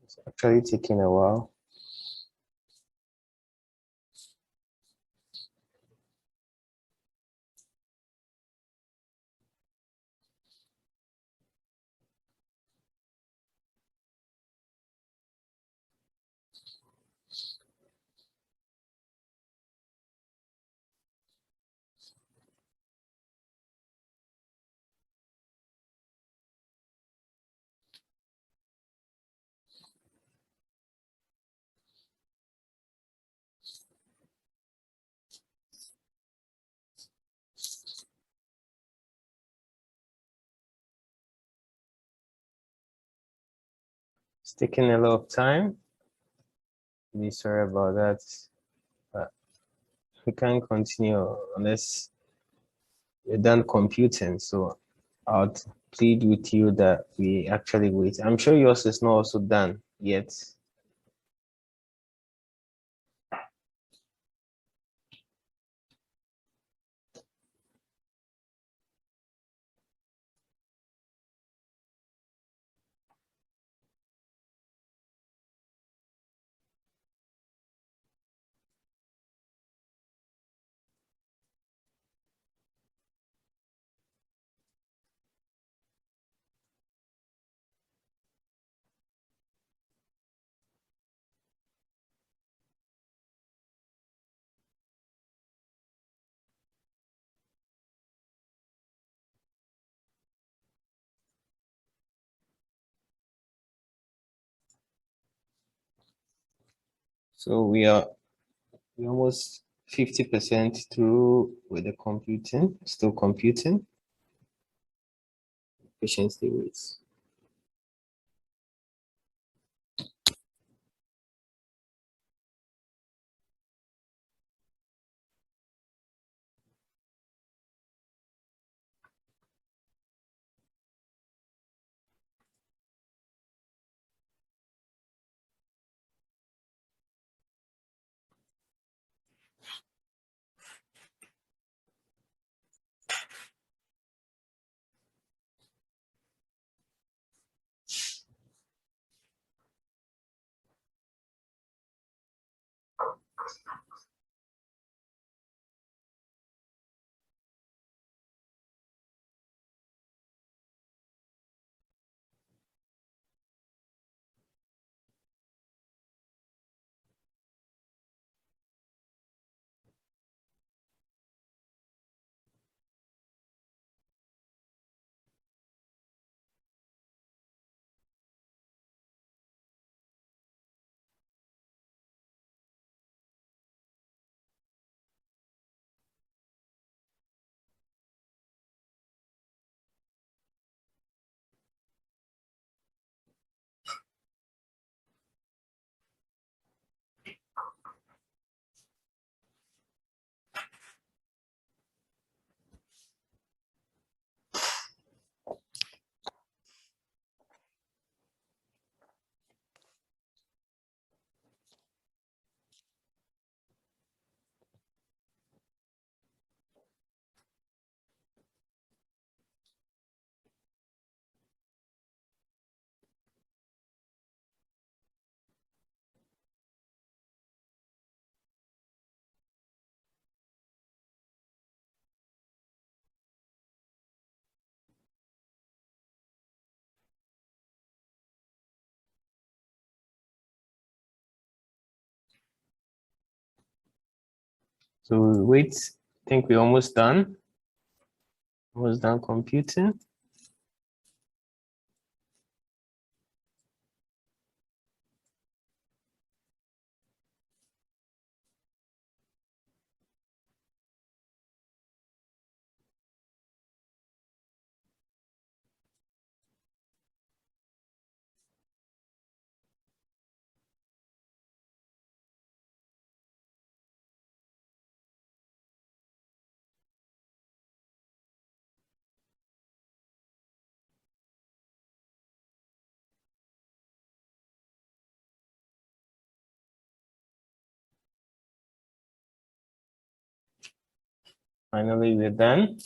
[SPEAKER 1] It's actually taking a while. It's taking a lot of time. Be sorry about that. But we can't continue unless we're done computing. So I'll plead with you that we actually wait. I'm sure yours is not also done yet. So we're almost 50% through with the computing, still computing. Patiently waits. So wait, I think we're almost done. Almost done computing. Finally, we're done.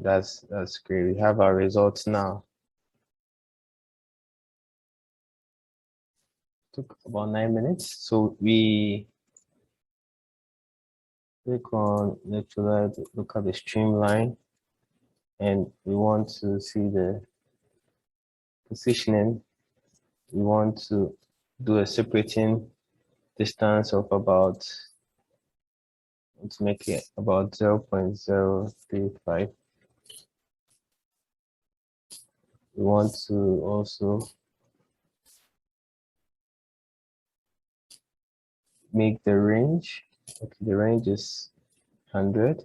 [SPEAKER 1] That's great. We have our results now. Took about 9 minutes. So we click on Electrolyte, look at the streamline, and we want to see the positioning. We want to do a separating distance of about, let's make it about 0.035. We want to also make the range. Okay, the range is 100.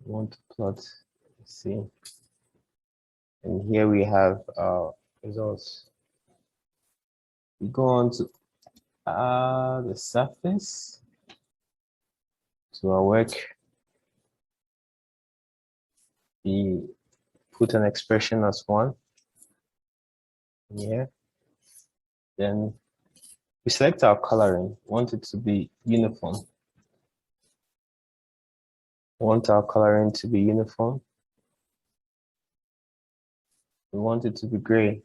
[SPEAKER 1] We want to plot, let's see. And here we have our results. We go on to the surface to our work. We put an expression as 1 here. Then we select our coloring. We want it to be uniform. We want our coloring to be uniform. We want it to be gray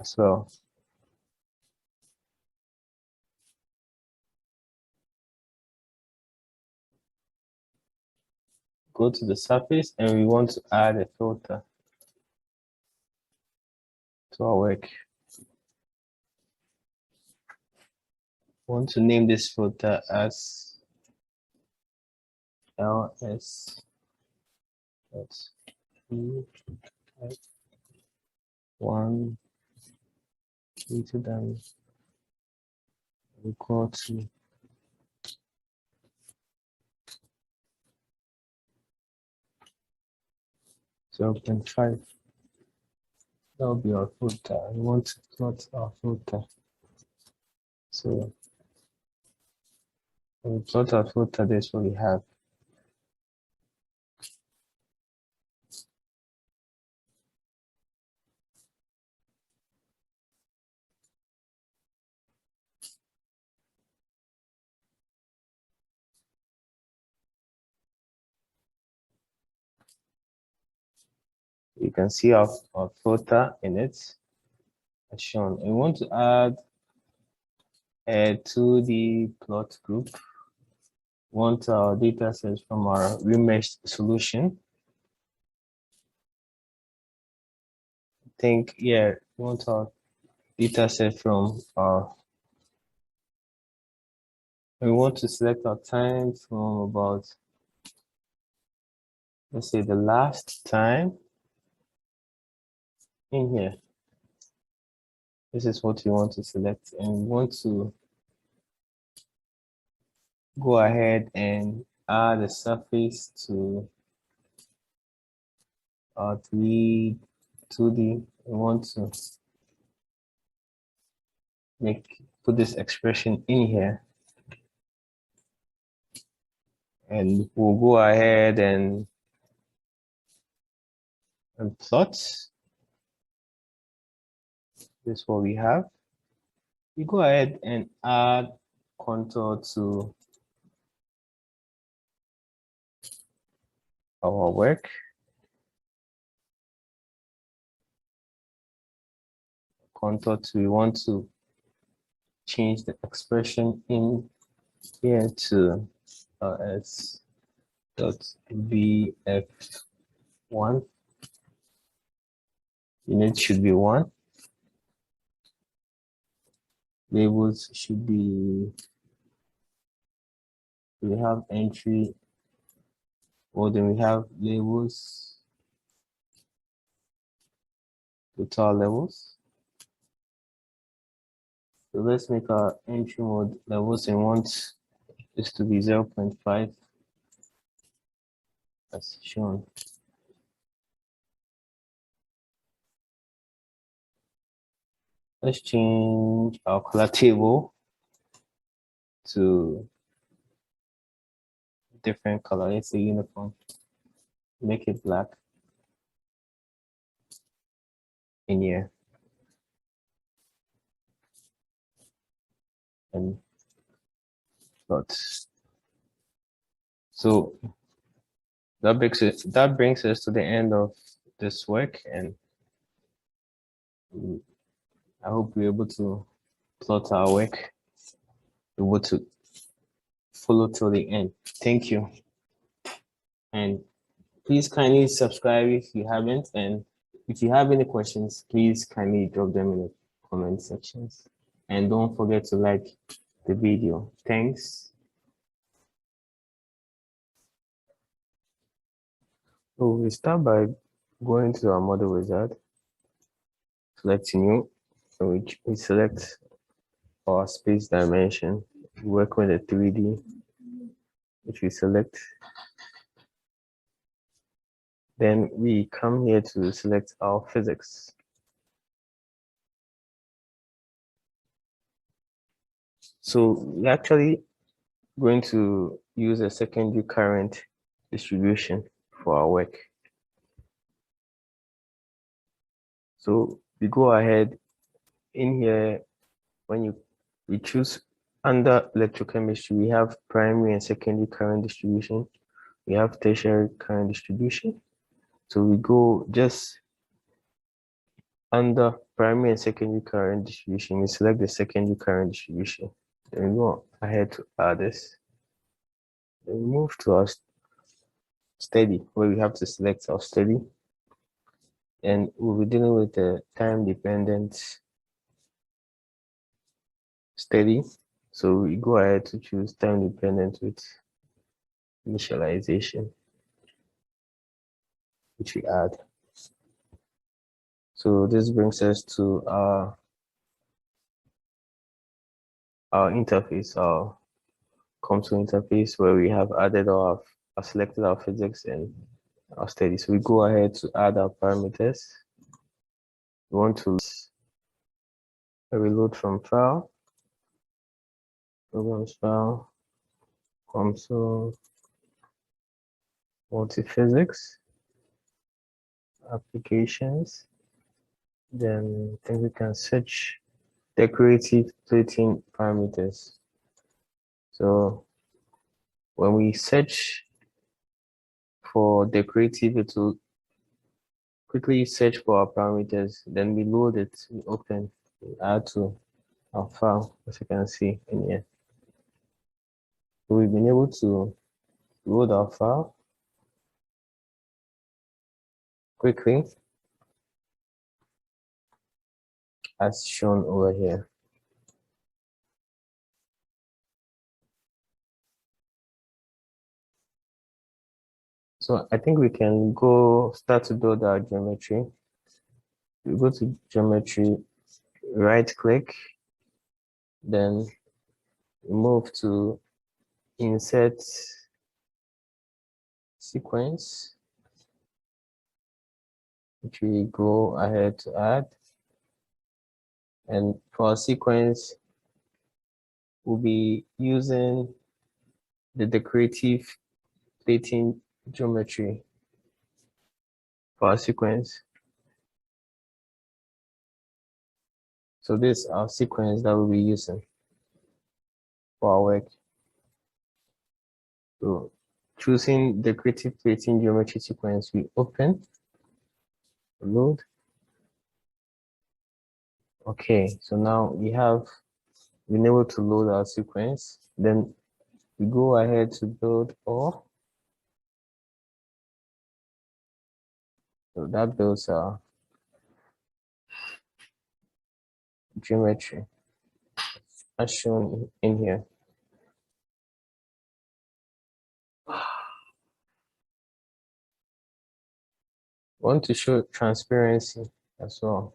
[SPEAKER 1] as well. Go to the surface and we want to add a filter to our work. We want to name this filter as LS. That's 1 greater than equal to 0.5. That will be our filter. We want to plot our filter. So when we plot our filter, this is what we have. You can see our filter in it as shown. We want to add a 2D plot group. We want our data sets from our remeshed solution. I think, yeah, we want our data set from our, we want to select our time from about, let's say the last time in here. This is what you want to select, and we want to go ahead and add a surface to our 2D. We want to put this expression in here, and we'll go ahead and plot. This is what we have. We go ahead and add contour to our work. Contour to, we want to change the expression in here to s dot vf1. Unit should be 1. Labels should be, we have entry, or then we have labels, total levels. So let's make our entry mode levels, and want this to be 0.5 as shown. Let's change our color table to different color. Let's say uniform. Make it black in here. And but so that brings us to the end of this work, and I hope we're able to plot our work, able to follow till the end. Thank you. And please kindly subscribe if you haven't, and if you have any questions, please kindly drop them in the comment sections. And don't forget to like the video. Thanks. So we start by going to our model wizard, select new, and we select our space dimension, work with the 3D, which we select. Then we come here to select our physics. So we're actually going to use a secondary current distribution for our work. So we go ahead in here, when we choose under electrochemistry, we have primary and secondary current distribution. We have tertiary current distribution. So we go just under primary and secondary current distribution, we select the secondary current distribution. Then we go ahead to add this. Then we move to our steady, where we have to select our steady. And we'll be dealing with the time-dependent steady. So we go ahead to choose time-dependent with initialization, which we add. So this brings us to our interface, our Comsol interface, where we have added selected our physics and our steady. So we go ahead to add our parameters. We want to reload from file, programs file, Comsol, multiphysics, applications. Then I think we can search decorative plating parameters. So when we search for decorative, it will quickly search for our parameters, then we load it, we open, we add to our file, as you can see in here. So we've been able to load our file quickly, as shown over here. So I think we can start to build our geometry. We go to geometry, right click, then move to insert sequence, which we go ahead to add. And for our sequence, we'll be using the decorative plating geometry for our sequence. So this is our sequence that we'll be using for our work. So choosing decorative plating geometry sequence, we open, load. Okay, so now we have been able to load our sequence. Then we go ahead to build all. So that builds our geometry as shown in here. Want to show transparency as well.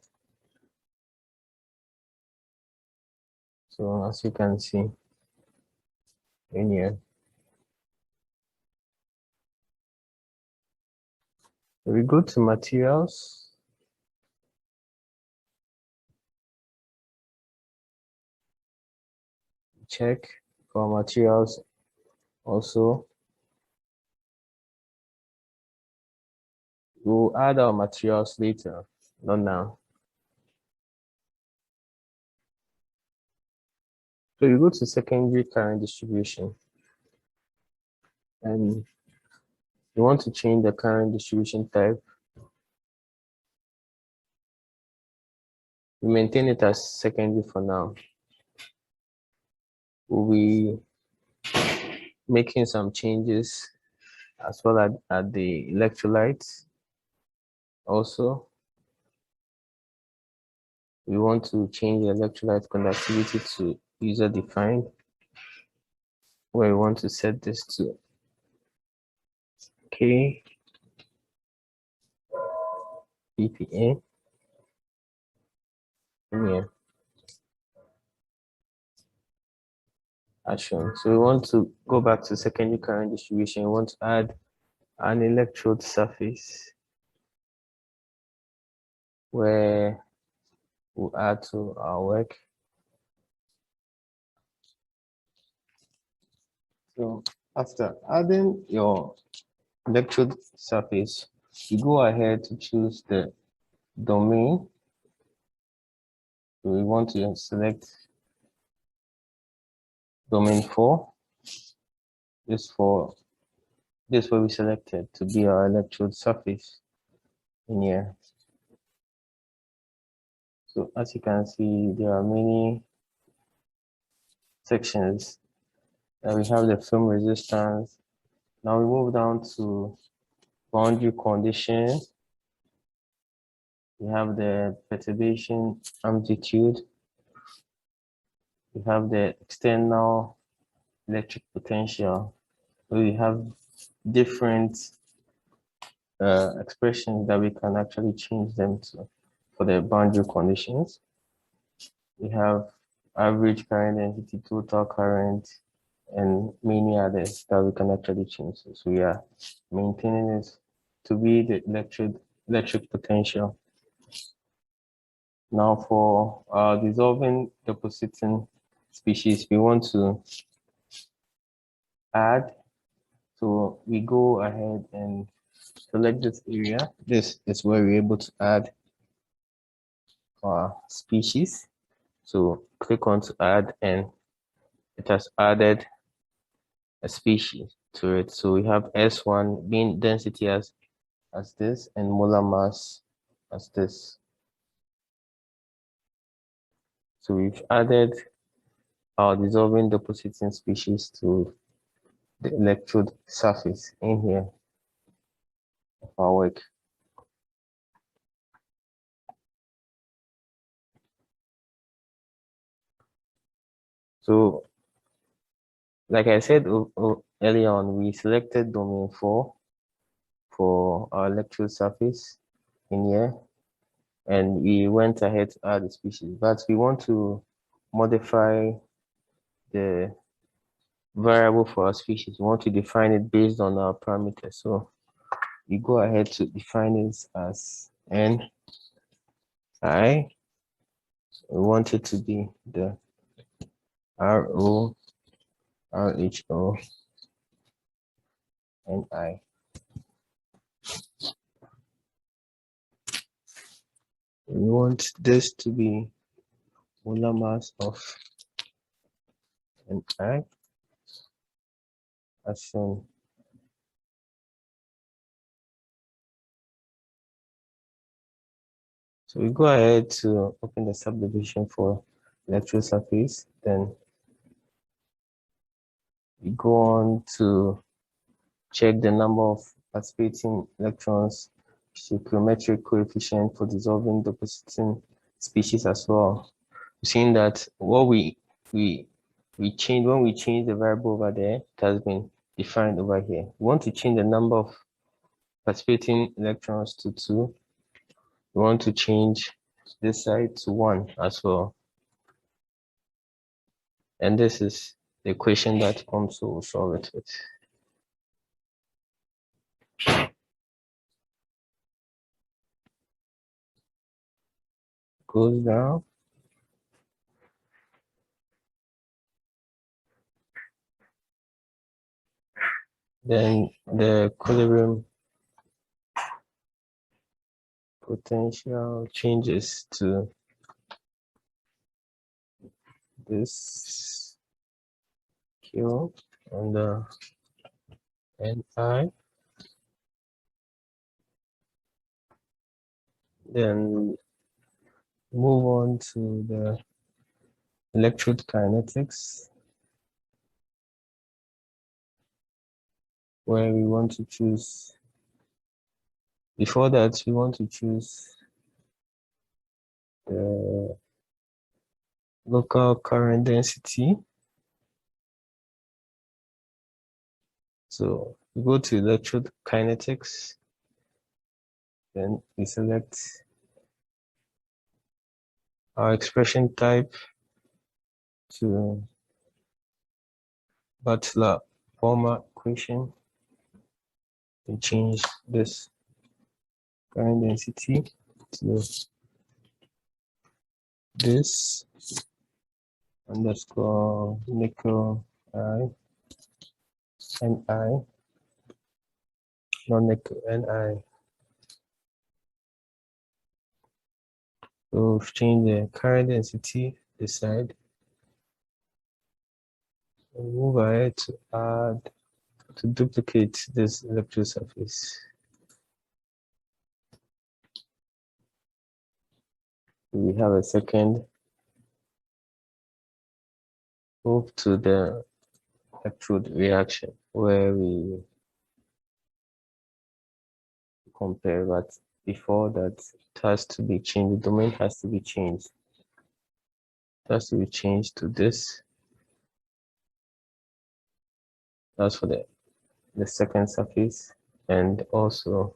[SPEAKER 1] So as you can see in here, we go to materials. Check for materials also. We'll add our materials later, not now. So you go to secondary current distribution and you want to change the current distribution type. We maintain it as secondary for now. We'll be making some changes as well at the electrolytes. Also, we want to change the electrolyte conductivity to user defined, where we want to set this to K PPA. Here, as shown. So we want to go back to secondary current distribution. We want to add an electrode surface where we'll add to our work. So after adding your electrode surface, you go ahead to choose the domain. So we want to select domain 4. This where we selected to be our electrode surface in here. So as you can see, there are many sections. We have the film resistance. Now we move down to boundary condition. We have the perturbation amplitude. We have the external electric potential. We have different expressions that we can actually change them to for the boundary conditions. We have average current density, total current, and many others that we can actually change. So we are maintaining it to be the electric potential. Now for dissolving depositing species, we want to add. So we go ahead and select this area. This is where we're able to add our species. So click on to add, and it has added a species to it. So we have S1 being density as this and molar mass as this. So we've added our dissolving depositing species to the electrode surface in here of our work. So like I said earlier on, we selected domain 4 for our electrode surface in here, and we went ahead to add the species, but we want to modify the variable for our species. We want to define it based on our parameters. So we go ahead to define this as N I. We want it to be the RO, RHO, and I. We want this to be molar mass of an I, as shown. So we go ahead to open the subdivision for electrode surface, then we go on to check the number of participating electrons, stoichiometric coefficient for dissolving depositing species as well. Seeing that what we change when we change the variable over there, it has been defined over here. We want to change the number of participating electrons to 2. We want to change this side to 1 as well. And this is the equation that Comsol will solve it with. Goes down. Then the equilibrium potential changes to this Q and the Ni. Then move on to the electrode kinetics, where we want to choose, before that, we want to choose the local current density. So we go to electrode kinetics, then we select our expression type to Butler-Palmer equation and change this current density to this underscore nickel I Ni, non-nickel Ni. So we've changed the current density this side. And move ahead to duplicate this electrode surface. We have a second. Move to the electrode reaction where we compare, but before that, it has to be changed. The domain has to be changed. It has to be changed to this. That's for the second surface, and also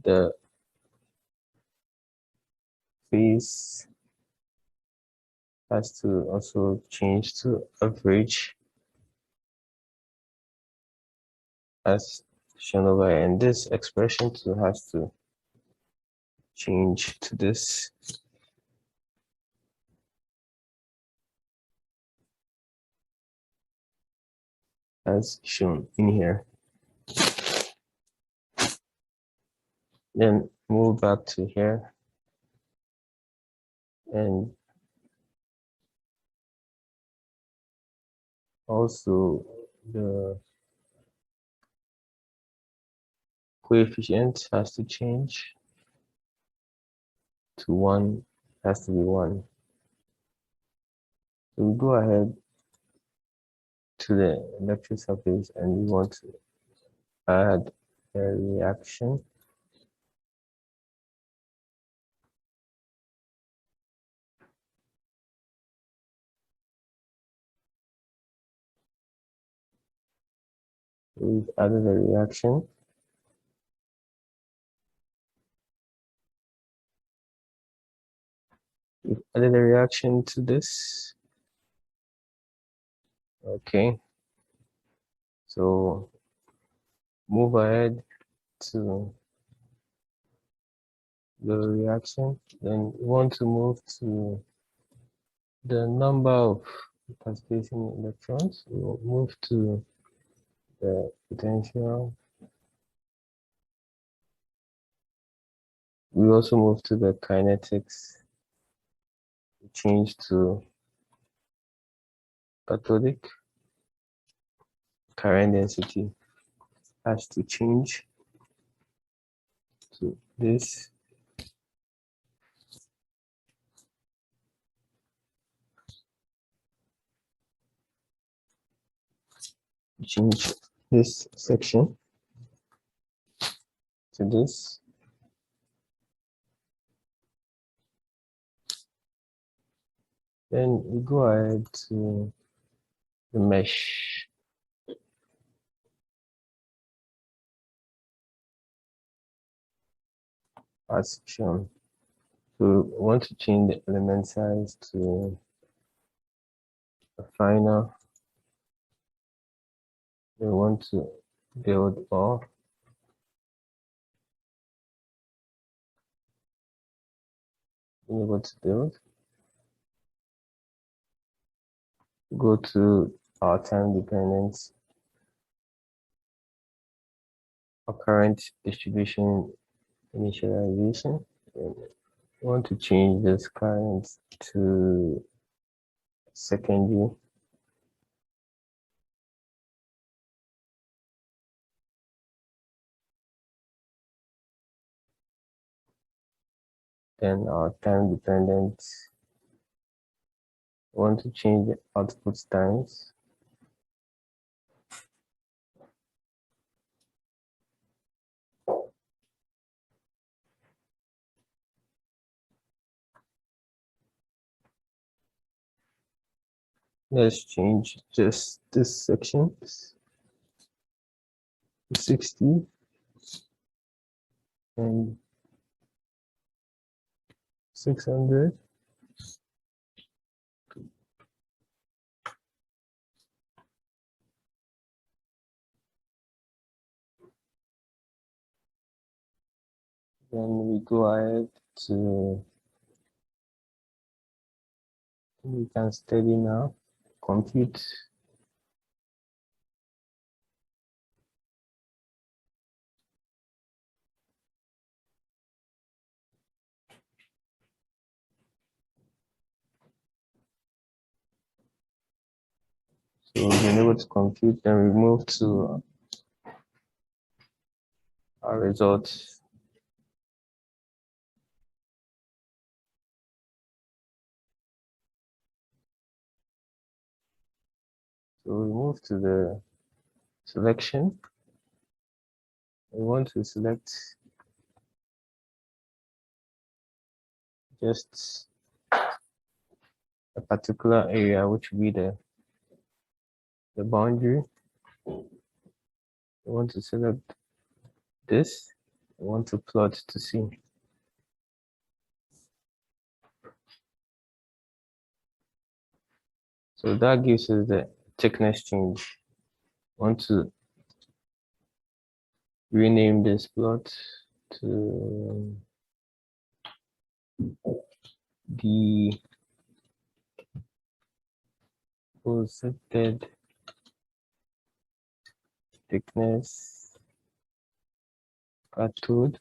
[SPEAKER 1] the phase has to also change to average as shown over here. And this expression too has to change to this. As shown in here. Then move back to here and also the coefficient has to change to 1, has to be 1. So we go ahead to the electrode surface and we want to add a reaction. We've added a reaction. We've added a reaction to this. Okay. So move ahead to the reaction. Then we want to move to the number of participating electrons. We will move to the potential. We also move to the kinetics. We change to cathodic. Current density has to change to this. Change this section to this. Then we go ahead to the mesh. As shown. So we want to change the element size to a final. We want to build all. Enable to build. Go to our time dependence, our current distribution initialization. And we want to change this current to secondary. Then our time dependent, we want to change the output times. Let's change just this section, 60 and 600. Then we go ahead to, we can study now, compute. So we've been able to compute, then we move to our results. So we move to the selection. We want to select just a particular area, which will be the boundary. We want to select this. We want to plot to see. So that gives us the thickness change. We want to rename this plot to the projected thickness cathode.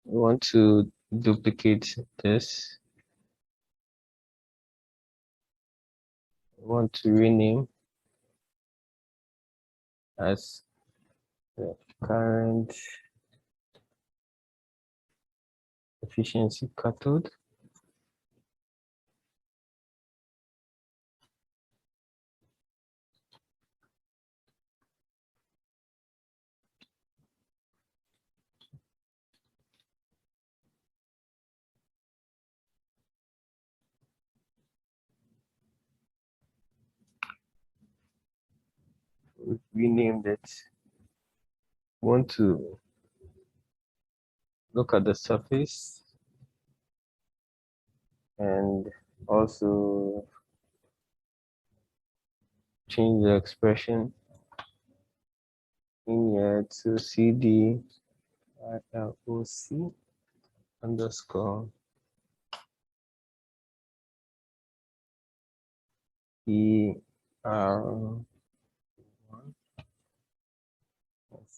[SPEAKER 1] We want to duplicate this. We want to rename as the current efficiency cathode. We renamed it. We want to look at the surface and also change the expression in here to CD ILOC underscore ER1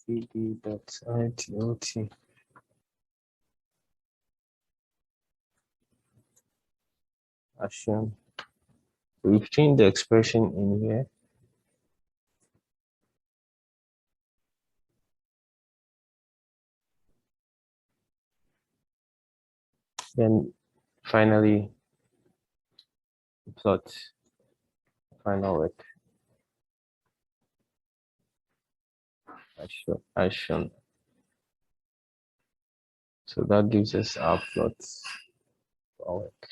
[SPEAKER 1] CD.ITOT. As shown. We've changed the expression in here. Then finally plot final work as shown. So that gives us our plot for our work.